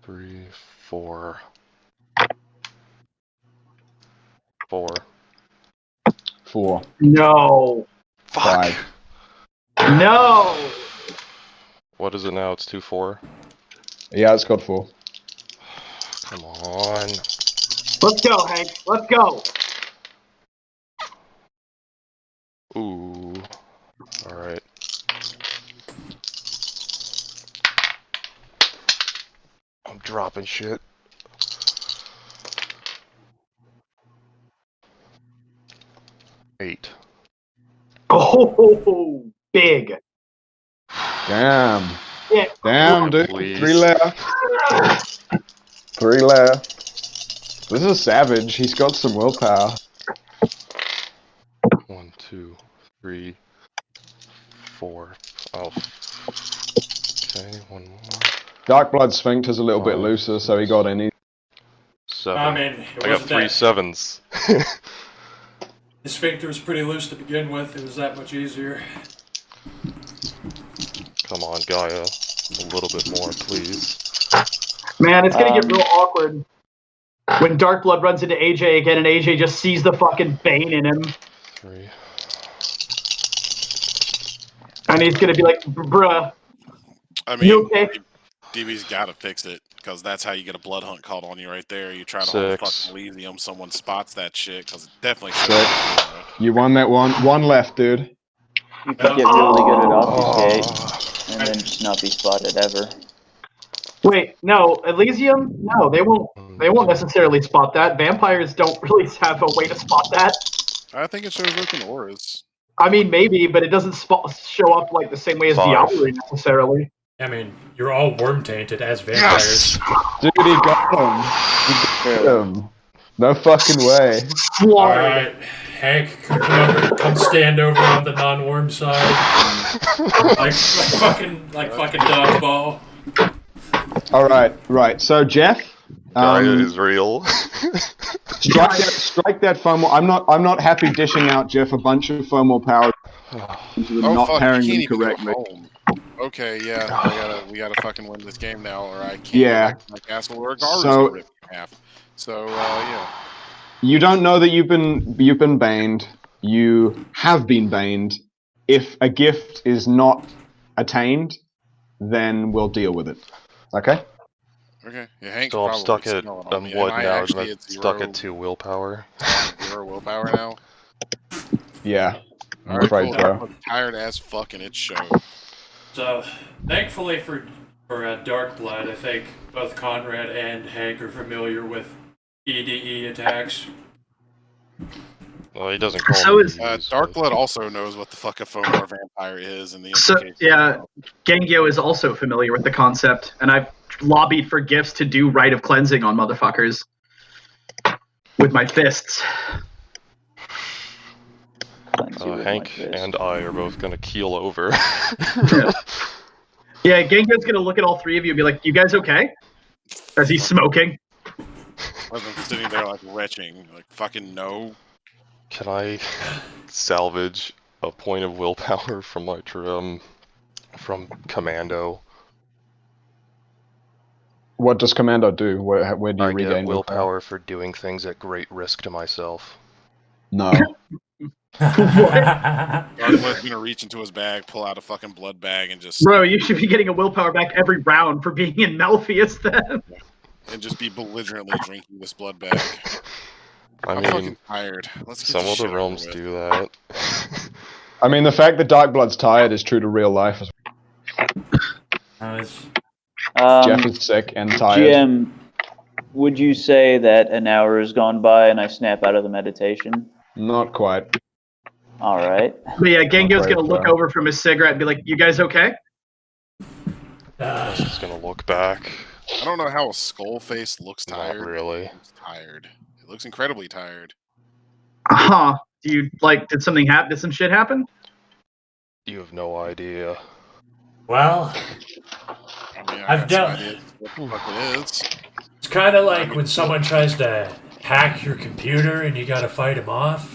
3, 4. 4. 4. No. 5. No. What is it now? It's 2-4. Yeah, it's got 4. Come on. Let's go, Hank. Let's go. Ooh. Alright. I'm dropping shit. 8. Oh, big. Damn. Yeah. Damn, dude. Please. 3 left. 3 left. This is a savage. He's got some willpower. 1, 2, 3, 4. Oh. Okay, 1 more. Darkblood Sphincter's a little bit 5, looser, so he got any. 7. I mean, it I got wasn't 3 that. 7s. The sphincter was pretty loose to begin with. It was that much easier. Come on, Gaia. A little bit more, please. Man, it's gonna get real awkward when Darkblood runs into AJ again and AJ just sees the fucking Bane in him. 3. And he's gonna be like, bruh, I mean, you okay? DB's got to fix it because that's how you get a blood hunt called on you right there. You try to hold 6. fucking Elysium, someone spots that shit because it definitely. 6. You won that one. 1 left, dude. You could get really good at obfuscate Oh. and then just not be spotted ever. Wait, no, Elysium? No, they won't. They won't necessarily spot that. Vampires don't really have a way to spot that. I think it shows up in auras. I mean, maybe, but it doesn't show up like the same way as 5. Diablo necessarily. I mean, you're all worm tainted as vampires. Dude, he got him. He got him. No fucking way. Alright, Hank, come stand over on the non-worm side. like fucking dodgeball. Alright, right. So, Jeff. Gaia is real. Strike that foam. I'm not happy dishing out Jeff a bunch of foam power. Not fuck, pairing you them can't even go correctly. home. Okay, yeah, we gotta fucking win this game now, or I can't Yeah. go back to my castle or Gar's So- ripped in half. So, yeah. You don't know that you've been baned. You have been baned. If a gift is not attained, then we'll deal with it. Okay? Okay. Yeah, Hank's So I'm probably stuck at smelling on me, what and I now? actually I'm had stuck zero- at 2 willpower. 0 willpower now. Yeah. I'm Alright, afraid cool. so. I'm tired as fuck, and it shows. So, thankfully for Darkblood, I think both Conrad and Hank are familiar with EDE attacks. Well, he doesn't call So them is- these, Darkblood also knows what the fuck a Fomor vampire is, and the So, implications. yeah, Gengyo is also familiar with the concept, and I've lobbied for gifts to do Rite of Cleansing on motherfuckers with my fists. Cleanse you with my Hank fist. and I are both gonna keel over. Yeah, Gengyo's gonna look at all three of you and be like, "You guys okay?" As he's smoking. I'm sitting there like retching, like fucking no. Can I salvage a point of willpower from my from Commando? What does Commando do? Where do you I regain get willpower for doing things at great risk to myself. No. Darkblood's gonna reach into his bag, pull out a fucking blood bag, and just Bro, you should be getting a willpower back every round for being in Malpheus then. and just be belligerently drinking this blood bag. I I'm mean, fucking tired. Let's get some this of the shit over realms with. do that. I mean, the fact that Darkblood's tired is true to real life. Jeff is sick and tired. GM, would you say that an hour has gone by and I snap out of the meditation? Not quite. All right. But yeah, Gengo's Not gonna look quite, over from his cigarette and be like, "You guys okay?" He's gonna look back. I don't know how a skull face looks Not tired. really. It's tired. It looks incredibly tired. Huh? Do you did something happen? Did some shit happen? You have no idea. Well, I mean, I've got some done- ideas what the fuck it is. it's kind of like when someone tries to hack your computer and you gotta fight him off.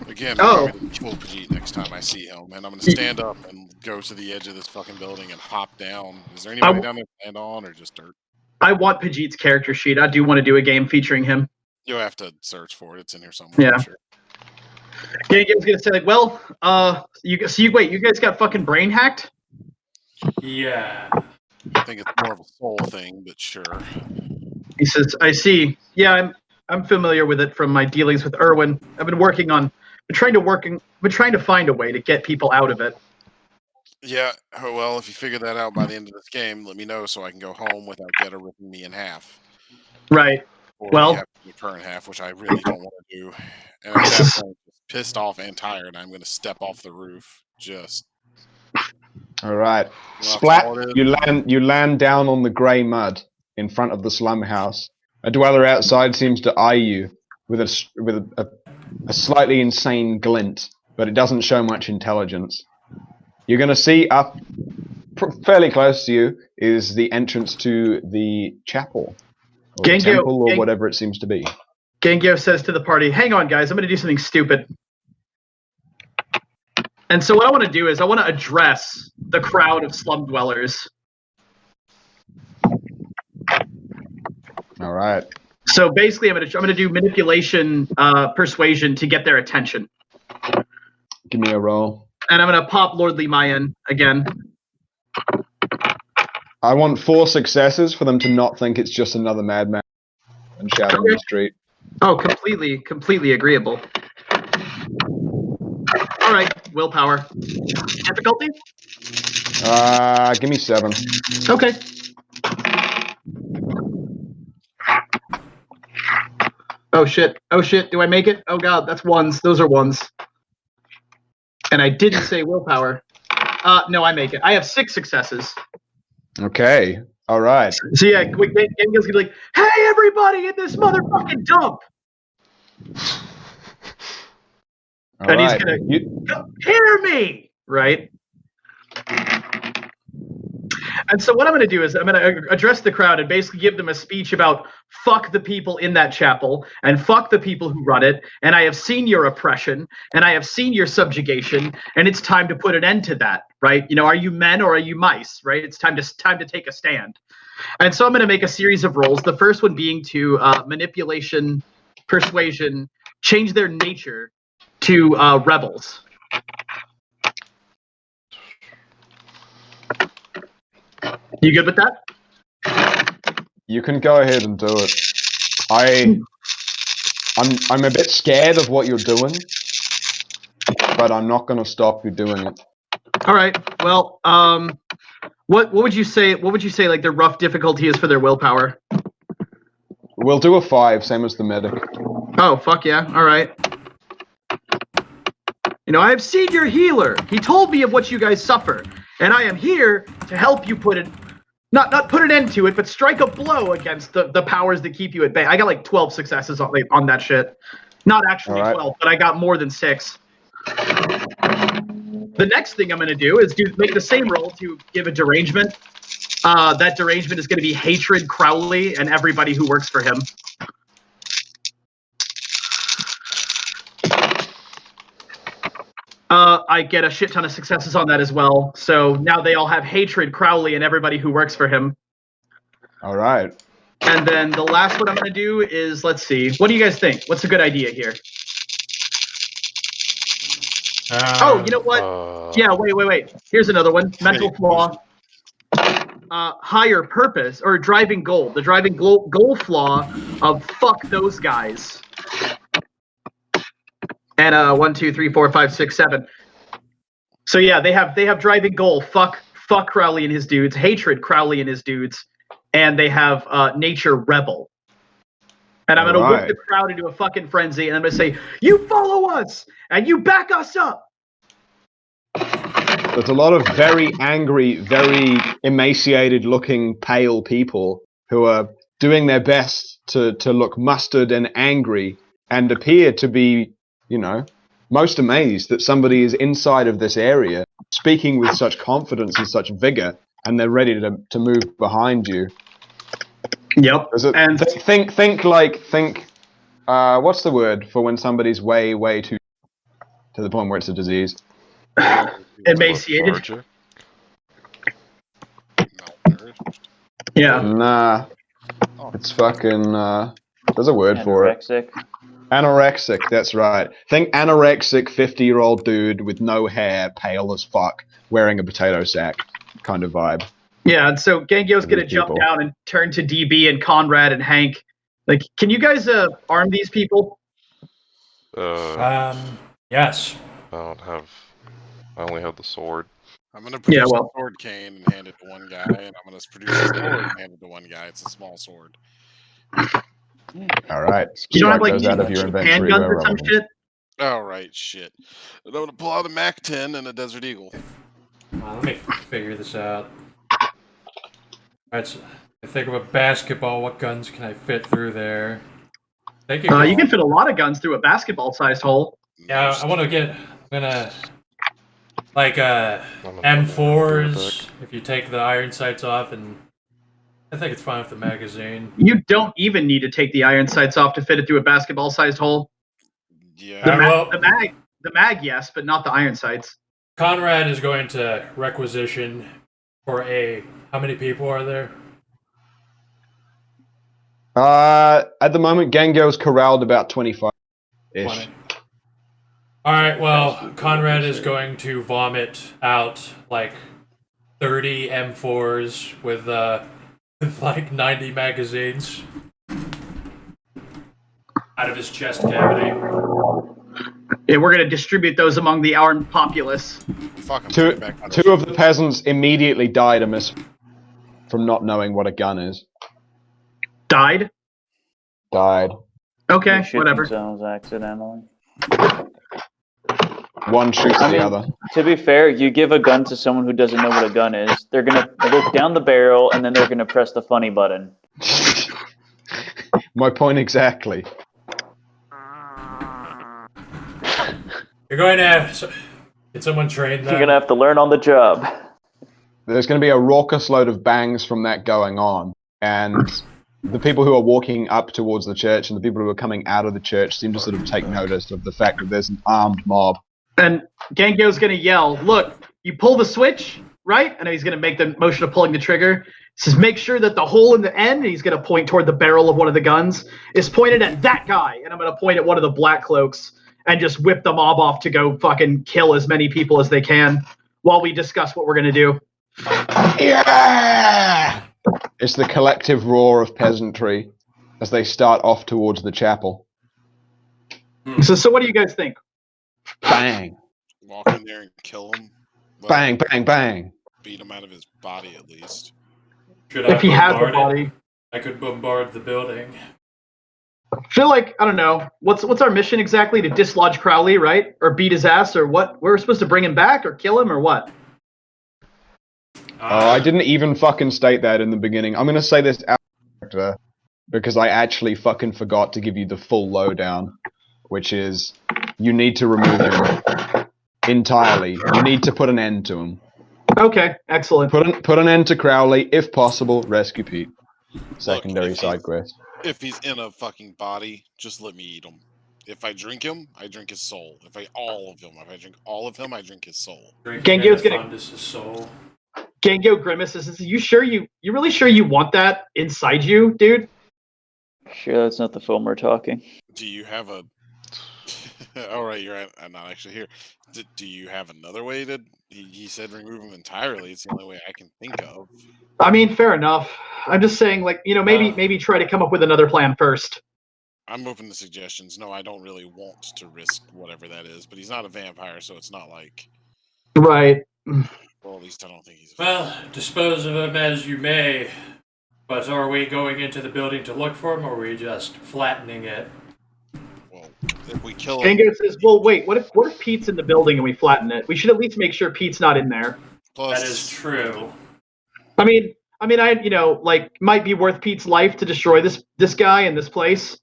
Again, Oh. I'm going to kill Pajit next time I see him, and I'm going to stand up and go to the edge of this fucking building and hop down. Is there anybody down there to land on, or just dirt? I want Pajit's character sheet. I do want to do a game featuring him. You'll have to search for it. It's in here somewhere. Yeah. I'm sure. Gengo's gonna say, like, "Well, wait, you guys got fucking brain hacked?" Yeah. I think it's more of a soul thing, but sure. He says, "I see. Yeah, I'm familiar with it from my dealings with Irwin. I've been trying to find a way to get people out of it." Yeah, oh, well, if you figure that out by the end of this game, let me know so I can go home without Geta ripping me in half. Right. Or Well- me having to rip her in half, which I really don't want to do. And at that point, just pissed off and tired, I'm going to step off the roof. Just All right. that's Splat. all it is. You land down on the grey mud in front of the slum house. A dweller outside seems to eye you with a slightly insane glint, but it doesn't show much intelligence. You're going to see up fairly close to you is the entrance to the chapel, or the temple, or whatever it seems to be. Gengo says to the party, "Hang on, guys. I'm going to do something stupid." And so what I want to do is I want to address the crowd of slum dwellers. All right. So basically, I'm gonna do manipulation, persuasion to get their attention, Give me a roll. and I'm gonna pop Lord Lee Mayan again. I want 4 successes for them to not think it's just another madman and shouting on the street. Oh, completely agreeable. All right, willpower. Difficulty? Give me 7. Okay. Oh shit! Do I make it? Oh god, that's ones. Those are ones. And I didn't say willpower. No, I make it. I have 6 successes. Okay. All right. So yeah, Gengo's gonna be like, "Hey, everybody in this motherfucking dump!" All And he's right. gonna You- Come hear me, right? And so what I'm going to do is I'm going to address the crowd and basically give them a speech about fuck the people in that chapel and fuck the people who run it. And I have seen your oppression and I have seen your subjugation, and it's time to put an end to that, right? You know, are you men or are you mice, right? It's time to take a stand. And so I'm going to make a series of rolls. The first one being to manipulation, persuasion, change their nature to rebels. You good with that? You can go ahead and do it. I'm a bit scared of what you're doing, but I'm not going to stop you doing it. All right. Well, what would you say? What would you say like the rough difficulty is for their willpower? We'll do a 5, same as the medic. Oh fuck yeah! All right. You know, I have seen your healer. He told me of what you guys suffer, and I am here to help you put it. Not put an end to it, but strike a blow against the powers that keep you at bay. I got like 12 successes on that shit. Not actually 12, but I got more than 6. The next thing I'm going to do is make the same roll to give a derangement. That derangement is going to be hatred Crowley and everybody who works for him. I get a shit ton of successes on that as well. So now they all have hatred Crowley and everybody who works for him. All right. And then the last one I'm going to do is, let's see. What do you guys think? What's a good idea here? Oh, you know what? Yeah, wait. Here's another one. Mental flaw. Higher purpose or driving goal. The driving goal flaw of fuck those guys. And 1, 2, 3, 4, 5, 6, 7. So yeah, they have driving goal. Fuck Crowley and his dudes. Hatred Crowley and his dudes. And they have nature rebel. And I'm gonna whip the crowd into a fucking frenzy, and I'm gonna say, "You follow us, and you back us up." There's a lot of very angry, very emaciated-looking, pale people who are doing their best to look mustard and angry, and appear to be, most amazed that somebody is inside of this area, speaking with such confidence and such vigor, and they're ready to move behind you. Yep. And think. What's the word for when somebody's way too to the point where it's a disease? Emaciated. Lethargic? Yeah. Nah. It's fucking. There's a word for it. Anorexic. Anorexic. That's right. Think anorexic 50-year-old dude with no hair, pale as fuck, wearing a potato sack, kind of vibe. Yeah, and so Gangyo's gonna jump down and turn to DB and Conrad and Hank. Like, can you guys arm these people? Yes. I only have the sword. I'm gonna produce a sword cane and hand it to one guy, and I'm gonna produce a sword and hand it to one guy. It's a small sword. All right. You don't have like handguns or some shit? All right, shit. I'm gonna pull out a MAC-10 and a Desert Eagle. Let me figure this out. Alright, so I think of a basketball. What guns can I fit through there? You can fit a lot of guns through a basketball-sized hole. Yeah, I'm gonna like M4s. If you take the iron sights off, and I think it's fine with the magazine. You don't even need to take the iron sights off to fit it through a basketball-sized hole. Yeah. The mag, yes, but not the iron sights. Conrad is going to requisition for how many people are there? At the moment, Gangyo's corralled about 25-ish. Alright, well, Conrad is going to vomit out like 30 M4s with like 90 magazines out of his chest cavity. Yeah, we're going to distribute those among the armed populace. Two of the peasants immediately died from not knowing what a gun is. Died? Died. Okay, whatever. Themselves accidentally. One shoots the other. To be fair, you give a gun to someone who doesn't know what a gun is, they're gonna look down the barrel and then they're gonna press the funny button. My point exactly. You're going to get someone trained them. You're gonna have to learn on the job. There's going to be a raucous load of bangs from that going on, and the people who are walking up towards the church and the people who are coming out of the church seem to sort of take notice of the fact that there's an armed mob. And Gangyo's going to yell, "Look, you pull the switch, right?" And he's going to make the motion of pulling the trigger. He says, "Make sure that the hole in the end," and he's going to point toward the barrel of one of the guns, "is pointed at that guy." And I'm going to point at one of the black cloaks and just whip the mob off to go fucking kill as many people as they can while we discuss what we're going to do. Yeah! It's the collective roar of peasantry as they start off towards the chapel. So what do you guys think? Bang. Walk in there and kill him. Bang, bang, bang. Beat him out of his body, at least. If he has a body. I could bombard the building. I feel like, I don't know, what's our mission exactly? To dislodge Crowley, right? Or beat his ass, or what? We're supposed to bring him back or kill him, or what? I didn't even fucking state that in the beginning. I'm going to say this out of character because I actually fucking forgot to give you the full lowdown, which is you need to remove him entirely. You need to put an end to him. Okay, excellent. Put an end to Crowley, if possible. Rescue Pete. Secondary side quest. If he's in a fucking body, just let me eat him. If I drink him, I drink his soul. If I drink all of him, I drink his soul. Gangyo's gonna his soul. Gangyo grimaces. You sure you really sure you want that inside you, dude? Sure, that's not the film we're talking. Do you have a All right, you're right. I'm not actually here. Do you have another way to? He said remove him entirely. It's the only way I can think of. I mean, fair enough. I'm just saying, like, maybe try to come up with another plan first. I'm open to suggestions. No, I don't really want to risk whatever that is, but he's not a vampire, so it's not like. Right. Well, at least I don't think he's. Well, dispose of him as you may. But are we going into the building to look for him, or are we just flattening it? Well, if we kill him. Gango says, "Well, wait. What if Pete's in the building and we flatten it? We should at least make sure Pete's not in there." Plus, That is true. I mean, might be worth Pete's life to destroy this guy in this place.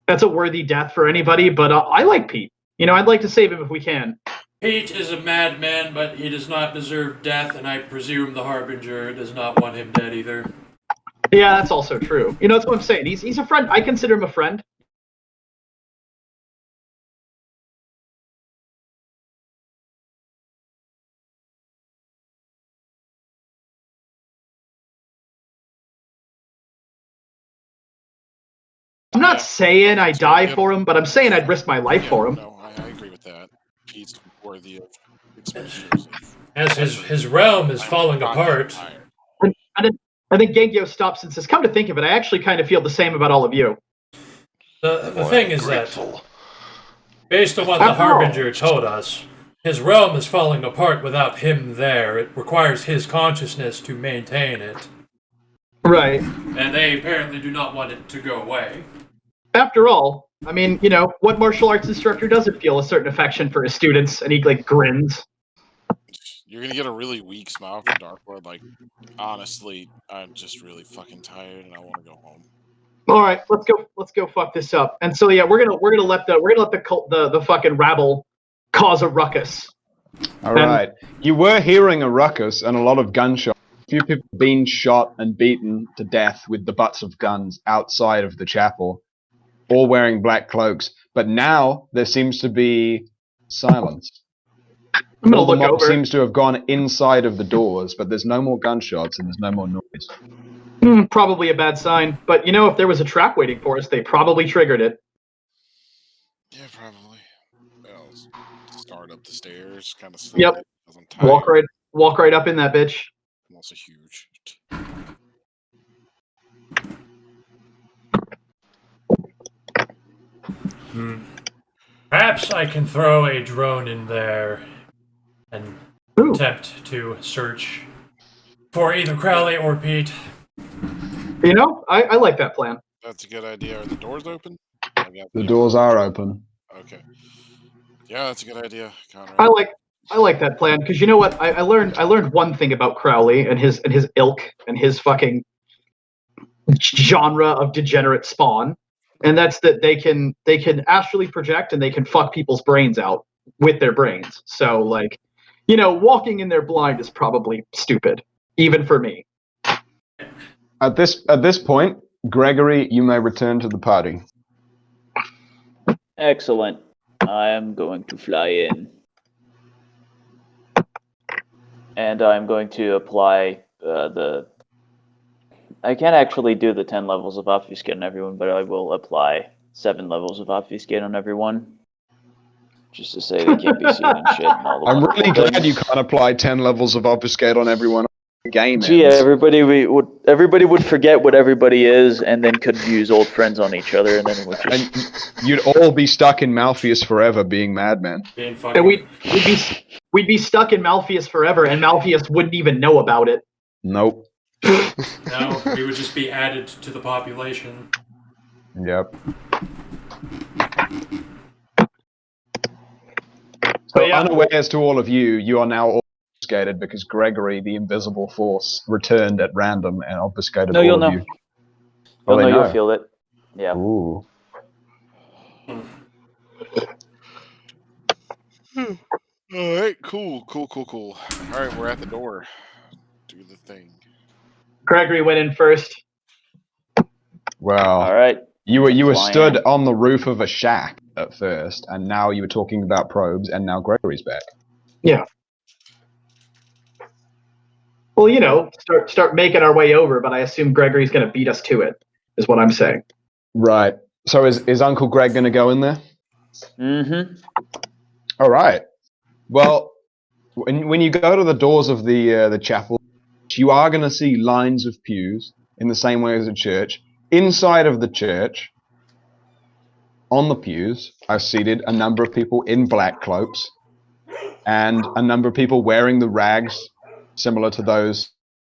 That's a worthy death for anybody. But I like Pete. I'd like to save him if we can. Pete is a madman, but he does not deserve death, and I presume the Harbinger does not want him dead either. Yeah, that's also true. That's what I'm saying. He's a friend. I consider him a friend. I'm not saying I die for him, but I'm saying I'd risk my life for him. No, I agree with that. Pete's worthy of expenditures. As his realm is falling apart. I think Gengyo stops and says, "Come to think of it, I actually kind of feel the same about all of you." The thing is that, based on what the Harbinger told us, his realm is falling apart without him there. It requires his consciousness to maintain it. Right. And they apparently do not want it to go away. After all, I mean, what martial arts instructor doesn't feel a certain affection for his students? And he grins. You're gonna get a really weak smile from Darkwood. Like, honestly, I'm just really fucking tired and I want to go home. All right, let's go fuck this up. And so yeah, we're gonna let the fucking rabble cause a ruckus. All right. You were hearing a ruckus and a lot of gunshots. A few people being shot and beaten to death with the butts of guns outside of the chapel, all wearing black cloaks. But now there seems to be silence. I'm gonna All the look mob over. seems to have gone inside of the doors, but there's no more gunshots and there's no more noise. Probably a bad sign. But if there was a trap waiting for us, they probably triggered it. Yeah, probably. I'll start up the stairs, kind of slowly. Yep. Because I'm tired. Walk right up in that bitch. I'm also huge. Perhaps I can throw a drone in there and attempt to search for either Crowley or Pete. I like that plan. That's a good idea. Are the doors open? The doors are open. Okay. Yeah, that's a good idea, Conrad. I like that plan because you know what? I learned one thing about Crowley and his ilk and his fucking genre of degenerate spawn, and that's that they can astrally project and they can fuck people's brains out with their brains. So walking in there blind is probably stupid, even for me. At this point, Gregory, you may return to the party. Excellent. I am going to fly in. And I'm going to apply I can't actually do the 10 levels of obfuscate on everyone, but I will apply 7 levels of obfuscate on everyone. Just to say they can't be seen and shit and all the I'm really wonderful glad things. you can't apply 10 levels of obfuscate on everyone. Game Gee, ends. everybody would forget what everybody is, and then could use old friends on each other, and then it would just. And you'd all be stuck in Malpheus forever, being madmen. Being And fucking. we'd be stuck in Malpheus forever, and Malpheus wouldn't even know about it. Nope. No, we would just be added to the population. Yep. So But yeah. unawares to all of you, you are now all obfuscated because Gregory, the invisible force, returned at random and obfuscated No, all you'll of know. you. You'll they know, know. you'll feel it. Yeah. Ooh. All right, cool. All right, we're at the door. Do the thing. Gregory went in first. Well, All right. you were Flying stood in. on the roof of a shack at first, and now you were talking about probes, and now Gregory's back. Well, start making our way over, but I assume Gregory's going to beat us to it, is what I'm saying. Right. So is Uncle Greg going to go in there? Mm-hmm. All right. Well, when you go to the doors of the chapel, you are going to see lines of pews in the same way as a church. Inside of the church, on the pews, are seated a number of people in black cloaks and a number of people wearing the rags similar to those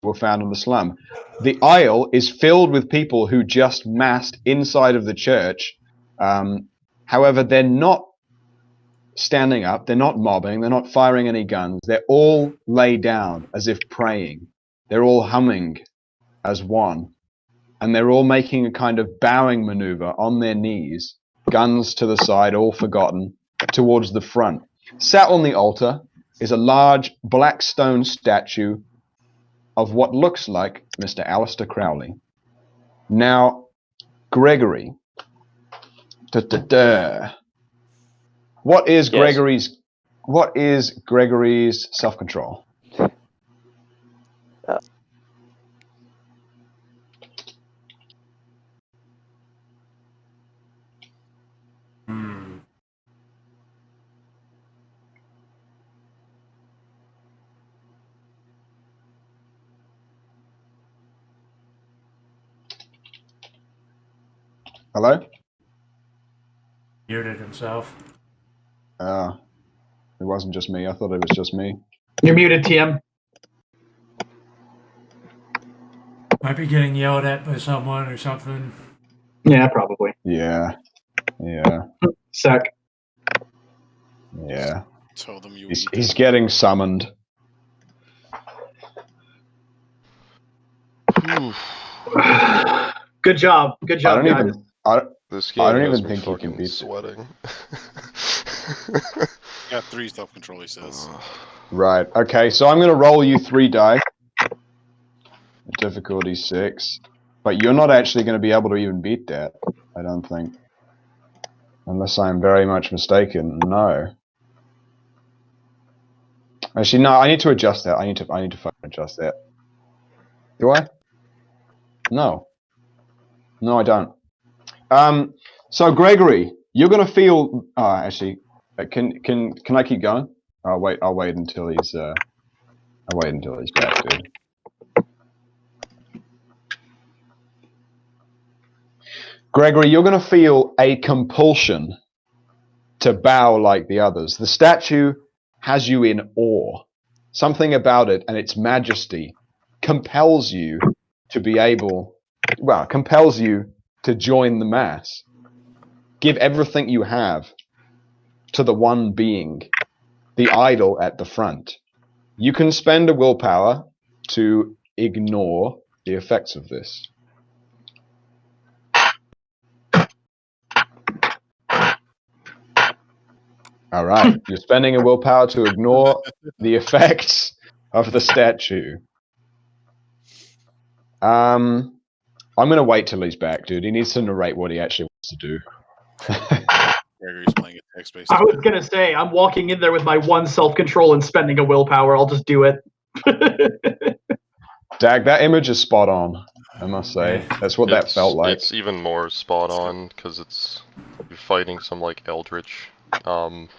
were found in the slum. The aisle is filled with people who just massed inside of the church. However, they're not standing up, they're not mobbing, they're not firing any guns. They're all laid down as if praying. They're all humming as one. And they're all making a kind of bowing maneuver on their knees, guns to the side, all forgotten, towards the front. Sat on the altar is a large black stone statue of what looks like Mr. Alistair Crowley. Now, Gregory. What is Gregory's self-control? Hello? Muted himself. It wasn't just me. I thought it was just me. You're muted, TM. Might be getting yelled at by someone or something. Yeah, probably. Yeah. Sec. Yeah. Tell them you. He's getting summoned. Good job, guys. This game I don't has even me think you can fucking beat sweating. Got 3 self-control, he says. Right. Okay, so I'm going to roll you 3 dice. Difficulty 6. But you're not actually going to be able to even beat that, I don't think. Unless I'm very much mistaken. No. Actually, no, I need to adjust that. I need to fucking adjust that. Do I? No. No, I don't. So Gregory, you're gonna feel. Actually, can I keep going? I'll wait until he's. I'll wait until he's back, dude. Gregory, you're gonna feel a compulsion to bow like the others. The statue has you in awe. Something about it and its majesty compels you to be able. Well, compels you to join the mass. Give everything you have to the one being, the idol at the front. You can spend a willpower to ignore the effects of this. All right, you're spending a willpower to ignore the effects of the statue. I'm going to wait till he's back, dude. He needs to narrate what he actually wants to do. Gregory's playing a text-based. I was gonna say, I'm walking in there with my 1 self-control and spending a willpower. I'll just do it. Dag, that image is spot on, I must say. That's what that felt like. It's even more spot on because you're fighting some like eldritch worm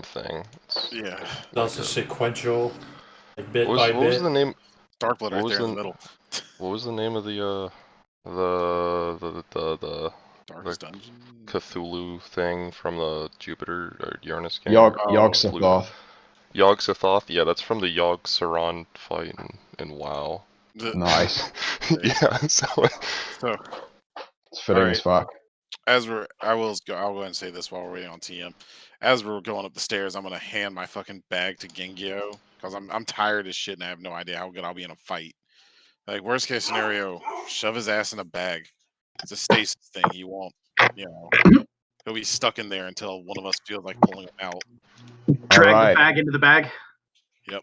thing. Yeah. That's a sequential, like bit What by was bit. the name? Darkblood right there in the middle. What was the name of the Darkest Dungeon? Cthulhu thing from the Jupiter or Uranus game? Yog-Sothoth. Yog-Sothoth? Yeah, that's from the Yog-Saron fight in WoW. Nice. Yeah, so It's fitting as fuck. I'll go ahead and say this while we're waiting on TM. As we're going up the stairs, I'm gonna hand my fucking bag to Gengyo because I'm tired as shit and I have no idea how good I'll be in a fight. Like worst case scenario, shove his ass in a bag. It's a stasis thing. He won't, he'll be stuck in there until one of us feels like pulling him out. Drag the bag into the bag. Yep.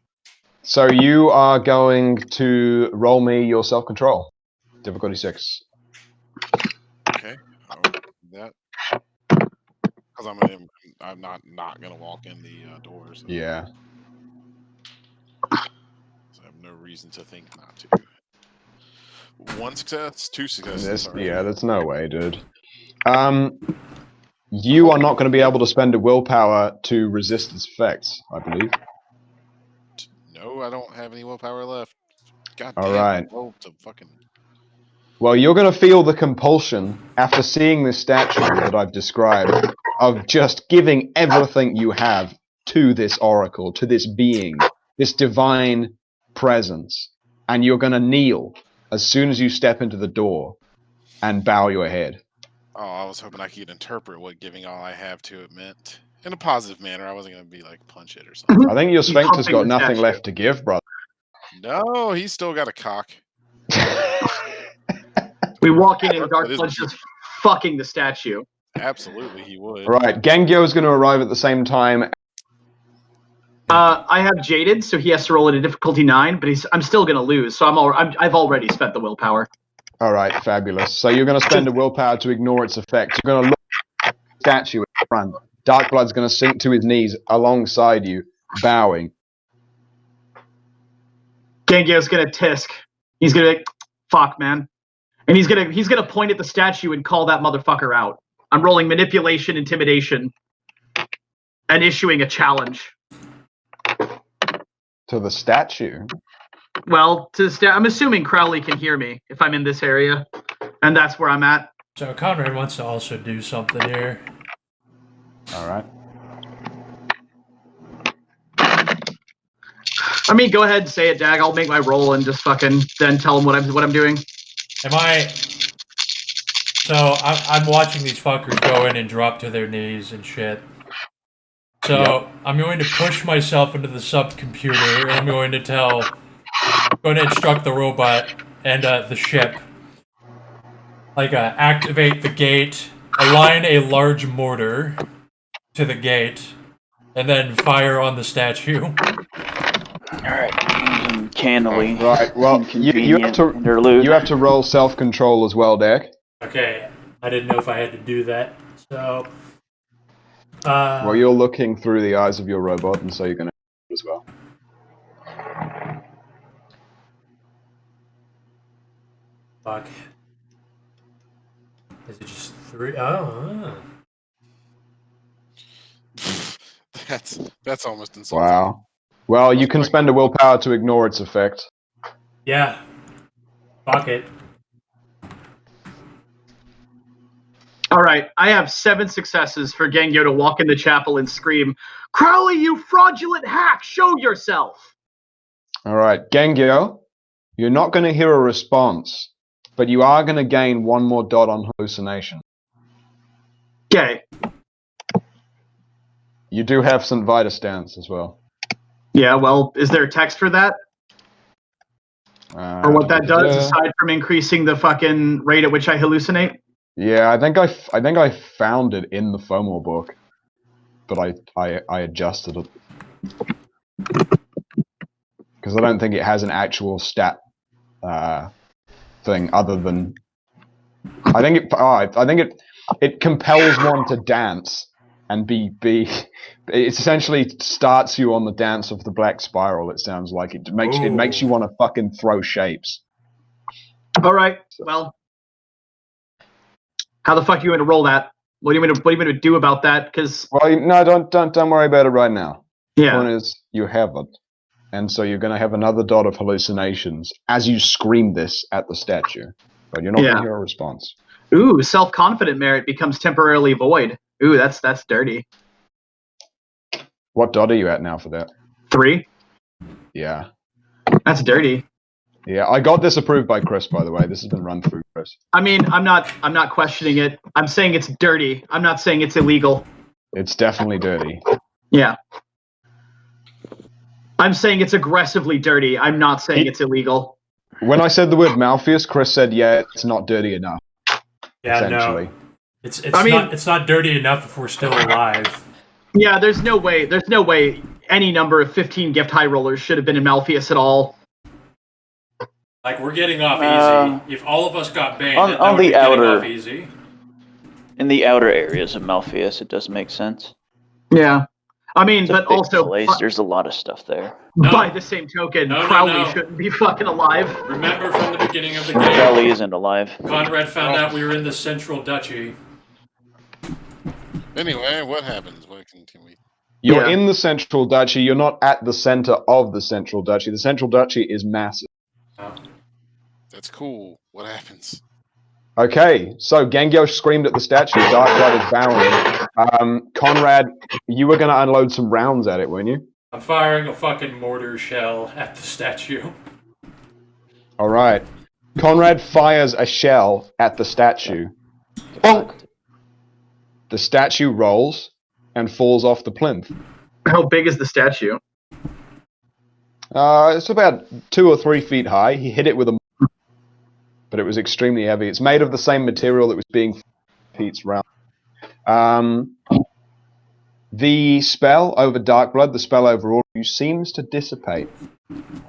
So you are going to roll me your self-control. Difficulty 6. Okay. I'll do that. Because I'm not gonna walk in the doors. Yeah. So I have no reason to think not to. 1 success, 2 successes. Yeah, that's no way, dude. You are not going to be able to spend a willpower to resist its effects, I believe. No, I don't have any willpower left. God All damn, right. roll to fucking. Well, you're going to feel the compulsion after seeing this statue that I've described of just giving everything you have to this oracle, to this being, this divine presence. And you're going to kneel as soon as you step into the door and bow your head. Oh, I was hoping I could interpret what giving all I have to it meant in a positive manner. I wasn't gonna be like punch it or something. I think your sphincter's Humping got the nothing statue. left to give, brother. No, he's still got a cock. We walk in and That is Darkblood's just fucking the statue. Absolutely, he would. Right, Gengyo is going to arrive at the same time. I have Jaded, so he has to roll at a difficulty 9, but I'm still gonna lose, so I've already spent the willpower. All right, fabulous. So you're going to spend a willpower to ignore its effects. You're going to look at the statue in front. Darkblood's going to sink to his knees alongside you, bowing. Gengyo's gonna tisk. He's gonna be like, fuck, man. And he's gonna point at the statue and call that motherfucker out. I'm rolling manipulation, intimidation, and issuing a challenge. To the statue? Well, I'm assuming Crowley can hear me if I'm in this area, and that's where I'm at. So Conrad wants to also do something here. All right. I mean, go ahead and say it, Dag. I'll make my roll and just fucking then tell him what I'm doing. So I'm watching these fuckers go in and drop to their knees and shit. So Yep. I'm going to push myself into the subcomputer, and I'm going to instruct the robot and the ship, activate the gate, align a large mortar to the gate, and then fire on the statue. Alright. Cannily. Right, well, you have to roll self-control as well, Dak. Okay, I didn't know if I had to do that, so... Well, you're looking through the eyes of your robot, and so you're going to as well. Fuck. Is it just 3? Oh. That's almost insulting. Wow. Well, you can spend a willpower to ignore its effect. Yeah. Fuck it. All right, I have 7 successes for Gengyo to walk in the chapel and scream, "Crowley, you fraudulent hack! Show yourself!" All right, Gengyo, you're not going to hear a response, but you are going to gain 1 more dot on hallucination. Okay. You do have St. Vitus stance as well. Yeah, well, is there a text for that? Or what that does, aside from increasing the fucking rate at which I hallucinate? Yeah, I think I found it in the FOMO book, but I adjusted it because I don't think it has an actual stat thing other than I think it compels one to dance and be it essentially starts you on the dance of the black spiral. It sounds like it makes you want to fucking throw shapes. All right, well. How the fuck are you going to roll that? What are you going to do about that? Because no, don't worry about it right now. Yeah. The point is, you have it, and so you're going to have another dot of hallucinations as you scream this at the statue, but you're not going to hear a response. Ooh, self-confident merit becomes temporarily void. Ooh, that's dirty. What dot are you at now for that? 3. Yeah. That's dirty. Yeah, I got this approved by Chris, by the way. This has been run through Chris. I mean, I'm not questioning it. I'm saying it's dirty. I'm not saying it's illegal. It's definitely dirty. Yeah. I'm saying it's aggressively dirty. I'm not saying it's illegal. When I said the word Malpheus, Chris said, yeah, it's not dirty enough. Yeah, essentially. No. It's not dirty enough if we're still alive. Yeah, there's no way any number of 15 gift high rollers should have been in Malpheus at all. Like, we're getting off easy. If all of us got banned, on then the we'd be getting outer- off easy. In the outer areas of Malpheus, it does make sense. Yeah. I mean, It's a but big also, place. There's a lot of stuff there. by the same token, No, Crowley shouldn't be fucking alive. Remember from the beginning of the game, Crowley isn't alive. Conrad found out we were in the Central Duchy. Anyway, what happens? What can we? You're Yeah. in the Central Duchy. You're not at the center of the Central Duchy. The Central Duchy is massive. That's cool. What happens? Okay, so Gengyo screamed at the statue. Darkblood is bowing. Conrad, you were going to unload some rounds at it, weren't you? I'm firing a fucking mortar shell at the statue. All right. Conrad fires a shell at the statue. Bonk! The statue rolls and falls off the plinth. How big is the statue? It's about 2 or 3 feet high. He hit it with a... but it was extremely heavy. It's made of the same material that was being Pete's round. The spell over Darkblood, the spell over all of you, seems to dissipate.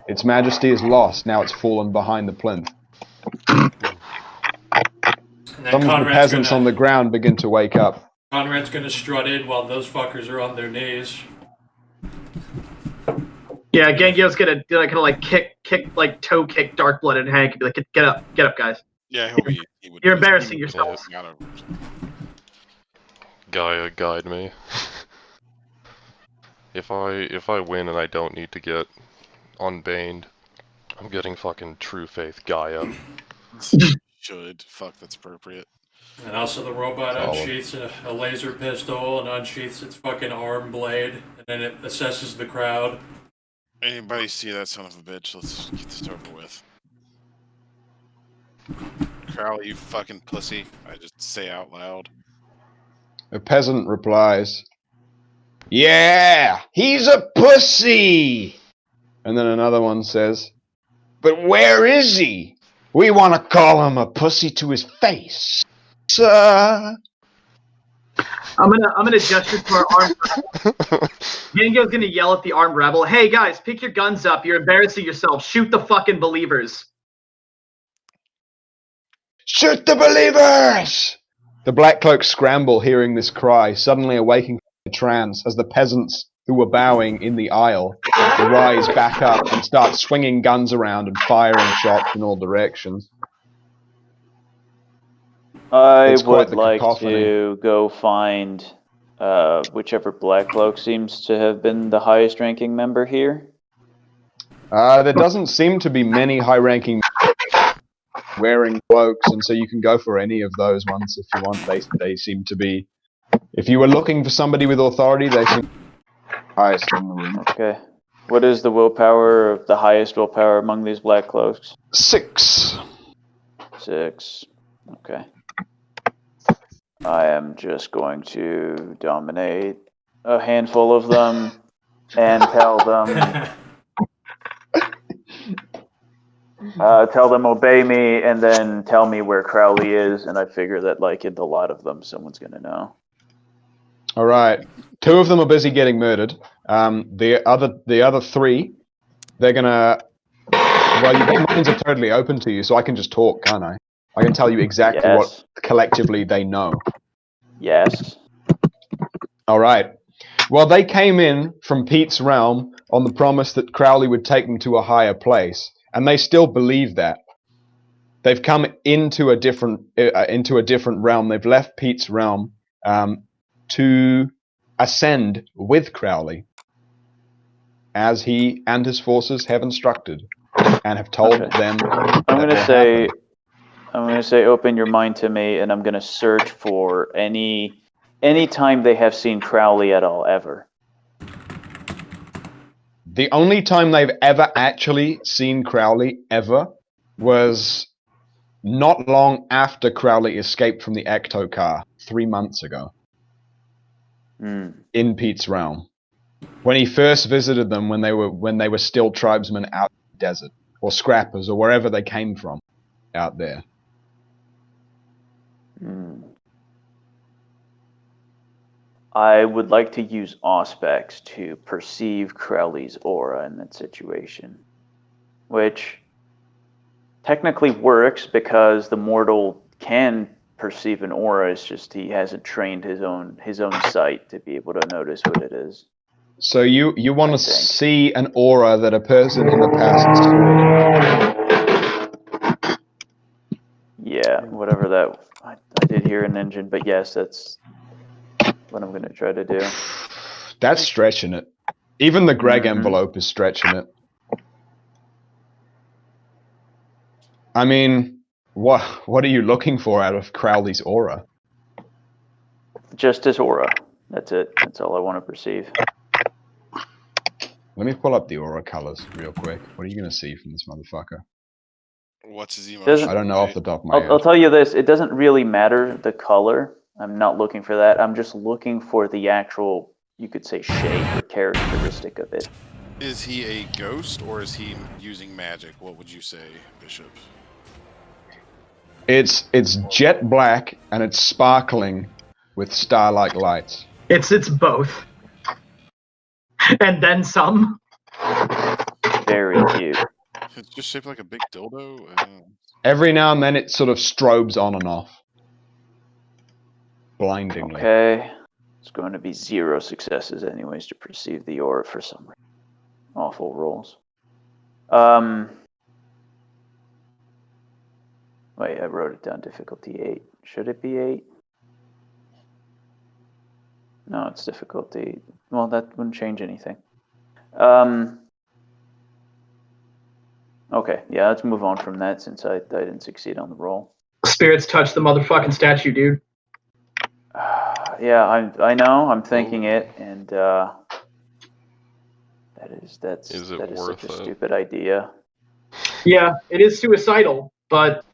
Its majesty is lost. Now it's fallen behind the plinth. Some of the peasants on the ground begin to wake up. Conrad's gonna strut in while those fuckers are on their knees. Yeah, Gengyo's gonna like kick like toe kick Darkblood and Hank and be like, get up, guys. Yeah, he would. You're embarrassing yourselves. Gaia, guide me. If I win and I don't need to get unbaned, I'm getting fucking true faith Gaia. Should. Fuck, that's appropriate. And also the robot Solid. unsheaths a laser pistol and unsheaths its fucking arm blade, and then it assesses the crowd. Anybody see that son of a bitch? Let's get this over with. Crowley, you fucking pussy. I just say out loud. A peasant replies, "Yeah, he's a pussy!" And then another one says, "But where is he? We want to call him a pussy to his face. I'm gonna gesture to our armed rebel. Gengyo's gonna yell at the armed rebel, "Hey guys, pick your guns up. You're embarrassing yourselves. Shoot the fucking believers." Shoot the believers! The black cloaks scramble, hearing this cry, suddenly awaking from the trance as the peasants who were bowing in the aisle rise back up and start swinging guns around and firing shots in all directions. I would like to go find whichever black cloak seems to have been the highest ranking member here. There doesn't seem to be many high-ranking wearing cloaks, and so you can go for any of those ones if you want. They seem to be... If you were looking for somebody with authority, they seem highest in the room. Okay. What is the willpower of the highest willpower among these black cloaks? 6. 6. Okay. I am just going to dominate a handful of them and tell them obey me, and then tell me where Crowley is, and I figure that like in the lot of them someone's gonna know. All right. 2 of them are busy getting murdered. The other 3, they're gonna... Well, your minds are totally open to you, so I can just talk, can't I? I can tell you exactly what collectively they know. Yes. All right. Well, they came in from Pete's realm on the promise that Crowley would take them to a higher place, and they still believe that. They've come into a different realm. They've left Pete's realm to ascend with Crowley, as he and his forces have instructed, and have told them. I'm gonna say, open your mind to me, and I'm gonna search for any time they have seen Crowley at all, ever. The only time they've ever actually seen Crowley ever was not long after Crowley escaped from the Ecto car 3 months ago. In Pete's realm, when he first visited them, when they were still tribesmen out in the desert, or scrappers, or wherever they came from out there. I would like to use Auspex to perceive Crowley's aura in that situation, which technically works because the mortal can perceive an aura. It's just he hasn't trained his own sight to be able to notice what it is. So you want to see an aura that a person in the past saw. Yeah, whatever that. I did hear an engine, but yes, that's what I'm gonna try to do. That's stretching it. Even the Greg Mhm. envelope is stretching it. I mean, what are you looking for out of Crowley's aura? Just his aura. That's it. That's all I want to perceive. Let me pull up the aura colors real quick. What are you going to see from this motherfucker? What's his emotion? Doesn't- I don't know off the top of my I'll head. tell you this. It doesn't really matter the color. I'm not looking for that. I'm just looking for the actual, you could say, shape or characteristic of it. Is he a ghost or is he using magic? What would you say, Bishop? It's jet black and it's sparkling with star-like lights. It's both. And then some. Very cute. It's just shaped like a big dildo. Every now and then it sort of strobes on and off. Blindingly. Okay. It's going to be 0 successes anyways to perceive the aura for some reason. Awful rolls. Wait, I wrote it down. Difficulty 8. Should it be 8? No, it's difficulty. Well, that wouldn't change anything. Okay, yeah, let's move on from that since I didn't succeed on the roll. Spirits touch the motherfucking statue, dude. Yeah, I know. I'm thinking it, and that's Is it such worth a it? stupid idea. Yeah, it is suicidal, but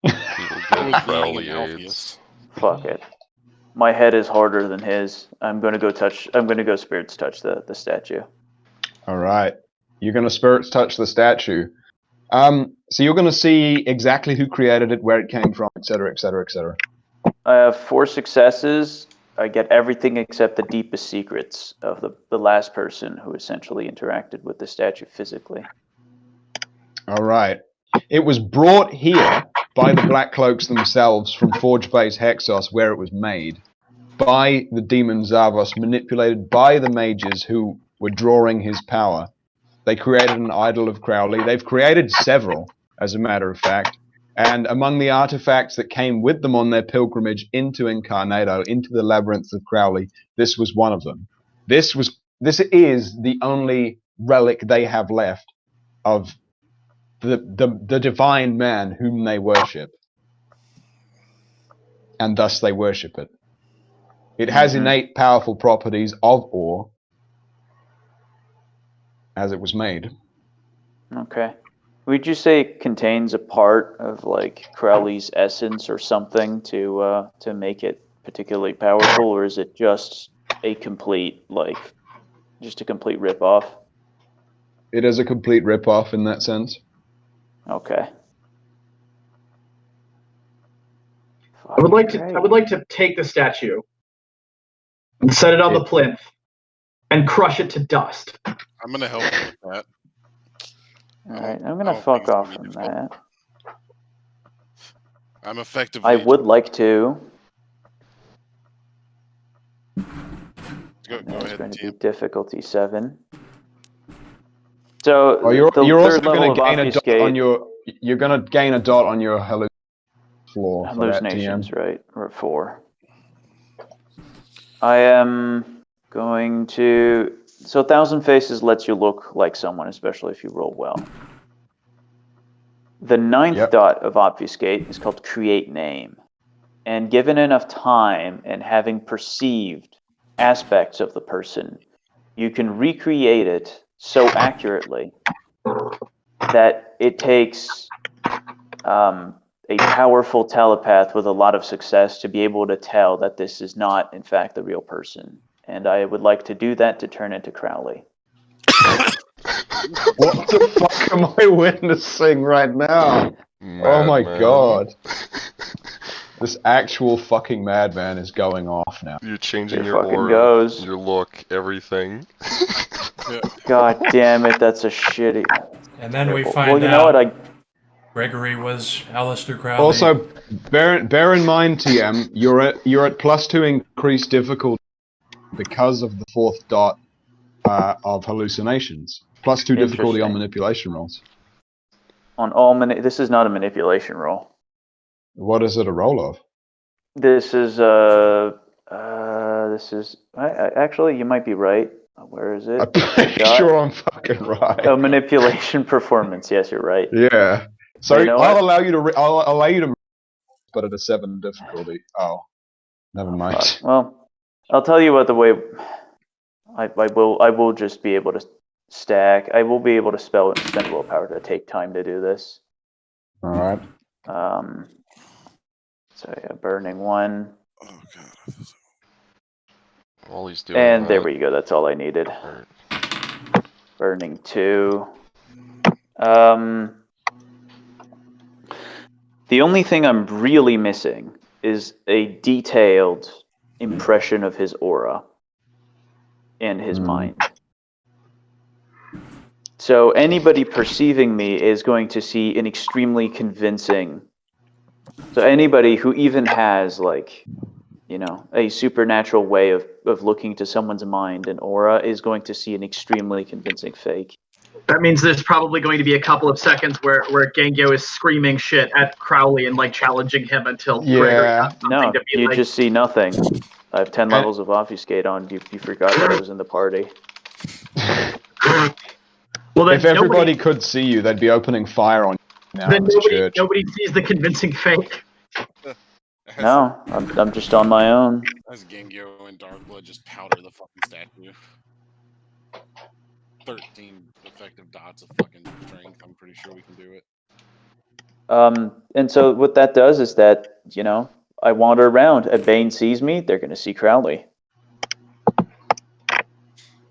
People It get was Crowley being an AIDS. Fuck it. My head is harder than his. I'm gonna go spirits touch the statue. All right. You're going to spirits touch the statue. So you're going to see exactly who created it, where it came from, etc., etc., etc. I have 4 successes. I get everything except the deepest secrets of the last person who essentially interacted with the statue physically. All right. It was brought here by the Black Cloaks themselves from Forge Base Hexos, where it was made, by the demon Zavos, manipulated by the mages who were drawing his power. They created an idol of Crowley. They've created several, as a matter of fact. And among the artifacts that came with them on their pilgrimage into Incarnato, into the labyrinth of Crowley, this was one of them. This is the only relic they have left of the divine man whom they worship. And thus they worship it. It has innate powerful properties of ore, as it was made. Okay. Would you say it contains a part of like Crowley's essence or something to make it particularly powerful, or is it just a complete rip-off? It is a complete rip-off in that sense. Okay. I would like to take the statue and set it on the plinth and crush it to dust. I'm gonna help him with that. All right, I'm gonna fuck off from that. I'm effectively. I would like to. Go That's ahead, going to be TM. difficulty 7. So Oh, you're also third level going of to gain a dot obfuscate. on your. You're going to gain a dot on your floor for that, Hallucinations, TM. right? Or 4. I am going to. So 1,000 Faces lets you look like someone, especially if you roll well. The 9th dot of Obfuscate is called Create Name. And given enough time and having perceived aspects of the person, you can recreate it so accurately that it takes a powerful telepath with a lot of success to be able to tell that this is not, in fact, the real person. And I would like to do that to turn into Crowley. What the fuck am I witnessing right now? Oh my god. This actual fucking madman is going off now. You're changing Here your fucking aura, goes. your look, everything. God damn it, that's a shitty. And then we Well, find you know out what? Gregory was Aleister Crowley. Also, bear in mind, TM, you're at +2 increased difficulty because of the 4th dot of hallucinations. +2 difficulty on manipulation rolls. On all this is not a manipulation roll. What is it a roll of? This is this is. Actually, you might be right. Where is it? I'm pretty Got- sure I'm fucking right. Oh, manipulation performance. Yes, you're right. Yeah. So You know I'll what? allow you to. I'll allow you to. But at a 7 difficulty. Oh, never mind. Fuck. Well, I'll tell you what. The way I will just be able to stack. I will be able to spend willpower to take time to do this. All right. So yeah, burning 1. Oh god. While he's doing And that, there we go. That's all I needed. or- Burning 2. The only thing I'm really missing is a detailed impression of his aura and his mind. So anybody perceiving me is going to see an extremely convincing. So anybody who even has like, a supernatural way of looking to someone's mind and aura is going to see an extremely convincing fake. That means there's probably going to be a couple of seconds where Gengyo is screaming shit at Crowley and like challenging him until Gregory Yeah. got something No, to be you like. just see nothing. I have 10 levels of obfuscate on. You forgot that I was in the party. Well, then If everybody could see you, they'd be opening fire on you now then in this church. nobody sees the convincing fake. No, I'm just on my own. As Gengyo and Darkblood just powder the fucking statue. 13 effective dots of fucking strength. I'm pretty sure we can do it. And so what that does is that, I wander around. If Bane sees me, they're going to see Crowley.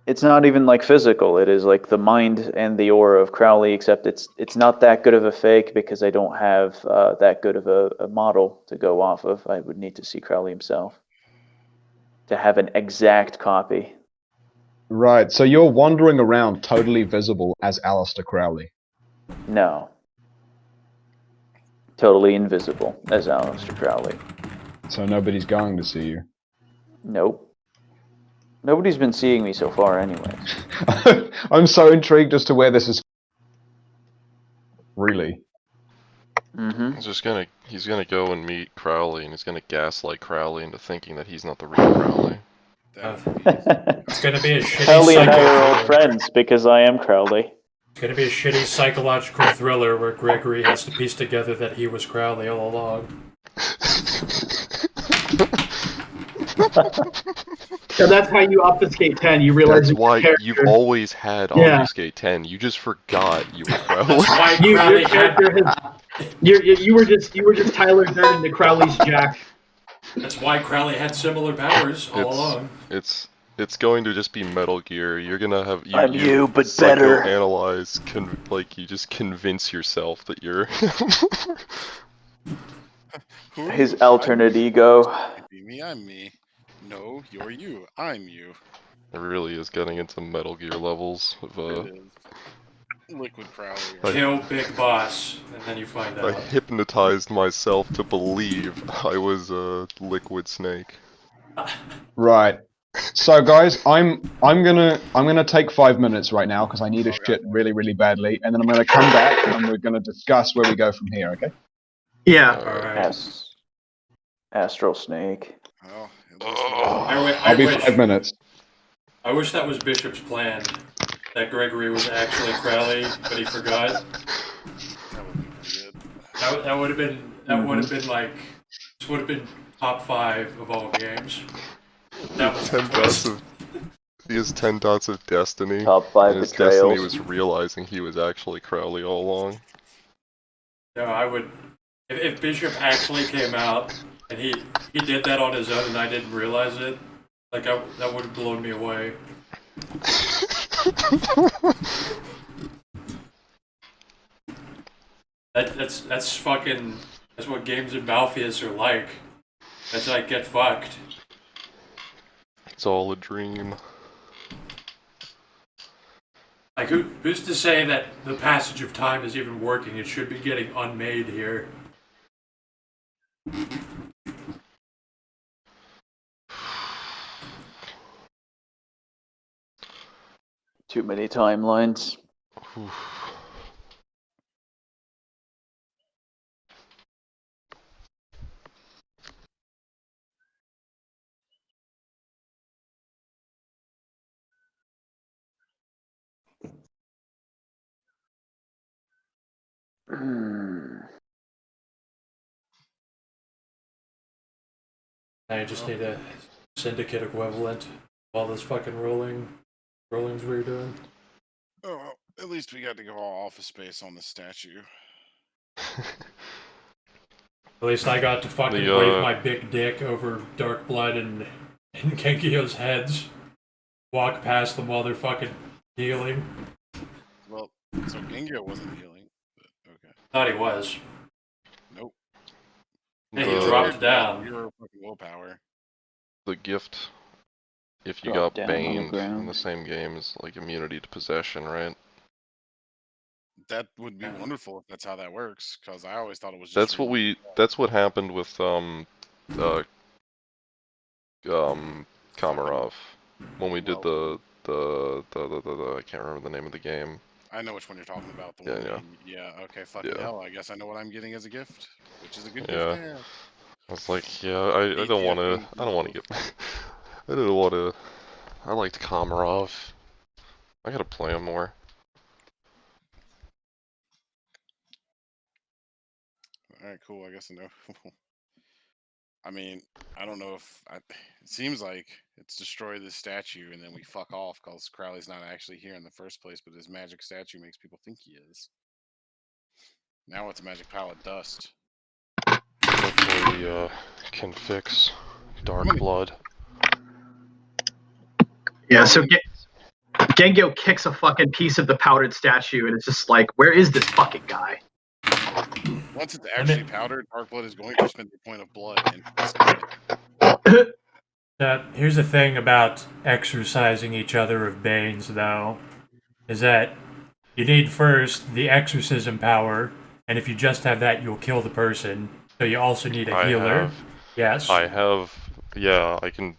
It's not even like physical. It is like the mind and the aura of Crowley, except it's not that good of a fake because I don't have that good of a model to go off of. I would need to see Crowley himself to have an exact copy. Right, so you're wandering around totally visible as Aleister Crowley. No. Totally invisible as Aleister Crowley. So nobody's going to see you. Nope. Nobody's been seeing me so far anyways. I'm so intrigued as to where this is. Really? Mm-hmm. He's gonna go and meet Crowley, and he's gonna gaslight Crowley into thinking that he's not the real Crowley. It's gonna be a shitty Crowley and I are psycho- old friends because I am Crowley. It's gonna be a shitty psychological thriller where Gregory has to piece together that he was Crowley all along. So that's how you obfuscate 10. You realize That's why your you've character, always had Obfuscate 10. You just forgot you were Crowley. That's why your Crowley had. character has, you were just Tyler Durden to Crowley's Jack. That's why Crowley had similar powers all along. It's going to just be Metal Gear. You're gonna have I'm you, but better. Psychoanalyze, you just convince yourself that you're. His alternate ego. Be me, I'm me. No, you're you. I'm you. It really is getting into Metal Gear levels of It is. Liquid Crowley. Kill Big Boss, and then you find I out. hypnotized myself to believe I was a Liquid Snake. Right. So guys, I'm gonna take 5 minutes right now because I need a shit really, really badly, and then I'm gonna come back and we're gonna discuss where we go from here, okay? Yeah. Alright. Astral Snake. Oh, I'll be 5 minutes. I wish that was Bishop's plan. That Gregory was actually Crowley, but he forgot. that would be pretty good. That would have been like this would have been top 5 of all games. That was 10 dots of. He has 10 dots of destiny. Top 5 and his betrayals. destiny was realizing he was actually Crowley all along. No, I would. If Bishop actually came out and he did that on his own and I didn't realize it, like that would have blown me away. That's fucking. That's what games of Malpheus are like. That's like get fucked. It's all a dream. Like who's to say that the passage of time is even working? It should be getting unmade here. Too many timelines. I just need a syndicate equivalent of all this fucking rollings we were doing. Oh, well, at least we got to go all office space on the statue. At least I got to fucking wave my big dick over Dark Blood and Genkyo's heads. Walk past them while they're fucking healing. Well, so Genkyo wasn't healing. But okay. Thought he was. Nope. Hey, he dropped down. Your fucking willpower. The gift, if you Drop got down on the baned in ground. the same game, is like immunity to possession, right? That would be wonderful if that's how that works. Because I always thought it was just. That's what That's what happened with Komarov when we did the I can't remember the name of the game. I know which one you're talking about. The Yeah, one yeah. Okay, fucking Yeah. hell. I guess I know what I'm getting as a gift, which is a good Yeah. gift. Yeah. I was like, yeah, I don't want to. I don't want to get. I don't want to. I liked Komarov. I gotta play him more. All right, cool. I guess I know. I mean, I don't know if it seems like it's destroy this statue and then we fuck off because Crowley's not actually here in the first place, but his magic statue makes people think he is. Now it's a magic pile of dust. Hopefully, can fix Dark Blood. Yeah, so Genkyo kicks a fucking piece of the powdered statue, and it's just like, where is this fucking guy? Once it's actually powdered, Dark Blood is going to spend the point of blood. And Here's the thing about exorcising each other of Banes, though, is that you need first the exorcism power, and if you just have that, you'll kill the person. So you also need a healer. Yes. I have. Yeah, I can.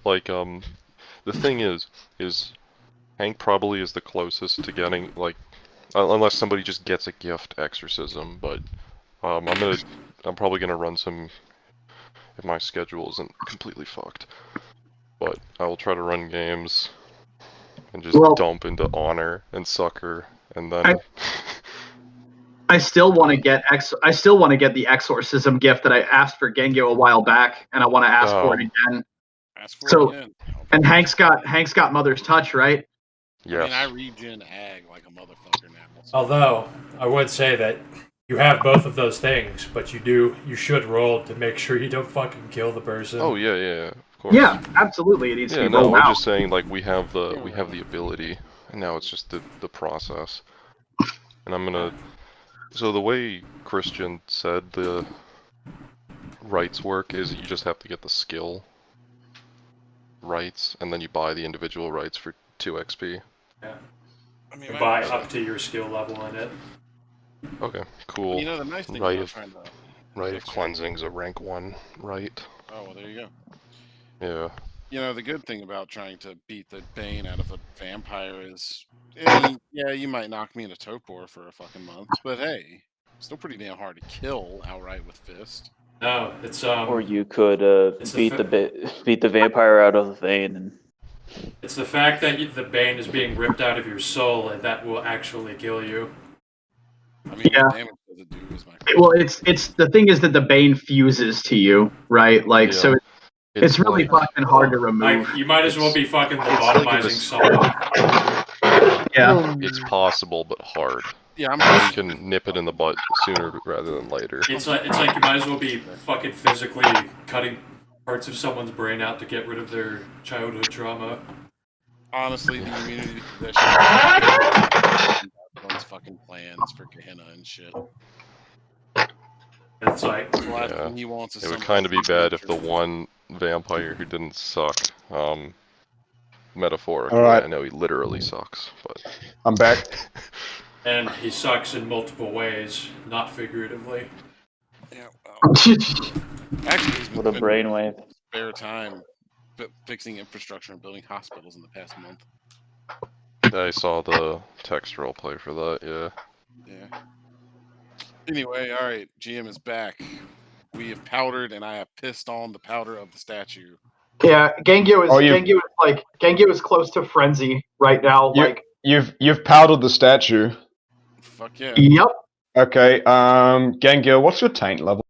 Like, the thing is Hank probably is the closest to getting, like, unless somebody just gets a gift exorcism, but I'm probably gonna run some if my schedule isn't completely fucked. But I will try to run games and just dump into Honor and Sucker, and then I still want to get the exorcism gift that I asked for Genkyo a while back, and I want to ask for it again. Ask for it again. And Hank's got Mother's Touch, right? Yes. I mean, I regen ag like a motherfucker now. So. Although I would say that you have both of those things, but you should roll to make sure you don't fucking kill the person. Oh yeah, of course. Yeah, absolutely. It needs to be rolled I'm out. just saying, like, we have the ability, and now it's just the process. And I'm gonna. So the way Christian said the rights work is you just have to get the skill rights, and then you buy the individual rights for 2 XP. Yeah. I mean, you buy up to your skill level in it. Okay, cool. You know, the nice thing Right about of, trying to... Right of Cleansing's a rank 1 right. Oh, well, there you go. Yeah. You know, the good thing about trying to beat the Bane out of a vampire is, I mean, yeah, you might knock me in a torpor for a fucking month, but hey, still pretty damn hard to kill outright with fist. No, it's Or you could beat the vampire out of the vein. And... It's the fact that the Bane is being ripped out of your soul, and that will actually kill you. I mean, what damage does it do is my question. Well, it's the thing is that the Bane fuses to you, right? Like, so it's really fucking hard to remove. Like, you might as well be fucking lobotomizing someone. Yeah. It's possible, but hard. Yeah, you can nip it in the butt sooner rather than later. It's like you might as well be fucking physically cutting parts of someone's brain out to get rid of their childhood trauma. Honestly, the immunity possession one's fucking plans for Gehenna and shit. It's like the last thing he wants is it would kind of be bad if the one vampire who didn't suck, metaphorically. Right. I know he literally sucks, but I'm back. And he sucks in multiple ways, not figuratively. Yeah, well, actually, he's What a brainwave. Spare time fixing infrastructure and building hospitals in the past month. I saw the text role play for that, Yeah. Anyway, alright, GM is back. We have powdered, and I have pissed on the powder of the statue. Yeah, Genkyo is close to frenzy right now. Like you've powdered the statue. Fuck yeah. Yep. Okay, Gengil, what's your taint level?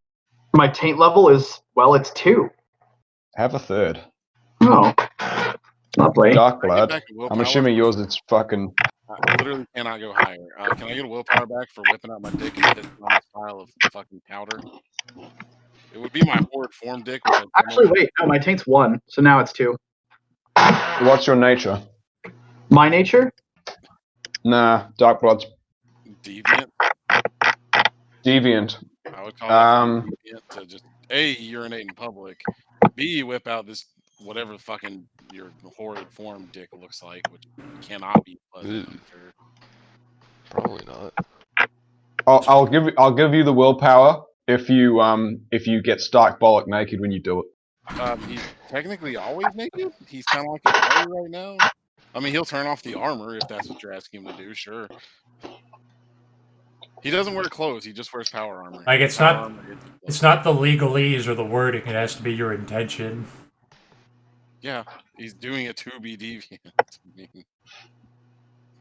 My taint level is, well, it's 2. Have a third. Oh. Lovely. Dark Can I get blood. back a willpower? I'm assuming yours is fucking... I literally cannot go higher. Can I get a willpower back for whipping out my dick and pissing on this pile of fucking powder? It would be my horrid form dick. Which Actually, wait. No, my taint's 1, so now it's 2. What's your nature? My nature? Nah, dark blood's deviant. deviant. I would call it deviant to just A, urinate in public, B, whip out this whatever fucking your horrid form dick looks like, which cannot be pleasant. I'm sure. Probably not. I'll give you the willpower if you get stark bollock naked when you do it. He's technically always naked. He's kind of like a boy right now. I mean, he'll turn off the armor if that's what you're asking him to do. Sure. He doesn't wear clothes. He just wears power armor. Like it's not the legalese or the wording. It has to be your intention. Yeah, he's doing it to be deviant. I mean,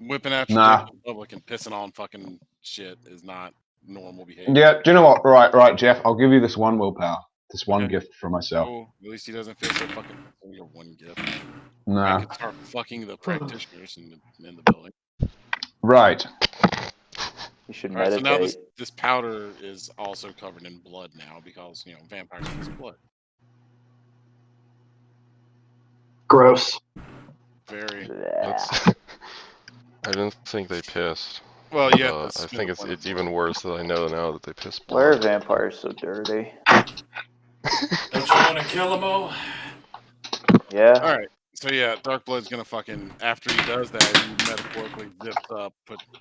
whipping out your dick in public and pissing on fucking shit is not normal behavior. Yeah, do you know what? Right, Jeff. I'll give you this one willpower. This one gift for myself. Oh, at least he doesn't feel so fucking. Your one gift. Nah. I could start fucking the practitioners in the building. Right. You should All right, meditate. so now this powder is also covered in blood now because vampires use blood. Gross. Very. That's, I didn't think they pissed. Well, yeah. I think it's even worse that I know now that they piss blood. Why are vampires so dirty? Don't you want to kill them all? Yeah. All right. So yeah, Dark Blood's gonna fucking after he does that, he metaphorically zips up,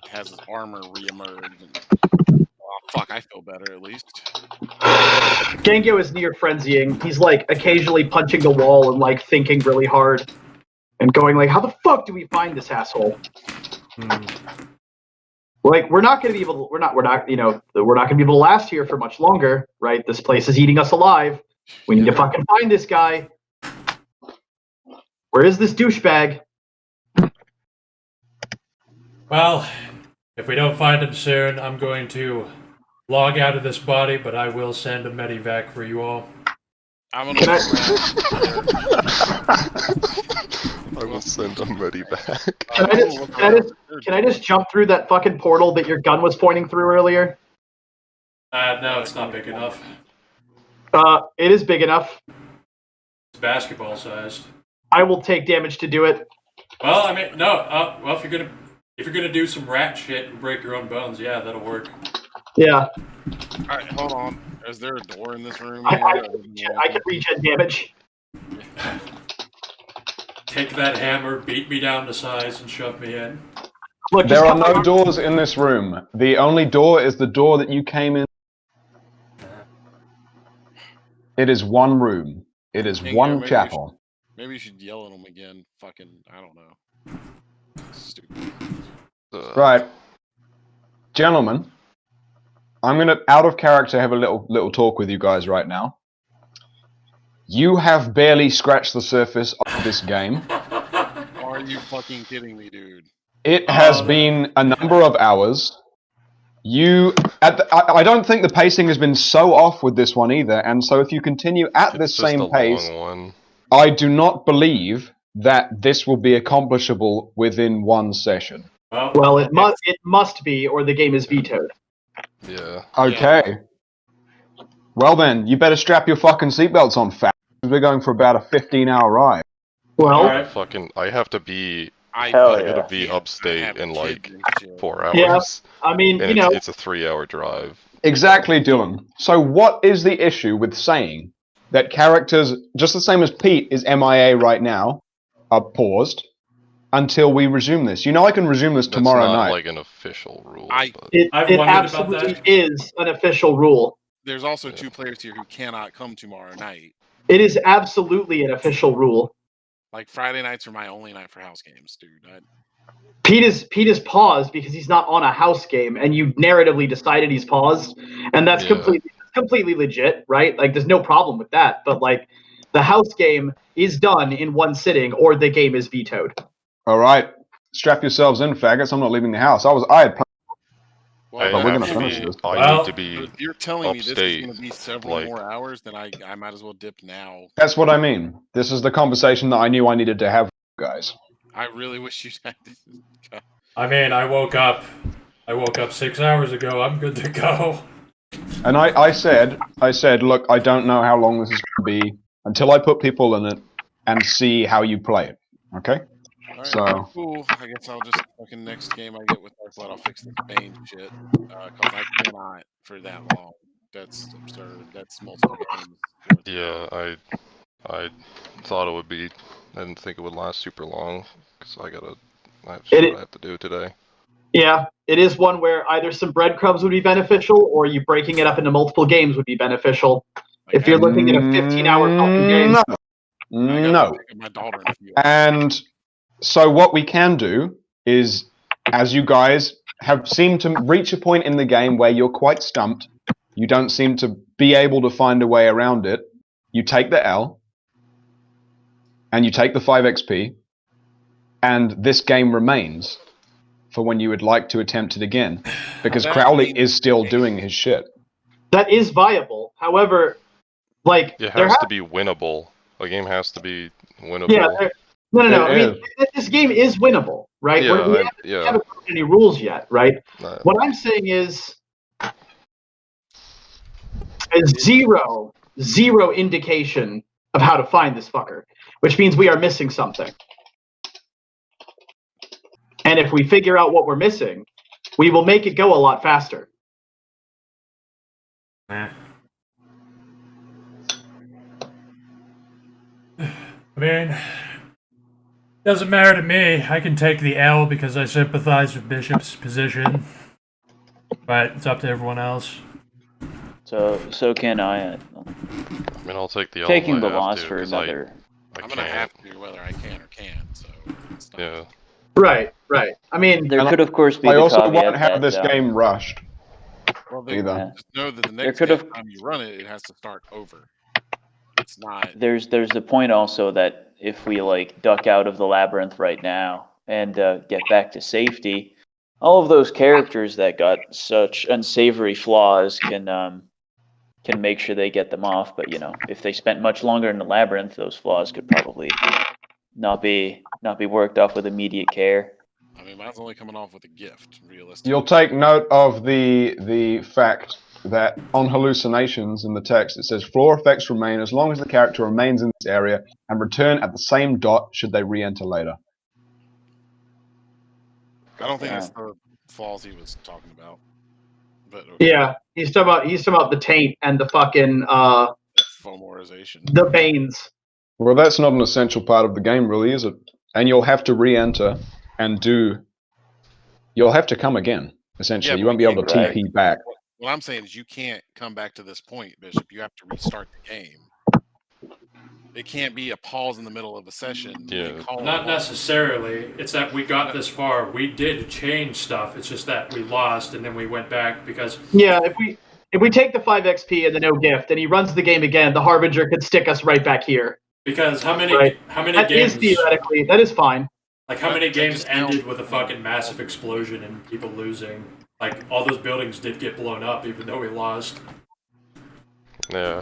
has his armor reemerge. And, oh fuck, I feel better at least. Gengyo is near frenzying. He's like occasionally punching the wall and like thinking really hard, and going like, "How the fuck do we find this asshole?" Like we're not gonna be able to. We're not gonna be able to last here for much longer, right? This place is eating us alive. We need to fucking find this guy. Where is this douchebag? Well, if we don't find him soon, I'm going to log out of this body, but I will send a medivac for you all. I'm gonna. I will send a medivac. Can I just jump through that fucking portal that your gun was pointing through earlier? No, it's not big enough. It is big enough. It's basketball sized. I will take damage to do it. Well, I mean, no. Well, if you're gonna do some rat shit and break your own bones, yeah, that'll work. Yeah. All right, hold on. Is there a door in this room? I can regen damage. Take that hammer, beat me down to size, and shove me in. Look, there are no doors in this room. The only door is the door that you came in. It is one room. It is one chapel. Maybe you should yell at him again. Fucking, I don't know. Stupid. Right. Gentlemen, I'm going to, out of character, have a little talk with you guys right now. You have barely scratched the surface of this game. Are you fucking kidding me, dude? It has been a number of hours. I don't think the pacing has been so off with this one either, and so if you continue at this same pace, I do not believe that this will be accomplishable within one session. Well, it must be, or the game is vetoed. Yeah. Okay. Yeah. Well then, you better strap your fucking seatbelts on, fat. We're going for about a 15-hour ride. Well, I have to be. I Hell gotta be upstate in like 4 hours. Yeah, I mean, and it's a 3-hour drive. Exactly, Dylan. So what is the issue with saying that characters, just the same as Pete is MIA right now, are paused until we resume this? I can resume this tomorrow night. That's not like an official rule. It absolutely is an official rule. There's also 2 players here who cannot come tomorrow night. It is absolutely an official rule. Like Friday nights are my only night for house games, dude. Pete is paused because he's not on a house game, and you narratively decided he's paused, and that's completely legit, right? Like, there's no problem with that. But like, the house game is done in one sitting, or the game is vetoed. All right, strap yourselves in, faggots. I'm not leaving the house. I had. Well, But we're that- gonna finish this. I Well- need to be. if you're telling me this is upstate, going to be several like- more hours, then I might as well dip now. That's what I mean. This is the conversation that I knew I needed to have with you guys. I really wish you'd had this. I mean, I woke up 6 hours ago. I'm good to go. And I said, look, I don't know how long this is going to be until I put people in it and see how you play it. Okay? All right, So- cool. I guess I'll just fucking next game I get with Darkblood, I'll fix the Bane shit. Because I cannot for that long. That's absurd. That's multiple games. Yeah, I thought it would be. I didn't think it would last super long because I have shit I have to do today. Yeah, it is one where either some breadcrumbs would be beneficial, or you breaking it up into multiple games would be beneficial. If you're looking at a 15-hour fucking game, No. I gotta No. pick up my daughter in a few hours. And so what we can do is, as you guys have seemed to reach a point in the game where you're quite stumped, you don't seem to be able to find a way around it, you take the L, and you take the 5 XP, and this game remains for when you would like to attempt it again. Because That Crowley means- is still doing his shit. that is viable. However, like It there has to be winnable. A game has to be winnable. yeah, no. It I mean, this game is winnable, right? Yeah, We yeah. haven't broken any rules yet, right? What I'm saying is, zero indication of how to find this fucker, which means we are missing something. And if we figure out what we're missing, we will make it go a lot faster. I mean, doesn't matter to me. I can take the L because I sympathize with Bishop's position. But it's up to everyone else. So can I. I mean, I'll take the L Taking if I the have loss to, for 'cause another. I I'm gonna can't. have to whether I can or can't. So it's not, Yeah. Right. I mean, There And could, of course, be I the also caveat won't have that, this game rushed Well, either. just know that the next could have- time you run it, it has to start over. It's not. There's the point also that if we like duck out of the labyrinth right now and get back to safety, all of those characters that got such unsavory flaws can make sure they get them off. But if they spent much longer in the labyrinth, those flaws could probably not be worked off with immediate care. I mean, mine's only coming off with a gift, realistically. You'll take note of the fact that on hallucinations in the text it says floor effects remain as long as the character remains in this area and return at the same dot should they re-enter later. I don't think it's the flaws he was talking about. But okay. yeah, he's talking about the taint and the fucking Fomorization. the Banes. Well, that's not an essential part of the game, really, is it? And you'll have to re-enter and you'll have to come again, essentially. Yeah, You but won't be able to Right. TP back. What I'm saying is you can't come back to this point, Bishop. You have to restart the game. It can't be a pause in the middle of a session. and Yeah. call it Not off. necessarily. It's that we got this far. We did change stuff. It's just that we lost and then we went back because Yeah, if we take the 5 XP and the no gift, and he runs the game again, the Harbinger could stick us right back here. how many Right. That games is theoretically, that is fine. like how many That games just ended sounds- with a fucking massive explosion and people losing? Like all those buildings did get blown up even though we lost. Yeah.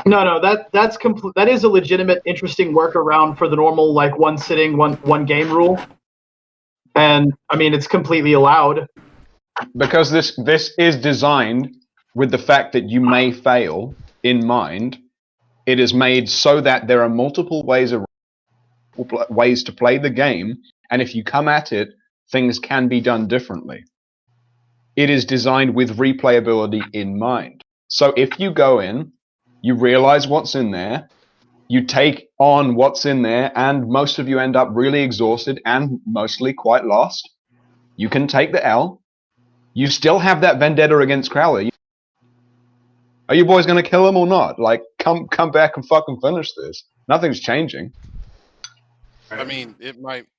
No, that's complete. That is a legitimate, interesting workaround for the normal like one sitting, one game rule. And I mean, it's completely allowed. Because this is designed with the fact that you may fail in mind. It is made so that there are multiple ways to play the game, and if you come at it, things can be done differently. It is designed with replayability in mind. So if you go in, you realize what's in there, you take on what's in there, and most of you end up really exhausted and mostly quite lost, you can take the L. You still have that vendetta against Crowley. Are you boys going to kill him or not? Like, come back and fucking finish this. Nothing's changing. I mean,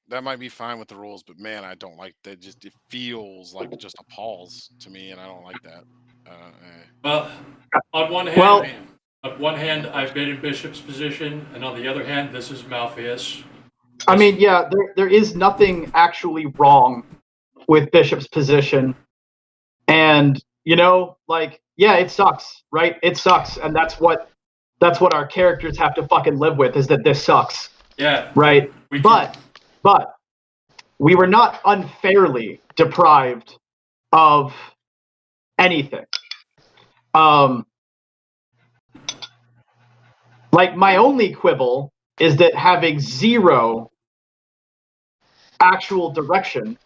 that might be fine with the rules, but man, I don't like that. It feels like just a pause to me, and I don't like that. Well, on one hand, I've been in Bishop's position, and on the other hand, this is Malpheus. I mean, yeah, there is nothing actually wrong with Bishop's position. And like, yeah, it sucks, right? It sucks, and that's what our characters have to fucking live with, is that this sucks. Yeah. Right. But we were not unfairly deprived of anything. Like, my only quibble is that having zero actual direction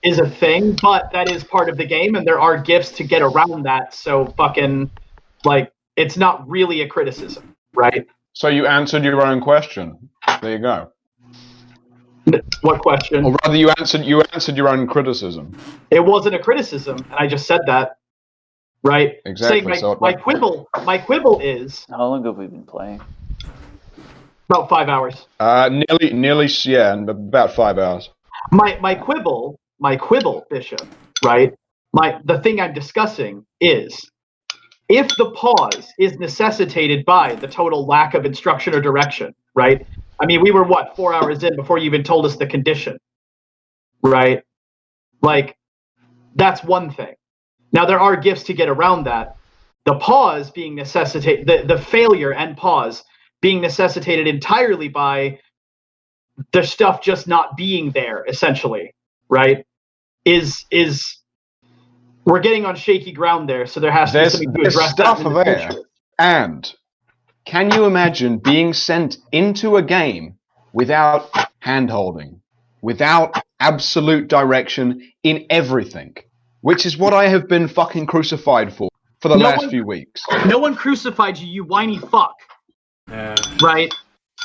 is a thing, but that is part of the game, and there are gifts to get around that. So fucking, like, it's not really a criticism, right? So you answered your own question. There you go. What question? Or rather, you answered your own criticism. It wasn't a criticism, and I just said that, right? Exactly. Saying my quibble is, How long have we been playing? about 5 hours. Nearly, yeah, about 5 hours. My quibble, Bishop, right? The thing I'm discussing is, if the pause is necessitated by the total lack of instruction or direction, right? I mean, we were 4 hours in before you even told us the condition, right? Like, that's one thing. Now, there are gifts to get around that. The pause being necessitated, the failure and pause being necessitated entirely by the stuff just not being there, essentially, right? Is we're getting on shaky ground there, so there has to be something to address stuff that in the there. future. And can you imagine being sent into a game without hand-holding, without absolute direction in everything, which is what I have been fucking crucified for the last few weeks. No one crucified you, you whiny fuck. Right?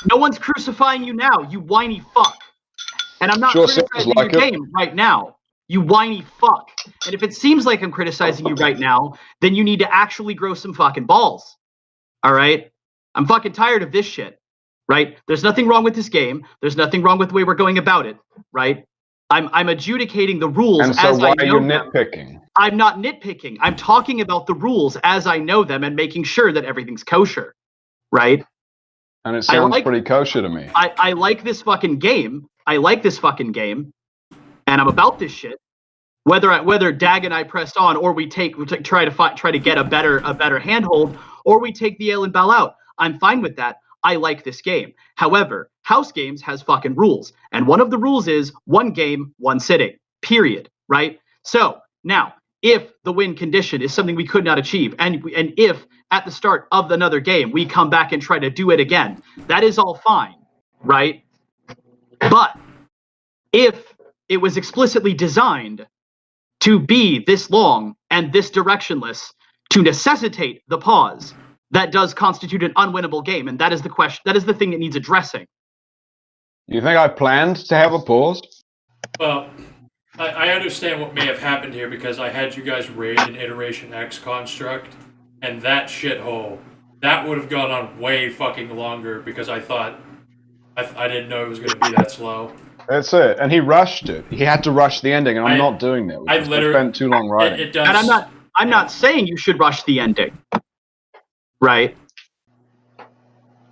No one's crucifying you now, you whiny fuck. And I'm not criticizing your game right now, you whiny fuck. And if it seems like I'm criticizing you right now, then you need to actually grow some fucking balls. All right? I'm fucking tired of this shit. Right? There's nothing wrong with this game. There's nothing wrong with the way we're going about it. Right? I'm adjudicating the rules and so as why I know are you them. nitpicking? I'm not nitpicking. I'm talking about the rules as I know them and making sure that everything's kosher. Right? And it sounds pretty kosher to me. I like this fucking game. And I'm about this shit. Whether Dag and I pressed on, or we try to get a better handhold, or we take the ale and bow out. I'm fine with that. I like this game. However, House Games has fucking rules, and one of the rules is 1 game, 1 sitting. Period. Right? So now, if the win condition is something we could not achieve, and if at the start of another game we come back and try to do it again, that is all fine, right? But if it was explicitly designed to be this long and this directionless to necessitate the pause, that does constitute an unwinnable game, and that is the question. That is the thing that needs addressing. You think I planned to have a pause? Well, I understand what may have happened here, because I had you guys raid an Iteration X construct, and that shithole, that would have gone on way fucking longer, because I thought, I didn't know it was going to be that slow. That's it. And he rushed it. He had to rush the ending, and I'm not doing that. I spent too long writing. It does. And I'm not saying you should rush the ending. Right?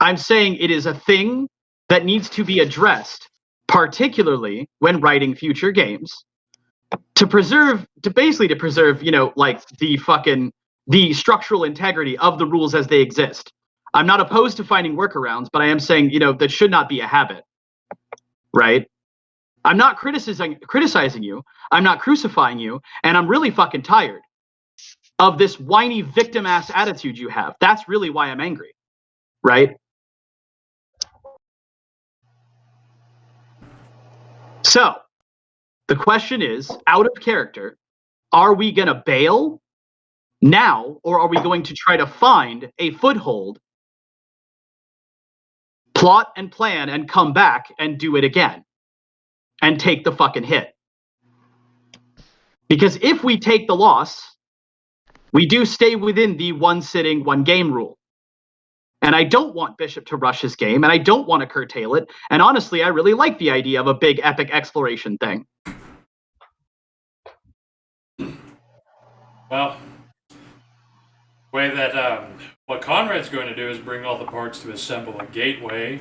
I'm saying it is a thing that needs to be addressed, particularly when writing future games, to preserve, like, the structural integrity of the rules as they exist. I'm not opposed to finding workarounds, but I am saying, that should not be a habit. Right? I'm not criticizing you. I'm not crucifying you, and I'm really fucking tired of this whiny victim-ass attitude you have. That's really why I'm angry. Right? So, the question is, out of character, are we going to bail now, or are we going to try to find a foothold, plot and plan, and come back and do it again? And take the fucking hit? Because if we take the loss, we do stay within the 1 sitting, 1 game rule. And I don't want Bishop to rush his game, and I don't want to curtail it. And honestly, I really like the idea of a big epic exploration thing. Well, the way that what Conrad's going to do is bring all the parts to assemble a gateway,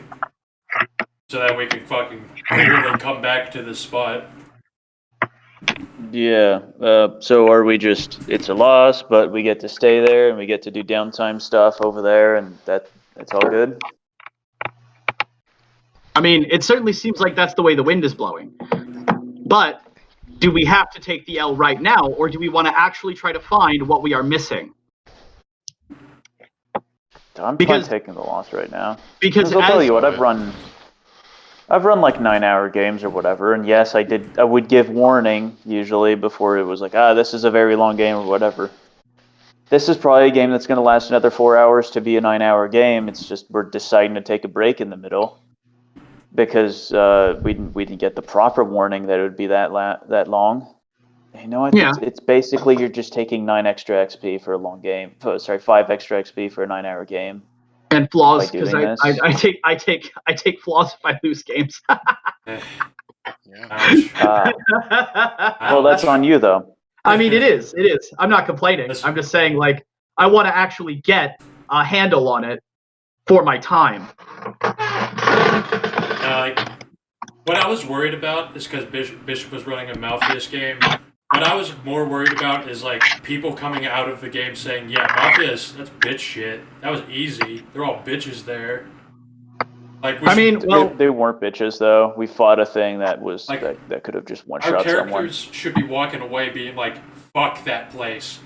so that we can fucking clearly come back to the spot. Yeah. So are we just? It's a loss, but we get to stay there and we get to do downtime stuff over there, and that's all good. I mean, it certainly seems like that's the way the wind is blowing. But do we have to take the L right now, or do we want to actually try to find what we are missing? I'm fine taking the loss right now. Because I'll tell you what, I've run like 9-hour games or whatever, and yes, I would give warning usually before it was like, this is a very long game or whatever. This is probably a game that's going to last another 4 hours to be a 9-hour game. It's just we're deciding to take a break in the middle because we didn't get the proper warning that it would be that long. You know what? Yeah. It's basically you're just taking 9 extra XP for a long game. 5 extra XP for a 9-hour game. And flaws, because I take flaws if I lose games. Well, that's on you though. I mean, it is. I'm not complaining. I'm just saying, like, I want to actually get a handle on it for my time. What I was worried about is because Bishop was running a Malpheus game. What I was more worried about is like people coming out of the game saying, "Yeah, Malpheus, that's bitch shit. That was easy. They're all bitches there." Like, they weren't bitches though. We fought a thing that was like, that could have just one shot someone. Our characters should be walking away being like, "Fuck that place."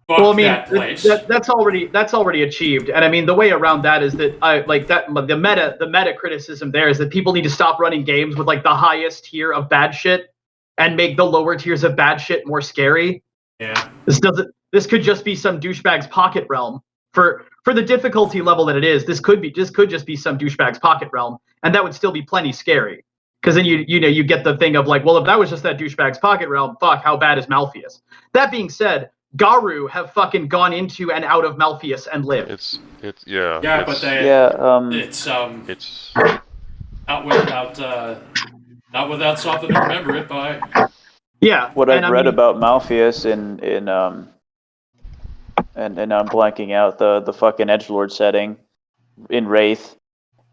That place. That's already achieved, and I mean the way around that is that the meta criticism there is that people need to stop running games with like the highest tier of bad shit and make the lower tiers of bad shit more scary. Yeah. This could just be some douchebag's pocket realm for the difficulty level that it is. This could just be some douchebag's pocket realm, and that would still be plenty scary. Because then you get the thing of like, well, if that was just that douchebag's pocket realm, fuck, how bad is Malpheus? That being said, Garu have fucking gone into and out of Malpheus and lived. It's not without something to remember it by. Yeah. What I've read about Malpheus and I'm blanking out the fucking edgelord setting in Wraith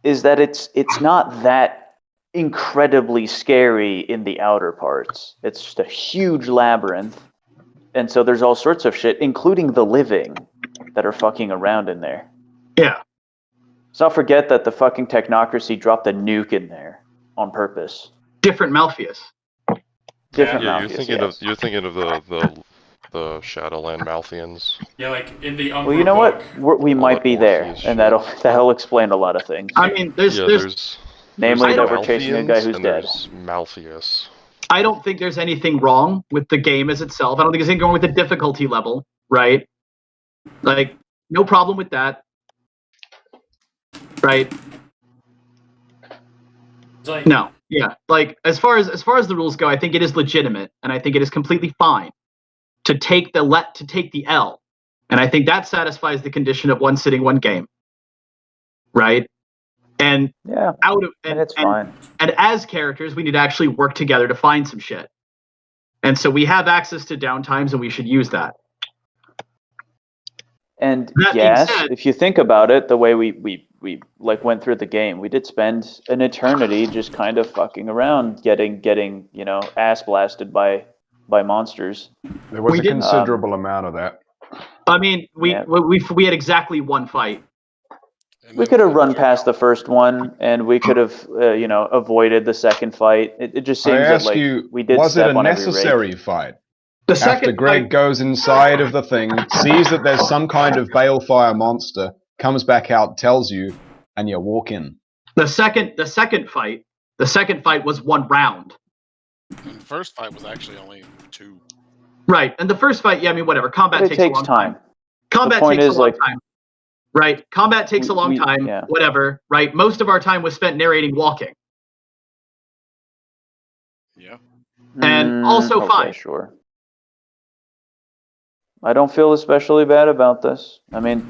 is that it's not that incredibly scary in the outer parts. It's just a huge labyrinth. And so there's all sorts of shit, including the living, that are fucking around in there. Yeah. So don't forget that the fucking technocracy dropped a nuke in there on purpose. Different Malpheus. Malpheus, you're thinking of the Shadowland Malthians. Yeah, like in the Well, you know what? We might be there, and that'll explain a lot of things. I mean, there's namely that we're chasing a guy who's dead. Malpheus. I don't think there's anything wrong with the game as itself. I don't think there's anything wrong with the difficulty level, right? Like, no problem with that, right? No, yeah. Like, as far as the rules go, I think it is legitimate, and I think it is completely fine to take the L, and I think that satisfies the condition of one sitting, one game, right? And it's fine. And as characters, we need to actually work together to find some shit. And so we have access to downtimes, and we should use that. And yes, if you think about it, the way we like went through the game, we did spend an eternity just kind of fucking around, getting ass blasted by monsters. There was a considerable amount of that. I mean, we had exactly one fight. We could have run past the first one, and we could have, avoided the second fight. It just seems that we did. Was it a necessary fight? After Greg goes inside of the thing, sees that there's some kind of balefire monster, comes back out, tells you, and you walk in. The second fight was one round. And the first fight was actually only 2. Right, and the first fight, I mean, whatever. Combat takes a long time. Combat takes a long time. Right, combat takes a long time. Yeah. Whatever. Right, most of our time was spent narrating walking. Yeah. And also fine. Sure. I don't feel especially bad about this. I mean,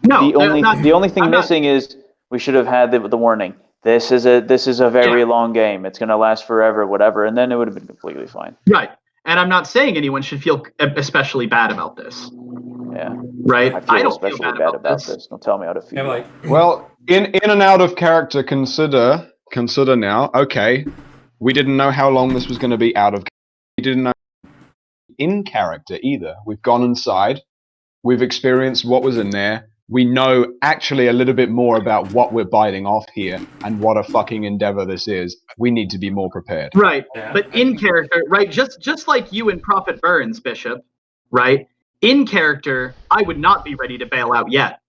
the only thing missing is we should have had the warning. This is a very long game. It's going to last forever, whatever, and then it would have been completely fine. Right. And I'm not saying anyone should feel especially bad about this. Yeah. Right. I don't feel bad about this. Don't tell me how to feel. Yeah, well, in and out of character, consider now. Okay, we didn't know how long this was going to be out of. We didn't know in character either. We've gone inside. We've experienced what was in there. We know actually a little bit more about what we're biting off here and what a fucking endeavor this is. We need to be more prepared. Right. Yeah. But in character, right? Just like you and Prophet Burns, Bishop, right? In character, I would not be ready to bail out yet.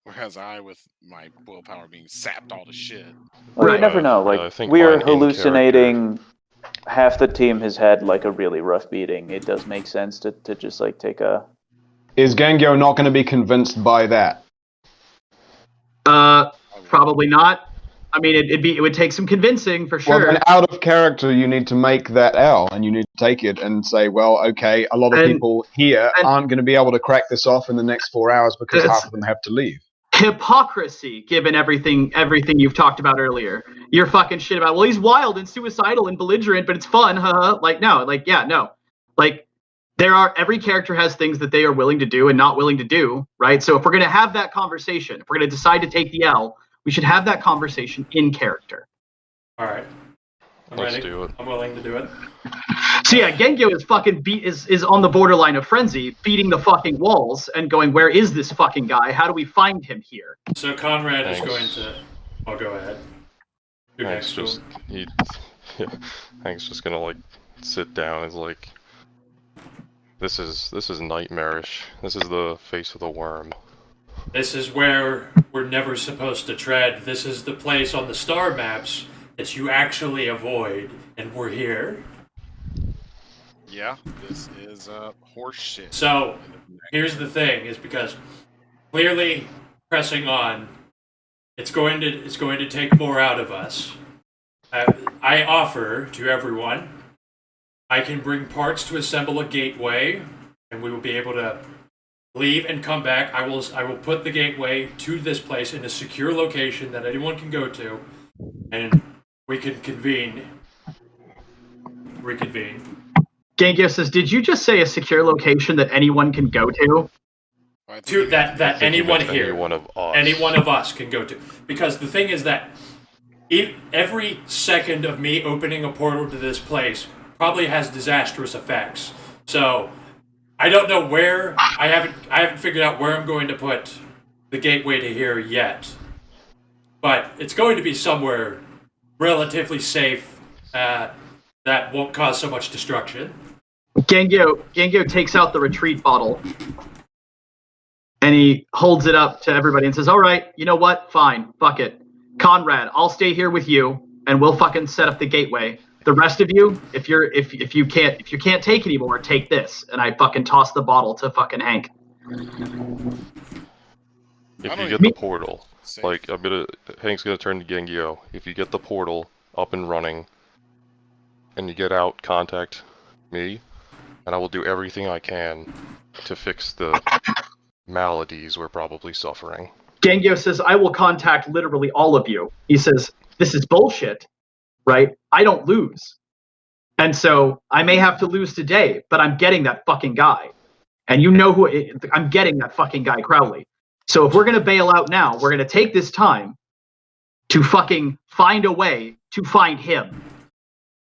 Whereas I, with my willpower being sapped all to shit. Well, you Right. never know. I Like, think we are mine in hallucinating. Half the team has had like a really rough beating. It does make sense to just like take a. Is Gengyo not going to be convinced by that? Probably not. I mean, it would take some convincing for sure. Well, then out of character, you need to make that L, and you need to take it and say, well, okay, a lot of people here aren't going to be able to crack this off in the next 4 hours because half of them have to leave. Hypocrisy, given everything you've talked about earlier. You're fucking shit about, well, he's wild and suicidal and belligerent, but it's fun, haha. Like, no, like, yeah, no. Like, every character has things that they are willing to do and not willing to do, right? So if we're going to have that conversation, if we're going to decide to take the L, we should have that conversation in character. All right. Let's do it. I'm willing to do it. So yeah, Gengyo is fucking is on the borderline of frenzy, beating the fucking walls and going, where is this fucking guy? How do we find him here? So Conrad is Thanks. going to. I'll go ahead. You're Hank's next to just him. Hank's just gonna like sit down. He's like, this is nightmarish. This is the face of the worm. This is where we're never supposed to tread. This is the place on the star maps that you actually avoid, and we're here. Yeah, this is horse shit. So here's the thing: is because clearly pressing on, it's going to take more out of us. I offer to everyone, I can bring parts to assemble a gateway, and we will be able to leave and come back. I will put the gateway to this place in a secure location that anyone can go to, and we can reconvene. Gengyo says, did you just say a secure location that anyone can go to? To that anyone here, Any one of us. any one of us can go to. Because the thing is that every second of me opening a portal to this place probably has disastrous effects. So I don't know where. I haven't figured out where I'm going to put the gateway to here yet. But it's going to be somewhere relatively safe that won't cause so much destruction. Gengyo takes out the retreat bottle and he holds it up to everybody and says, all right, you know what? Fine. Fuck it. Conrad, I'll stay here with you and we'll fucking set up the gateway. The rest of you, if you can't take anymore, take this. And I fucking toss the bottle to fucking Hank. If you get the portal, like Hank's gonna turn to Gengyo. If you get the portal up and running, and you get out, contact me, and I will do everything I can to fix the maladies we're probably suffering. Gengyo says, I will contact literally all of you. He says, this is bullshit, right? I don't lose. And so I may have to lose today, but I'm getting that fucking guy. And you know I'm getting that fucking guy, Crowley. So if we're going to bail out now, we're going to take this time to fucking find a way to find him.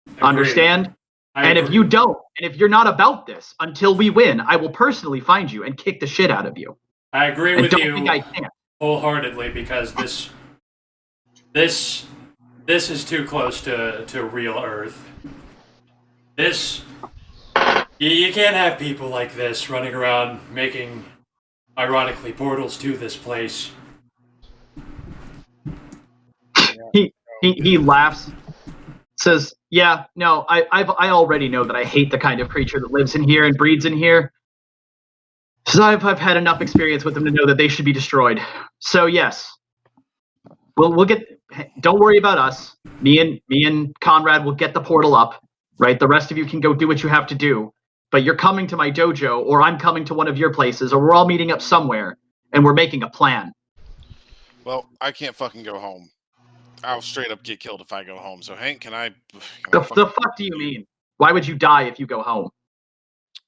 Agreed. Understand? And if you don't, and if you're not about this until we win, I will personally find you and kick the shit out of you. I agree And with don't you think I can't. wholeheartedly because this is too close to real Earth. You can't have people like this running around making, ironically, portals to this place. He laughs, says, yeah, no, I already know that I hate the kind of creature that lives in here and breeds in here. So I've had enough experience with them to know that they should be destroyed. So yes, we'll get. Don't worry about us. Me and Conrad will get the portal up. Right, the rest of you can go do what you have to do. But you're coming to my dojo, or I'm coming to one of your places, or we're all meeting up somewhere, and we're making a plan. Well, I can't fucking go home. I'll straight up get killed if I go home. So Hank, can I The fuck do you mean? Why would you die if you go home?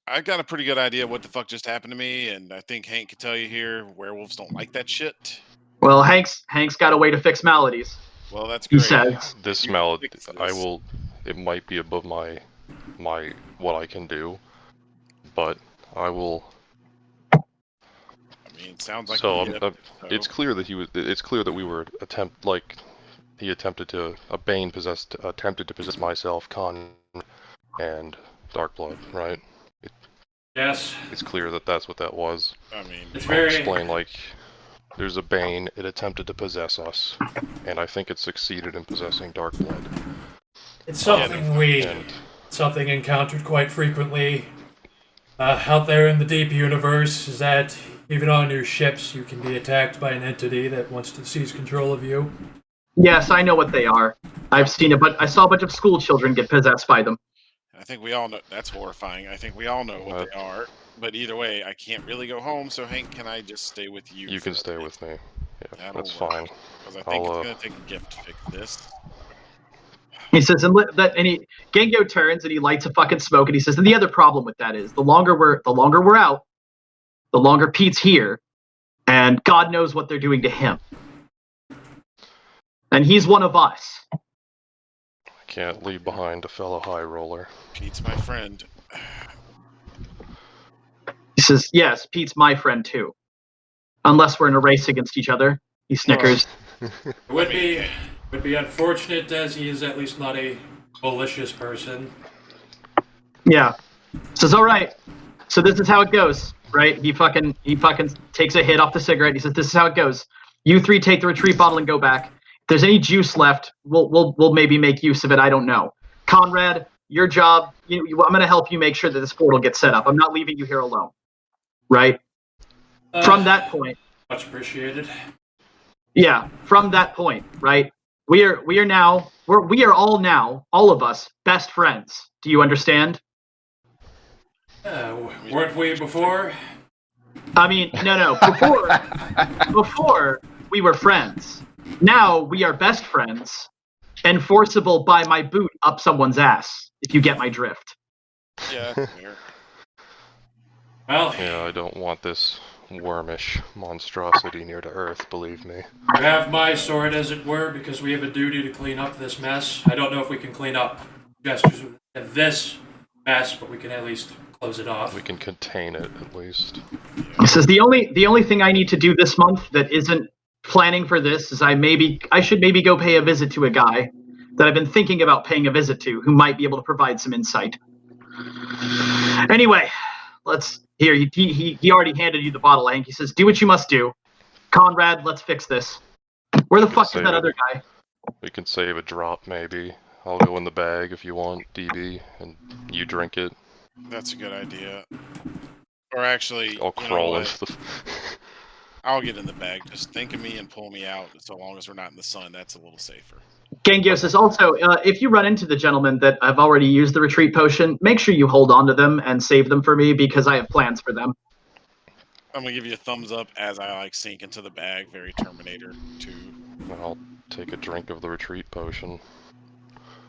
I got a pretty good idea what the fuck just happened to me, and I think Hank can tell you here, werewolves don't like that shit. Well, Hank's got a way to fix maladies. Well, that's He great. says. This malady, it might be above my what I can do, but I will. I mean, it sounds like So, a gift, so. it's clear that It's clear that we were he attempted to. A Bane attempted to possess myself, Con, and Darkblood, right? Yes. It's clear that that's what that was. I mean, It's I'll very. explain, like, there's a Bane, it attempted to possess us, and I think it succeeded in possessing Darkblood. It's something And something encountered quite frequently out there in the deep universe. Is that even on your ships you can be attacked by an entity that wants to seize control of you? Yes, I know what they are. I've seen it, but I saw a bunch of school children get possessed by them. I think we all know that's horrifying. I think we all know what they are. But either way, I can't really go home. So Hank, can I just stay with you? you can stay with me. Yeah, that's fine. Because I think it's gonna take a gift to fix this. He says, and Gengo turns and he lights a fucking smoke, and he says, and the other problem with that is the longer we're out, the longer Pete's here, and God knows what they're doing to him. And he's one of us. I can't leave behind a fellow high roller. Pete's my friend. He says, yes, Pete's my friend too. Unless we're in a race against each other. He snickers. It would be unfortunate, as he is at least not a malicious person. Yeah. Says, all right. So this is how it goes, right? He fucking takes a hit off the cigarette. He says, this is how it goes. You three take the retreat bottle and go back. If there's any juice left, we'll maybe make use of it. I don't know. Conrad, your job. I'm going to help you make sure that this portal gets set up. I'm not leaving you here alone. Right? From that point. Much appreciated. Yeah. From that point, right? We are all now, all of us, best friends. Do you understand? Weren't we before? I mean, no. Before we were friends. Now we are best friends, enforceable by my boot up someone's ass, if you get my drift. Yeah, that's fair. Well, Yeah, I don't want this wormish monstrosity near to Earth, believe me. you have my sword, as it were, because we have a duty to clean up this mess. I don't know if we can clean up gestures of this mess, but we can at least close it off. We can contain it, at least. He says the only thing I need to do this month that isn't planning for this is I should maybe go pay a visit to a guy that I've been thinking about paying a visit to, who might be able to provide some insight. Anyway, he already handed you the bottle, Hank. He says, do what you must do. Conrad, let's fix this. Where the fuck is that other guy? We can save a drop, maybe. I'll go in the bag if you want, DB, and you drink it. That's a good idea. Or actually, I'll crawl into the... I'll get in the bag. Just think of me and pull me out. So long as we're not in the sun, that's a little safer. Gengyo says also, if you run into the gentlemen that have already used the retreat potion, make sure you hold on to them and save them for me, because I have plans for them. I'm gonna give you a thumbs up as I sink into the bag, very Terminator 2. I'll take a drink of the retreat potion.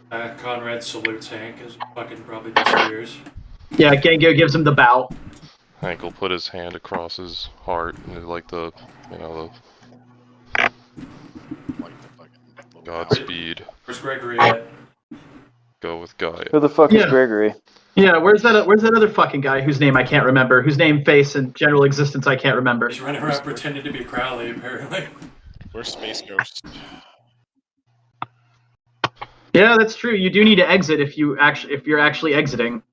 Conrad salutes Hank as he fucking probably disappears. Yeah, Gengyo gives him the bow. Hank will put his hand across his heart, and like the Godspeed. Where's Gregory at? Go with Gaia. Who the fuck is Gregory? Yeah, where's that other fucking guy whose name I can't remember, whose name, face, and general existence I can't remember? He's running around pretending to be Crowley, apparently. Where's Space Ghost? Yeah, that's true. You do need to exit if you're actually exiting.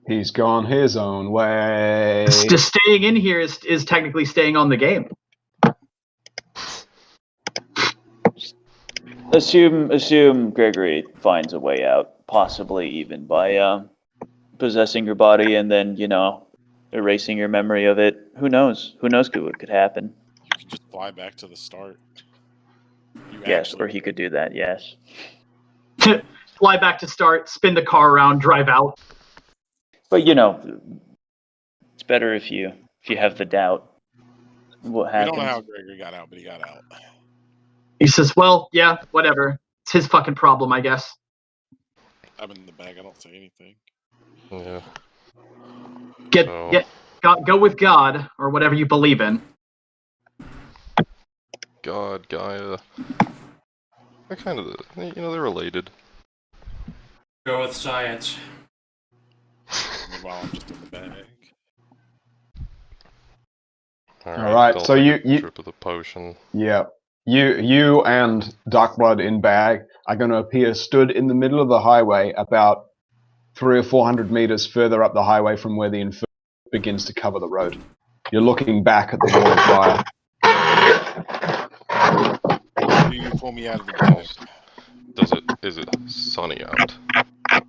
He's gone his own way. Just staying in here is technically staying on the game. Assume Gregory finds a way out, possibly even by possessing your body and then, erasing your memory of it. Who knows? Who knows what could happen? You could just fly back to the start. Yes, or he could do that, yes. Fly back to start, spin the car around, drive out. But it's better if you have the doubt. What happens? We don't know how Gregory got out, but he got out. He says, well, yeah, whatever. It's his fucking problem, I guess. I'm in the bag, I don't say anything. Yeah. Go with God, or whatever you believe in. God, Gaia. They're kind of, they're related. Go with science. while I'm just in the bag. All right, they'll so take you a trip of the potion. yeah, you and Darkblood in bag are going to appear stood in the middle of the highway, about 300 or 400 meters further up the highway from where the inferno begins to cover the road. You're looking back at the wall of fire. Do you pull me out of the bag? Is it sunny out?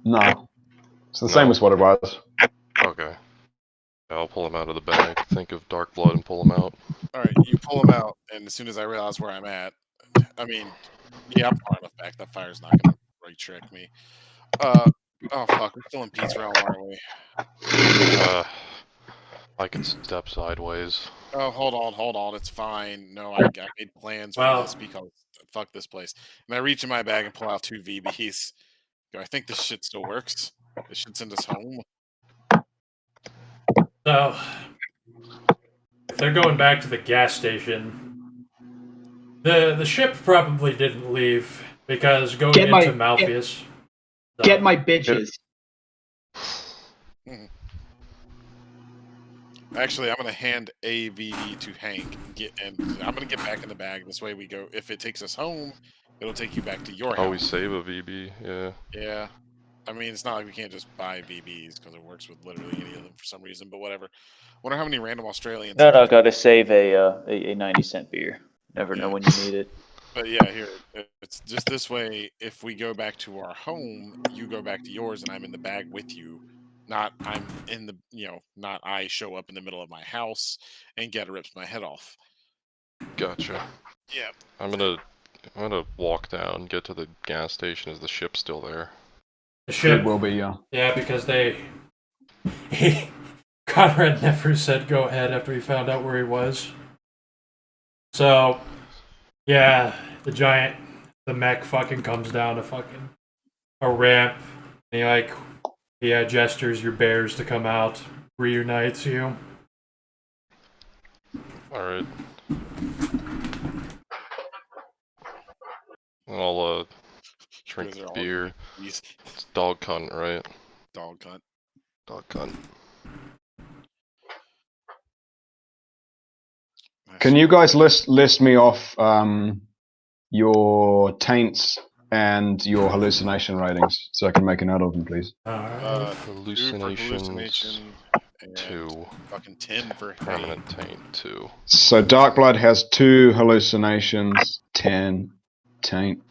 No, it's the No. same as what it was. Okay. I'll pull him out of the bag, think of Dark Blood and pull him out. Alright, you pull him out, and as soon as I realize where I'm at, I mean, yeah, I'm far enough back. That fire's not gonna right trick me. Oh fuck, we're still in Pete's realm, aren't we? I can step sideways. Oh, hold on, it's fine. No, I made plans for this because fuck this place. And I reach in my bag and pull out 2 VBs. Go, I think this shit still works. This should send us home. So, if they're going back to the gas station, the ship probably didn't leave because going into Malpheus. Get my bitches. Actually, I'm gonna hand a VB to Hank. I'm gonna get back in the bag. This way we go. If it takes us home, it'll take you back to your house. Oh, we save a VB, yeah. Yeah. I mean, it's not like we can't just buy VBs because it works with literally any of them for some reason, but whatever. Wonder how many random Australians... No, gotta save a 90-cent beer. Never know when you need it. But yeah, here, it's just this way, if we go back to our home, you go back to yours and I'm in the bag with you. Not I'm in the, not I show up in the middle of my house and Getter rips my head off. Gotcha. Yeah. I'm gonna walk down, get to the gas station. Is the ship still there? The ship It will be, yeah. Yeah, because Conrad never said go ahead after he found out where he was. So, yeah, the mech fucking comes down to a ramp. And he gestures your bears to come out, reunites you. Alright. I'll drink Those are all beer. these. It's dog cunt, right? Dog cunt. Dog cunt. Can you guys list me off your taints and your hallucination ratings so I can make a note of them, please? Hallucinations, 2. Fucking 10 for Permanent taint, 2. So Darkblood has 2 hallucinations, 10 taint.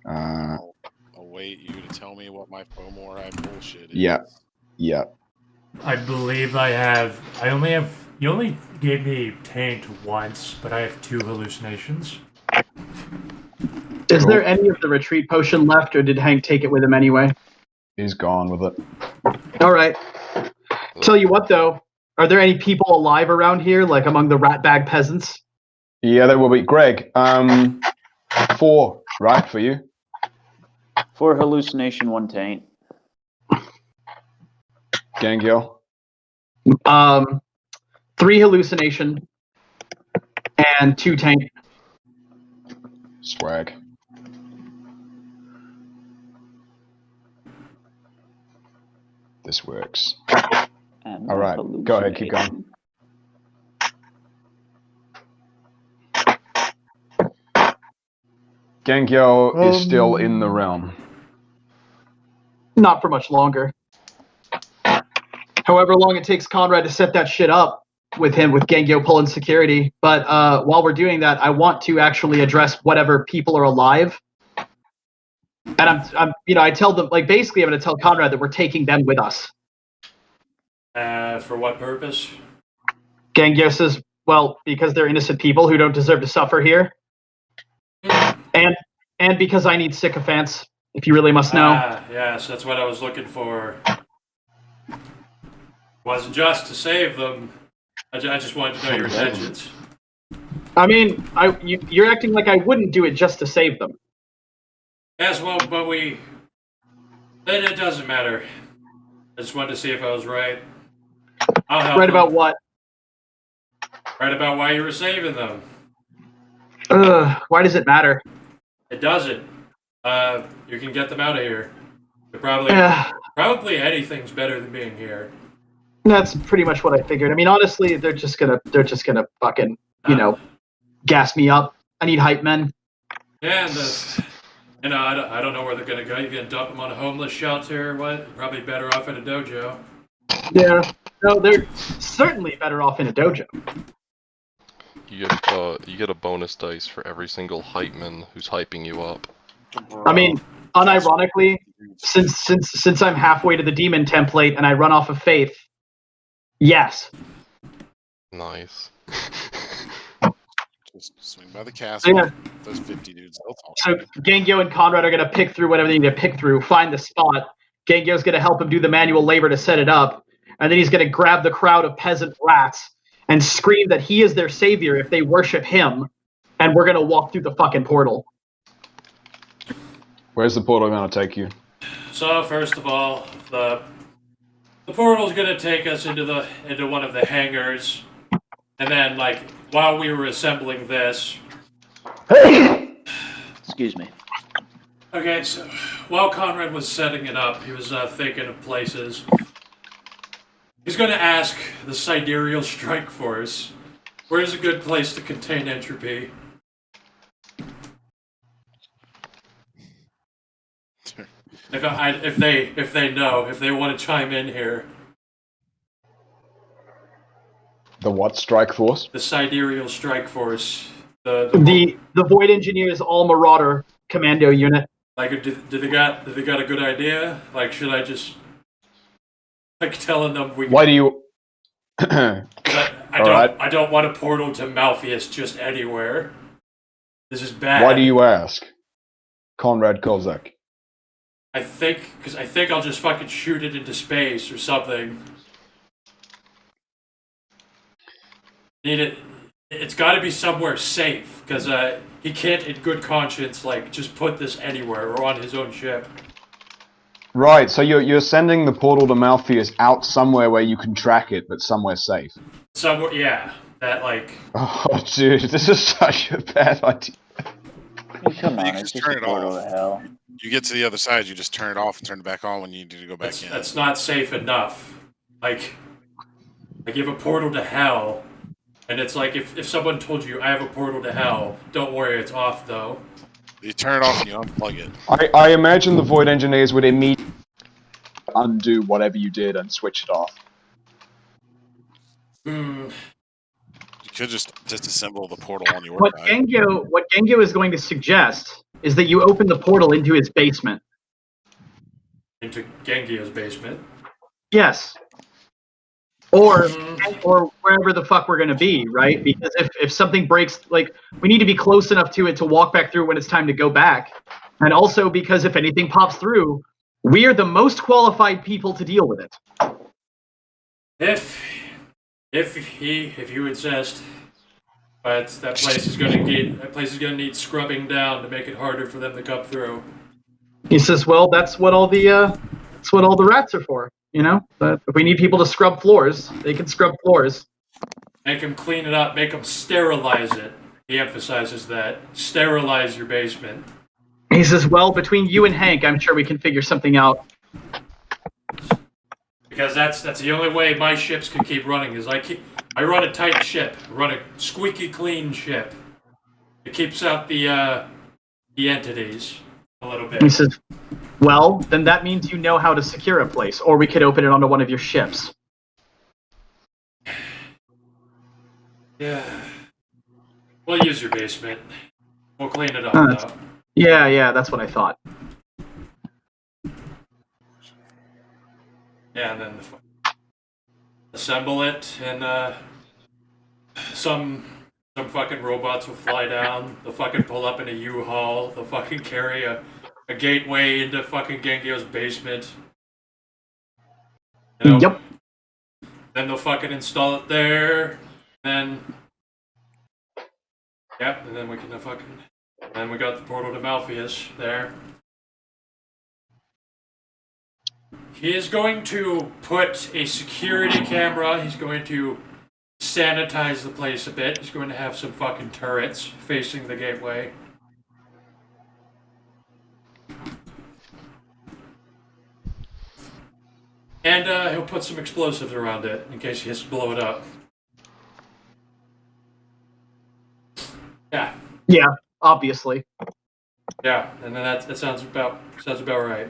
I'll wait you to tell me what my FOMORI bullshit is. Yeah. I believe you only gave me taint once, but I have 2 hallucinations. Is there any of the retreat potion left, or did Hank take it with him anyway? He's gone with it. All right. Tell you what, though, are there any people alive around here, like among the rat bag peasants? Yeah, there will be. Greg, 4, right, for you? 4 hallucination, 1 taint. Gangiel? 3 hallucination and 2 taint. Swag. This works. All right, go ahead, keep going. Gangiel is still in the realm. Not for much longer. However long it takes Conrad to set that shit up with Gengyo pulling security. But while we're doing that, I want to actually address whatever people are alive. And I tell them, basically I'm going to tell Conrad that we're taking them with us. For what purpose? Gengyo says, well, because they're innocent people who don't deserve to suffer here. And because I need sycophants, if you really must know. Yes, that's what I was looking for. Wasn't just to save them. I just wanted to know your intentions. I mean, you're acting like I wouldn't do it just to save them. Yes, well, but it doesn't matter. I just wanted to see if I was right. I'll help Right them. about what? Right about why you were saving them. Why does it matter? It doesn't. You can get them out of here. They're probably Probably anything's better than being here. That's pretty much what I figured. I mean, honestly, they're just gonna fucking, gas me up. I need hype men. Yeah, and I don't know where they're gonna go. You gonna dump them on a homeless shelter or what? Probably better off at a dojo. Yeah. No, they're certainly better off in a dojo. You get a bonus dice for every single hypeman who's hyping you up. I mean, unironically, since I'm halfway to the demon template and I run off of faith, yes. Nice. Just swing by the castle. Yeah. Those 50 dudes, they'll talk. So Gengyo and Conrad are gonna pick through whatever they need to pick through, find the spot. Gengyo's gonna help him do the manual labor to set it up, and then he's gonna grab the crowd of peasant rats and scream that he is their savior if they worship him, and we're gonna walk through the fucking portal. Where's the portal going to take you? So first of all, the portal's gonna take us into one of the hangars, and then like while we were assembling this. Excuse me. Okay, so while Conrad was setting it up, he was thinking of places. He's gonna ask the Sidereal Strike Force, where's a good place to contain entropy? If they know, if they want to chime in here. The what strike force? The Sidereal Strike Force. The Void Engineers All Marauder Commando Unit. Like, do they got a good idea? Like, should I just telling them we? Why do you? I don't want a portal to Malpheus just anywhere. This is bad. Why do you ask, Conrad Kozak? I think I'll just fucking shoot it into space or something. Need it. It's got to be somewhere safe because he can't, in good conscience, like just put this anywhere or on his own ship. Right. So you're sending the portal to Malpheus out somewhere where you can track it, but somewhere safe. Somewhere, yeah. That like. Oh, dude, this is such a bad idea. Come on, You can it's just just a turn it portal off. to hell. You get to the other side, you just turn it off and turn it back on when you need to go back in. That's not safe enough. Like you have a portal to hell, and it's like if someone told you I have a portal to hell, don't worry, it's off though. You turn it off and you unplug it. I imagine the Void Engineers would immediately undo whatever you did and switch it off. Hmm. You could just disassemble the portal on your What side. Gengyo is going to suggest is that you open the portal into his basement. Into Gengio's basement. Yes. Or wherever the fuck we're gonna be, right? Because if something breaks, like, we need to be close enough to it to walk back through when it's time to go back. And also because if anything pops through, we are the most qualified people to deal with it. If you insist, but that place is gonna need scrubbing down to make it harder for them to come through. He says, "Well, that's what all the rats are for, you know. But if we need people to scrub floors, they can scrub floors. Make them clean it up. Make them sterilize it." He emphasizes that sterilize your basement. He says, "Well, between you and Hank, I'm sure we can figure something out." Because that's the only way my ships can keep running. Is I run a tight ship, run a squeaky clean ship. It keeps out the entities a little bit. He says, "Well, then that means you know how to secure a place, or we could open it onto one of your ships." Yeah. We'll use your basement. We'll clean it up though. Yeah, that's what I thought. Yeah, and then assemble it, and some fucking robots will fly down. They'll fucking pull up in a U-Haul. They'll fucking carry a gateway into fucking Gengio's basement. You know? Yep. Then they'll fucking install it there. Then, yep. And then we can then we got the portal to Malpheus there. He is going to put a security camera. He's going to sanitize the place a bit. He's going to have some fucking turrets facing the gateway. And he'll put some explosives around it in case he has to blow it up. Yeah. Yeah, obviously. Yeah, and then that sounds about right.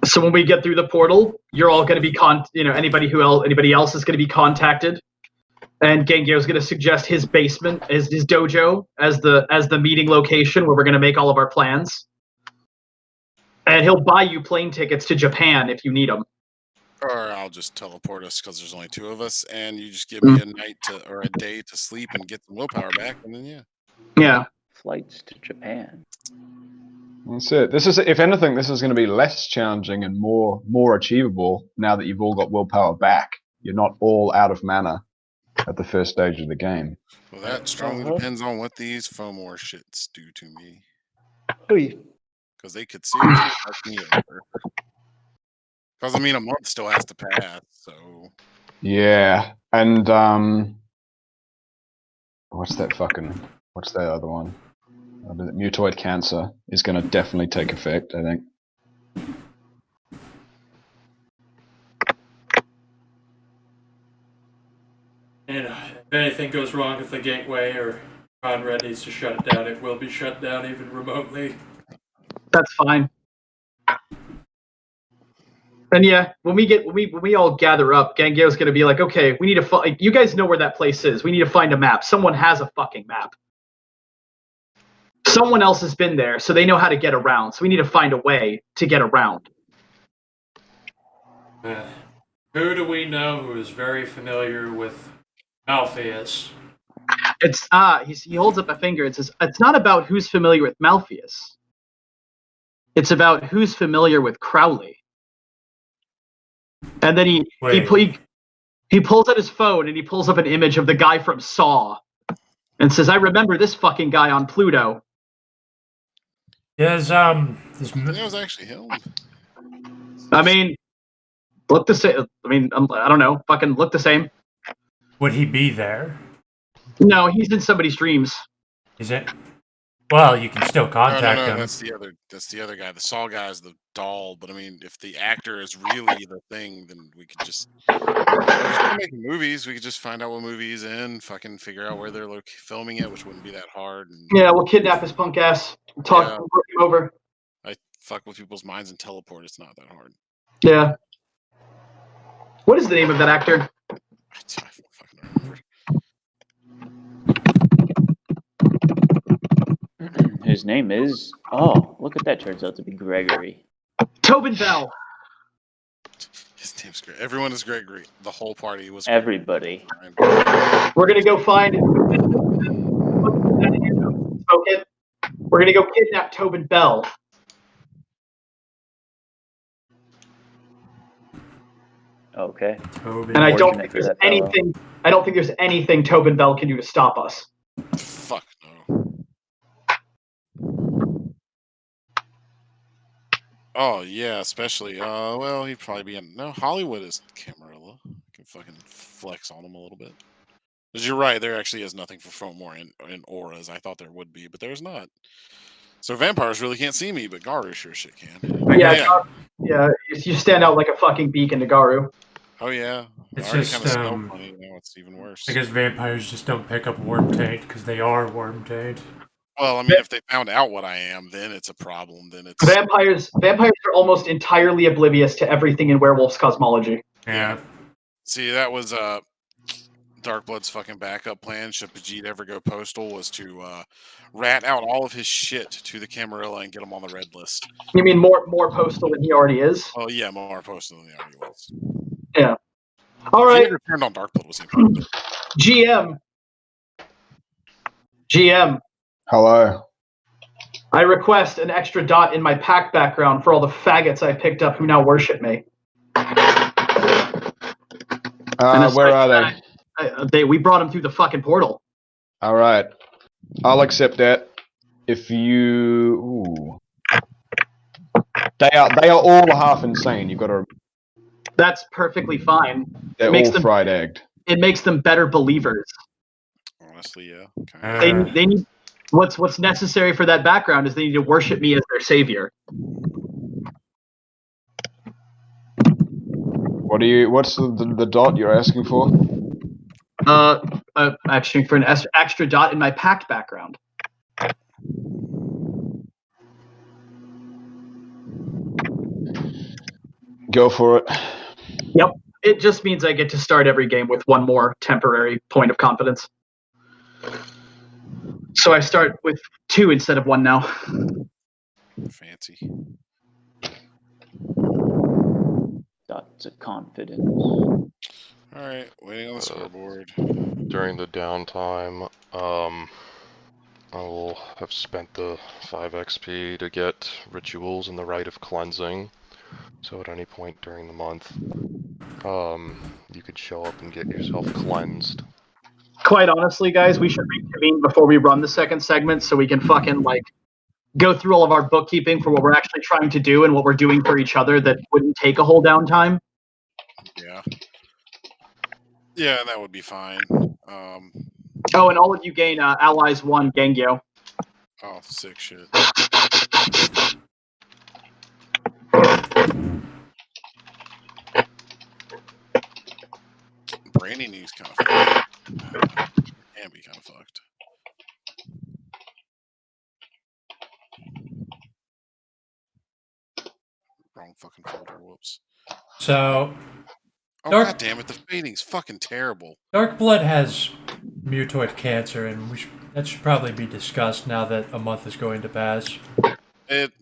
So when we get through the portal, you're all going to be anybody else is going to be contacted, and Gengyo's going to suggest his basement, his dojo, as the meeting location where we're going to make all of our plans. And he'll buy you plane tickets to Japan if you need them. Or I'll just teleport us because there's only 2 of us, and you just give me a night or a day to sleep and get some willpower back, and then Yeah. Flights to Japan. That's it. This is, if anything, this is going to be less challenging and more achievable now that you've all got willpower back. You're not all out of mana at the first stage of the game. Well, that strongly depends on what these FOMOR shits do to me. Because they could seriously fuck me over. Because, I mean, a month still has to pass, so... Yeah, and, what's the other one? Mutoid cancer is going to definitely take effect, I think. And if anything goes wrong with the gateway or Conrad needs to shut it down, it will be shut down even remotely. That's fine. And yeah, when we all gather up, Gengyo's gonna be like, okay, we need to find. You guys know where that place is. We need to find a map. Someone has a fucking map. Someone else has been there, so they know how to get around. So we need to find a way to get around. Who do we know who is very familiar with Malpheus? It's he holds up a finger and says, it's not about who's familiar with Malpheus. It's about who's familiar with Crowley. And then he pulls out his phone and he pulls up an image of the guy from Saw and says, I remember this fucking guy on Pluto. That was actually him. I mean, look the same. I mean, I don't know. Fucking look the same. Would he be there? No, he's in somebody's dreams. Is it? Well, you can still contact him. That's the other guy. The Saw guy is the doll. But I mean, if the actor is really the thing, then we could just making movies. We could just find out what movie he's in, fucking figure out where they're filming it, which wouldn't be that hard. And, yeah, we'll kidnap his punk ass. Talk him over. I fuck with people's minds and teleport. It's not that hard. Yeah. What is the name of that actor? I don't fucking remember. His name is... Oh, look at that. Turns out to be Gregory. Tobin Bell. His name's Gregory. Everyone is Gregory. The whole party was Everybody. We're going to go find... We're going to go kidnap Tobin Bell. Okay. Tobin. And I don't think there's anything... I don't think there's anything Tobin Bell can do to stop us. Fuck no. Oh yeah, especially. Well, he'd probably be in. No, Hollywood is Camarilla. I can fucking flex on him a little bit. Because you're right, there actually is nothing for FOMOR in auras. I thought there would be, but there's not. So vampires really can't see me, but Garu sure shit can. Yeah, you stand out like a fucking beacon to Garu. Oh yeah, It's already just kind of snow plenty. Now it's even worse. I guess vampires just don't pick up worm taint because they are worm taint. Well, I mean, if they found out what I am, then it's a problem. Then it's Vampires are almost entirely oblivious to everything in werewolves cosmology. Yeah. See, that was Darkblood's fucking backup plan. Should Vegeta ever go postal, was to rat out all of his shit to the Camarilla and get him on the red list. You mean more postal than he already is? Oh yeah, more postal than he already was. Yeah. All right. If he turned on Darkblood, was important. GM. Hello. I request an extra dot in my pack background for all the faggots I picked up who now worship me. Where are they? We brought them through the fucking portal. All right. I'll accept that. If you... Ooh. They are all half insane. You've got to... That's perfectly fine. They're all fried egged. It makes them better believers. Honestly, yeah. Okay. They need... What's necessary for that background is they need to worship me as their savior. What's the dot you're asking for? Actually, for an extra dot in my packed background. Go for it. Yep. It just means I get to start every game with one more temporary point of confidence. So I start with 2 instead of 1 now. Fancy. Dots of confidence. All right, waiting on the scoreboard. During the downtime, I will have spent the 5 XP to get rituals and the rite of cleansing. So at any point during the month, you could show up and get yourself cleansed. Quite honestly, guys, we should reconvene before we run the second segment so we can fucking, like, go through all of our bookkeeping for what we're actually trying to do and what we're doing for each other that wouldn't take a whole downtime. Yeah. Yeah, that would be fine. Oh, and all of you gain Allies 1 Gengyo. Oh, sick shit. Branding is kind of fucked. Can be kind of fucked. Wrong fucking folder. Whoops. So, Oh, Dark- god damn it. The fading's fucking terrible. Dark Blood has mutoid cancer, and that should probably be discussed now that a month is going to pass.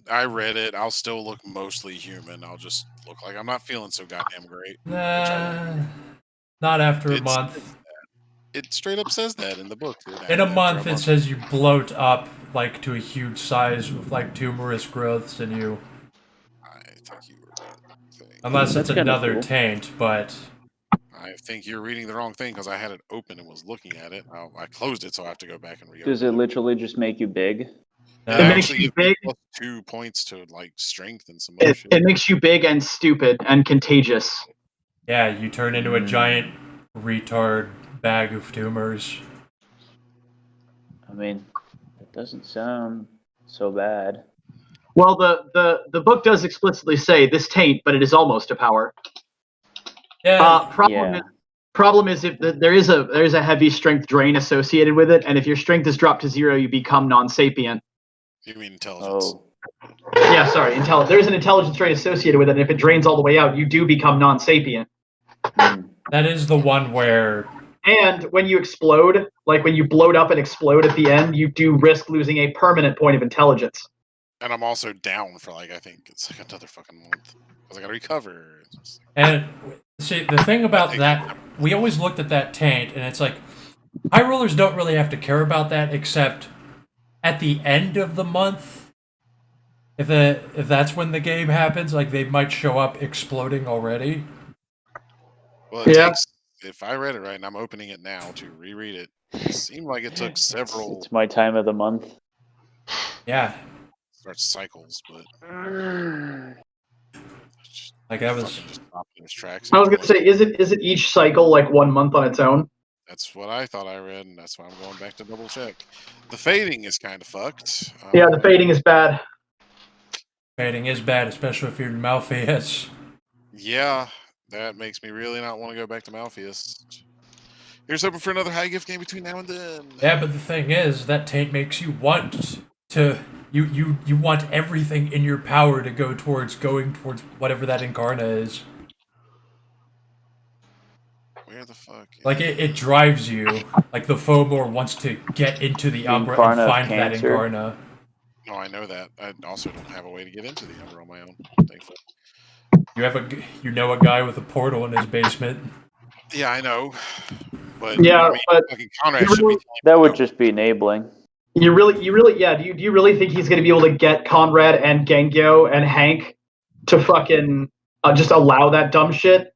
I read it. I'll still look mostly human. I'll just look like I'm not feeling so goddamn great. Not after a month. It straight up says that in the book. Dude. In a month, it says you bloat up like to a huge size with like tumorous growths in you. I think you were right. Unless That's it's kinda another cool. taint, but I think you're reading the wrong thing because I had it open and was looking at it. I closed it, so I have to go back and reopen Does it literally just make you big? no. It makes actually you gives me big. plus 2 points to like strength and some other It shit. makes you big and stupid and contagious. Yeah, you turn into a giant retard bag of tumors. I mean, it doesn't sound so bad. Well, the book does explicitly say this taint, but it is almost a power. Yeah, Problem is if there is a heavy strength drain associated with it, and if your strength is dropped to 0, you become non-sapient. You mean intelligence? Oh, Yeah, sorry, there's an intelligence drain associated with it, and if it drains all the way out, you do become non-sapient. that is the one where And when you explode, like when you bloat up and explode at the end, you do risk losing a permanent point of intelligence. And I'm also down for like I think it's like another fucking month because I gotta recover. It's just like, and see the thing about that, we always looked at that taint, and it's like high rollers don't really have to care about that except at the end of the month. If that's when the game happens, like they might show up exploding already. well, it Yeah. takes. If I read it right, and I'm opening it now to reread it, it seemed like it took several it's my time of the month. Yeah, starts cycles, but like that was. fucking just stopped in its tracks. I was gonna say, is it each cycle like 1 month on its own? That's what I thought I read, and that's why I'm going back to double check. The fading is kind of fucked. Yeah, the fading is bad. Fading is bad, especially if you're Malpheus. Yeah, that makes me really not want to go back to Malpheus. Here's hoping for another high gift game between now and then. Yeah, but the thing is, that taint makes you want to. You want everything in your power to go towards whatever that Incarna is. Where the fuck? Like it drives you. Like the Fomor wants to get into the Umbra and Incarna of find that Cancer. Incarna. No, I know that. I also don't have a way to get into the Umbra on my own. Thankfully. You know a guy with a portal in his basement. Yeah, I know. But Yeah, I mean, but fucking Conrad should be. That would just be enabling. you really, yeah. Do you really think he's gonna be able to get Conrad and Gengyo and Hank to fucking just allow that dumb shit?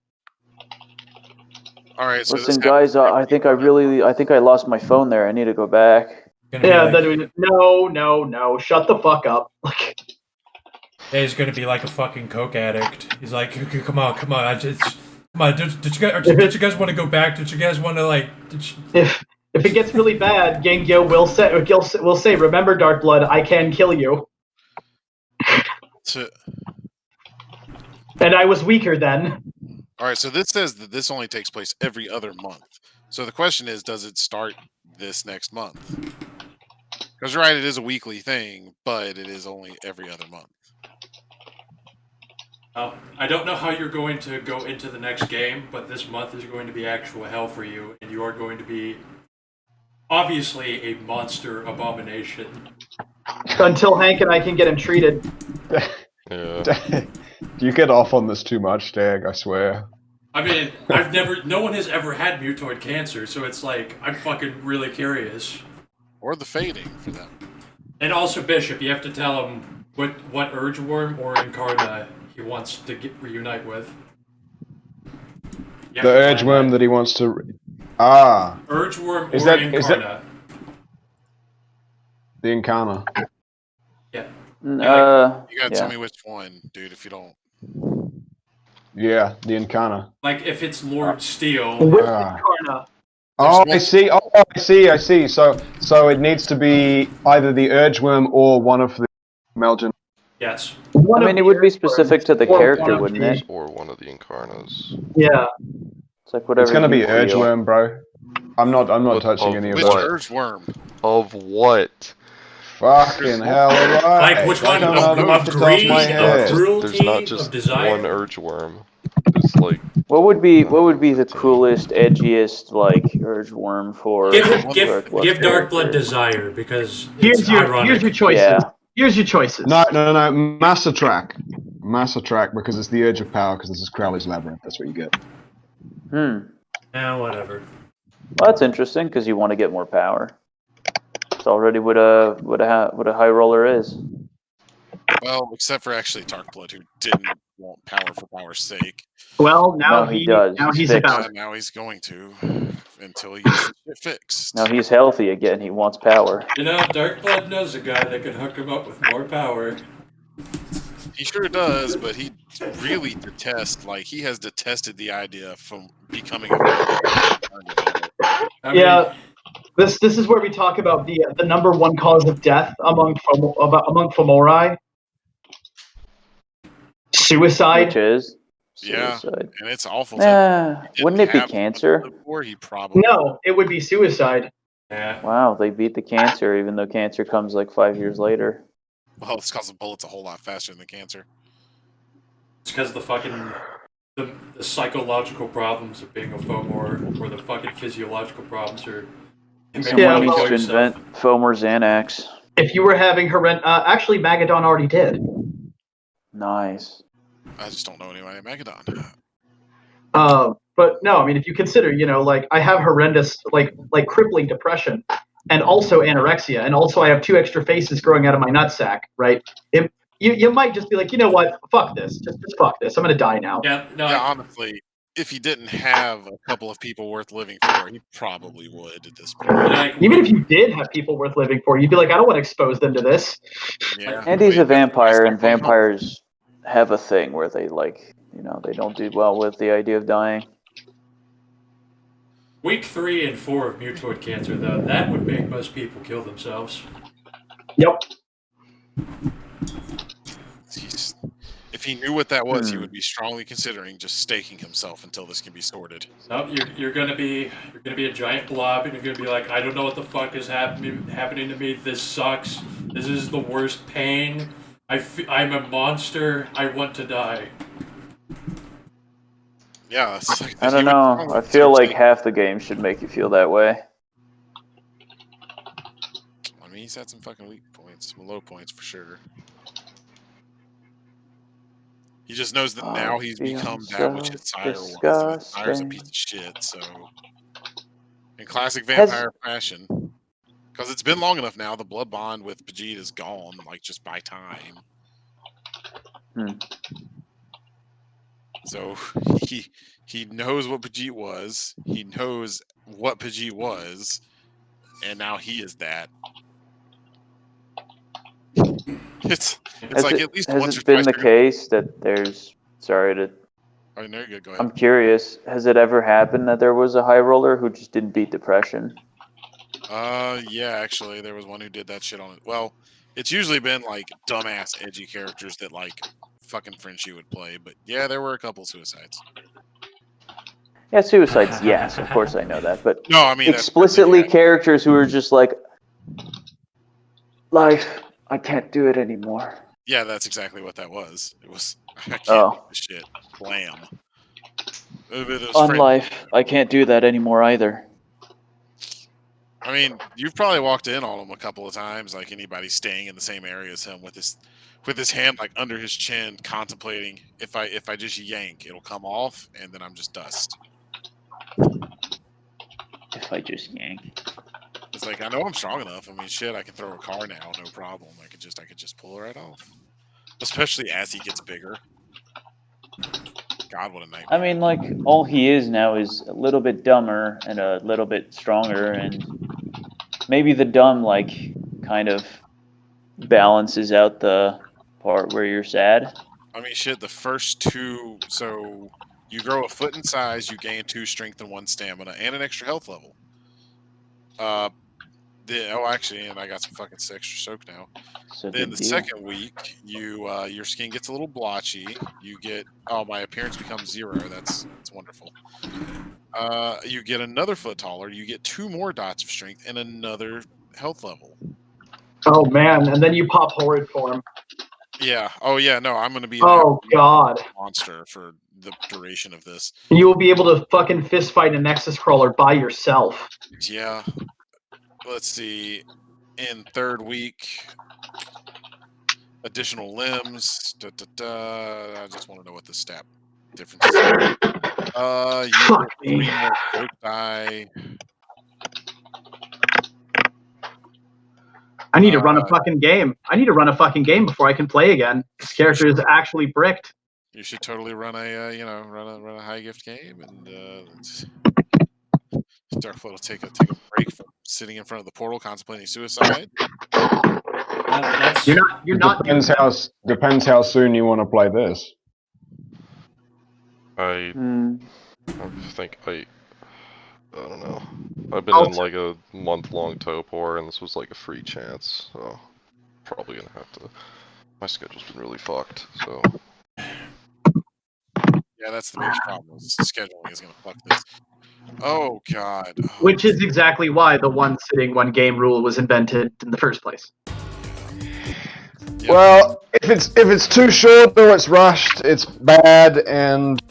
All right, so Listen, guys, I think I lost my phone there. I need to go back. Gonna be Yeah, like, no, shut the fuck up. yeah, he's gonna be like a fucking coke addict. He's like, come on, come on, did you guys want to go back? Did you guys want to like? If it gets really bad, Gengyo will say, "Remember, Dark Blood, I can kill you." So, And I was weaker then. All right, so this says that this only takes place every other month. So the question is, does it start this next month? Because right, it is a weekly thing, but it is only every other month. I don't know how you're going to go into the next game, but this month is going to be actual hell for you, and you are going to be obviously a monster abomination. Until Hank and I can get him treated. Yeah. You get off on this too much, Dag, I swear. I mean, no one has ever had mutoid cancer, so it's like, I'm fucking really curious. Or the fading, for them. And also, Bishop, you have to tell him what Urgeworm or Incarna he wants to reunite with. The Urgeworm that he wants to... Urgeworm Is or that- Incarna. is that- The Incarna. Yeah. You gotta tell me which one, dude, if you don't. Yeah, the Incarna. Like, if it's Lord Steel... With Incarna. Oh, I see. Oh, I see. So it needs to be either the Urgeworm or one of the Melgen. Yes. I mean, it would be specific to the character, wouldn't it? Or one of the Incarnas. Yeah. It's like whatever. It's gonna be you feel. Urgeworm, bro. I'm not touching any of Which that. Urgeworm? Of what? Fucking hell, alright. Like, which one? I don't know them off Of the top of my greed, head. of cruelty, There's not of just desire? one Urgeworm. There's like... What would be the coolest, edgiest like Urgeworm for? Give character? Dark Blood desire, because Here's it's your ironic. choices. Yeah. Here's your choices. No. Master Track, because it's the Urge of Power, because this is Crowley's Labyrinth. That's what you get. Whatever. Well, that's interesting because you want to get more power. It's already what a high roller is. Well, except for actually Darkblood, who didn't want power for power's sake. Well, now he does. Now he's fixed. about it. Now he's going to, until he gets it fixed. Now he's healthy again. He wants power. You know, Dark Blood knows a guy that can hook him up with more power. He sure does, but he really detests, he has detested the idea from becoming Yeah. This is where we talk about the number one cause of death among Fomori. Suicide. Which is Yeah, suicide. and it's awful. Wouldn't it be cancer? Before he probably No, it would be suicide. Yeah. Wow, they beat the cancer, even though cancer comes like 5 years later. Well, it's because the bullet's a whole lot faster than the cancer. It's because the fucking the psychological problems of being a Fomor, or the fucking physiological problems are. Someone needs to invent Fomer Xanax. If you were having actually Magadon already did. Nice. I just don't know anybody named Megadon. But no, I mean, if you consider, I have horrendous, like crippling depression, and also anorexia, and also I have 2 extra faces growing out of my nutsack, right? You might just be like, you know what? Fuck this. Just fuck this. I'm gonna die now. Yeah. No. Yeah, honestly, if he didn't have a couple of people worth living for, he probably would at this point. Even if you did have people worth living for, you'd be like, I don't want to expose them to this. Yeah. And he's a vampire, and vampires have a thing where they they don't do well with the idea of dying. Week 3 and 4 of mutoid cancer, though, that would make most people kill themselves. Yep. If he knew what that was, he would be strongly considering just staking himself until this can be sorted. No, you're gonna be a giant blob, and you're gonna be like, I don't know what the fuck is happening to me. This sucks. This is the worst pain. I'm a monster. I want to die. Yeah, it's like, I don't know. I feel like half the game should make you feel that way. I mean, he's had some fucking weak points, some low points for sure. He just knows that now he's become that which his sire was. His sire's a piece of shit, so. In classic vampire fashion. Because it's been long enough now, the blood bond with Pajit is gone, just by time. So he knows what Pajit was, he knows what Pajit was, and now he is that. It's like at least once or twice. Has it been the case that there's... Sorry to... Oh, no, you're good. Go ahead. I'm curious. Has it ever happened that there was a high roller who just didn't beat depression? Yeah, actually, there was one who did that shit on it. Well, it's usually been dumbass, edgy characters that fucking Frenchie would play. But yeah, there were a couple suicides. Yeah, suicides, yes, of course I know that. But No, I mean explicitly characters who are just like, life, I can't do it anymore. Yeah, that's exactly what that was. It was, I can't Oh. do this shit. Blam. It was On framed- life, I can't do that anymore either. I mean, you've probably walked in on him a couple of times, like anybody staying in the same area as him with his hand like under his chin, contemplating if I just yank, it'll come off, and then I'm just dust. If I just yank. It's like I know I'm strong enough. I mean, shit, I can throw a car now, no problem. I could just pull it right off. Especially as he gets bigger. God, what a nightmare. I mean, like, all he is now is a little bit dumber and a little bit stronger, and maybe the dumb, like, kind of balances out the part where you're sad. I mean, shit, the first two, so you grow a foot in size, you gain 2 strength and 1 stamina, and an extra health level. Actually, and I got some fucking extra soak now. So Then the second week, your skin gets a little blotchy. You get my appearance becomes 0. That's wonderful. You get another foot taller. You get 2 more dots of strength and another health level. Oh man, and then you pop horrid form. Yeah. Oh yeah. No, I'm gonna be. Oh god. Monster for the duration of this. You will be able to fucking fist fight a Nexus crawler by yourself. Yeah. Let's see. In third week, additional limbs. I just want to know what the stat difference is. You get 3 more soak die. I need to run a fucking game. I need to run a fucking game before I can play again. This character is actually bricked. You should totally run run a high gift game, and Darkflow will take a break from sitting in front of the portal contemplating suicide. You're not. Depends how soon you want to play this. I think I don't know. I've been in like a month-long torpor, and this was like a free chance, so probably gonna have to. My schedule's been really fucked, so. Yeah, that's the biggest problem. Is scheduling is gonna fuck this. Oh god. Which is exactly why the one sitting, one game rule was invented in the first place. Yep. Well, if it's too short or it's rushed, it's bad, and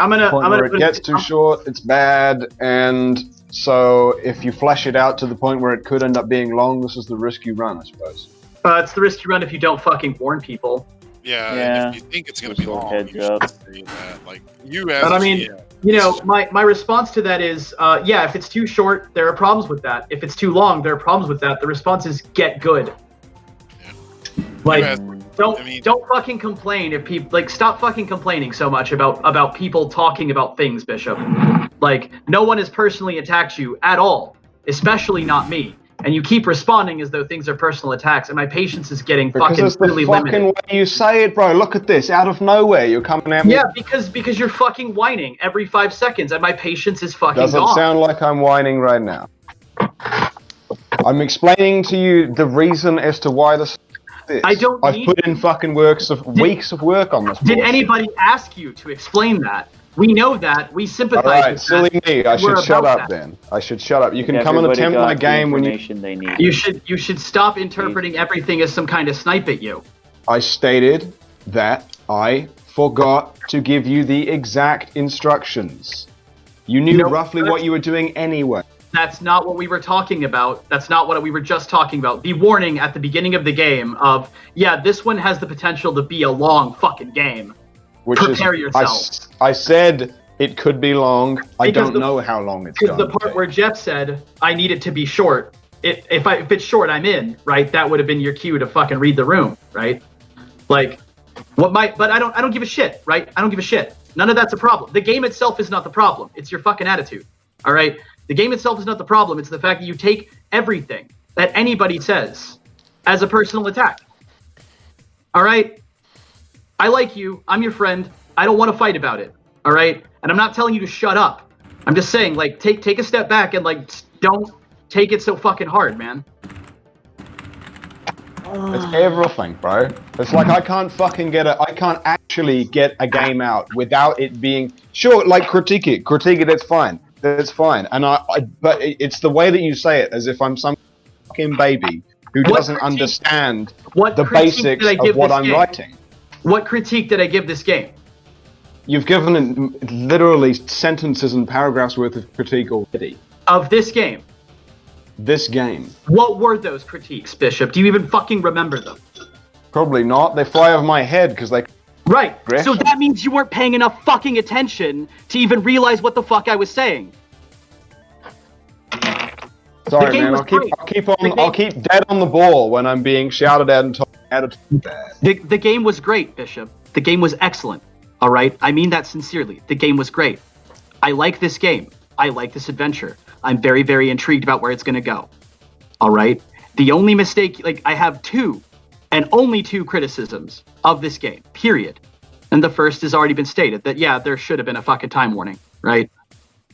it gets too short, it's bad, and so if you flesh it out to the point where it could end up being long, this is the risk you run, I suppose. It's the risk you run if you don't fucking warn people. Yeah. And if you think it's gonna be long, you should say that. Like you as. But I mean, you know, my response to that is, if it's too short, there are problems with that. If it's too long, there are problems with that. The response is get good. Yeah. Like, don't fucking complain if people stop fucking complaining so much about people talking about things, Bishop. Like, no one has personally attacked you at all, especially not me. And you keep responding as though things are personal attacks, and my patience is getting fucking really limited. Fucking way you say it, bro. Look at this. Out of nowhere, you're coming at me. Yeah, because you're fucking whining every 5 seconds, and my patience is fucking Doesn't gone. sound like I'm whining right now. I'm explaining to you the reason as to why this. I've put in fucking weeks of work on this. Did anybody ask you to explain that? We know that. We sympathize with Alright, silly me. I should shut up then. I should shut up. You can come and attempt my game when they need. You should stop interpreting everything as some kind of snipe at you. I stated that I forgot to give you the exact instructions. You knew roughly what you were doing anyway. That's not what we were talking about. That's not what we were just talking about. The warning at the beginning of the game of, this one has the potential to be a long fucking game. Prepare yourself. I said it could be long. I don't know how long it's going to be. Because the part where Jeff said, I need it to be short. If it's short, I'm in, right? That would have been your cue to fucking read the room, right? Like, but I don't give a shit, right? I don't give a shit. None of that's a problem. The game itself is not the problem. It's your fucking attitude, all right? The game itself is not the problem. It's the fact that you take everything that anybody says as a personal attack. All right? I like you. I'm your friend. I don't want to fight about it. All right? And I'm not telling you to shut up. I'm just saying, take a step back and, don't take it so fucking hard, man. It's everything, bro. It's like I can't fucking I can't actually get a game out without it being sure, like critique it. That's fine. That's fine. And but it's the way that you say it, as if I'm some fucking baby who doesn't understand the basics of what I'm writing. What critique did I give this game? You've given it literally sentences and paragraphs worth of critique already. Of this game? This game. What were those critiques, Bishop? Do you even fucking remember them? Probably not. They fly over my head because they... Right. So that means you weren't paying enough fucking attention to even realize what the fuck I was saying. Sorry, man. I'll keep dead on the ball when I'm being shouted at and told how to do that. The game was great, Bishop. The game was excellent. All right? I mean that sincerely. The game was great. I like this game. I like this adventure. I'm very, very intrigued about where it's going to go. All right? The only mistake, like, I have two, and only two criticisms of this game, period. And the first has already been stated, that, yeah, there should have been a fucking time warning, right?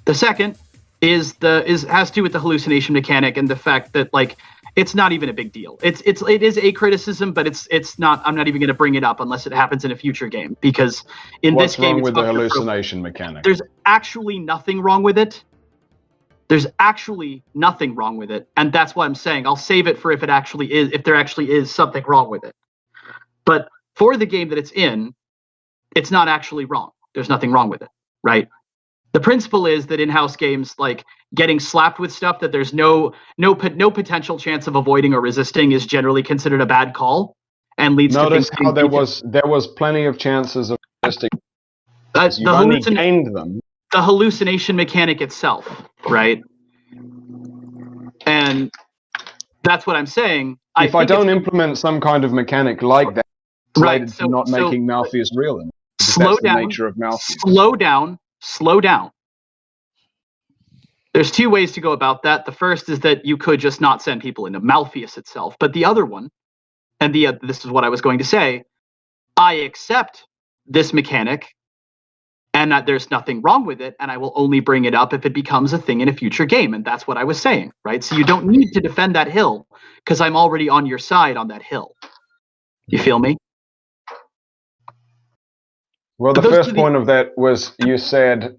The second has to do with the hallucination mechanic and the fact that, like, it's not even a big deal. It is a criticism, but it's not. I'm not even going to bring it up unless it happens in a future game, because this game, what's wrong with the hallucination mechanic? There's actually nothing wrong with it. There's actually nothing wrong with it, and that's what I'm saying. I'll save it for if there actually is something wrong with it. But for the game that it's in, it's not actually wrong. There's nothing wrong with it, right? The principle is that in-house games, like, getting slapped with stuff that there's no potential chance of avoiding or resisting is generally considered a bad call, and leads to things. Notice how there was plenty of chances of resisting. You only gained them. The hallucination mechanic itself, right? And that's what I'm saying. If I don't implement some kind of mechanic like that, related to not making Malpheus real enough. Slow down. The nature of Malpheus. Slow down. There's two ways to go about that. The first is that you could just not send people into Malpheus itself. But the other one, and this is what I was going to say, I accept this mechanic and that there's nothing wrong with it, and I will only bring it up if it becomes a thing in a future game. And that's what I was saying, right? So you don't need to defend that hill, because I'm already on your side on that hill. You feel me? Well, the first point of that was you said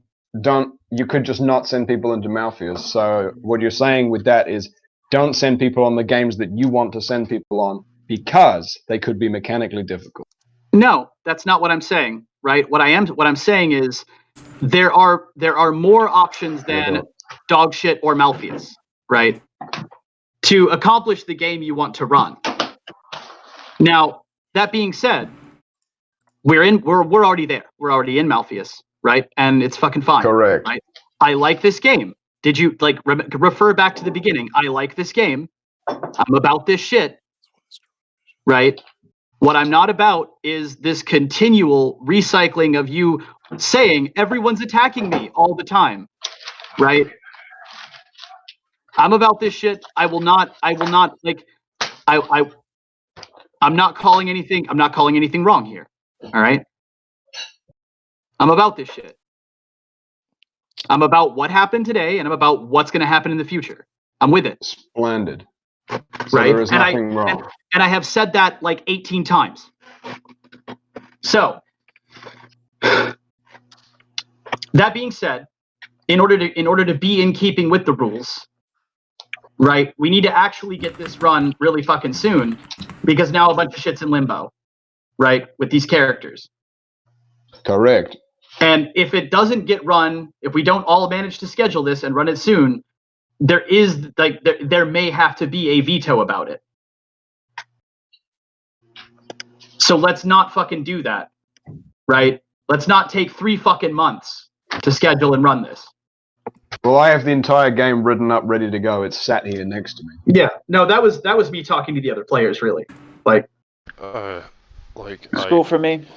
you could just not send people into Malpheus. So what you're saying with that is don't send people on the games that you want to send people on because they could be mechanically difficult. No, that's not what I'm saying, right? What I'm saying is there are more options than dog shit or Malpheus, right? To accomplish the game you want to run. Now, that being said, we're already there. We're already in Malpheus, right? And it's fucking fine. Correct. Right? I like this game. Did you refer back to the beginning? I like this game. I'm about this shit, right? What I'm not about is this continual recycling of you saying everyone's attacking me all the time, right? I'm about this shit. I'm not calling anything wrong here. All right? I'm about this shit. I'm about what happened today, and I'm about what's going to happen in the future. I'm with it. Splendid. So right? there is nothing wrong. And I have said that like 18 times. So, that being said, in order to be in keeping with the rules, right, we need to actually get this run really fucking soon, because now a bunch of shit's in limbo, right, with these characters. Correct. And if it doesn't get run, if we don't all manage to schedule this and run it soon, there may have to be a veto about it. So let's not fucking do that, right? Let's not take 3 fucking months to schedule and run this. Well, I have the entire game written up, ready to go. It's sat here next to me. Yeah, no, that was me talking to the other players, really. Like, it's cool for me.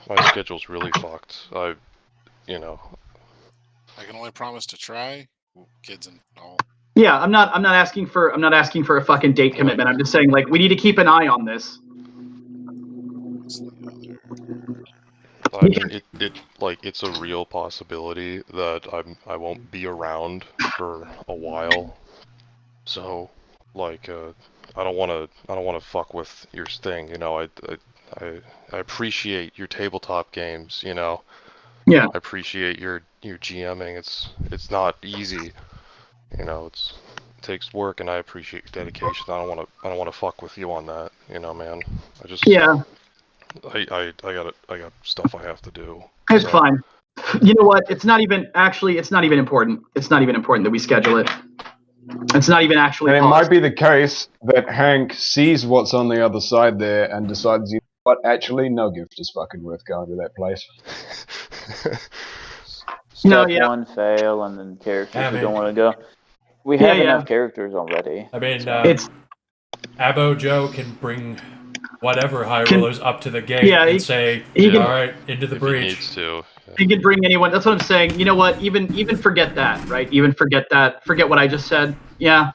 My schedule's really fucked. I can only promise to try, kids and all. Yeah, I'm not asking for a fucking date commitment. I'm just saying, like, we need to keep an eye on this. I mean, it's a real possibility that I won't be around for a while. So, like, I don't want to fuck with your thing. You know, I appreciate your tabletop games. You know, Yeah. I appreciate your GMing. It's not easy. You know, it takes work, and I appreciate your dedication. I don't want to fuck with you on that. You know, man. Yeah. I got stuff I have to do. It's so. fine. You know what? It's not even important. It's not even important that we schedule it. It's not even actually. And it might be the case that Hank sees what's on the other side there and decides, you know what, actually, no gift is fucking worth going to that place. Step one, fail, and then characters who don't want to go. We have enough characters already. I mean, it's Abo Joe can bring whatever high rollers up to the gate and say, all right, into the breach. He needs to. He can bring anyone. That's what I'm saying. You know what? Even forget that, right? Even forget that. Forget what I just said. Yeah.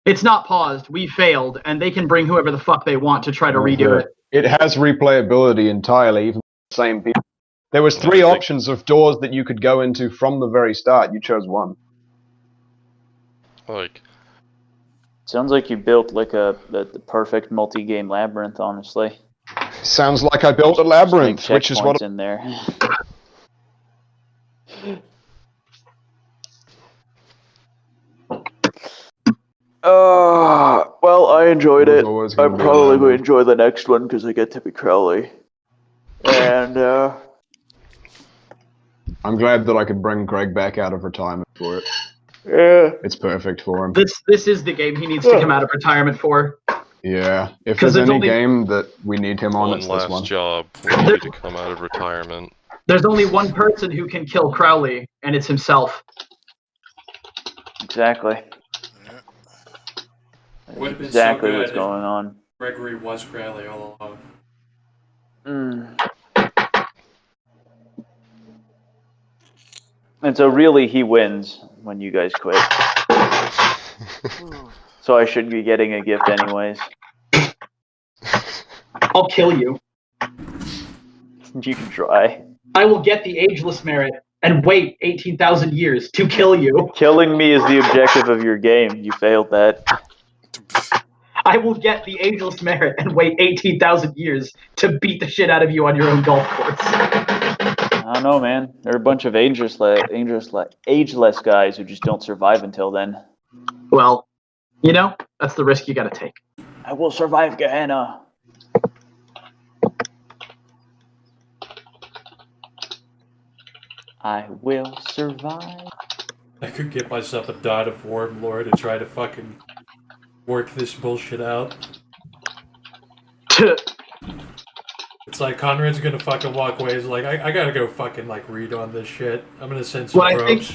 It's not paused. We failed, and they can bring whoever the fuck they want to try to redo it. It has replayability entirely, even the same people. There was 3 options of doors that you could go into from the very start. You chose one. Like, sounds like you built like the perfect multi-game labyrinth. Honestly, sounds like I built a labyrinth, which is what in there. Well, I enjoyed it. I'm probably going to enjoy the next one because I get to be Crowley. And I'm glad that I could bring Greg back out of retirement for it. Yeah. It's perfect for him. This is the game he needs to come out of retirement for. Yeah. If there's any game that we need him on, it's this one. One last job. We need you to come out of retirement. There's only one person who can kill Crowley, and it's himself. Exactly. Would have been exactly so good what's going on. Gregory was Crowley all along. And so really he wins when you guys quit. So I should be getting a gift anyways. I'll kill you. You can try. I will get the ageless merit and wait 18,000 years to kill you. Killing me is the objective of your game. You failed that. I will get the ageless merit and wait 18,000 years to beat the shit out of you on your own golf course. I don't know, man. There are a bunch of ageless guys who just don't survive until then. Well, you know, that's the risk you gotta take. I will survive Gehenna. I will survive. I could get myself a dot of Wyrm Lore to try to fucking work this bullshit out. It's like Conrad's gonna fucking walk away. He's like, I gotta go fucking like read on this shit. I'm gonna send some probes.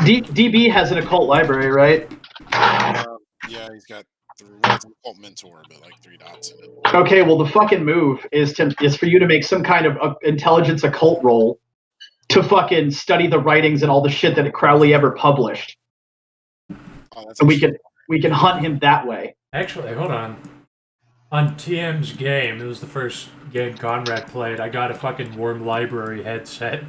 DB has an occult library, right? Yeah, he's got an occult mentor, but like 3 dots in it. Okay, well the fucking move is for you to make some kind of intelligence occult roll to fucking study the writings and all the shit that Crowley ever published. And we can hunt him that way. Actually, hold on. On TM's game, it was the first game Conrad played, I got a fucking Wyrm library headset.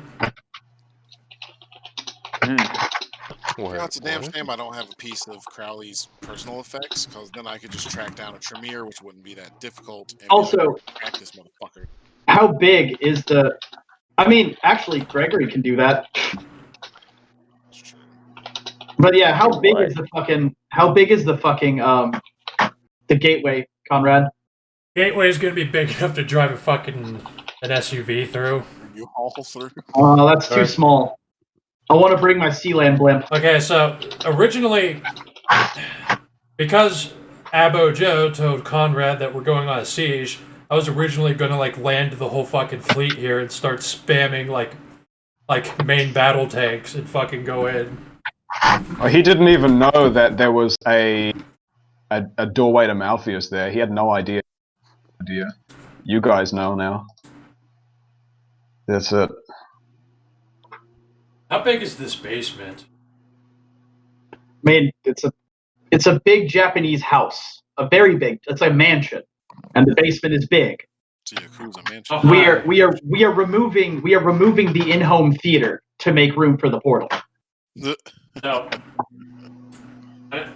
It's a damn shame I don't have a piece of Crowley's personal effects, because then I could just track down a Tremere, which wouldn't be that difficult. And also, track this motherfucker. How big is the... I mean, actually, Gregory can do that. But yeah, how big is the fucking the gateway, Conrad? Gateway is gonna be big enough to drive a fucking an SUV through. You haul through? Oh, that's too small. I want to bring my Sealand blimp. Okay, so originally, because Abo Joe told Conrad that we're going on a siege, I was originally gonna like land the whole fucking fleet here and start spamming like main battle tanks and fucking go in. He didn't even know that there was a doorway to Malpheus there. He had no idea. You guys know now. That's it. How big is this basement? I mean, it's a big Japanese house, a very big. It's a mansion, and the basement is big. It's a Yakuza mansion. We are removing the in-home theater to make room for the portal. No, I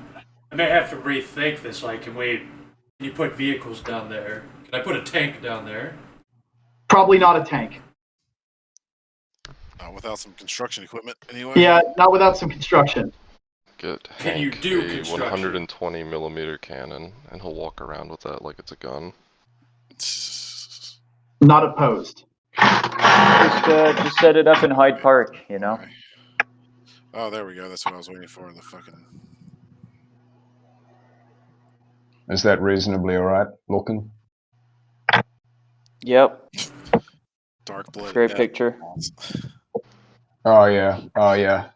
may have to rethink this. Like, can you put vehicles down there? Can I put a tank down there? Probably not a tank. Without some construction equipment, anyway. Yeah, not without some construction. Get Can you Hank do a construction? 120 millimeter cannon, and he'll walk around with that like it's a gun. Not opposed. Just set it up in Hyde Park, you know. Okay. Oh, there we go. That's what I was waiting for. The fucking. Is that reasonably alright looking? Yep, Dark blood. great picture. Oh yeah.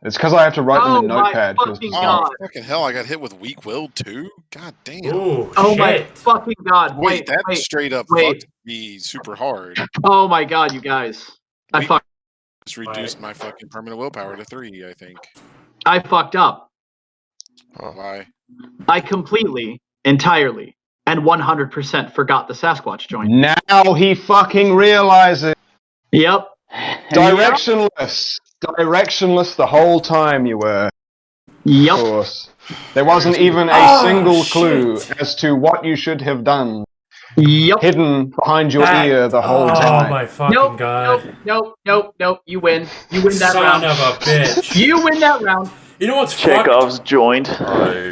It's because I have to write them in Oh my Notepad. 'cause- fucking Oh, God. fucking hell! I got hit with weak willed too. God damn. Ooh, Oh shit. my fucking God. Wait, that wait. straight up wait. fucked me super hard. Oh my God, you guys. I Weak- fucked. Just reduced my fucking permanent willpower to 3, I think. I fucked up. Huh. Why? I completely, entirely, and 100% forgot the Sasquatch joint. Now he fucking realizes. Yep. Directionless. Directionless the whole time you were. Of Yep. course. There wasn't even a Oh, single shit. clue as to what you should have done. Yep. Hidden behind your That- ear the whole oh time. my fucking Nope. god. Nope. You win. You win that Son round. of a bitch. You win that round. You know what's fucked? Chekhov's joint.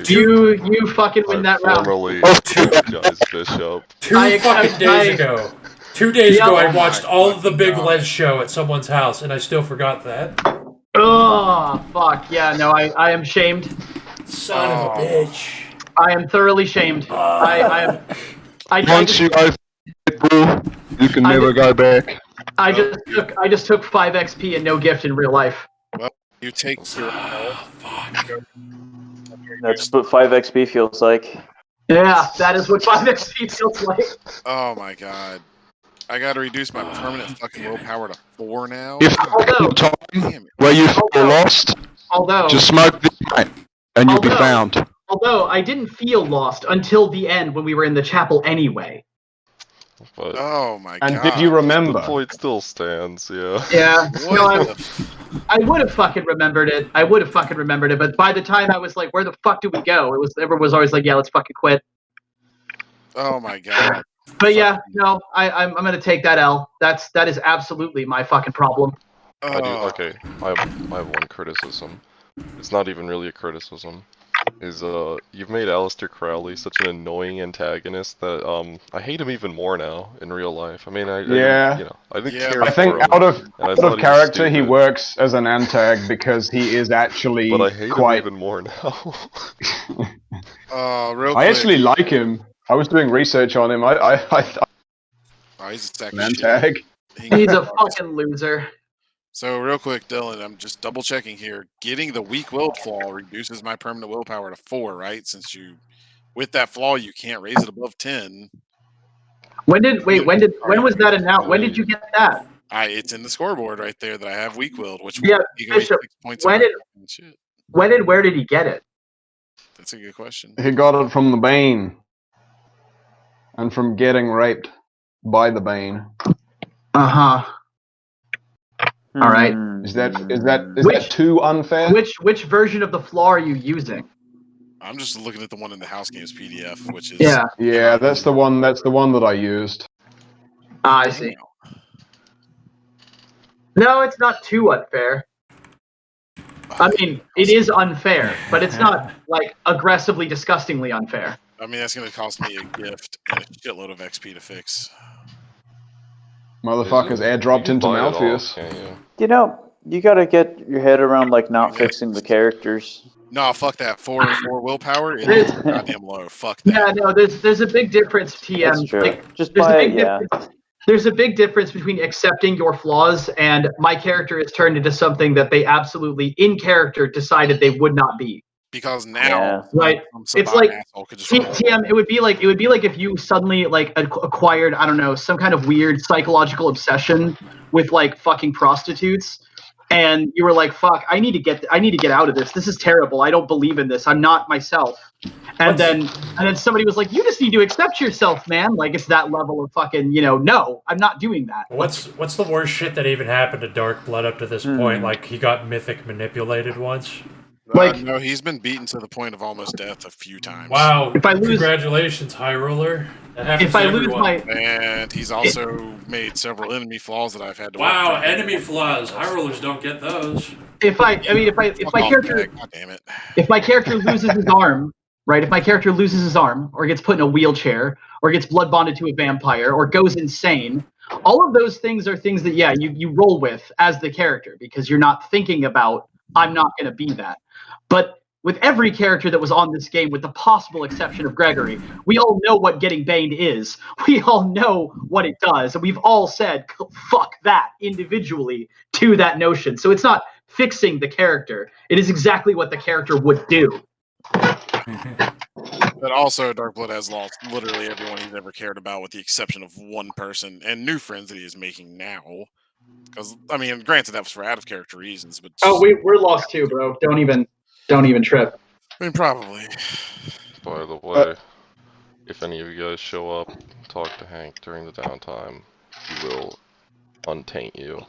You fucking win that round. Formerly apologize, Bishop. Two I fucking accept- days I- ago. 2 days Yeah. ago, I Oh my watched all of the fucking Big God. Les show at someone's house, and I still forgot that. Oh, fuck. Yeah, no, I am shamed. Son of a Oh. bitch. I am thoroughly shamed. I am. I Once you just, go through, you can I never did- go back. I just took 5 XP and no gift in real life. You take your That's what 5 XP feels like. Yeah, that is what 5 XP feels like. Oh my god. I gotta reduce my permanent fucking willpower to 4 now. If Although- time Damn it. where you feel Although- lost, Although, just smoke this joint and you'll be Although- found. although I didn't feel lost until the end when we were in the chapel anyway. But Oh my god. And did you the remember? point still stands, yeah. Yeah. No, What the I would have fucking remembered it. But by the time I was like, where the fuck do we go? Everyone was always like, yeah, let's fucking quit. Oh my god. But yeah, no, I'm gonna take that L. That is absolutely my fucking problem. I do. Oh. Okay, I have one criticism. It's not even really a criticism. Is you've made Aleister Crowley such an annoying antagonist that I hate him even more now in real life. I mean, I Yeah. you know, I didn't Yeah, care I think for him, out of and I out thought of was character, he stupid, works as an antag because he is actually but I hate quite. him even more now. Real quick. I actually like him. I was doing research on him. I thought Oh, he's a sack an of shit. antag. He's a fucking loser. So real quick, Dylan, I'm just double checking here. Getting the weak willed flaw reduces my permanent willpower to 4, right? Since with that flaw you can't raise it above 10. When was that announced? When did you get that? It's in the scoreboard right there that I have weak willed, which Yeah, you can raise Bishop, 6 points. when above did- and shit. Where did he get it? That's a good question. He got it from the Bane, and from getting raped by the Bane. Uh-huh. All right. Is that too unfair? Which version of the flaw are you using? I'm just looking at the one in the house games PDF, which is Yeah. Yeah, that's the one. That's the one that I used. I see. No, it's not too unfair. I mean, it is unfair, but it's not like aggressively, disgustingly unfair. I mean, that's going to cost me a gift and a shitload of XP to fix. Motherfuckers airdropped into Buy it all, Malpheus. can't you? You know, you gotta get your head around like not fixing the characters. No, fuck that. 4 willpower is goddamn low. Fuck that. Yeah, no, there's a big difference, TM. That's true. Like, Just there's a buy big it, yeah. difference. There's a big difference between accepting your flaws and my character is turned into something that they absolutely, in character, decided they would not be. Because now, Yeah. Right. some It's like asshole could just TM. It would be like if you suddenly like acquired, I don't know, some kind of weird psychological obsession with like fucking prostitutes, and you were like, "Fuck, I need to get out of this. This is terrible. I don't believe in this. I'm not myself." And then somebody was like, "You just need to accept yourself, man. Like it's that level of fucking, no, I'm not doing that." What's the worst shit that even happened to Dark Blood up to this point? Like he got mythic manipulated once. Like- no, he's been beaten to the point of almost death a few times. Wow! If I lose- Congratulations, High Roller. That happens If to I lose everyone. my, And he's also made several enemy flaws that I've had to. Wow, work through. enemy flaws. High rollers don't get those. if my character, God damn it. if my character loses his arm, right? If my character loses his arm, or gets put in a wheelchair, or gets blood bonded to a vampire, or goes insane, all of those things are things that you roll with as the character because you're not thinking about I'm not going to be that. But with every character that was on this game, with the possible exception of Gregory, we all know what getting baned is. We all know what it does, and we've all said "fuck that" individually to that notion. So it's not fixing the character; it is exactly what the character would do. But also, Darkblood has lost literally everyone he's ever cared about, with the exception of one person and new friends that he is making now. Because I mean, granted, that was for out of character reasons, but Oh, we're lost too, bro. Don't even trip. I mean, probably. By the way, if any of you guys show up, talk to Hank during the downtime, he will untaint you.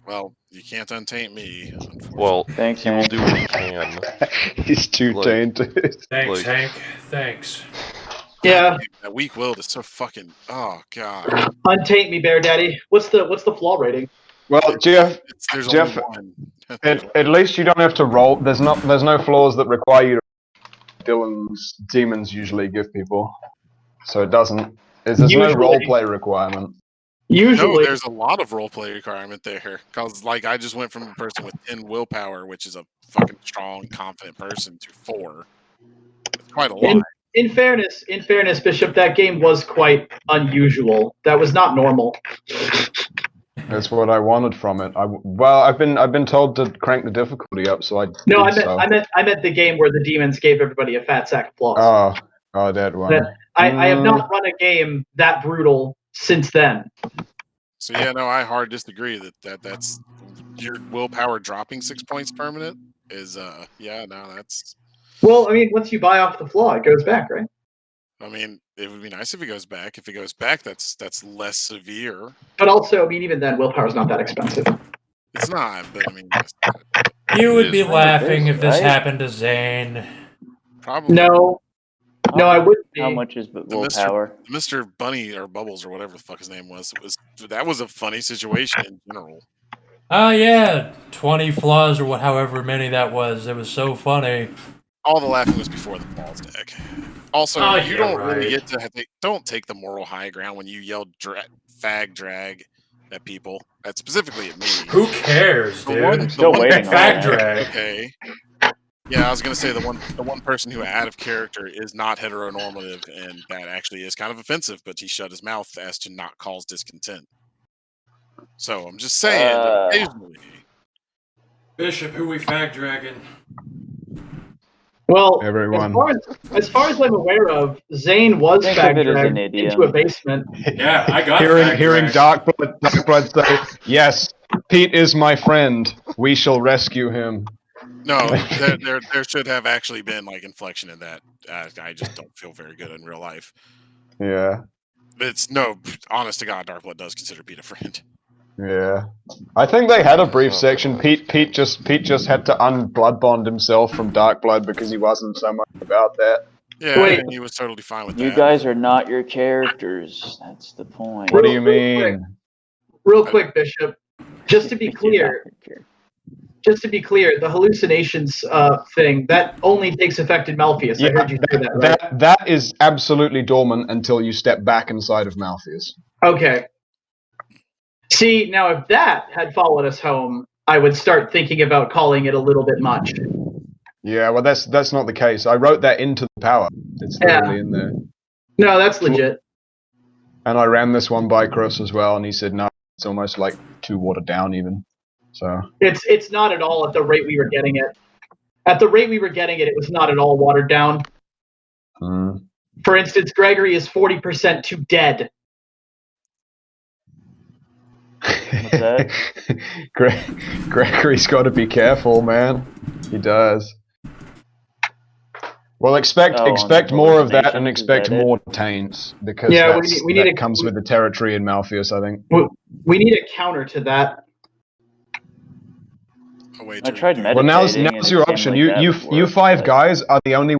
Well, you can't untaint me. Well, Thanks, he will Hank. do what he can. He's too Like- tainted. Thanks, Like- Hank. Thanks. Yeah, That weak-willed is so fucking. Oh god. untaint me, Bear Daddy. What's the flaw rating? Well, Jeff, There's Jeff, only one. at least you don't have to roll. There's no flaws that require you to. Dylan's demons usually give people, so it doesn't. There's no Usually. roleplay requirement. No, Usually, there's a lot of roleplay requirement there. Because, like, I just went from a person with 10 willpower, which is a fucking strong, confident person, to 4. It's quite a lot. in fairness, Bishop, that game was quite unusual. That was not normal. That's what I wanted from it. I've been told to crank the difficulty up, so I No, did so. I meant the game where the demons gave everybody a fat sack of flaws. Oh, that one. I have not run a game that brutal since then. So, yeah, no, I hard disagree that's your willpower dropping 6 points permanent is, that's. Well, I mean, once you buy off the flaw, it goes back, right? I mean, it would be nice if it goes back. If it goes back, that's less severe. But also, I mean, even then, willpower's not that expensive. It's not, but I mean, You would is be right. laughing if this Right? happened to Zane. probably. No, I wouldn't be. How much is willpower? Mr. Bunny or Bubbles or whatever the fuck his name was, that was a funny situation in general. Oh yeah, 20 flaws or however many that was. It was so funny. All the laughing was before the balls deck. Also, Oh, you yeah, don't right. really get to don't take the moral high ground when you yell fag drag at people. That's specifically at me. Who cares, The dude? one- I'm still one- waiting on Fag that. drag. Okay. Yeah, I was gonna say the one person who out of character is not heteronormative, and that actually is kind of offensive. But he shut his mouth as to not cause discontent. So I'm just saying, occasionally. Bishop, who we fag dragging? Well, Everyone. as far as I'm aware of, Zane was Think of fag it as an dragged idiom. into a basement. Yeah, I got Hearing fag dragged. Darkblood say, "Yes, Pete is my friend. We shall rescue him." No, there should have actually been like inflection in that. I just don't feel very good in real life. Yeah, It's no, honest to God, Darkblood does consider Pete a friend. yeah. I think they had a brief section. Pete just had to unblood bond himself from Darkblood because he wasn't so much about that. Yeah, Wait. and he was totally fine with You that. guys are not your characters. That's the point. What do you Real quick. mean? Real quick, Bishop. Just to be But you're not clear, your character. the hallucinations thing that only takes effect in Malpheus. I heard you say that, right? That is absolutely dormant until you step back inside of Malpheus. Okay. See, now if that had followed us home, I would start thinking about calling it a little bit much. Yeah, well, that's not the case. I wrote that into the power. It's literally in there. No, that's legit. And I ran this one by Chris as well, and he said, no, it's almost like too watered down even. So It's not at all at the rate we were getting it. At the rate we were getting it, it was not at all watered down. For instance, Gregory is 40% too dead. that? Gregory's got to be careful, man. He does. Well, expect on more of that hallucinations, and is expect that it? more taints because Yeah, we need that a- comes with the territory in Malpheus, I think. We need a counter to that. A way I to tried reduce- Well, now's meditating, and your it seemed option. like You that you would you work, five but- guys are the only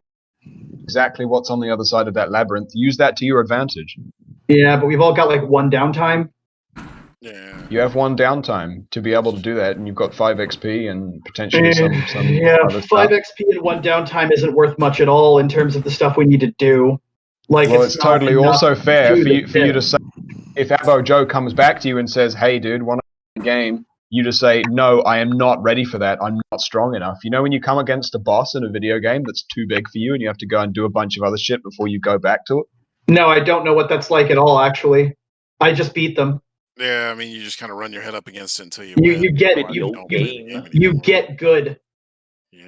exactly what's on the other side of that labyrinth. Use that to your advantage. Yeah, but we've all got like one downtime. Yeah. You have one downtime to be able to do that, and you've got 5 XP and potentially some Yeah, other 5 stuff. XP and one downtime isn't worth much at all in terms of the stuff we need to do. Like, Well, it's not totally enough also fair to for do you the to say, if Abo Joe comes back to you and says, "Hey, dude, want to play a game?" You just say, "No, I am not ready for that. I'm not strong enough." You know, when you come against a boss in a video game that's too big for you, and you have to go and do a bunch of other shit before you go back to it. No, I don't know what that's like at all, actually. I just beat them. Yeah, I mean, you just kind of run your head up against it until you You- win. you get- Otherwise, you don't play the game. game You anymore. get good. Yeah.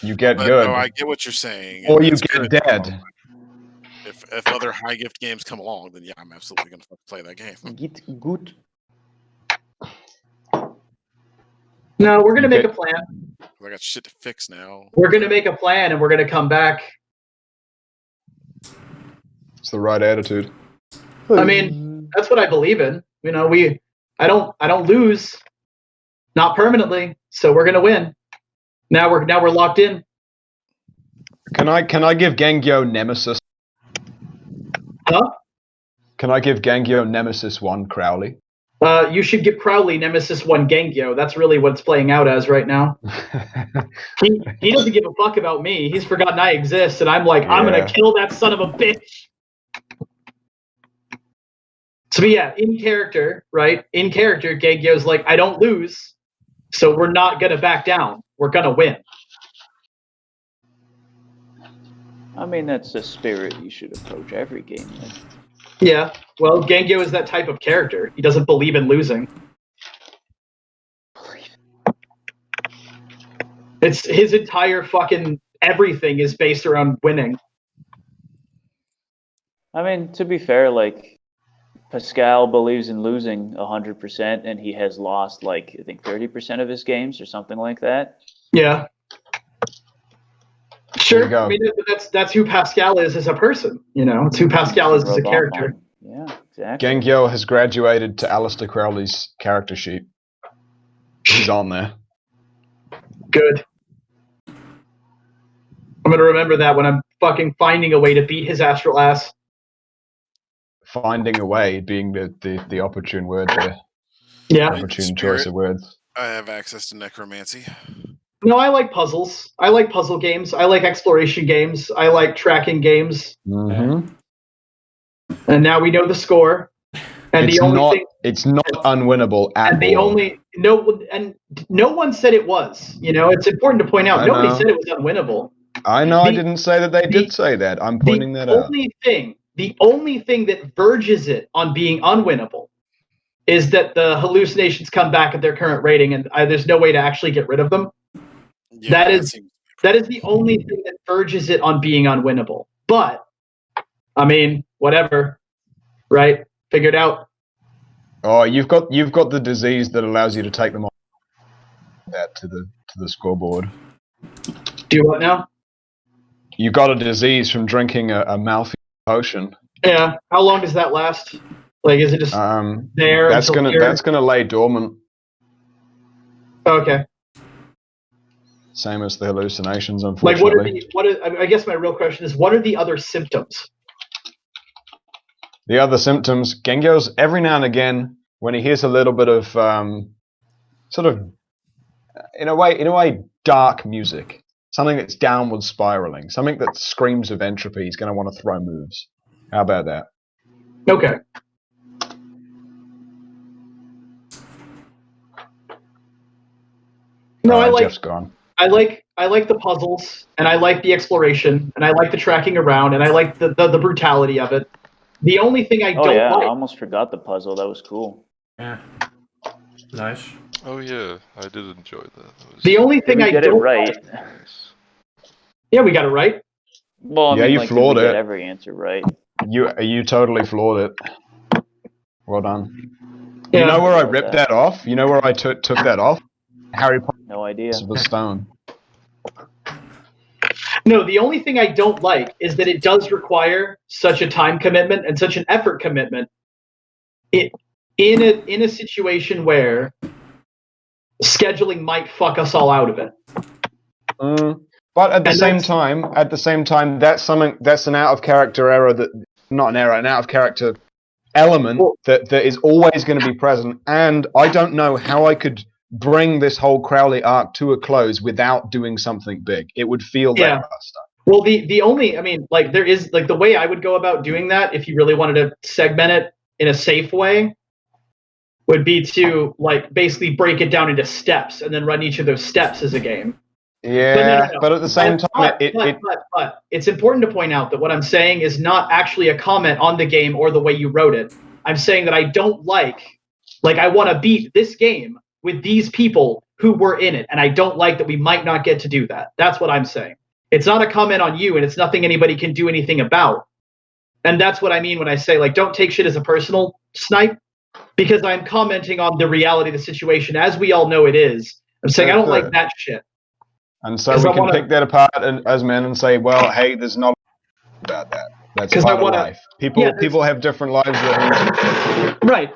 You get But good, no, I get what you're saying. or and you that's get good. dead. If other high gift games come along, then yeah, I'm absolutely gonna play that game. Get good. No, we're gonna You make get- a plan. I got shit to fix now. We're gonna make a plan, and we're gonna come back. It's the right attitude. I mean, that's what I believe in. You know, I don't lose, not permanently. So we're gonna win. Now we're locked in. Can I give Gengyo Nemesis? Huh? Can I give Gengyo Nemesis 1 Crowley? You should give Crowley Nemesis 1 Gengyo. That's really what it's playing out as right now. He doesn't give a fuck about me. He's forgotten I exist, and I'm like, I'm Yeah. gonna kill that son of a bitch. So yeah, in character, right? In character, Gengyo's like, I don't lose, so we're not gonna back down. We're gonna win. I mean, that's the spirit you should approach every game with. Yeah. Well, Gengyo is that type of character. He doesn't believe in losing. It's his entire fucking everything is based around winning. I mean, to be fair, like, Pascal believes in losing 100%, and he has lost, like, I think 30% of his games or something like that. Yeah. There Sure. you go. I mean, that's who Pascal is as a person. You know, it's who Pascal is as a Rub off character. on. Yeah, exactly. Gengyo has graduated to Alistair Crowley's character sheet. He's on there. Good. I'm gonna remember that when I'm fucking finding a way to beat his astral ass. Finding a way being the opportune word there. Yeah. Opportune choice of words. I have access to necromancy. No, I like puzzles. I like puzzle games. I like exploration games. I like tracking games. Mm-hmm. And now we know the score. And It's the only not. thing, It's not unwinnable at and the all. only no one said it was. You know, it's important to point out. I Nobody know. said it was unwinnable. I know. I the- didn't say that they did say that. I'm pointing that out. The only thing that verges it on being unwinnable is that the hallucinations come back at their current rating, and there's no way to actually get rid of them. Yeah, That is seems- that is the only thing that verges it on being unwinnable. But I mean, whatever, right? Figure it out. Oh, you've got the disease that allows you to take them off that to the scoreboard. Do what now? You got a disease from drinking a Malfi potion. Yeah. How long does that last? Like, is it just there? That's until gonna cured? lay dormant. Okay. Same as the hallucinations, Like, unfortunately. I guess my real question is, what are the other symptoms? The other symptoms, Gengyo's every now and again, when he hears a little bit of sort of in a way dark music, something that's downward spiraling, something that screams of entropy, he's going to want to throw moves. How about that? Okay. No, I like Jeff's gone. I like the puzzles, and I like the exploration, and I like the tracking around, and I like the brutality of it. The only thing I Oh don't yeah, I like, almost forgot the puzzle. That was cool. Yeah. Nice. Oh yeah, I did enjoy that. That was the only Did thing we I get it don't right? like. nice. Yeah, we got it right. Well, I Yeah, mean, you like, floored did we it. get every answer right? You totally floored it. Well done. Yeah. You know where I Floored ripped that. that off? You know where I took that off? Harry Potter No idea. of the Stone. No, the only thing I don't like is that it does require such a time commitment and such an effort commitment. In a situation where scheduling might fuck us all out of it. But at the same time, that's an out of character error an out of character element that is always going to be present. And I don't know how I could bring this whole Crowley arc to a close without doing something big. It would feel lackluster. Well, the only, I mean, like there is like the way I would go about doing that if you really wanted to segment it in a safe way would be to like basically break it down into steps and then run each of those steps as a game. Yeah, but at the same time, but it's important to point out that what I'm saying is not actually a comment on the game or the way you wrote it. I'm saying that I don't like I want to beat this game with these people who were in it, and I don't like that we might not get to do that. That's what I'm saying. It's not a comment on you, and it's nothing anybody can do anything about. And that's what I mean when I say, like, don't take shit as a personal snipe, because I'm commenting on the reality of the situation as we all know it is. I'm saying I don't like that shit. And so we can pick that apart as men and say, well, hey, there's not about that. That's part of life. People have different lives. Right,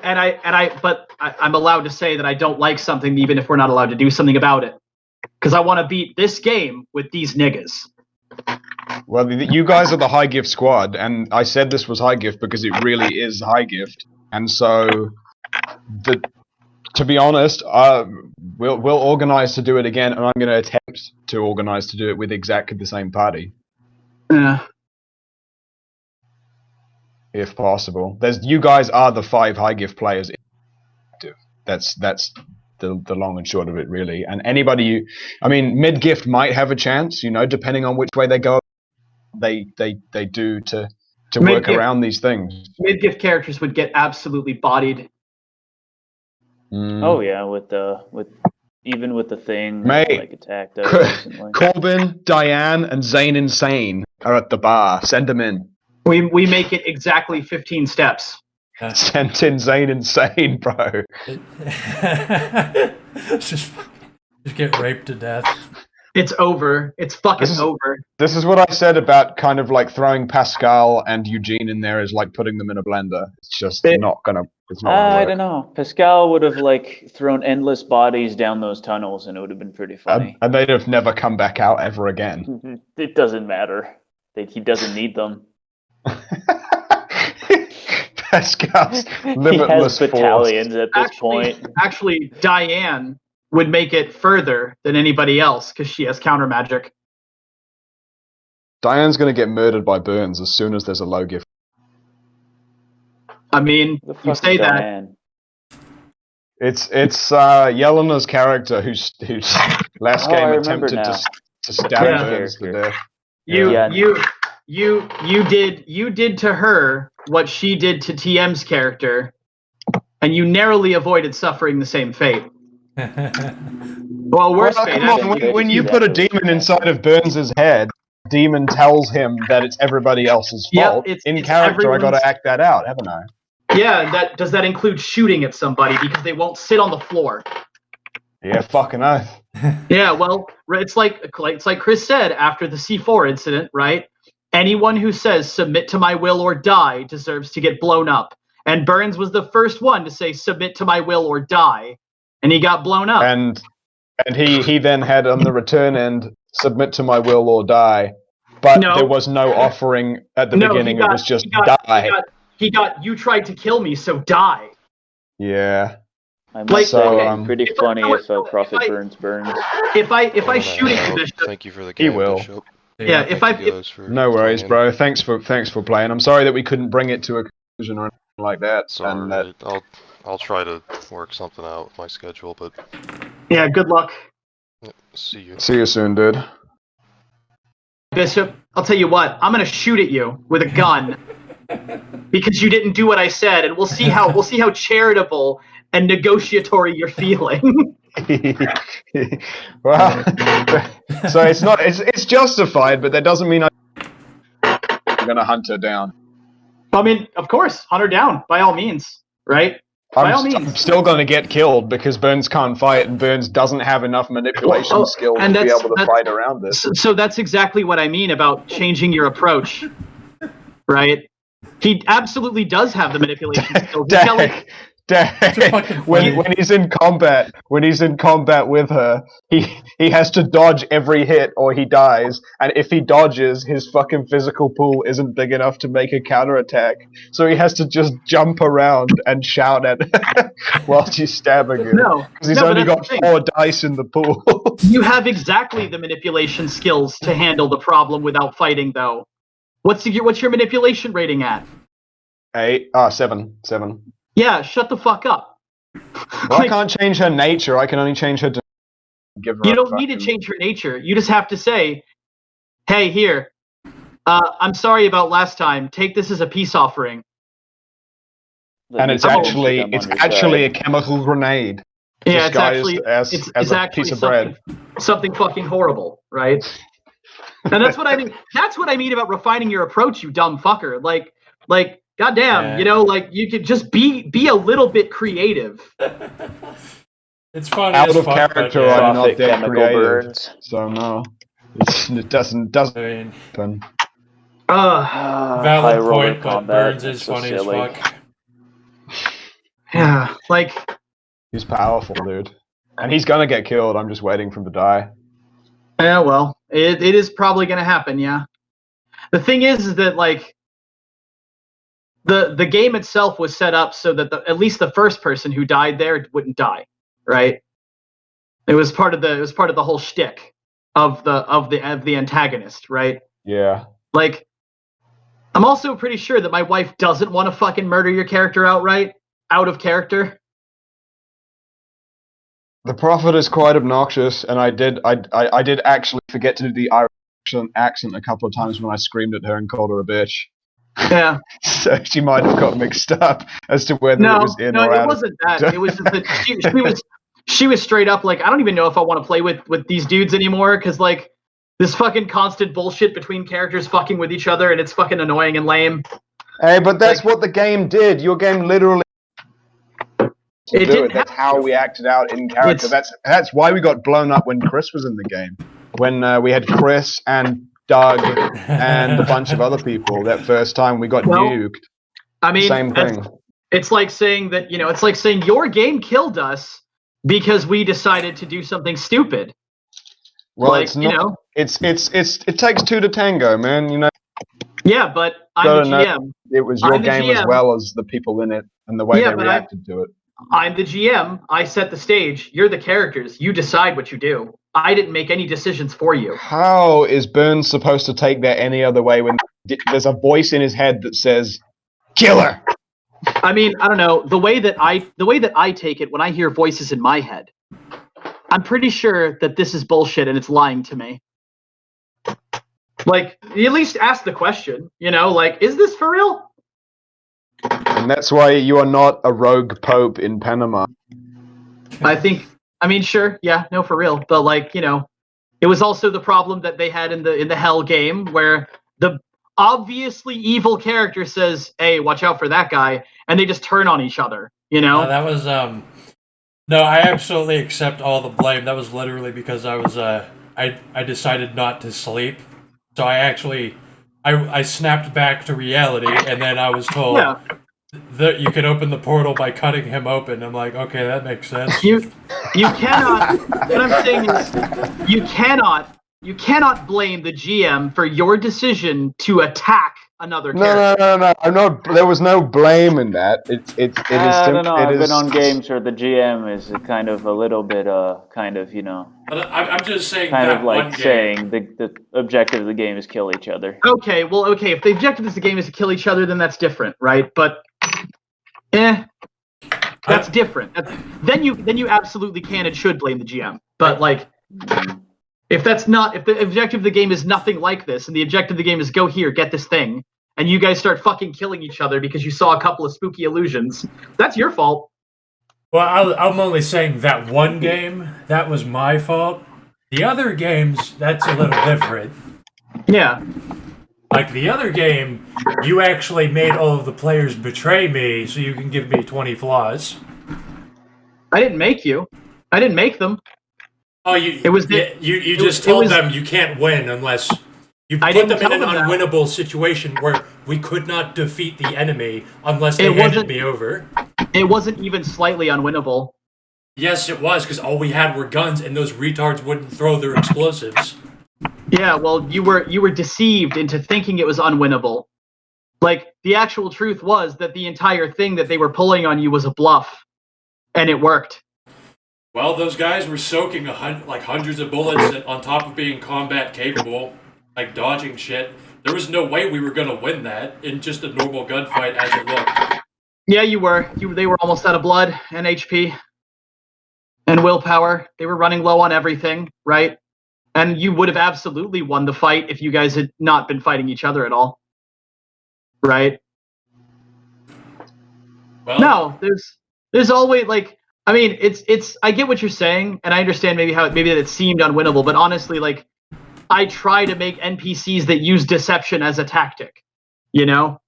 but I'm allowed to say that I don't like something even if we're not allowed to do something about it. Because I want to beat this game with these niggas. Well, you guys are the high gift squad, and I said this was high gift because it really is high gift. And so, to be honest, we'll organize to do it again, and I'm going to attempt to organize to do it with exactly the same party. Yeah. If possible. You guys are the 5 high gift players. That's the long and short of it, really. And anybody mid gift might have a chance, depending on which way they go. They do to work around these things. Mid gift characters would get absolutely bodied. Oh yeah, with the thing Mate, attacked us recently. Corbin, Diane, and Zane Insane are at the bar. Send them in. We make it exactly 15 steps. Sent in Zane Insane, bro. just get raped to death. It's over. It's fucking over. This is what I said about kind of like throwing Pascal and Eugene in there is like putting them in a blender. It's just not gonna. It's not. Gonna I don't know. Pascal would have thrown endless bodies down those tunnels, and it would have been pretty funny. And they'd have never come back out ever again. It doesn't matter. He doesn't need them. Pascal's limitless he has battalions at this point. Actually, Diane would make it further than anybody else because she has counter magic. Diane's going to get murdered by Burns as soon as there's a low gift. I mean, you say Diane? It's Yelena's character who's last game attempted to stab Burns to death. You did to her what she did to TM's character, and you narrowly avoided suffering the same fate. Well, worse fate. Come on, when you put a demon inside of Burns's head, demon tells him that it's everybody else's fault. In character, I got to act that out, haven't I? Yeah, does that include shooting at somebody because they won't sit on the floor? Yeah, fucking oath. Yeah, well, it's like Chris said after the C4 incident, right? Anyone who says submit to my will or die deserves to get blown up. And Burns was the first one to say submit to my will or die, and he got blown up. And he then had on the return end submit to my will or die, but there was no offering at the beginning. It was just die. He got you tried to kill me, so die. Yeah. I must say, pretty funny if Prophet Burns. If I shoot at you, Bishop, thank you for the game, he will. Bishop. Yeah, no worries, bro. Thanks for playing. I'm sorry that we couldn't bring it to a conclusion or anything like that. Sorry, I'll try to work something out with my schedule, but yeah, good luck. See you. See you soon, dude. Bishop, I'll tell you what. I'm gonna shoot at you with a gun because you didn't do what I said, and we'll see how charitable and negotiatory you're feeling. Well, so it's justified, but that doesn't mean I'm gonna hunt her down. I mean, of course, hunt her down by all means, right? By all means. I'm still gonna get killed because Burns can't fight, and Burns doesn't have enough manipulation skills to be able to fight around this. So that's exactly what I mean about changing your approach, right? He absolutely does have the manipulation skills. when he's in combat with her, he has to dodge every hit or he dies. And if he dodges, his fucking physical pool isn't big enough to make a counterattack. So he has to just jump around and shout at her while she's stabbing him. No, because he's no, but only that's got the 4 dice in the pool. You have exactly the manipulation skills to handle the problem without fighting, though. What's your manipulation rating at? 7. Yeah, shut the fuck up. Well, I can't change her nature. I can only change her. Give her. You don't need to change her nature. You just have to say, "Hey, here. I'm sorry about last time. Take this as a peace offering." And it's actually a chemical grenade. Yeah, it's actually a piece of bread. Something fucking horrible, right? And that's what I mean. That's what I mean about refining your approach, you dumb fucker. Like, goddamn, like you could just be a little bit creative. It's funny. Out as of fuck, character, but, I'm not that creative. Burns. So no, it doesn't I mean, happen. valid point, but combat, Burns is so funny silly. as fuck. Yeah, like He's powerful, dude, and he's gonna get killed. I'm just waiting for him to die. yeah, well, it is probably gonna happen. Yeah, the thing is that like the game itself was set up so that at least the first person who died there wouldn't die, right? It was part of the whole shtick of the antagonist, right? Yeah. Like, I'm also pretty sure that my wife doesn't want to fucking murder your character outright, out of character. The Prophet is quite obnoxious, and I did actually forget to do the Irish accent a couple of times when I screamed at her and called her a bitch. Yeah. So she might have got mixed up as to whether it was in or out. No, it wasn't that. It was just that she was straight up like, I don't even know if I want to play with these dudes anymore, because like this fucking constant bullshit between characters fucking with each other, and it's fucking annoying and lame. Hey, but that's what the game did. Your game literally It didn't That's how we acted out in character. That's why we got blown up when Chris was in the game. When we had Chris and Doug and a bunch of other people that first time we got nuked. I mean, same thing. It's like saying that, it's like saying your game killed us because we decided to do something stupid. Well, like, it's not. It takes 2 to tango, man. Yeah, but I'm the GM. It was your game as well as the people in it and the way they reacted to it. I'm the GM. I set the stage. You're the characters. You decide what you do. I didn't make any decisions for you. How is Burns supposed to take that any other way when there's a voice in his head that says, "Kill her"? I mean, I don't know. The way that I take it when I hear voices in my head, I'm pretty sure that this is bullshit and it's lying to me. Like, you at least ask the question, like, is this for real? And that's why you are not a rogue pope in Panama. I mean, sure, yeah, no, for real. But like, it was also the problem that they had in the Hell game, where the obviously evil character says, "Hey, watch out for that guy," and they just turn on each other. No, that was No, I absolutely accept all the blame. That was literally because I was I decided not to sleep, so I snapped back to reality, and then I was told that you can open the portal by cutting him open. I'm like, okay, that makes sense. You cannot. What I'm saying is, you cannot blame the GM for your decision to attack another character. No. I'm not. There was no blame in that. It is. I don't know. I've been on games where the GM is kind of a little bit, But I'm just saying kind that of like one game. saying the objective of the game is kill each other. Okay, well, if the objective of the game is to kill each other, then that's different, right? But, that's different. Then you absolutely can and should blame the GM. But like, if the objective of the game is nothing like this, and the objective of the game is go here, get this thing, and you guys start fucking killing each other because you saw a couple of spooky illusions, that's your fault. Well, I'm only saying that one game, that was my fault. The other games, that's a little different. Yeah. Like the other game, you actually made all of the players betray me so you can give me 20 flaws. I didn't make you. I didn't make them. Oh, you just told them you can't win unless you put them in an unwinnable situation where we could not defeat the enemy unless they handed me over. It wasn't even slightly unwinnable. Yes, it was, because all we had were guns, and those retards wouldn't throw their explosives. Yeah, well, you were deceived into thinking it was unwinnable. Like, the actual truth was that the entire thing that they were pulling on you was a bluff, and it worked. Well, those guys were soaking like hundreds of bullets, and on top of being combat capable, like dodging shit. There was no way we were gonna win that in just a normal gunfight as it looked. Yeah, you were. They were almost out of blood and HP and willpower. They were running low on everything, right? And you would have absolutely won the fight if you guys had not been fighting each other at all, right? Well, No, there's always like, I mean, it's I get what you're saying, and I understand maybe that it seemed unwinnable, but honestly, like, I try to make NPCs that use deception as a tactic, you know?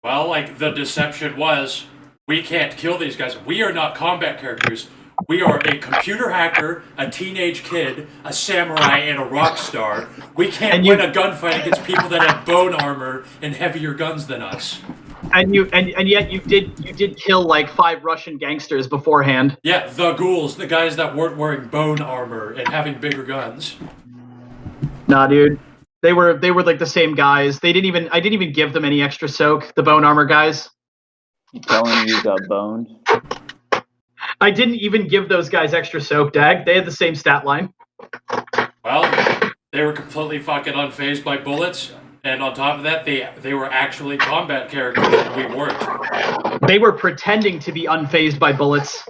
well, like the deception was, we can't kill these guys. We are not combat characters. We are a computer hacker, a teenage kid, a samurai, and a rock star. We can't win a gunfight against people that have bone armor and heavier guns than us. And yet you did kill like 5 Russian gangsters beforehand. Yeah, the ghouls, the guys that weren't wearing bone armor and having bigger guns. Nah, dude. They were like the same guys. I didn't even give them any extra soak, the bone armor guys. You telling me you got boned? I didn't even give those guys extra soak, Dag. They had the same stat line. Well, they were completely fucking unfazed by bullets, and on top of that, they were actually combat characters, and we weren't. They were pretending to be unfazed by bullets.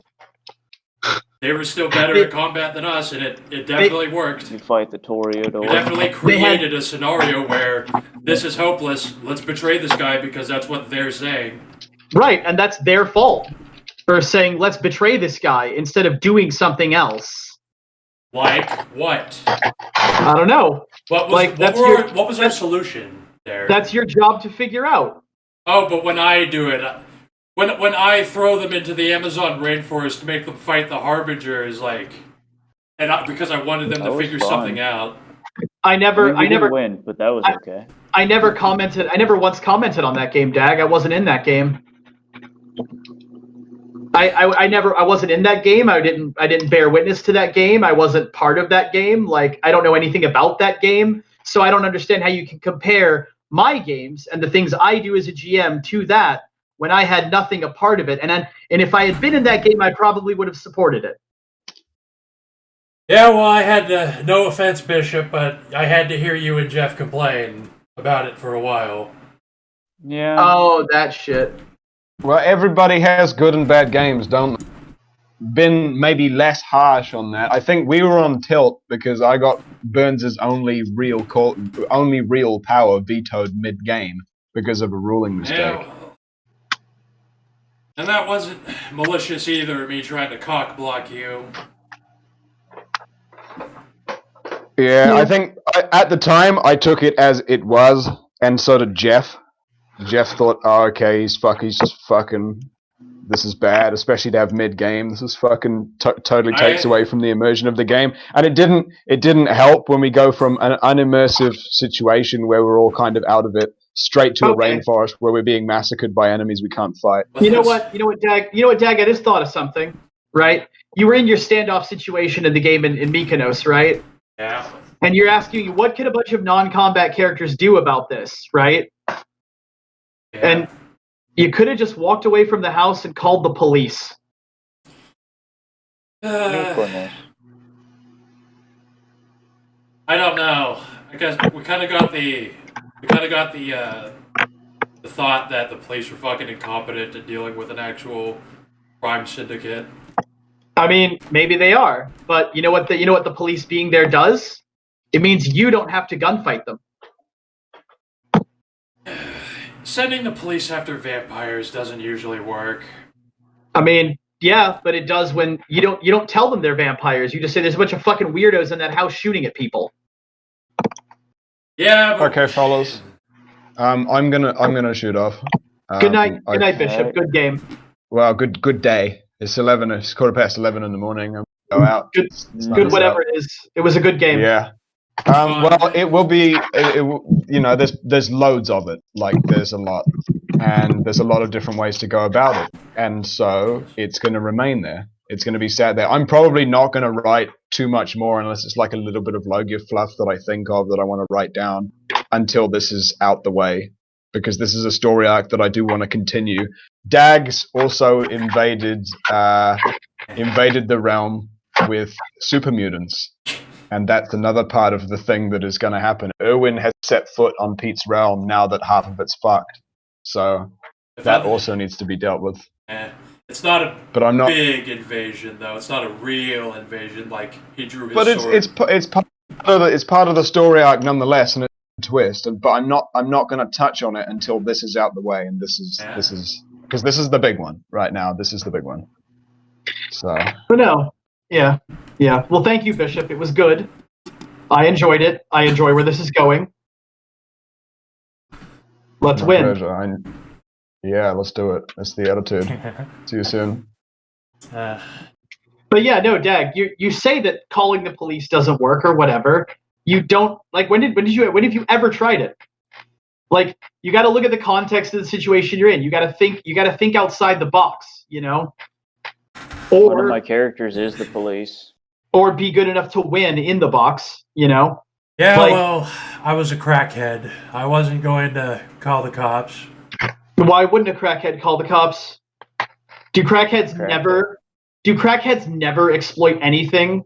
They were still better at combat than us, and it definitely worked. You fight the Toreador. We definitely created a scenario where this is hopeless, let's betray this guy because that's what they're saying. Right, and that's their fault for saying, let's betray this guy instead of doing something else. Like what? I don't know. What was our solution there? That's your job to figure out. Oh, but when I do it, when I throw them into the Amazon rainforest to make them fight the Harbingers, like, because I wanted them to figure something out. I never win, but that was okay. I never once commented on that game, Dag. I wasn't in that game. I wasn't in that game. I didn't bear witness to that game. I wasn't part of that game. Like, I don't know anything about that game, so I don't understand how you can compare my games and the things I do as a GM to that when I had nothing a part of it. And if I had been in that game, I probably would have supported it. Yeah, well, I had no offense, Bishop, but I had to hear you and Jeff complain about it for a while. Yeah. Oh, that shit. Well, everybody has good and bad games, don't they? Been maybe less harsh on that. I think we were on tilt because I got Burns' only real power vetoed mid-game because of a ruling mistake. Yeah. And that wasn't malicious either, me trying to cock block you. Yeah, I think at the time I took it as it was, and so did Jeff. Jeff thought, oh, okay, he's just fucking, this is bad, especially to have mid-game. This is fucking totally takes away from the immersion of the game. And it didn't help when we go from an unimmersive situation where we're all kind of out of it straight to a rainforest where we're being massacred by enemies we can't fight. You know what, Dag? I just thought of something, right? You were in your standoff situation in the game in Mykonos, right? Yeah. And you're asking me, what could a bunch of non-combat characters do about this, right? Yeah. And you could have just walked away from the house and called the police. I don't know. I guess we kind of got the thought that the police were fucking incompetent at dealing with an actual crime syndicate. I mean, maybe they are, but you know what the police being there does? It means you don't have to gunfight them. Sending the police after vampires doesn't usually work. I mean, yeah, but it does when you don't tell them they're vampires. You just say there's a bunch of fucking weirdos in that house shooting at people. Yeah. But... Okay, fellas. I'm gonna shoot off. Good night, Bishop. Good game. Well, good day. It's 11. It's 11:15 in the morning. I'm go out. Good whatever it is. It was a good game. Yeah. Well, it will be. There's loads of it. Like, there's a lot. and there's a lot of different ways to go about it, and so it's going to remain there. It's going to be sat there. I'm probably not going to write too much more unless it's like a little bit of Logia fluff that I think of that I want to write down until this is out the way, because this is a story arc that I do want to continue. Dags also invaded the realm with super mutants, and that's another part of the thing that is going to happen. Irwin has set foot on Pete's realm now that half of it's fucked, so that also needs to be dealt with. It's not a big invasion, though. It's not a real invasion like he drew his sword. But it's part of the story arc nonetheless, and it's a twist. But I'm not going to touch on it until this is out the way, and this is because this is the big one right now. This is the big one. So. But no, yeah. Well, thank you, Bishop. It was good. I enjoyed it. I enjoy where this is going. Let's win. Pleasure. Yeah, let's do it. That's the attitude. See you soon. But yeah, no, Dag, you say that calling the police doesn't work or whatever. You don't like when have you ever tried it? Like, you got to look at the context of the situation you're in. You got to think outside the box, you know? Or one of my characters is the police. Or be good enough to win in the box, you know? Yeah, well, I was a crackhead. I wasn't going to call the cops. Why wouldn't a crackhead call the cops? Do crackheads never exploit anything?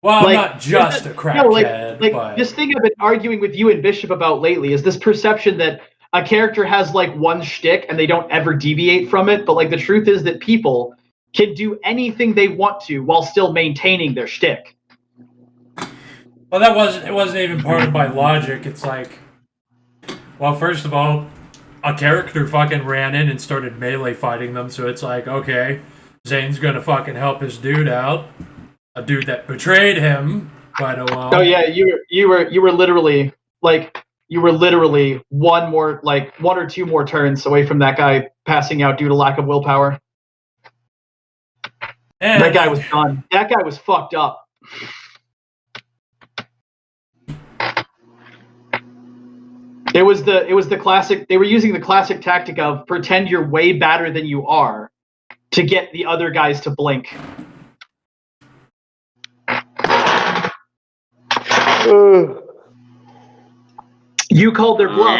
Well, I'm not just a crackhead. But this thing I've been arguing with you and Bishop about lately is this perception that a character has like one shtick and they don't ever deviate from it. But like the truth is that people can do anything they want to while still maintaining their shtick. Well, it wasn't even part of my logic. It's like, well, first of all, a character fucking ran in and started melee fighting them, so it's like, okay, Zane's gonna fucking help his dude out. A dude that betrayed him, quite alone. Oh yeah, you were literally one or two more turns away from that guy passing out due to lack of willpower. And that guy was done. That guy was fucked up. It was the classic. They were using the classic tactic of pretend you're way badder than you are to get the other guys to blink. You called their bluff.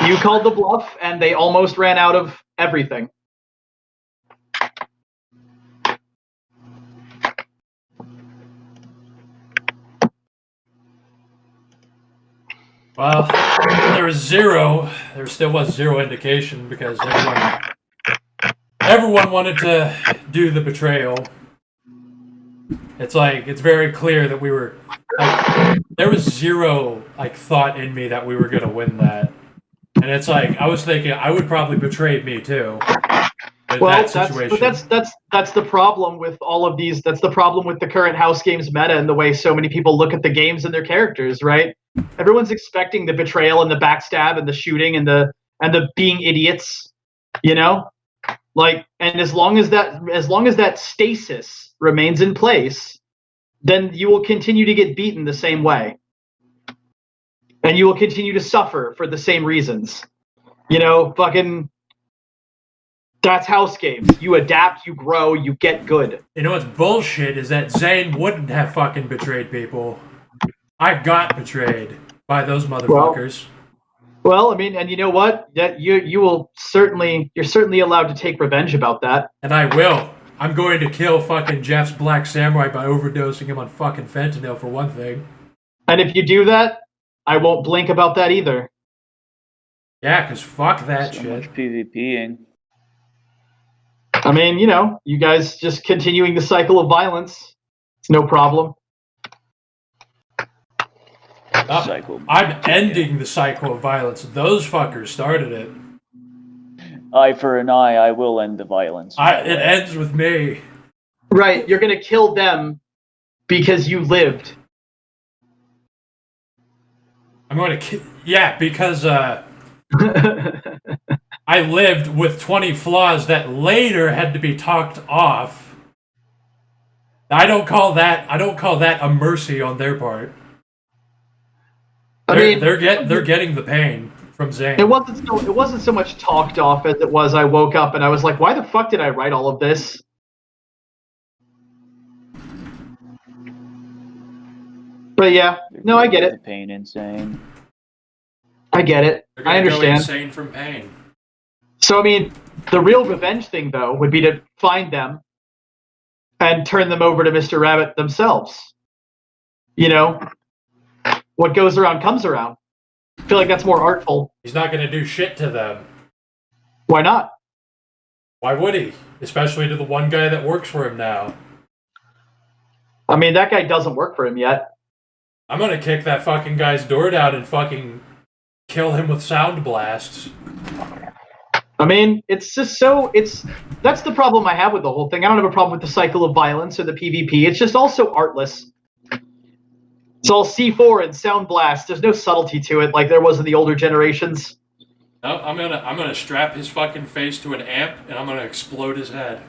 You called the bluff, and they almost ran out of everything. Well, there still was zero indication because everyone wanted to do the betrayal. It's like, it's very clear that we were, like, there was zero, like, thought in me that we were going to win that. And it's like, I was thinking I would probably betray me too. Well, that's the problem with all of these. That's the problem with the current house games meta and the way so many people look at the games and their characters, right? Everyone's expecting the betrayal and the backstab and the shooting and the being idiots, you know? Like, and as long as that stasis remains in place, then you will continue to get beaten the same way. And you will continue to suffer for the same reasons. You know, fucking that's house games. You adapt, you grow, you get good. You know what's bullshit is that Zane wouldn't have fucking betrayed people. I got betrayed by those motherfuckers. Well, I mean, and you know what? That you're certainly allowed to take revenge about that. And I will. I'm going to kill fucking Jeff's Black Samurai by overdosing him on fucking fentanyl for one thing. And if you do that, I won't blink about that either. Yeah, because fuck that so shit. Much PvPing. I mean, you know, you guys just continuing the cycle of violence. It's no problem. I'm ending the cycle of violence. Those fuckers started it. Eye for an eye, I will end the violence. It ends with me. Right, you're gonna kill them because you lived. I'm going to because I lived with 20 flaws that later had to be talked off. I don't call that a mercy on their part. They're getting the pain from Zane. It wasn't so much talked off as it was I woke up and I was like, why the fuck did I write all of this? But yeah, no, I get it. The pain insane. I get it. They're gonna I understand. Go insane from pain. So I mean, the real revenge thing though would be to find them and turn them over to Mr. Rabbit themselves. You know, what goes around comes around. I feel like that's more artful. He's not going to do shit to them. Why not? Why would he? Especially to the one guy that works for him now. I mean, that guy doesn't work for him yet. I'm going to kick that fucking guy's door down and fucking kill him with sound blasts. I mean, it's just so, that's the problem I have with the whole thing. I don't have a problem with the cycle of violence or the PvP. It's just also artless. It's all C4 and sound blast. There's no subtlety to it like there was in the older generations. No, I'm gonna strap his fucking face to an amp and I'm gonna explode his head.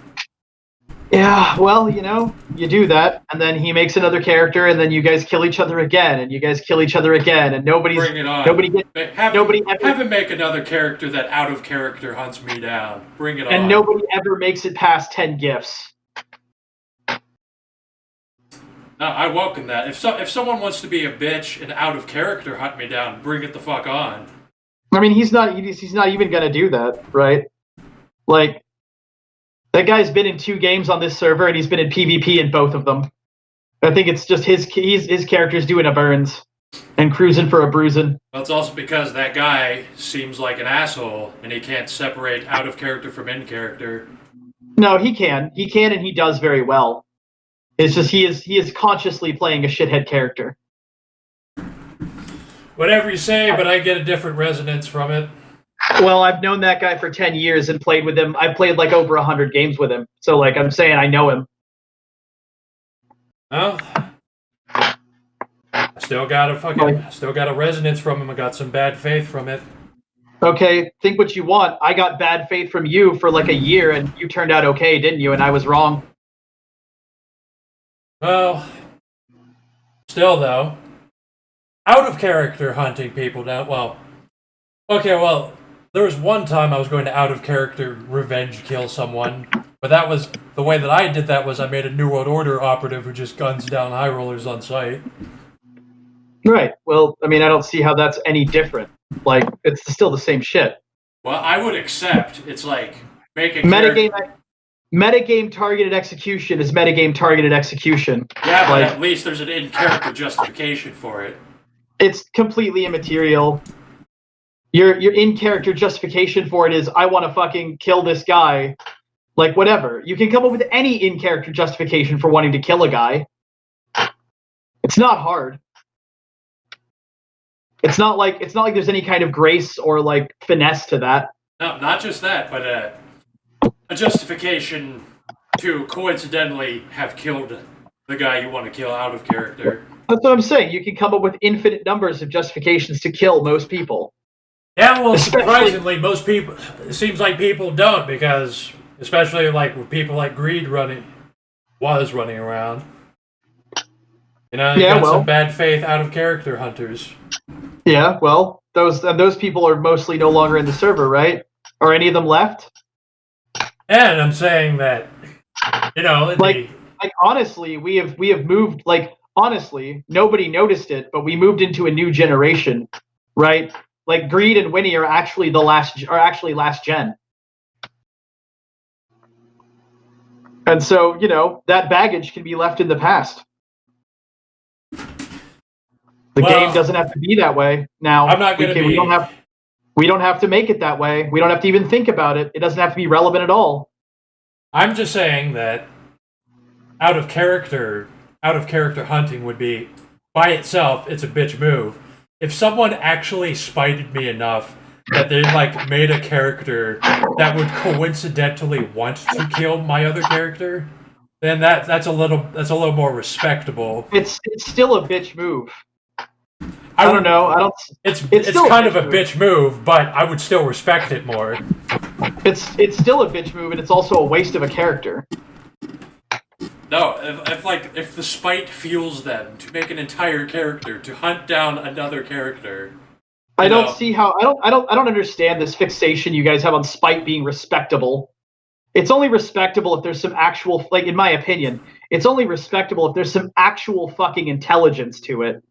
Yeah, well, you know, you do that, and then he makes another character, and then you guys kill each other again, and you guys kill each other again, and Bring it on. Have him make another character that out of character hunts me down. Bring it on. And nobody ever makes it past 10 gifts. No, I welcome that. If someone wants to be a bitch and out of character hunt me down, bring it the fuck on. I mean, he's not even gonna do that, right? Like, that guy's been in 2 games on this server, and he's been in PvP in both of them. I think it's just his character's doing a burns and cruising for a bruising. Well, it's also because that guy seems like an asshole, and he can't separate out of character from in character. No, he can, and he does very well. It's just he is consciously playing a shithead character. Whatever you say, but I get a different resonance from it. Well, I've known that guy for 10 years and played with him. I played like over 100 games with him. So like I'm saying I know him. Well, I still got a resonance from him. I got some bad faith from it. Okay, think what you want. I got bad faith from you for like a year and you turned out okay, didn't you? And I was wrong. Well, still though, out of character hunting people down. Well, okay, well, there was one time I was going to out of character revenge kill someone, but that was the way that I did that was I made a New World Order operative who just guns down high rollers on sight. Right. Well, I mean, I don't see how that's any different. Like, it's still the same shit. Well, I would accept. It's like making metagame targeted execution is metagame targeted execution. Yeah, but at least there's an in-character justification for it. It's completely immaterial. Your in-character justification for it is, I want to fucking kill this guy. Like, whatever. You can come up with any in-character justification for wanting to kill a guy. It's not hard. It's not like there's any kind of grace or, like, finesse to that. No, not just that, but a justification to coincidentally have killed the guy you want to kill out of character. That's what I'm saying. You can come up with infinite numbers of justifications to kill most people. Yeah, well, surprisingly, most people, it seems like people don't, because, especially like with people like Greed running around. You know, you got some bad faith out of character hunters. Yeah, well, those people are mostly no longer in the server, right? Are any of them left? And I'm saying that, you know, like honestly, we have moved. Like honestly, nobody noticed it, but we moved into a new generation, right? Like Greed and Winnie are actually last gen. And so, you know, that baggage can be left in the past. The game doesn't have to be that way now. I'm not going to be. We don't have to make it that way. We don't have to even think about it. It doesn't have to be relevant at all. I'm just saying that out of character hunting would be, by itself, it's a bitch move. If someone actually spited me enough that they like made a character that would coincidentally want to kill my other character, then that's a little more respectable. It's still a bitch move. I don't know. It's kind of a bitch move, but I would still respect it more. It's still a bitch move, and it's also a waste of a character. No, if the spite fuels them to make an entire character to hunt down another character. I don't see how I don't understand this fixation you guys have on spite being respectable. It's only respectable if there's some actual, like, in my opinion, it's only respectable if there's some actual fucking intelligence to it.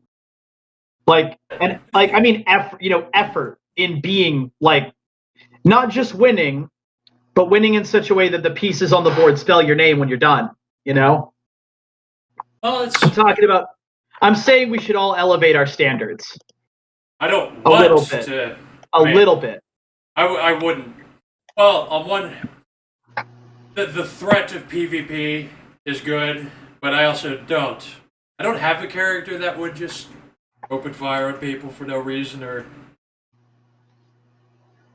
Like, and like, I mean, effort in being like, not just winning, but winning in such a way that the pieces on the board spell your name when you're done. You know? Well, I'm saying we should all elevate our standards. I don't a want little bit. to. A little bit. I wouldn't. Well, on one, the threat of PvP is good, but I also don't. I don't have a character that would just open fire on people for no reason or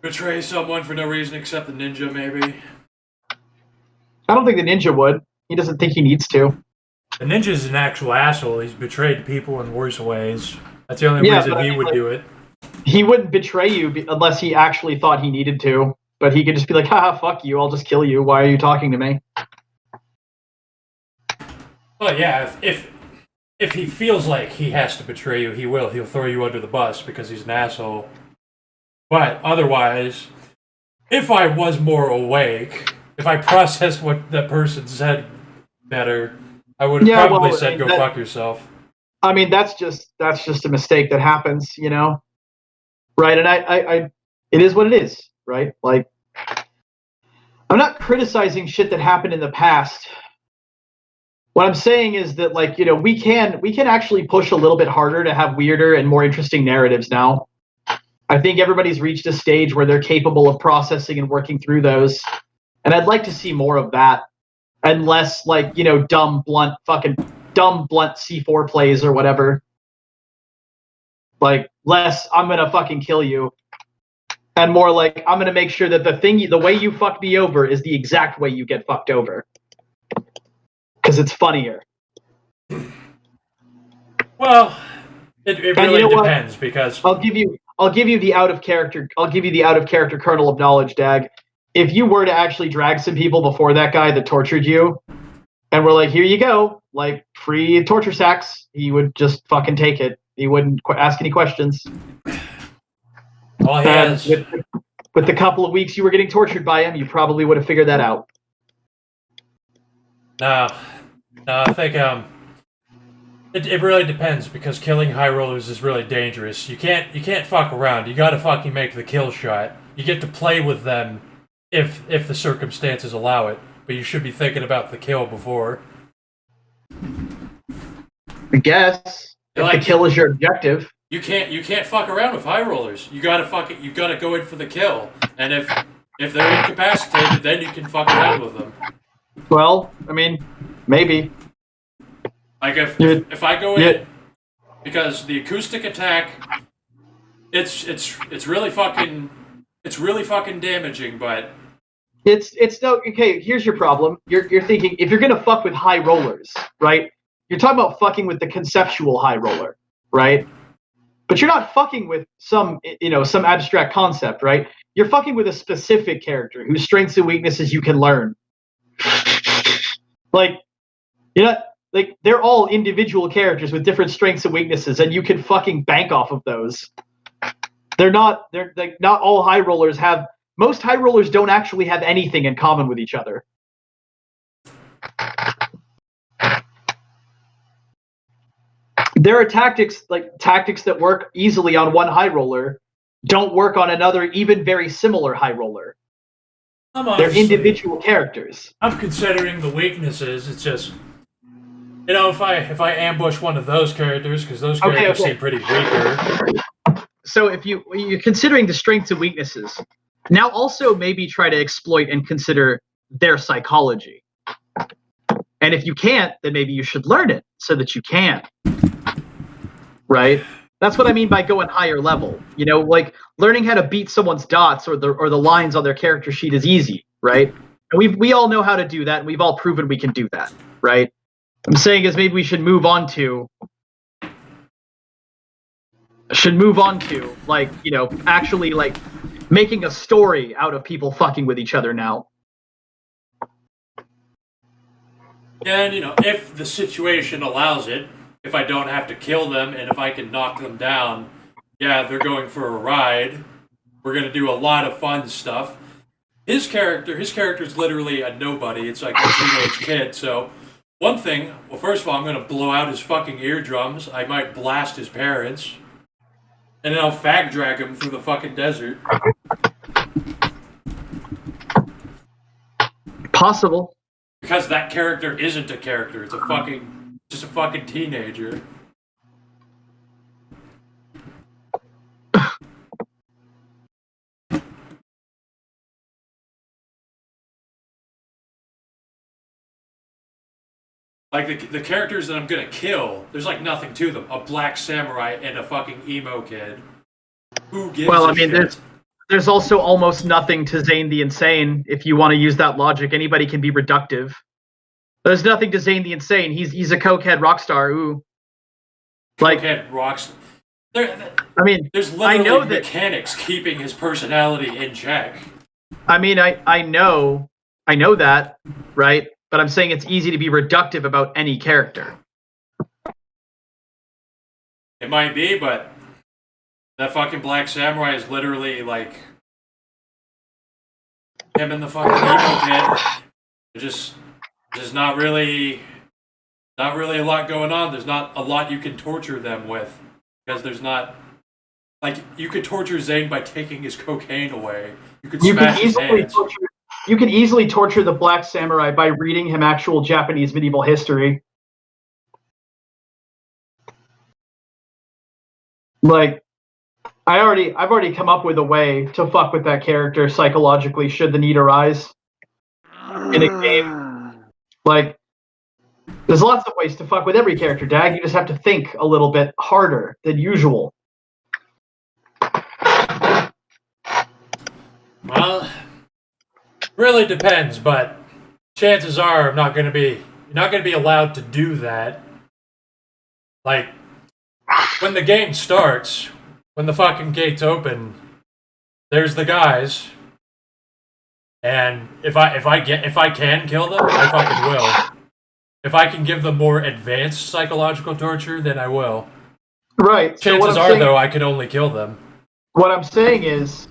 betray someone for no reason except the ninja, maybe. I don't think the ninja would. He doesn't think he needs to. The ninja's an actual asshole. He's betrayed people in worse ways. That's the only reason he would do it. He wouldn't betray you unless he actually thought he needed to. But he could just be like, haha, fuck you, I'll just kill you. Why are you talking to me? Well, yeah, if he feels like he has to betray you, he will. He'll throw you under the bus because he's an asshole. But otherwise, if I was more awake, if I processed what that person said better, I would have probably said, go fuck yourself. I mean, that's just a mistake that happens, you know? Right? And I it is what it is, right? Like, I'm not criticizing shit that happened in the past. What I'm saying is that, like, you know, we can actually push a little bit harder to have weirder and more interesting narratives now. I think everybody's reached a stage where they're capable of processing and working through those. And I'd like to see more of that. And less, like, you know, dumb, blunt C4 plays or whatever. Like, less, I'm gonna fucking kill you. And more like, I'm gonna make sure that the way you fuck me over is the exact way you get fucked over. Because it's funnier. Well, it really depends because I'll give you the out of character kernel of knowledge, Dag. If you were to actually drag some people before that guy that tortured you, and we're like, here you go, like, free torture sacks, he would just fucking take it. He wouldn't ask any questions. All he has. With the couple of weeks you were getting tortured by him, you probably would have figured that out. No, I think it really depends because killing high rollers is really dangerous. You can't fuck around. You gotta fucking make the kill shot. You get to play with them if the circumstances allow it, but you should be thinking about the kill before. I guess if the kill is your objective. You can't fuck around with high rollers. You gotta go in for the kill. And if they're incapacitated, then you can fuck around with them. Well, I mean, maybe. Like if I go in, because the acoustic attack, it's really fucking damaging, but it's no okay. Here's your problem. You're thinking if you're gonna fuck with high rollers, right? You're talking about fucking with the conceptual high roller, right? But you're not fucking with some abstract concept, right? You're fucking with a specific character whose strengths and weaknesses you can learn. Like, you're not, like, they're all individual characters with different strengths and weaknesses, and you can fucking bank off of those. Not all high rollers have. Most high rollers don't actually have anything in common with each other. There are tactics that work easily on one high roller, don't work on another even very similar high roller. They're individual characters. I'm considering the weaknesses. It's just, you know, if I ambush one of those characters, because those characters seem pretty weaker. So if you're considering the strengths and weaknesses, now also maybe try to exploit and consider their psychology. And if you can't, then maybe you should learn it so that you can. Right? That's what I mean by going higher level. You know, like learning how to beat someone's dots or the lines on their character sheet is easy, right? And we all know how to do that, and we've all proven we can do that, right? I'm saying is maybe we should move on to like, you know, actually like making a story out of people fucking with each other now. And, you know, if the situation allows it, if I don't have to kill them and if I can knock them down, yeah, they're going for a ride. We're gonna do a lot of fun stuff. His character's literally a nobody. It's like a teenage kid. So, one thing, well, first of all, I'm gonna blow out his fucking eardrums. I might blast his parents, and then I'll fag drag him through the fucking desert. Possible. Because that character isn't a character. It's just a fucking teenager. Like, the characters that I'm gonna kill, there's like nothing to them. A black samurai and a fucking emo kid. Who gives a shit? There's also almost nothing to Zane the Insane, if you want to use that logic. Anybody can be reductive. There's nothing to Zane the Insane. He's a cokehead rock star. Ooh. Like, Cokehead rocks. I mean, There's I literally know that. mechanics keeping his personality in check. I mean, I know that, right? But I'm saying it's easy to be reductive about any character. It might be, but that fucking black samurai is literally like him and the fucking emo kid. There's not really a lot going on. There's not a lot you can torture them with, because there's not, like, you could torture Zane by taking his cocaine away. You could smash his hands. You can easily torture the Black Samurai by reading him actual Japanese medieval history. Like, I've already come up with a way to fuck with that character psychologically should the need arise in a game. Like, there's lots of ways to fuck with every character, Dag. You just have to think a little bit harder than usual. Well, really depends, but chances are you're not going to be allowed to do that. Like, when the game starts, when the fucking gates open, there's the guys, and if I can kill them, I fucking will. If I can give them more advanced psychological torture, then I will. Right. Chances are, though, I can only kill them. What I'm saying is,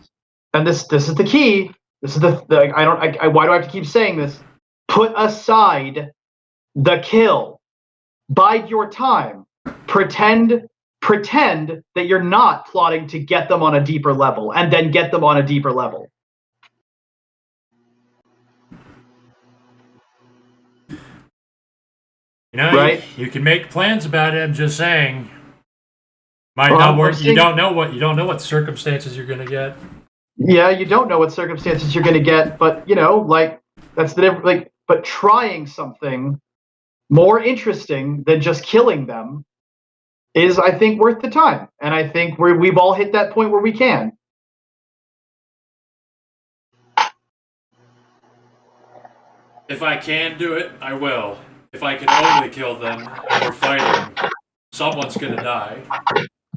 and this is the key. This is why do I have to keep saying this? Put aside the kill. Bide your time. Pretend that you're not plotting to get them on a deeper level, and then get them on a deeper level. You know, right? You can make plans about it. I'm just saying, might not work. You don't know what circumstances you're gonna get. Yeah, you don't know what circumstances you're gonna get, but that's the difference. Like, but trying something more interesting than just killing them is, I think, worth the time, and I think we've all hit that point where we can. If I can do it, I will. If I can only kill them and we're fighting, someone's gonna die.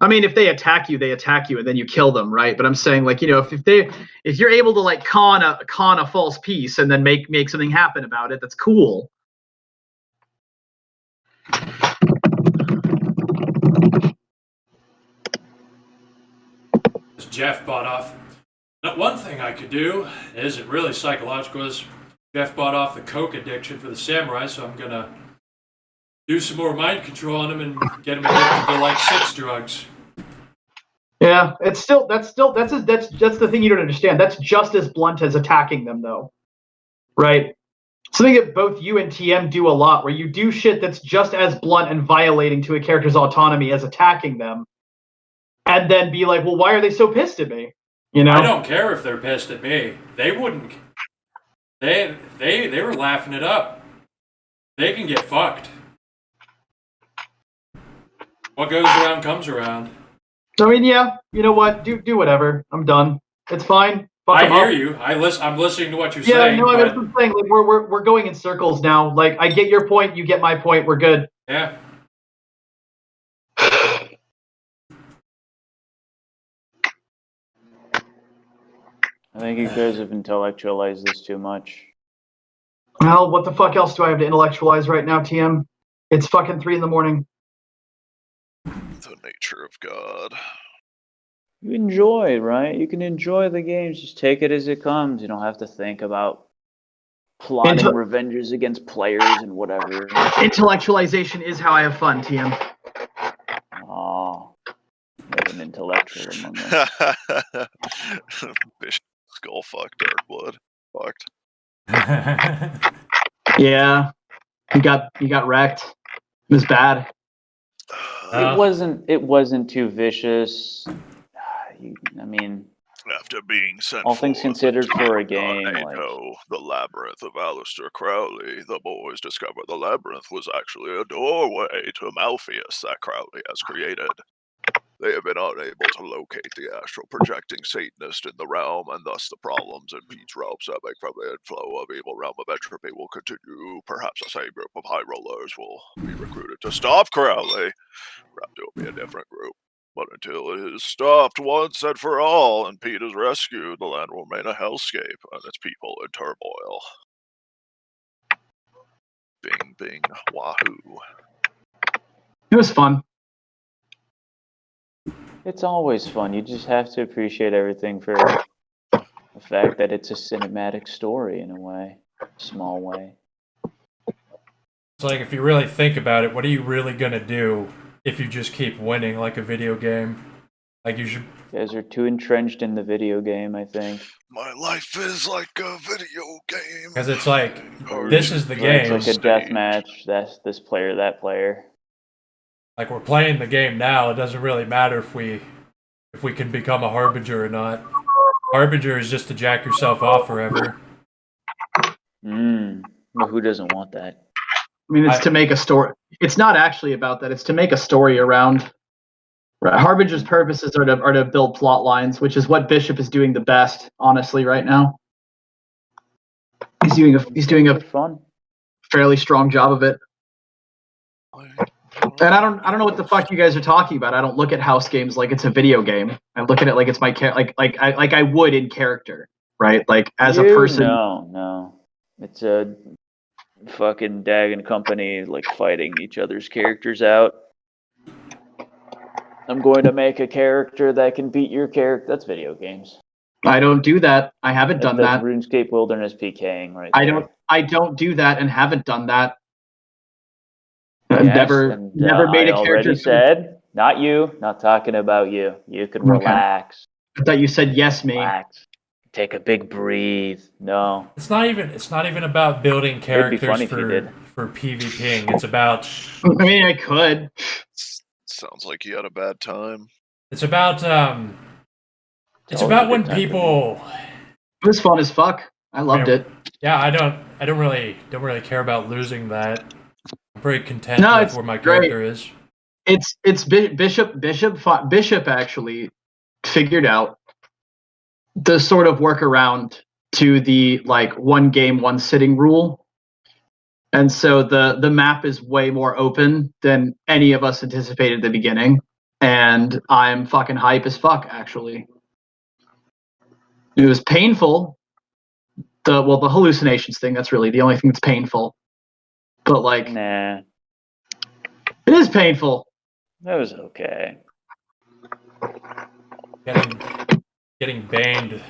I mean, if they attack you, and then you kill them, right? But I'm saying, like, if you're able to like con a false peace and then make something happen about it, that's cool. As Jeff bought off. Now, one thing I could do isn't really psychological. Is Jeff bought off the coke addiction for the samurai, so I'm gonna do some more mind control on him and get him addicted to like 6 drugs. Yeah, that's the thing you don't understand. That's just as blunt as attacking them, though, right? Something that both you and TM do a lot, where you do shit that's just as blunt and violating to a character's autonomy as attacking them, and then be like, "Well, why are they so pissed at me?" You know? I don't care if they're pissed at me. They wouldn't. They were laughing it up. They can get fucked. What goes around comes around. I mean, yeah, you know what? Do whatever. I'm done. It's fine. Fuck I hear up. you. I'm listening to what you're Yeah, saying. no, but... I'm saying, like, we're going in circles now. Like, I get your point, you get my point. We're good. Yeah. I think you guys have intellectualized this too much. Well, what the fuck else do I have to intellectualize right now, TM? It's fucking 3 a.m. The nature of God. You enjoy, right? You can enjoy the games. Just take it as it comes. You don't have to think about plotting revenges against players and whatever. Intellectualization is how I have fun, TM. Oh, we have an intellectual among us. Bishop skull fucked Darkblood. Fucked. Yeah, he got wrecked. It was bad. It wasn't too vicious. I mean, after being sent all things considered for a game, Incarnato, the labyrinth of Aleister Crowley, the boys discovered the labyrinth was actually a doorway to Malpheus that Crowley has created. They have been unable to locate the astral projecting Satanist in the realm, and thus the problems in Pete's realm stemming from the inflow of evil realm of entropy will continue. Perhaps the same group of high rollers will be recruited to stop Crowley. Perhaps it will be a different group. But until it is stopped once and for all, and Pete is rescued, the land will remain a hellscape, and its people in turmoil. Bing, bing, wahoo. It was fun. It's always fun. You just have to appreciate everything for the fact that it's a cinematic story in a way, small way. It's like, if you really think about it, what are you really gonna do if you just keep winning like a video game? Like, you should... You guys are too entrenched in the video game, I think. My life is like a video game. Because it's like, this is the game. It's like a death match. That's this player, that player. Like, we're playing the game now. It doesn't really matter if we can become a Harbinger or not. Harbinger is just to jack yourself off forever. Well, who doesn't want that? I mean, it's to make a story. It's not actually about that. It's to make a story around. Right. Harbinger's purposes are to build plot lines, which is what Bishop is doing the best, honestly, right now. He's doing a fun, fairly strong job of it. And I don't know what the fuck you guys are talking about. I don't look at house games like it's a video game. I look at it like it's my like I would in character, right? Like as a person. No, it's a fucking Dag and Company like fighting each other's characters out. I'm going to make a character that can beat your character. That's video games. I don't do that. I haven't done that. That's RuneScape Wilderness PKing, right? I don't do that and haven't done that. Yes, never made a character. I already said, not you, not talking about you. You can relax. I thought you said yes, me. Relax. Take a big breathe. No. It's not even about building characters for PvPing. It's about... I mean, I could. Sounds like you had a bad time. It's about it's about when people... It was fun as fuck. I loved it. Yeah, I don't really care about losing that. I'm pretty content with where my character is. It's Bishop actually figured out the sort of workaround to the like one game, one sitting rule. And so the map is way more open than any of us anticipated at the beginning. And I'm fucking hype as fuck, actually. It was painful. The hallucinations thing, that's really the only thing that's painful. But like, nah. It is painful. That was okay. Getting baned.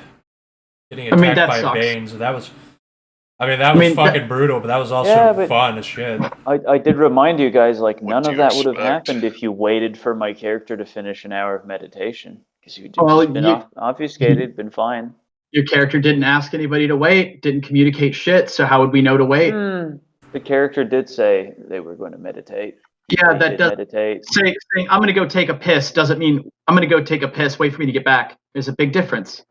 Getting attacked by Banes. That was fucking brutal, but that was also fun as shit. I did remind you guys, like, none of that would have happened if you waited for my character to finish an hour of meditation. Because you'd just been obfuscated, been fine. Your character didn't ask anybody to wait, didn't communicate shit, so how would we know to wait? The character did say they were going to meditate. Yeah, that does meditate. Saying I'm going to go take a piss doesn't mean I'm going to go take a piss, wait for me to get back. There's a big difference.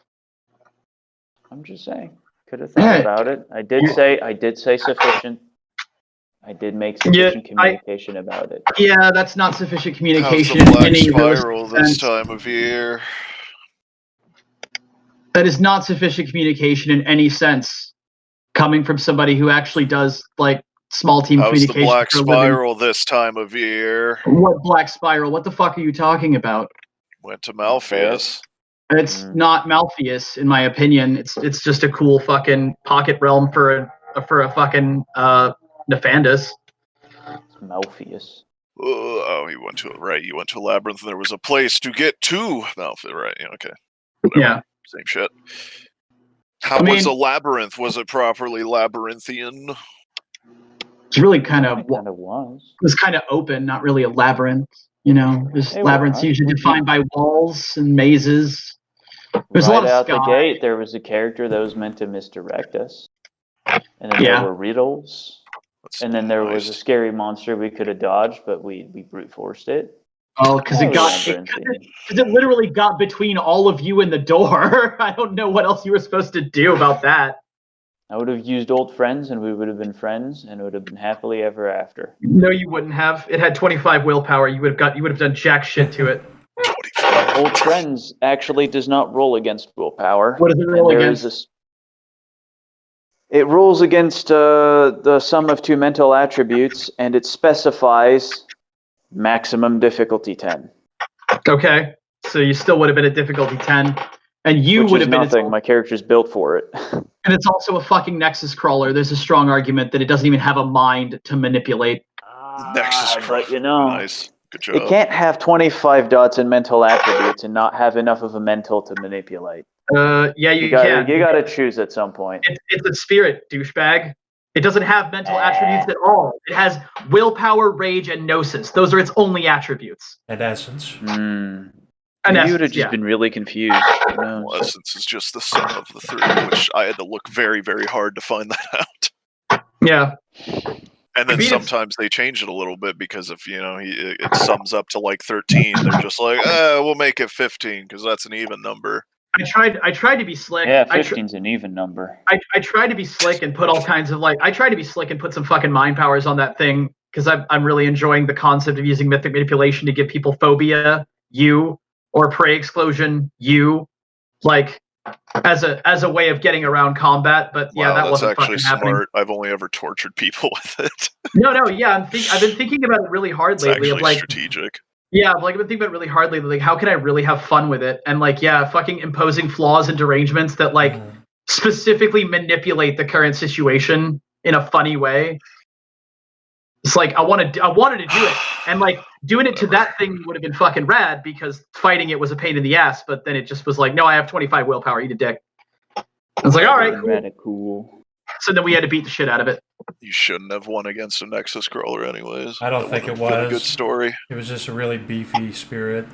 I'm just saying. Could have thought about it. I did say sufficient. I did make sufficient communication about it. Yeah, that's not sufficient communication. How's the black spiral this time of year? That is not sufficient communication in any sense, coming from somebody who actually does like small team communication. How's the black spiral this time of year? What black spiral? What the fuck are you talking about? Went to Malpheus. It's not Malpheus, in my opinion. It's just a cool fucking pocket realm for a fucking Nefandus. It's Malpheus. You went to a labyrinth, and there was a place to get to Malphite, right? Yeah, okay. Yeah. Same shit. How was a labyrinth? Was it properly labyrinthian? It's really kind of It kind of was. It was kind of open, not really a labyrinth. There's labyrinths usually defined by walls and mazes. There's a lot of out sky. the gate, there was a character that was meant to misdirect us, and then there were riddles, and then there was a scary monster we could have dodged, but we brute forced it. Oh, because it literally got between all of you and the door. I don't know what else you were supposed to do about that. I would have used old friends, and we would have been friends, and it would have been happily ever after. No, you wouldn't have. It had 25 willpower. You would have done jack shit to it. Old friends actually does not roll against willpower. What does it roll against? It rolls against the sum of 2 mental attributes, and it specifies maximum difficulty 10. Okay, so you still would have been at difficulty 10, and you would have been nothing. My character's built for it. And it's also a fucking Nexus crawler. There's a strong argument that it doesn't even have a mind to manipulate. Nexus crawler. But nice. Good job. It can't have 25 dots in mental attributes and not have enough of a mental to manipulate. Yeah, you can. You gotta choose at some point. It's a spirit, douchebag. It doesn't have mental attributes at all. It has willpower, rage, and gnosis. Those are its only attributes. And essence. You would have just been really confused. Well, essence is just the sum of the 3, which I had to look very, very hard to find that out. Yeah. And then sometimes they change it a little bit because if, it sums up to like 13, they're just like, we'll make it 15 because that's an even number. I tried to be slick. Yeah, 15's an even number. I tried to be slick and put all kinds of I tried to be slick and put some fucking mind powers on that thing because I'm really enjoying the concept of using mythic manipulation to give people phobia, or prey explosion, as a way of getting around combat. But yeah, that wasn't fucking happening. Smart. I've only ever tortured people with it. No, yeah, I've been thinking about it really hard lately. It's actually strategic. Yeah, I've been thinking about it really hard lately. How can I really have fun with it? And fucking imposing flaws and derangements that specifically manipulate the current situation in a funny way. It's I wanted to do it, and doing it to that thing would have been fucking rad because fighting it was a pain in the ass. But then it just was no, I have 25 willpower. Eat a dick. I was all right, cool. So then we had to beat the shit out of it. You shouldn't have won against a Nexus crawler, anyways. I don't think it was a good story. It was just a really beefy spirit.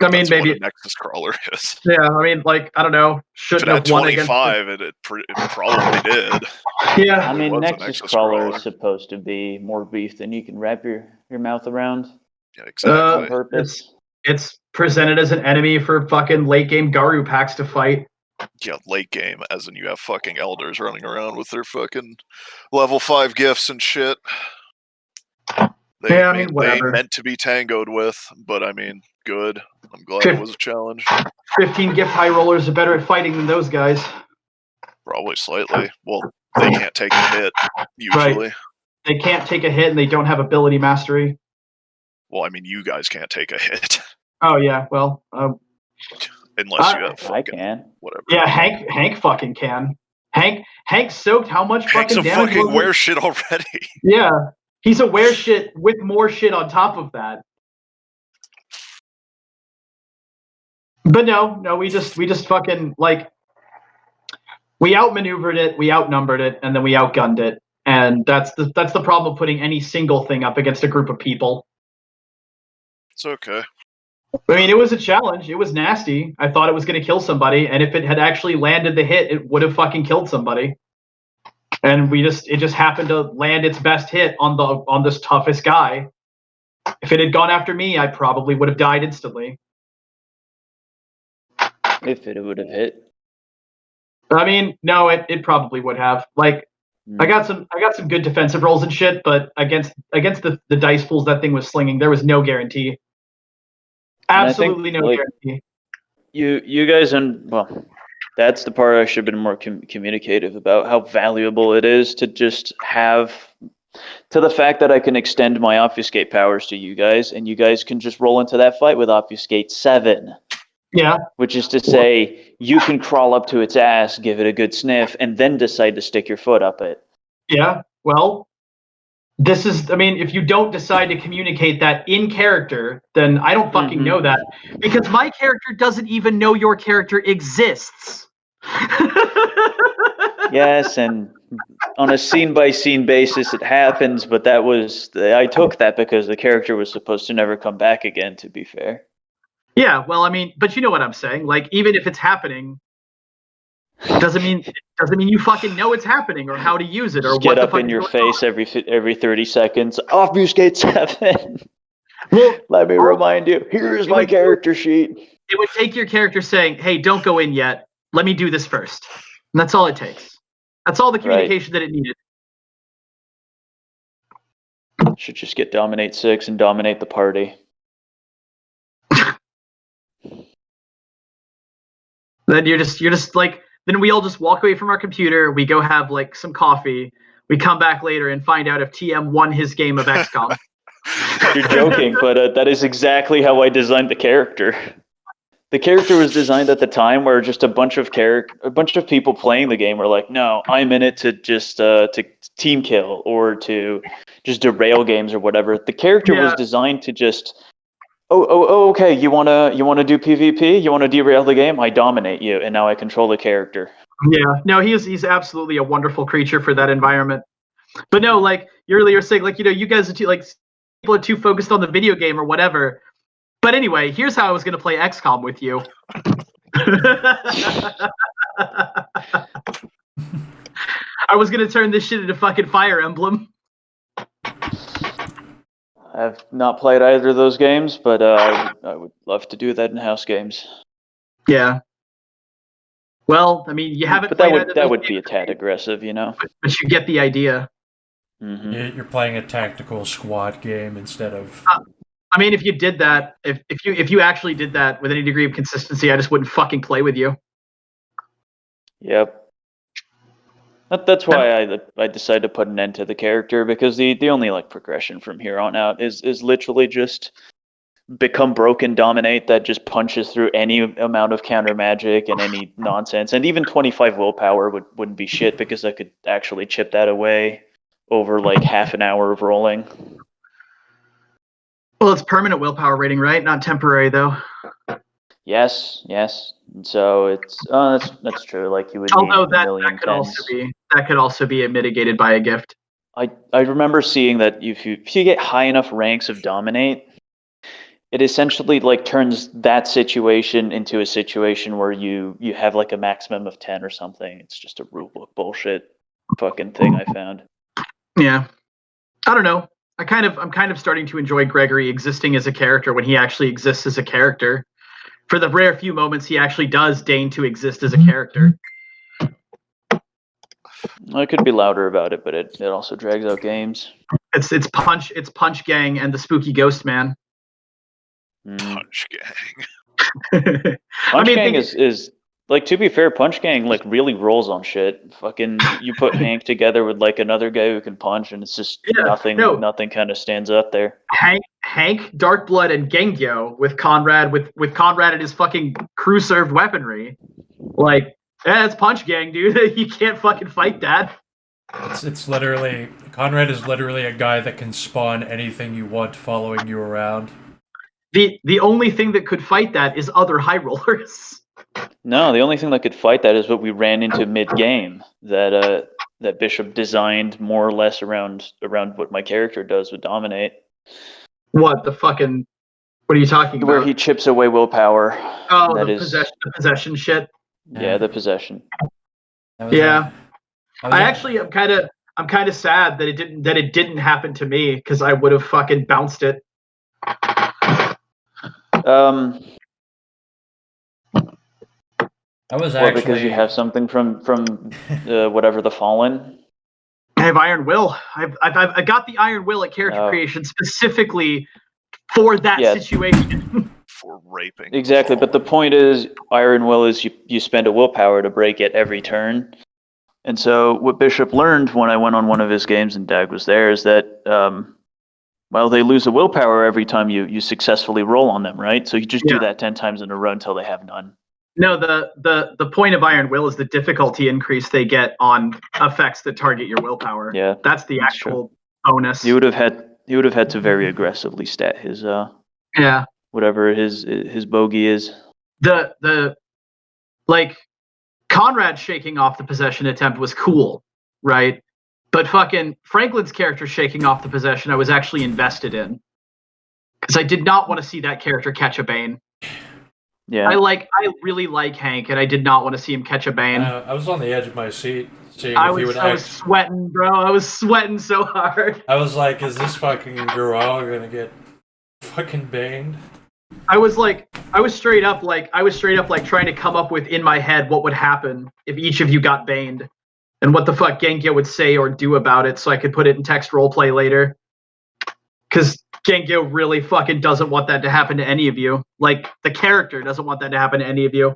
I mean, That's maybe what a Nexus crawler is. Yeah, I mean, I don't know. Shouldn't have won 25, it probably did. Yeah, I mean, Nexus crawler is supposed to be more beef than you can wrap your mouth around. Yeah, exactly. On purpose. It's presented as an enemy for fucking late game Garu packs to fight. Yeah, late game, as in you have fucking elders running around with their fucking level 5 gifts and shit. They meant to be tangoed with, but I mean, good. I'm glad it was a challenge. 15 gift high rollers are better at fighting than those guys. Probably slightly. Well, they can't take a hit, usually. Right. They can't take a hit and they don't have ability mastery. Well, I mean, you guys can't take a hit. Oh, yeah, well... unless you have fucking... I can. Whatever. Yeah, Hank fucking can. Hank soaked how much Hank's fucking a damage? fucking wear shit already. Yeah. He's a wear shit with more shit on top of that. But no, we just fucking we outmaneuvered it, we outnumbered it, and then we outgunned it. And that's the problem of putting any single thing up against a group of people. It's okay. I mean, it was a challenge. It was nasty. I thought it was going to kill somebody, and if it had actually landed the hit, it would have fucking killed somebody. And it just happened to land its best hit on this toughest guy. If it had gone after me, I probably would have died instantly. If it would have hit. I mean, no, it probably would have. I got some good defensive rolls and shit, but against the dice pools that thing was slinging, there was no guarantee. Absolutely no guarantee. You guys, that's the part I should have been more communicative about, how valuable it is to just have, to the fact that I can extend my obfuscate powers to you guys, and you guys can just roll into that fight with obfuscate 7. Yeah. Which is to say, you can crawl up to its ass, give it a good sniff, and then decide to stick your foot up it. Yeah, well, This is, I mean, if you don't decide to communicate that in character, then I don't fucking know that. Because my character doesn't even know your character exists. Yes, and on a scene-by-scene basis it happens, but I took that because the character was supposed to never come back again, to be fair. Yeah, well, I mean, but you know what I'm saying. Like, even if it's happening, doesn't mean you fucking know it's happening or how to use it or Just what get the up fuck in is your going face every 30 seconds. Obfuscate 7. Well, Let me remind you. Here's my character sheet. It would take your character saying, "Hey, don't go in yet. Let me do this first." And that's all it takes. That's all the communication that it needed. Should just get Dominate 6 and dominate the party. Then you're just like, then we all just walk away from our computer. We go have like some coffee. We come back later and find out if TM won his game of XCOM. You're joking, but that is exactly how I designed the character. The character was designed at the time where just a bunch of people playing the game were like, "No, I'm in it to just to team kill or to just derail games or whatever." The character was designed to just, okay, you wanna do PvP? You wanna derail the game? I dominate you, and now I control the character. Yeah, no, he's absolutely a wonderful creature for that environment. But no, like you earlier saying, like, you know, you guys are too, like, people are too focused on the video game or whatever. But anyway, here's how I was going to play XCOM with you. I was going to turn this shit into fucking Fire Emblem. I've not played either of those games, but I would love to do that in house games. Yeah. Well, I mean, you haven't. But that would be a tad aggressive, you know. But you get the idea. Mm-hmm. You're playing a tactical squad game instead of. I mean, if you did that, if you actually did that with any degree of consistency, I just wouldn't fucking play with you. Yep. That's why I decided to put an end to the character, because the only like progression from here on out is literally just become broken, dominate, that just punches through any amount of counter magic and any nonsense. And even 25 willpower wouldn't be shit, because I could actually chip that away over like half an hour of rolling. Well, it's permanent willpower rating, right? Not temporary, though. Yes. And so it's that's true. Like, you would need that could also be mitigated by a gift. I remember seeing that if you get high enough ranks of dominate, it essentially like turns that situation into a situation where you have like a maximum of 10 or something. It's just a rulebook bullshit fucking thing I found. Yeah, I don't know. I'm kind of starting to enjoy Gregory existing as a character when he actually exists as a character. For the rare few moments he actually does deign to exist as a character. I could be louder about it, but it also drags out games. It's Punch Gang and the Spooky Ghost Man. Punch Gang. Punch Gang is like, to be fair, Punch Gang like really rolls on shit. Fucking, you put Hank together with like another guy who can punch, and it's just nothing kind of stands up there. Hank, Darkblood, and Gengyo with Conrad and his fucking crew served weaponry. Like, it's Punch Gang, dude. You can't fucking fight that. It's literally, Conrad is literally a guy that can spawn anything you want following you around. The only thing that could fight that is other high rollers. No, the only thing that could fight that is what we ran into mid-game. That Bishop designed more or less around what my character does with Dominate. What are you talking about? Where he chips away willpower. Oh, the possession shit. Yeah, the possession. Yeah, I'm kind of sad that it didn't happen to me, because I would have fucking bounced it. I was actually... because you have something from whatever the Fallen. I have Iron Will. I got the Iron Will at character creation specifically for that situation. For raping. Exactly, but the point is, Iron Will is you spend a willpower to break it every turn. And so what Bishop learned when I went on one of his games and Dag was there is that they lose a willpower every time you successfully roll on them, right? So you just do that 10 times in a row until they have none. No, the point of Iron Will is the difficulty increase they get on effects that target your willpower. Yeah, that's the actual bonus. He would have had to very aggressively stat his Yeah. whatever his bogey is. The like Conrad shaking off the possession attempt was cool, right? But fucking Franklin's character shaking off the possession I was actually invested in. Because I did not want to see that character catch a Bane. Yeah. I really like Hank, and I did not want to see him catch a Bane. I was on the edge of my seat, seeing I if he would was sweating, bro. I was sweating so hard. I was like, is this fucking Garou gonna get fucking baned? I was straight up trying to come up with in my head what would happen if each of you got baned, and what the fuck Genkyo would say or do about it, so I could put it in text roleplay later. Because Genkyo really fucking doesn't want that to happen to any of you. Like, the character doesn't want that to happen to any of you.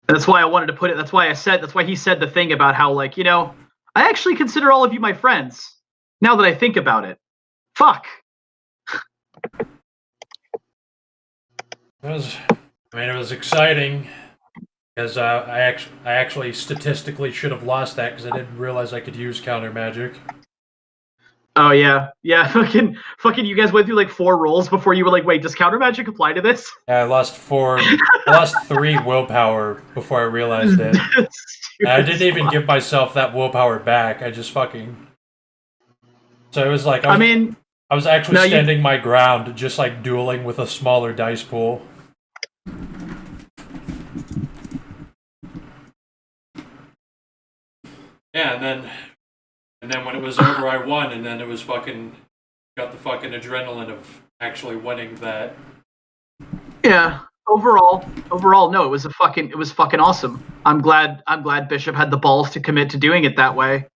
That's why I wanted to put it. That's why he said the thing about how, like, you know, I actually consider all of you my friends. Now that I think about it. Fuck. It was exciting because I actually statistically should have lost that because I didn't realize I could use counter magic. Oh yeah. Fucking. You guys went through like 4 rolls before you were like, wait, does counter magic apply to this? Yeah, I lost 3 willpower before I realized it. And I didn't even give myself that willpower back. I just fucking. So it was like I was actually standing my ground, just like dueling with a smaller dice pool. Yeah, and then when it was over, I won, and then it was fucking got the fucking adrenaline of actually winning that. Yeah. Overall, no, it was fucking awesome. I'm glad Bishop had the balls to commit to doing it that way.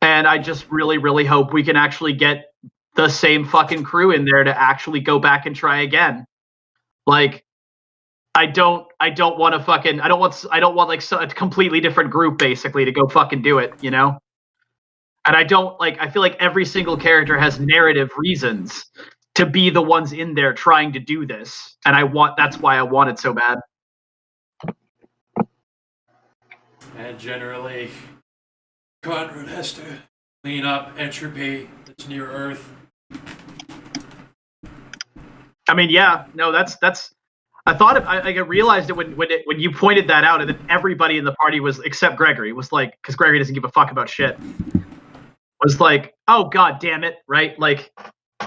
And I just really, really hope we can actually get the same fucking crew in there to actually go back and try again. Like, I don't want like a completely different group basically to go fucking do it, you know? And I feel like every single character has narrative reasons to be the ones in there trying to do this. And that's why I want it so bad. And generally, Conrad has to clean up entropy that's near Earth. I mean, yeah, no, that's. I thought I realized it when you pointed that out, and then everybody in the party was except Gregory was like, because Gregory doesn't give a fuck about shit. Was like, oh god damn it, right? Like,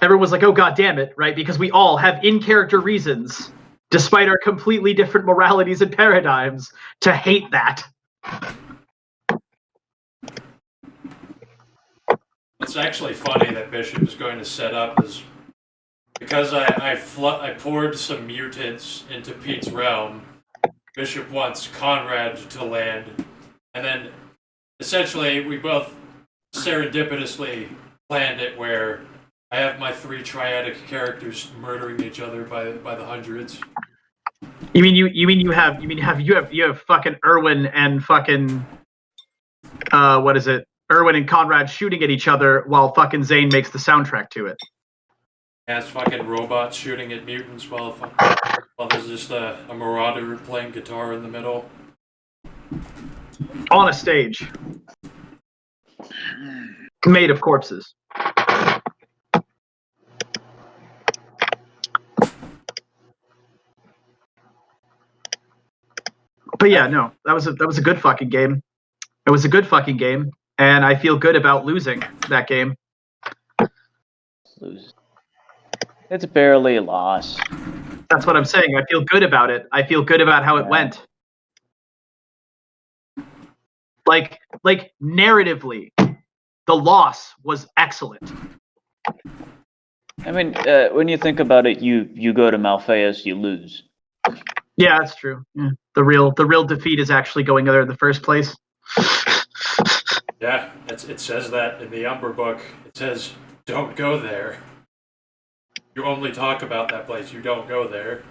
everyone was like, oh god damn it, right? Because we all have in-character reasons, despite our completely different moralities and paradigms, to hate that. It's actually funny that Bishop is going to set up is because I poured some mutants into Pete's realm. Bishop wants Conrad to land, and then essentially we both serendipitously planned it where I have my 3 triadic characters murdering each other by the hundreds. You have fucking Erwin and fucking what is it? Erwin and Conrad shooting at each other while fucking Zane makes the soundtrack to it. Yeah, it's fucking robots shooting at mutants while there's just a marauder playing guitar in the middle. On a stage. Made of corpses. But yeah, no, that was a good fucking game. It was a good fucking game, and I feel good about losing that game. It's barely a loss. That's what I'm saying. I feel good about it. I feel good about how it went. Like narratively, the loss was excellent. I mean, when you think about it, you go to Malphaeus, you lose. Yeah, that's true. Yeah. The real defeat is actually going there in the first place. Yeah, it says that in the Umber book. It says, don't go there. You only talk about that place, you don't go there.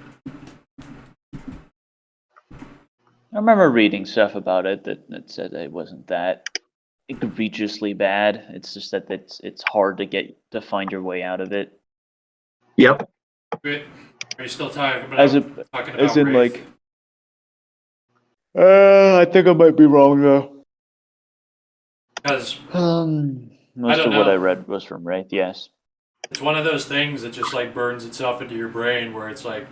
I remember reading stuff about it that said it wasn't that egregiously bad. It's just that it's hard to find your way out of it. Yep. Are you still talking about as in Wraith? like I think I might be wrong though. Because Most don't of what I know. read was from Wraith. Yes. it's one of those things that just like burns itself into your brain, where it's like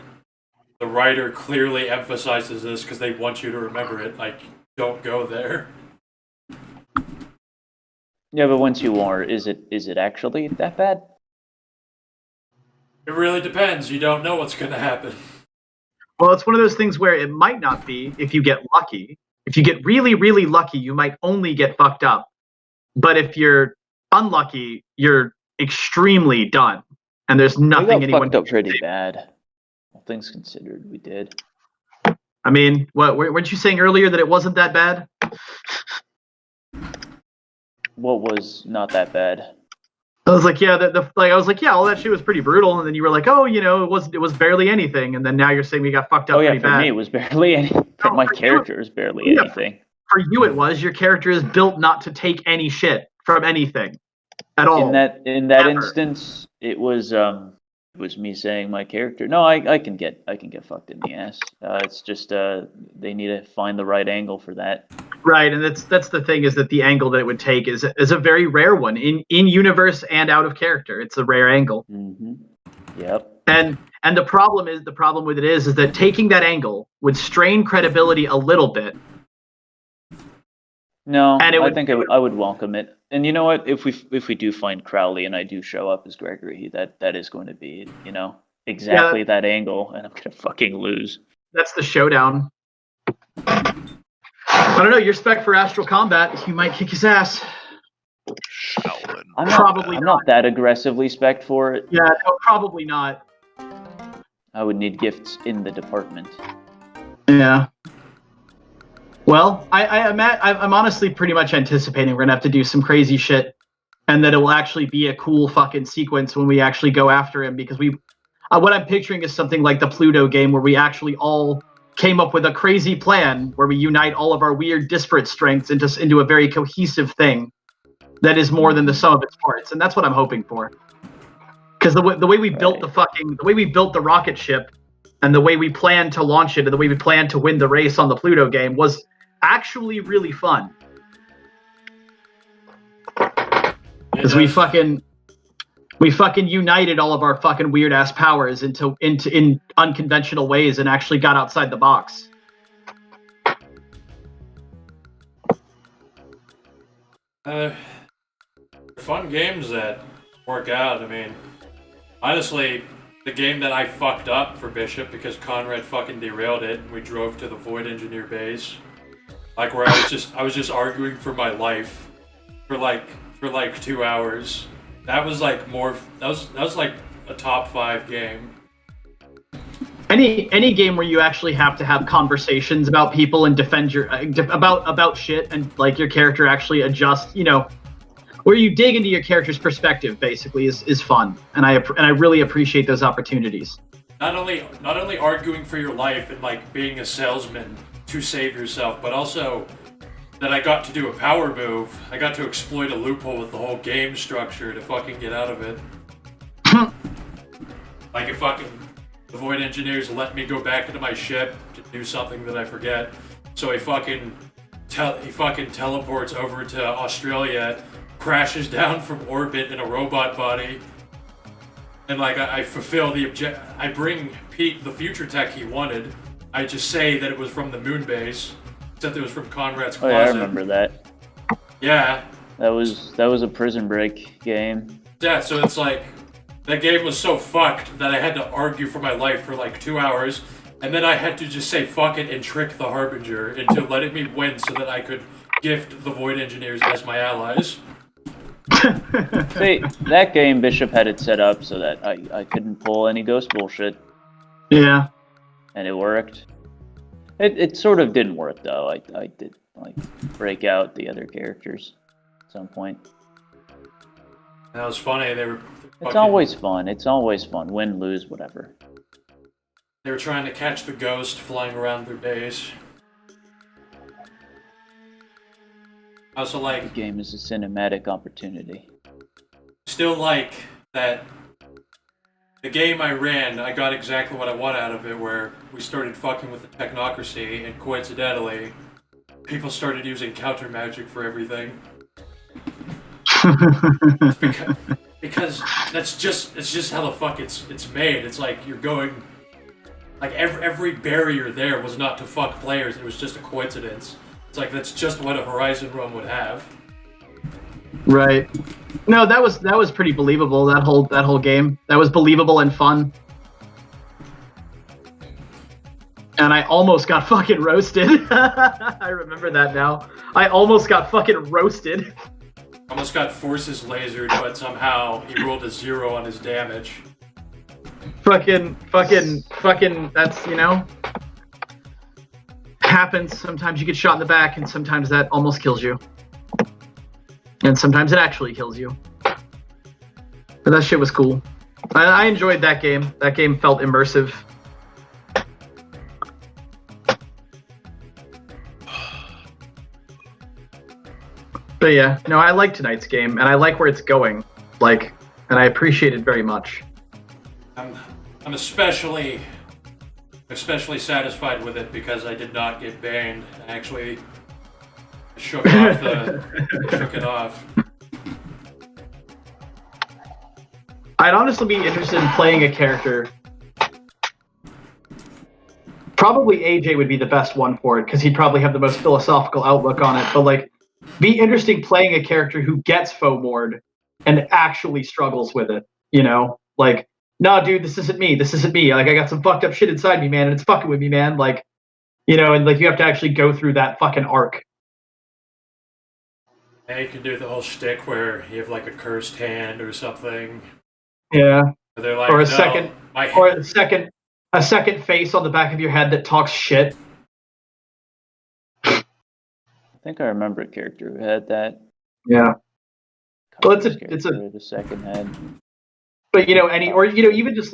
the writer clearly emphasizes this because they want you to remember it. Like, don't go there. Yeah, but once you are, is it actually that bad? It really depends. You don't know what's going to happen. Well, it's one of those things where it might not be if you get lucky. If you get really, really lucky, you might only get fucked up. But if you're unlucky, you're extremely done. And there's We nothing got anyone fucked up can pretty say. bad. All things considered, we did. I mean, weren't you saying earlier that it wasn't that bad? What was not that bad? I was like, yeah, I was like, yeah, all that shit was pretty brutal, and then you were like, oh, it was barely anything, and then now you're saying we got fucked up Oh yeah, pretty for bad. me it was barely any. For my character, it was barely Yeah. anything. For you, it was. Your character is built not to take any shit from anything at all. In that Ever. instance, it was me saying my character. No, I can get fucked in the ass. It's just they need to find the right angle for that. Right, and that's the thing, is that the angle that it would take is a very rare one in universe and out of character. It's a rare angle. Mm-hmm. Yep. And the problem with it is that taking that angle would strain credibility a little bit. No, And I think I would welcome it. And you know what? If we do find Crowley and I do show up as Gregory, that is going to be, exactly that angle, and I'm gonna fucking lose. That's the showdown. I don't know. Your spec for Astral Combat, you might kick his ass. Shaolin. I'm not that aggressively spec'd for it. Yeah, no, probably not. I would need gifts in the department. Yeah. Well, I'm honestly pretty much anticipating we're gonna have to do some crazy shit, and that it will actually be a cool fucking sequence when we actually go after him, because what I'm picturing is something like the Pluto game, where we actually all came up with a crazy plan where we unite all of our weird disparate strengths into a very cohesive thing that is more than the sum of its parts, and that's what I'm hoping for. Because the way we built the rocket ship, and the way we planned to launch it, and the way we planned to win the race on the Pluto game was actually really fun. Because we fucking united all of our fucking weird ass powers in unconventional ways and actually got outside the box. Fun games that work out. I mean, honestly, the game that I fucked up for Bishop because Conrad fucking derailed it and we drove to the Void Engineer base, like where I was just arguing for my life for like 2 hours. That was like that was like a top 5 game. Any game where you actually have to have conversations about people and defend your about shit, and like your character actually adjusts, where you dig into your character's perspective, basically, is fun, and I really appreciate those opportunities. Not only arguing for your life and like being a salesman to save yourself, but also that I got to do a power move. I got to exploit a loophole with the whole game structure to fucking get out of it. Like if fucking the Void Engineers let me go back into my ship to do something that I forget, so he fucking teleports over to Australia, crashes down from orbit in a robot body, and like I fulfill the object. I bring Pete the future tech he wanted. I just say that it was from the moon base, except it was from Conrad's closet. Oh yeah, I remember that. Yeah. That was a Prison Break game. Yeah, so it's like that game was so fucked that I had to argue for my life for like 2 hours, and then I had to just say fuck it and trick the Harbinger into letting me win so that I could gift the Void Engineers as my allies. See, that game, Bishop had it set up so that I couldn't pull any ghost bullshit. Yeah. And it worked. It sort of didn't work though. I did like break out the other characters at some point. That was funny. It's always fun. It's always fun. Win, lose, whatever. They were trying to catch the ghost flying around their base. I also like... The game is a cinematic opportunity. Still like that the game I ran, I got exactly what I want out of it, where we started fucking with the technocracy, and coincidentally, people started using counter magic for everything. Because it's just how the fuck it's made. It's like you're going, like every barrier there was not to fuck players. It was just a coincidence. It's like that's just what a Horizon run would have. Right. No, that was pretty believable. That whole game. That was believable and fun. And I almost got fucking roasted. I remember that now. I almost got fucking roasted. Almost got forces lasered, but somehow he rolled a 0 on his damage. Fucking, that's, happens. Sometimes you get shot in the back, and sometimes that almost kills you. And sometimes it actually kills you. But that shit was cool. I enjoyed that game. That game felt immersive. But yeah, no, I like tonight's game, and I like where it's going. And I appreciate it very much. I'm especially satisfied with it because I did not get banned. I actually shook it off. I'd honestly be interested in playing a character. Probably AJ would be the best one for it because he'd probably have the most philosophical outlook on it. But be interesting playing a character who gets FOMOR'd and actually struggles with it. Nah, dude, this isn't me. This isn't me. I got some fucked up shit inside me, man, and it's fucking with me, man. And you have to actually go through that fucking arc. Yeah, you can do the whole shtick where you have a cursed hand or something. Yeah. They're like, or a no, second face on the back of your head that talks shit. I think I remember a character who had that. Yeah. Well, it's a the second head. But even just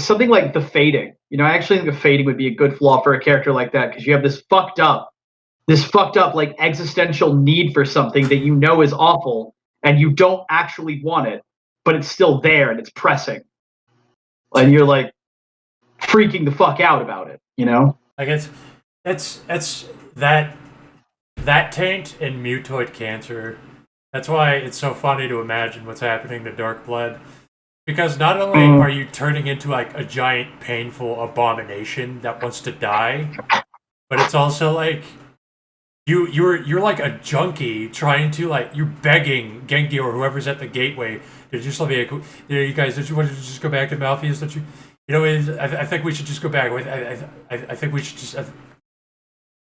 something like the fading. I actually think the fading would be a good flaw for a character like that because you have this fucked up existential need for something that is awful and you don't actually want it, but it's still there and it's pressing. And you're freaking the fuck out about it, It's that taint and mutoid cancer. That's why it's so funny to imagine what's happening to Darkblood. Because not only are you turning into a giant painful abomination that wants to die, but it's also you're like a junkie trying to you're begging Genki or whoever's at the gateway to just let me. You guys, don't you want to just go back to Malpheus? Don't you? I think we should just go back. I think we should just.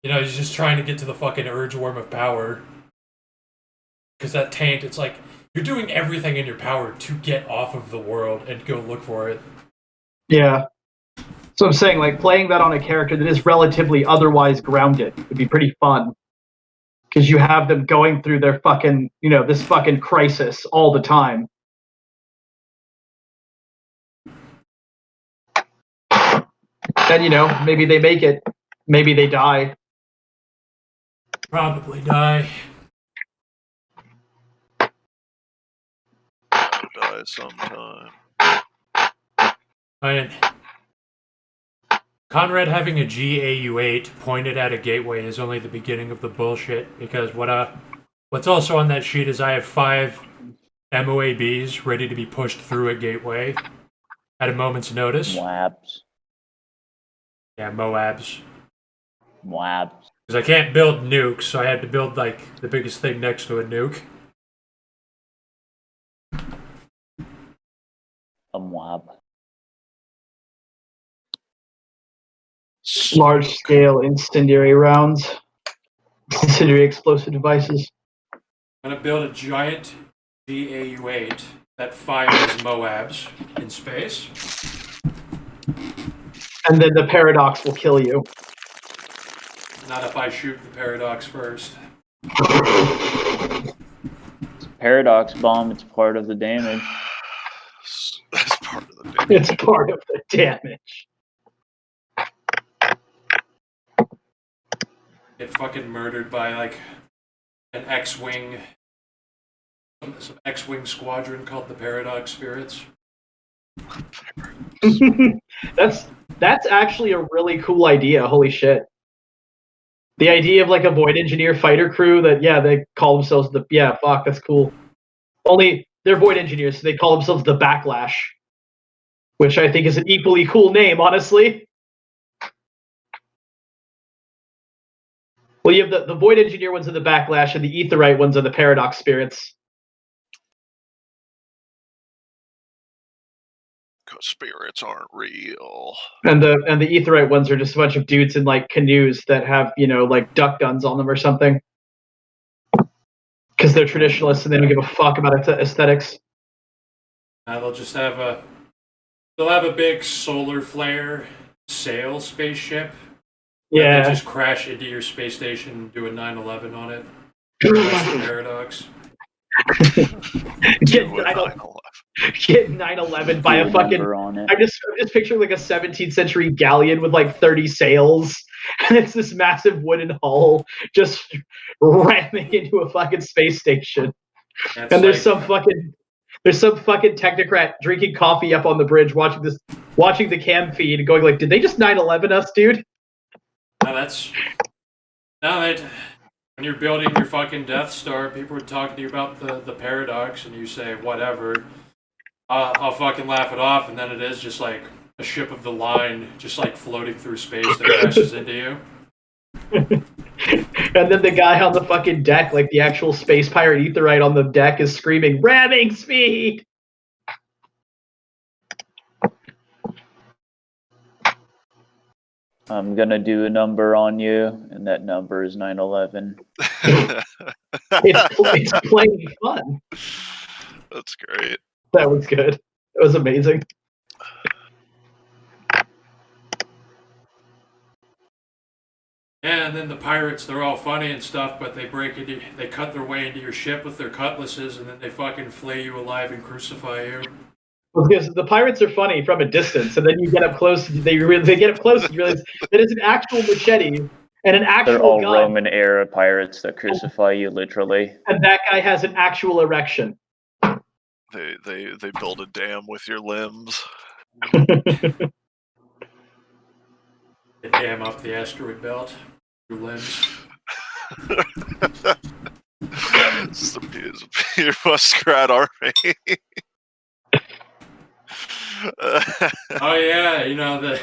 He's just trying to get to the fucking urge worm of power. Because that taint, it's you're doing everything in your power to get off of the world and go look for it. Yeah. So I'm saying, playing that on a character that is relatively otherwise grounded would be pretty fun. Because you have them going through their fucking, this fucking crisis all the time. And, maybe they make it. Maybe they die. Probably die. Die sometime. Conrad having a GAU8 pointed at a gateway is only the beginning of the bullshit, because what's also on that sheet is I have 5 MOABs ready to be pushed through a gateway at a moment's notice. Moabs. Yeah, Moabs. Moabs. Because I can't build nukes, so I had to build the biggest thing next to a nuke. A Moab. Large-scale incendiary rounds. Incendiary explosive devices. I'm going to build a giant GAU-8 that fires Moabs in space. And then the paradox will kill you. Not if I shoot the paradox first. It's a paradox bomb, it's part of the damage. That's part of the damage. It's part of the damage. Get fucking murdered by an X-Wing, some X-Wing squadron called the Paradox Spirits. That's actually a really cool idea. Holy shit. The idea of like a void engineer fighter crew that they call themselves that's cool. Only they're void engineers, so they call themselves the Backlash, which I think is an equally cool name, honestly. Well, you have the void engineer ones are the Backlash, and the Aetheryte ones are the Paradox Spirits. Because spirits aren't real. And the Aetheryte ones are just a bunch of dudes in like canoes that have like duck guns on them or something. Because they're traditionalists and they don't give a fuck about aesthetics. They'll just have a big solar flare sail spaceship. Yeah. They just crash into your space station and do a 9/11 on it. That's the paradox. Get 9/11 by a fucking. I'm just picturing like a 17th century galleon with like 30 sails, and it's this massive wooden hull just ramming into a fucking space station. And there's some fucking technocrat drinking coffee up on the bridge, watching the cam feed, and going like, "Did they just 9/11 us, dude?" When you're building your fucking Death Star, people are talking to you about the paradox, and you say, whatever. I'll fucking laugh it off, and then it is just like a ship of the line, just like floating through space that crashes into you. And then the guy on the fucking deck, like the actual space pirate Aetheryte on the deck, is screaming, "Ramming speed!" I'm gonna do a number on you, and that number is 9/11. It's playing fun. That's great. That was good. That was amazing. Yeah, and then the pirates, they're all funny and stuff, but they cut their way into your ship with their cutlasses, and then they fucking flay you alive and crucify you. Because the pirates are funny from a distance, and then you get up close. They get up close and you realize that it's an actual machete and an actual They're all gun. Roman era pirates that crucify you literally. And that guy has an actual erection. They build a dam with your limbs. They dam up the asteroid belt. Your limbs. It's a Peter Muskrat army. Oh yeah, the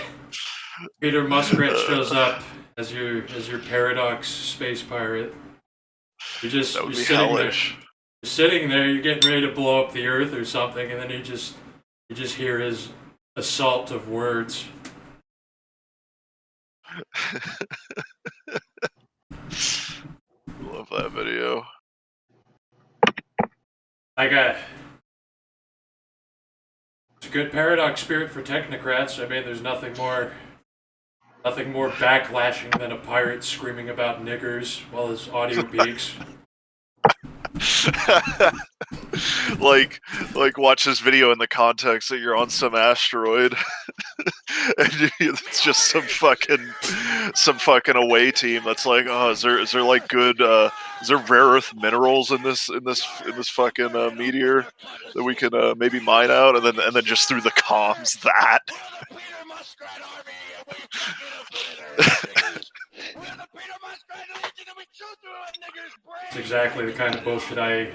Peter Muskrat shows up as your paradox space pirate. You're sitting there, you're getting ready to blow up the Earth or something, and then you just hear his assault of words. Love that video. It's a good paradox spirit for technocrats. I mean, there's nothing more backlashing than a pirate screaming about niggers while his audio peaks. like watch this video in the context that you're on some asteroid and it's just some fucking away team that's like, oh, is there like good is there rare earth minerals in this fucking meteor that we can maybe mine out, and then just through the comms that It's exactly the kind of bullshit I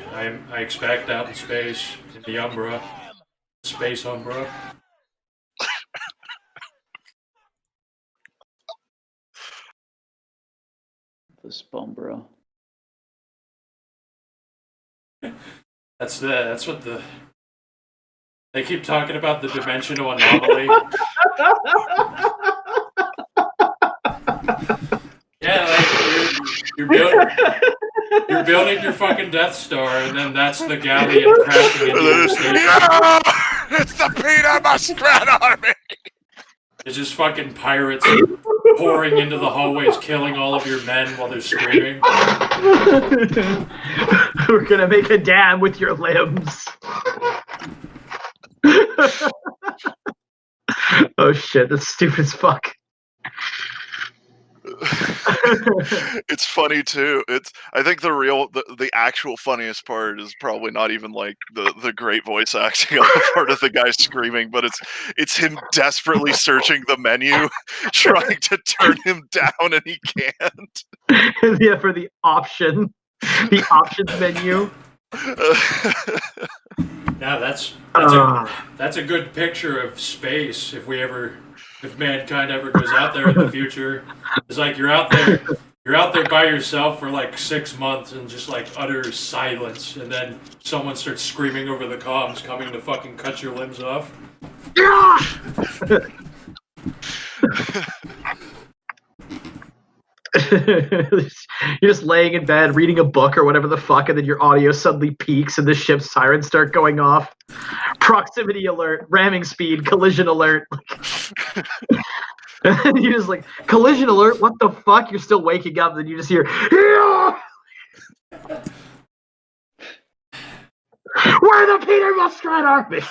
expect out in space, in the Umbra. Space Umbra. The Spumbra. That's what they keep talking about, the dimensional anomaly. Yeah, like you're building your fucking Death Star, and then that's the galleon crashing into your station. No! It's the Peter Muskrat army! It's just fucking pirates pouring into the hallways, killing all of your men while they're screaming. We're gonna make a dam with your limbs. Oh shit, that's stupid as fuck. It's funny too. I think the actual funniest part is probably not even like the great voice acting on the part of the guy screaming, but it's him desperately searching the menu, trying to turn him down, and he can't. Yeah, for the options menu. Yeah, that's a good picture of space. If mankind ever goes out there in the future, it's like you're out there by yourself for like 6 months and just like utter silence, and then someone starts screaming over the comms, coming to fucking cut your limbs off. You're just laying in bed reading a book or whatever the fuck, and then your audio suddenly peaks and the ship's sirens start going off. Proximity alert, ramming speed, collision alert. And you're just like, collision alert, what the fuck? You're still waking up, and then you just hear, yeah! We're the Peter Muskrat Army!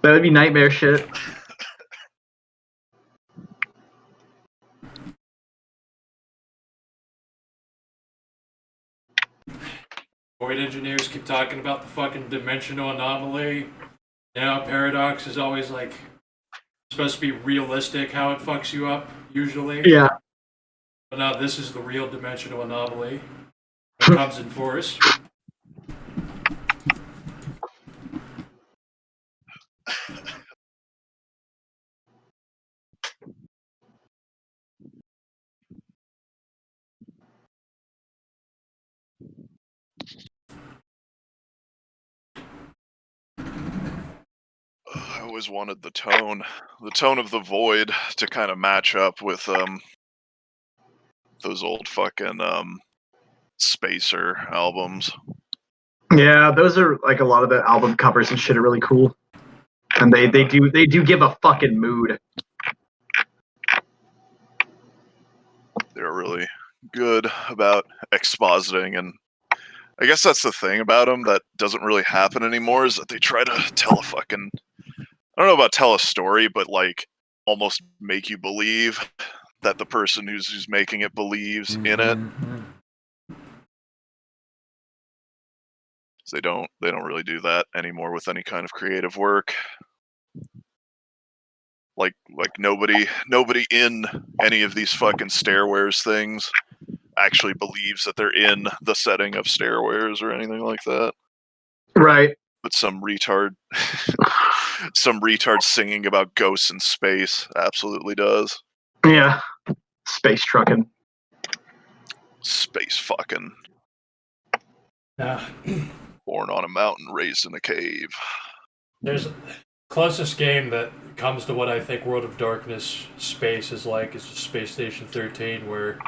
That would be nightmare shit. Void engineers keep talking about the fucking dimensional anomaly. You know, Paradox is always like supposed to be realistic how it fucks you up, usually. Yeah. But now this is the real dimensional anomaly that comes in force. I always wanted the tone of the Void to kind of match up with those old fucking Spacer albums. Yeah, those are like a lot of the album covers and shit are really cool. And they do give a fucking mood. They're really good about expositing, and I guess that's the thing about them that doesn't really happen anymore, is that they try to tell a fucking, I don't know about tell a story, but like almost make you believe that the person who's making it believes in it. So they don't really do that anymore with any kind of creative work. Like nobody in any of these fucking Stairwares things actually believes that they're in the setting of Stairwares or anything like that. Right. But some retard singing about ghosts in space absolutely does. Yeah. Space trucking. Space fucking. Yeah. Born on a mountain, raised in a cave. There's closest game that comes to what I think World of Darkness space is like is Space Station 13, where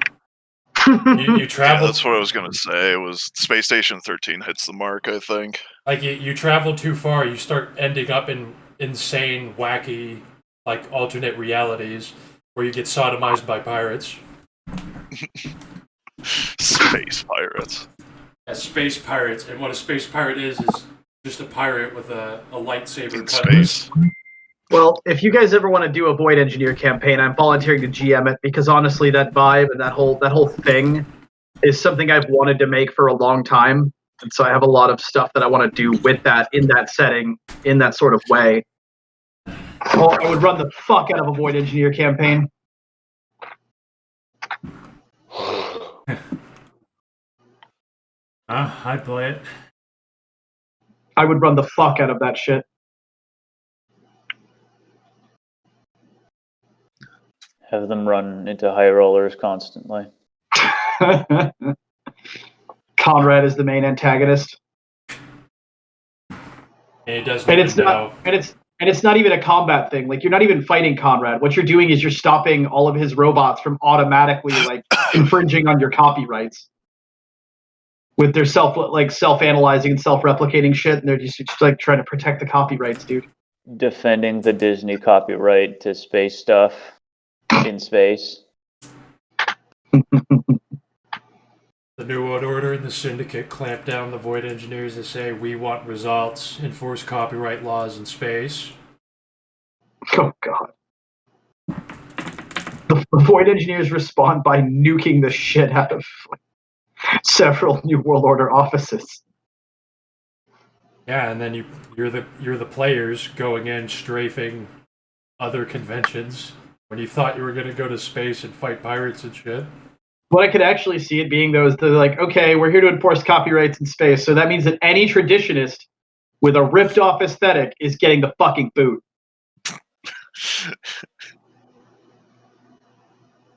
you travel. Yeah, that's what I was gonna say. It was Space Station 13 hits the mark, I think. Like you travel too far, you start ending up in insane, wacky, like alternate realities where you get sodomized by pirates. Space pirates. As space pirates, and what a space pirate is just a pirate with a lightsaber In cutlass. space. Well, if you guys ever want to do a Void Engineer campaign, I'm volunteering to GM it, because honestly, that vibe and that whole thing is something I've wanted to make for a long time, and so I have a lot of stuff that I want to do with that in that setting, in that sort of way. I would run the fuck out of a Void Engineer campaign. I'd play it. I would run the fuck out of that shit. Have them run into high rollers constantly. Conrad is the main antagonist. And he doesn't And even it's know. not and it's not even a combat thing. Like, you're not even fighting Conrad. What you're doing is you're stopping all of his robots from automatically like infringing on your copyrights with their self-analyzing and self-replicating shit, and they're just like trying to protect the copyrights, dude. Defending the Disney copyright to space stuff in space. The The New World Order and the Syndicate clamp down the Void Engineers that say, we want results, enforce copyright laws in space. Oh, God. The Void Engineers respond by nuking the shit out of several New World Order offices. Yeah, and then you're the players going in strafing other conventions when you thought you were going to go to space and fight pirates and shit. What I could actually see it being, though, is they're like, okay, we're here to enforce copyrights in space, so that means that any traditionist with a ripped-off aesthetic is getting the fucking boot.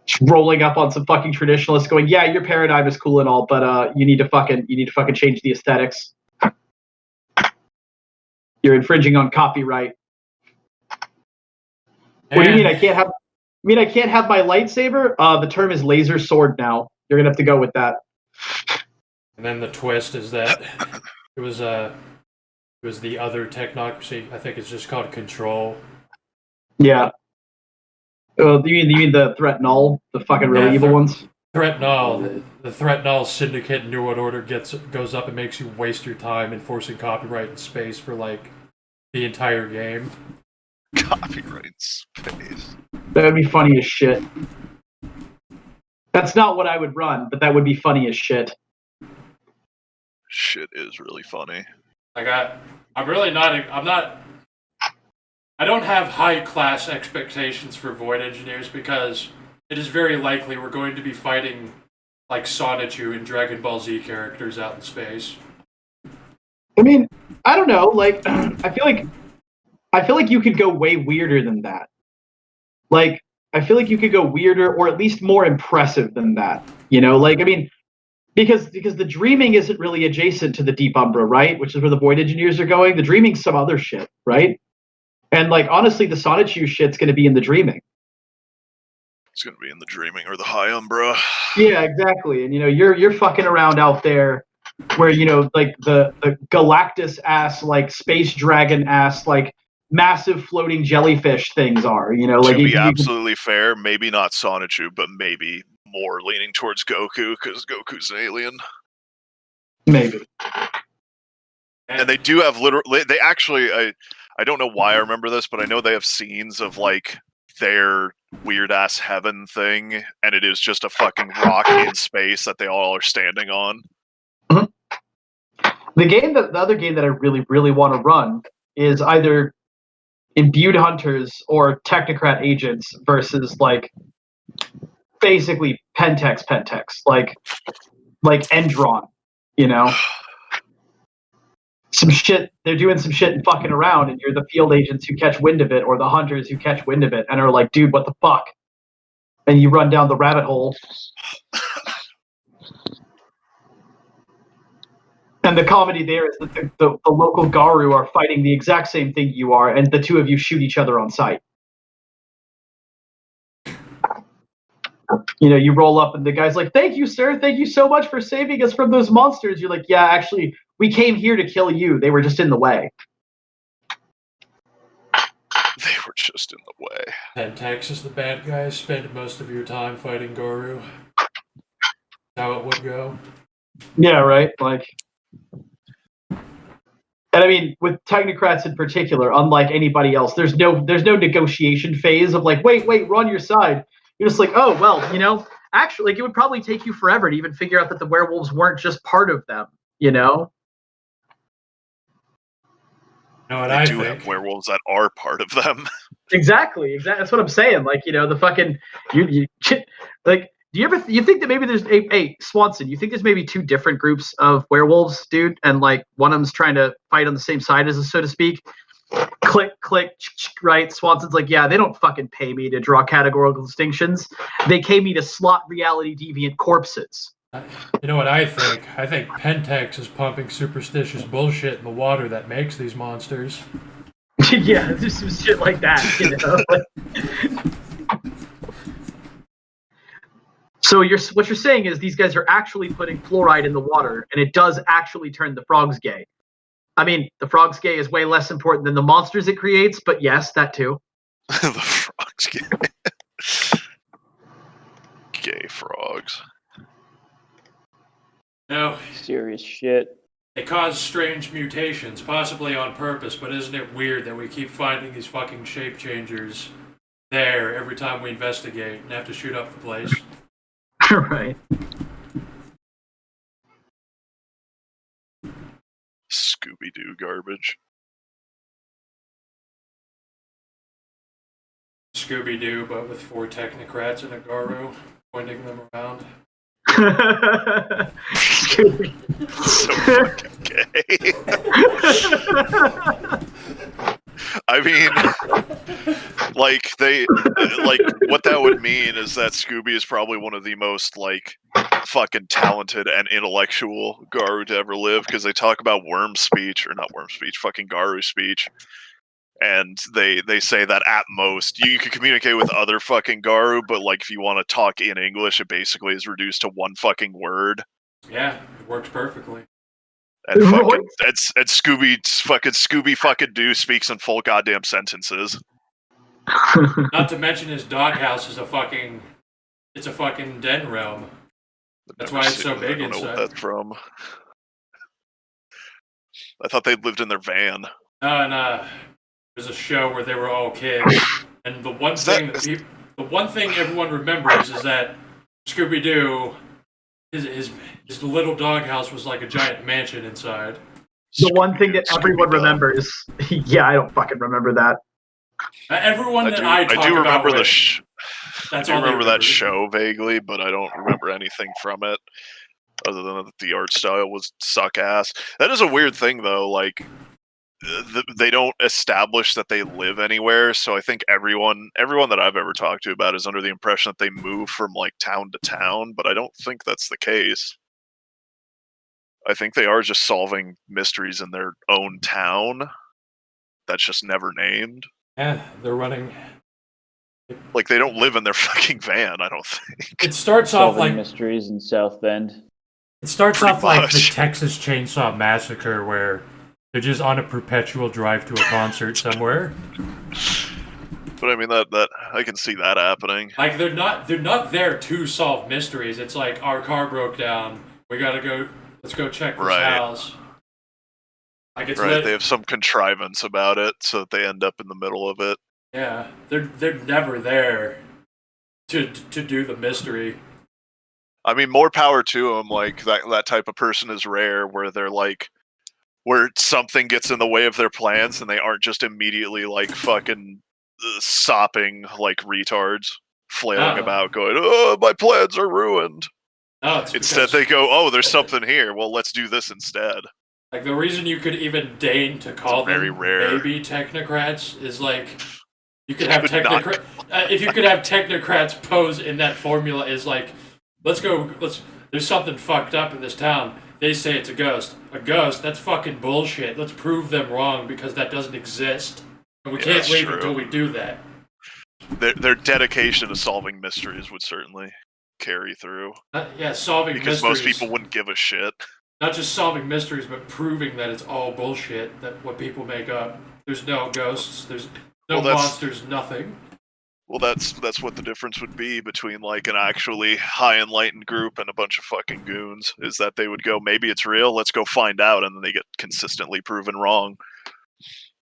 Just rolling up on some fucking traditionalists, going, "Yeah, your paradigm is cool and all, but you need to fucking change the aesthetics. You're infringing on copyright." What do you mean? I can't have my lightsaber? The term is laser sword now. You're gonna have to go with that. And then the twist is that it was the other technocracy. I think it's just called Control. Yeah. You mean the threat null, the fucking really evil ones? Threat null. The threat null syndicate New World Order goes up and makes you waste your time enforcing copyright in space for like the entire game. Copyright in space. That would be funny as shit. That's not what I would run, but that would be funny as shit. Shit is really funny. Like I'm really not. I don't have high class expectations for Void Engineers because it is very likely we're going to be fighting like Sonichu and Dragon Ball Z characters out in space. I mean, I don't know. Like, I feel like you could go way weirder than that. Like, I feel like you could go weirder, or at least more impressive than that. You know, like, I mean, because the dreaming isn't really adjacent to the Deep Umbra, right? Which is where the Void Engineers are going. The dreaming's some other shit, right? And like, honestly, the Sonichu shit's going to be in the dreaming. It's going to be in the dreaming or the high umbra. Yeah, exactly. And you know, you're fucking around out there where, you know, like the Galactus ass, like space dragon ass, like massive floating jellyfish things are, you know, like to be absolutely fair, maybe not Sonichu, but maybe more leaning towards Goku because Goku's an alien. Maybe. And they do have literally, they actually, I don't know why I remember this, but I know they have scenes of like their weird ass heaven thing, and it is just a fucking rock in space that they all are standing on. Mm-hmm. The other game that I really, really want to run is either imbued hunters or technocrat agents versus like basically Pentex, like Endron, you know. Some shit, they're doing some shit and fucking around, and you're the field agents who catch wind of it, or the hunters who catch wind of it and are like, dude, what the fuck? And you run down the rabbit hole. And the comedy there is that the local Garu are fighting the exact same thing you are, and the two of you shoot each other on sight. You know, you roll up and the guy's like, "Thank you, sir. Thank you so much for saving us from those monsters." You're like, "Yeah, actually, we came here to kill you. They were just in the way." They were just in the way. Pentex is the bad guys. Spend most of your time fighting Garu. How it would go. Yeah, right. Like, and I mean, with technocrats in particular, unlike anybody else, there's no negotiation phase of like, wait, we're on your side. You're just like, oh, well, you know, actually, like, it would probably take you forever to even figure out that the werewolves weren't just part of them, you know? You know what they I do think? have werewolves that are part of them. Exactly. That's what I'm saying. Like, you know, the fucking, you like, you think that maybe there's Swanson, you think there's maybe two different groups of werewolves, dude? And like, one of them's trying to fight on the same side as us, so to speak? Click, right? Swanson's like, yeah, they don't fucking pay me to draw categorical distinctions. They pay me to slot reality deviant corpses. You know what I think? I think Pentex is pumping superstitious bullshit in the water that makes these monsters. Yeah, there's some shit like that, you know? So what you're saying is these guys are actually putting fluoride in the water, and it does actually turn the frogs gay. I mean, the frogs gay is way less important than the monsters it creates, but yes, that too. The frogs gay. Gay frogs. No, Serious shit. they cause strange mutations, possibly on purpose, but isn't it weird that we keep finding these fucking shape changers there every time we investigate and have to shoot up the place? Right. Scooby-Doo garbage. Scooby-Doo, but with 4 technocrats and a Garo pointing them around. So fucking gay. I mean, like what that would mean is that Scooby is probably one of the most fucking talented and intellectual Garu to ever live, because they talk about fucking Garu speech. And they say that at most you can communicate with other fucking Garu, but if you want to talk in English, it basically is reduced to one fucking word. Yeah, it works perfectly. And fucking and Scooby fucking Doo speaks in full goddamn sentences. Not to mention his doghouse is a fucking den realm. That's why it's so big I don't know inside. what that's from. I thought they lived in their van. No, there's a show where they were all kids, and the one thing everyone remembers is that Scooby-Doo, his little doghouse was like a giant mansion inside. The one thing that everyone remembers. Yeah, I don't fucking remember that. Everyone I do remember that show vaguely, but I don't remember anything from it other than that the art style was suck ass. That is a weird thing though. They don't establish that they live anywhere, so I think everyone that I've ever talked to about is under the impression that they move from town to town, but I don't think that's the case. I think they are just solving mysteries in their own town that's just never named. Yeah, they're running. They don't live in their fucking van, I don't think. It starts off Solving mysteries in South Bend. It starts off like the much. Texas Chainsaw Massacre, where they're just on a perpetual drive to a concert somewhere. But I mean that I can see that happening. They're not there to solve mysteries. It's like our car broke down. We gotta go. Let's go check this house. It's right. They have some contrivance about it, so that they end up in the middle of it. Yeah, they're never there to do the mystery. I mean, more power to them. That type of person is rare, where they're where something gets in the way of their plans, and they aren't just immediately fucking sopping like retards, flailing about, going, "Oh, my plans are ruined." No, instead, they go, "Oh, there's something here. Well, let's do this instead." The reason you could even deign to call them very rare. maybe technocrats is you could have technocrats. If you could have technocrats pose in that formula is let's go. There's something fucked up in this town. They say it's a ghost. A ghost? That's fucking bullshit. Let's prove them wrong because that doesn't exist. And we can't leave until we do that. Their dedication to solving mysteries would certainly carry through. Solving because mysteries. Most people wouldn't give a shit. Not just solving mysteries, but proving that it's all bullshit, that what people make up. There's no ghosts, there's no monsters, nothing. Well, that's what the difference would be between an actually high enlightened group and a bunch of fucking goons, is that they would go, maybe it's real, let's go find out, and then they get consistently proven wrong.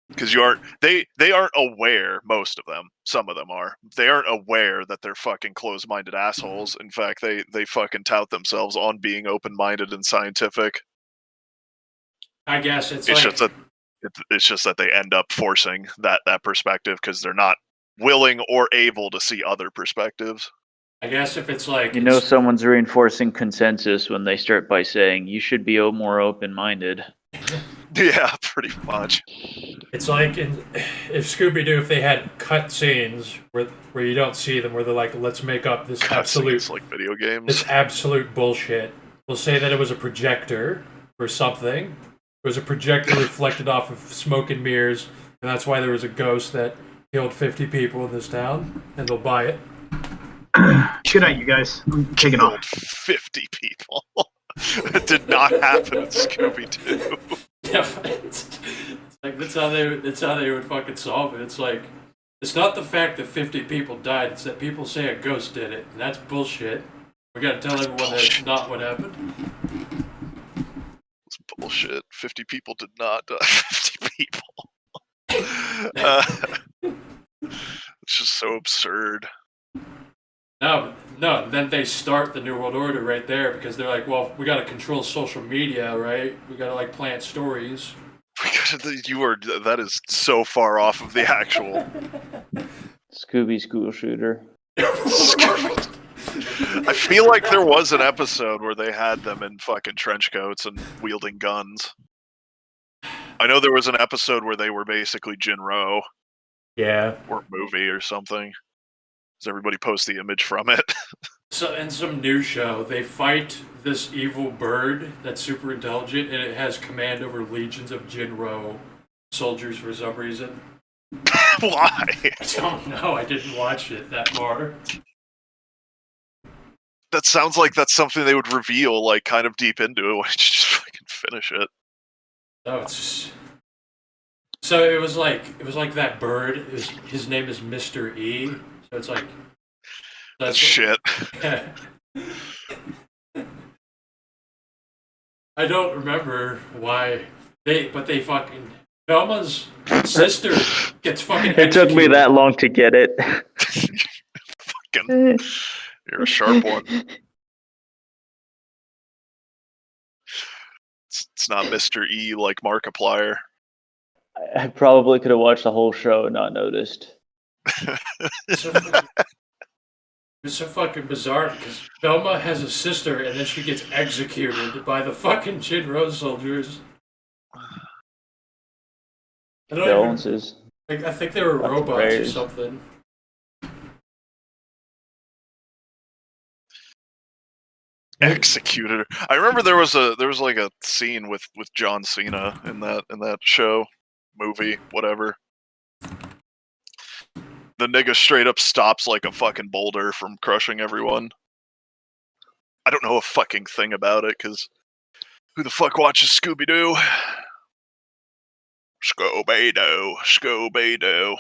Because they aren't aware, most of them, some of them are, they aren't aware that they're fucking closed-minded assholes. In fact, they fucking tout themselves on being open-minded and scientific. I guess it's just that they end up forcing that perspective because they're not willing or able to see other perspectives. I guess if it's someone's reinforcing consensus when they start by saying you should be more open-minded. Yeah, pretty much. It's if Scooby-Doo, if they had cut scenes where you don't see them, where they're let's make up this absolute video games. This absolute bullshit. We'll say that it was a projector or something. It was a projector reflected off of smoke and mirrors, and that's why there was a ghost that killed 50 people in this town, and they'll buy it. Good night, you guys. I'm taking off. 50 people. It did not happen in Scooby-Doo. Yeah, it's that's how they would fucking solve it. It's not the fact that 50 people died, it's that people say a ghost did it, and that's bullshit. We gotta tell everyone that it's not what happened. bullshit. 50 people did not die. 50 people. It's just so absurd. No. Then they start the New World Order right there because they're like, well, we got to control social media, right? We got to like plant stories. That is so far off of the actual Scooby School Shooter. I feel like there was an episode where they had them in fucking trench coats and wielding guns. I know there was an episode where they were basically Jinro. Yeah. Or movie or something. Does everybody post the image from it? So in some new show, they fight this evil bird that's super intelligent, and it has command over legions of Jinro soldiers for some reason. Why? I don't know. I didn't watch it that far. That sounds like that's something they would reveal, like, kind of deep into it when you just fucking finish it. No, it's just... So it was like that bird. His name is Mr. E. So it's like that's shit. I don't remember why they fucking Velma's sister gets fucking. It took me that long to get it. Fucking, you're a sharp one. It's not Mr. E like Markiplier. I probably could have watched the whole show and not noticed. It's so fucking bizarre because Velma has a sister and then she gets executed by the fucking Jinro soldiers. Balances. I think they were robots or something. Executed her. I remember there was like a scene with John Cena in that show, movie, whatever. The nigga straight up stops like a fucking boulder from crushing everyone. I don't know a fucking thing about it, because who the fuck watches Scooby-Doo? Scooby-Doo, Scooby-Doo.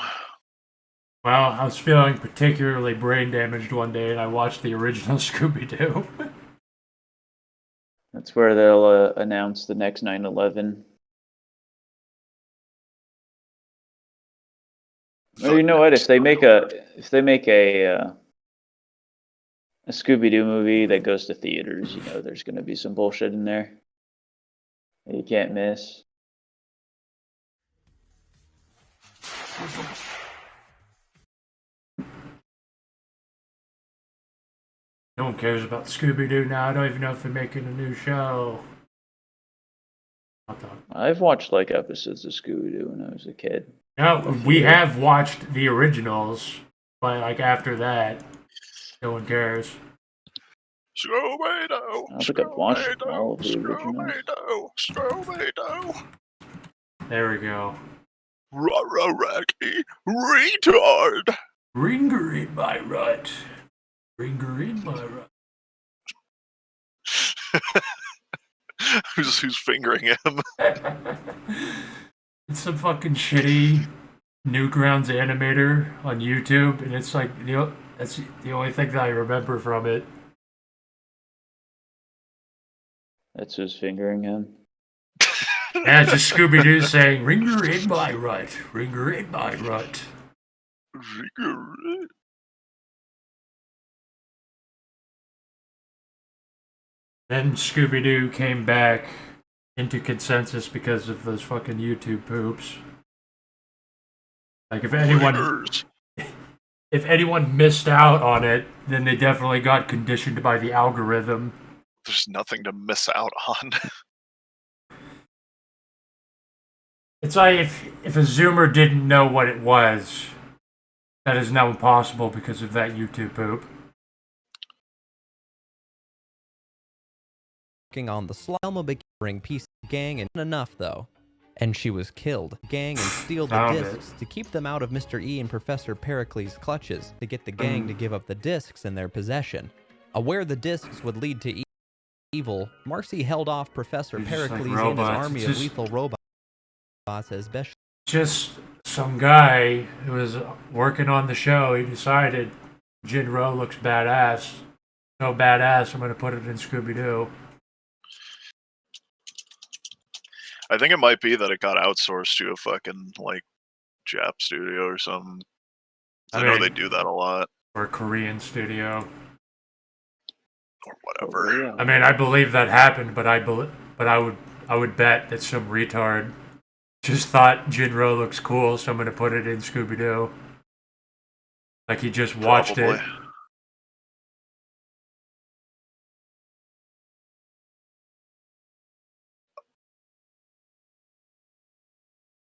Well, I was feeling particularly brain damaged one day, and I watched the original Scooby-Doo. That's where they'll announce the next 9/11. Well, you know what? If they make a Scooby-Doo movie that goes to theaters, you know, there's going to be some bullshit in there that you can't miss. No one cares about Scooby-Doo now. I don't even know if they're making a new show. I've watched like episodes of Scooby-Doo when I was a kid. No, we have watched the originals, but like after that, no one cares. Scooby-Doo, I don't think I've watched all of the originals. Scooby-Doo. There we go. Rararaki, retard. Ringer in my rut. Ringer in my rut. Who's fingering him? It's some fucking shitty Newgrounds animator on YouTube, and it's like that's the only thing that I remember from it. That's who's fingering him. Yeah, it's just Scooby-Doo saying, "Ringer in my rut, ringer in my rut." Then Scooby-Doo came back into consensus because of those fucking YouTube poops. Like if anyone missed out on it, then they definitely got conditioned by the algorithm. There's nothing to miss out on. It's like if a Zoomer didn't know what it was, that is now impossible because of that YouTube poop. On the Selma began to bring peace to the gang, and enough though, and she was killed. Gang and steal the discs to keep them out of Mr. E and Professor Pericles' clutches, to get the gang to give up the discs in their possession. Aware the discs would lead to evil, Marcy held off Professor Pericles and his army of lethal robots as best. Just some guy who was working on the show, he decided Jinro looks badass. So badass, I'm gonna put it in Scooby-Doo. I think it might be that it got outsourced to a fucking like Jap studio or something. I know they do that a lot. Or a Korean studio. Or whatever. I mean, I believe that happened, but I would bet that some retard just thought Jinro looks cool, so I'm gonna put it in Scooby-Doo. Like he just watched Probably. it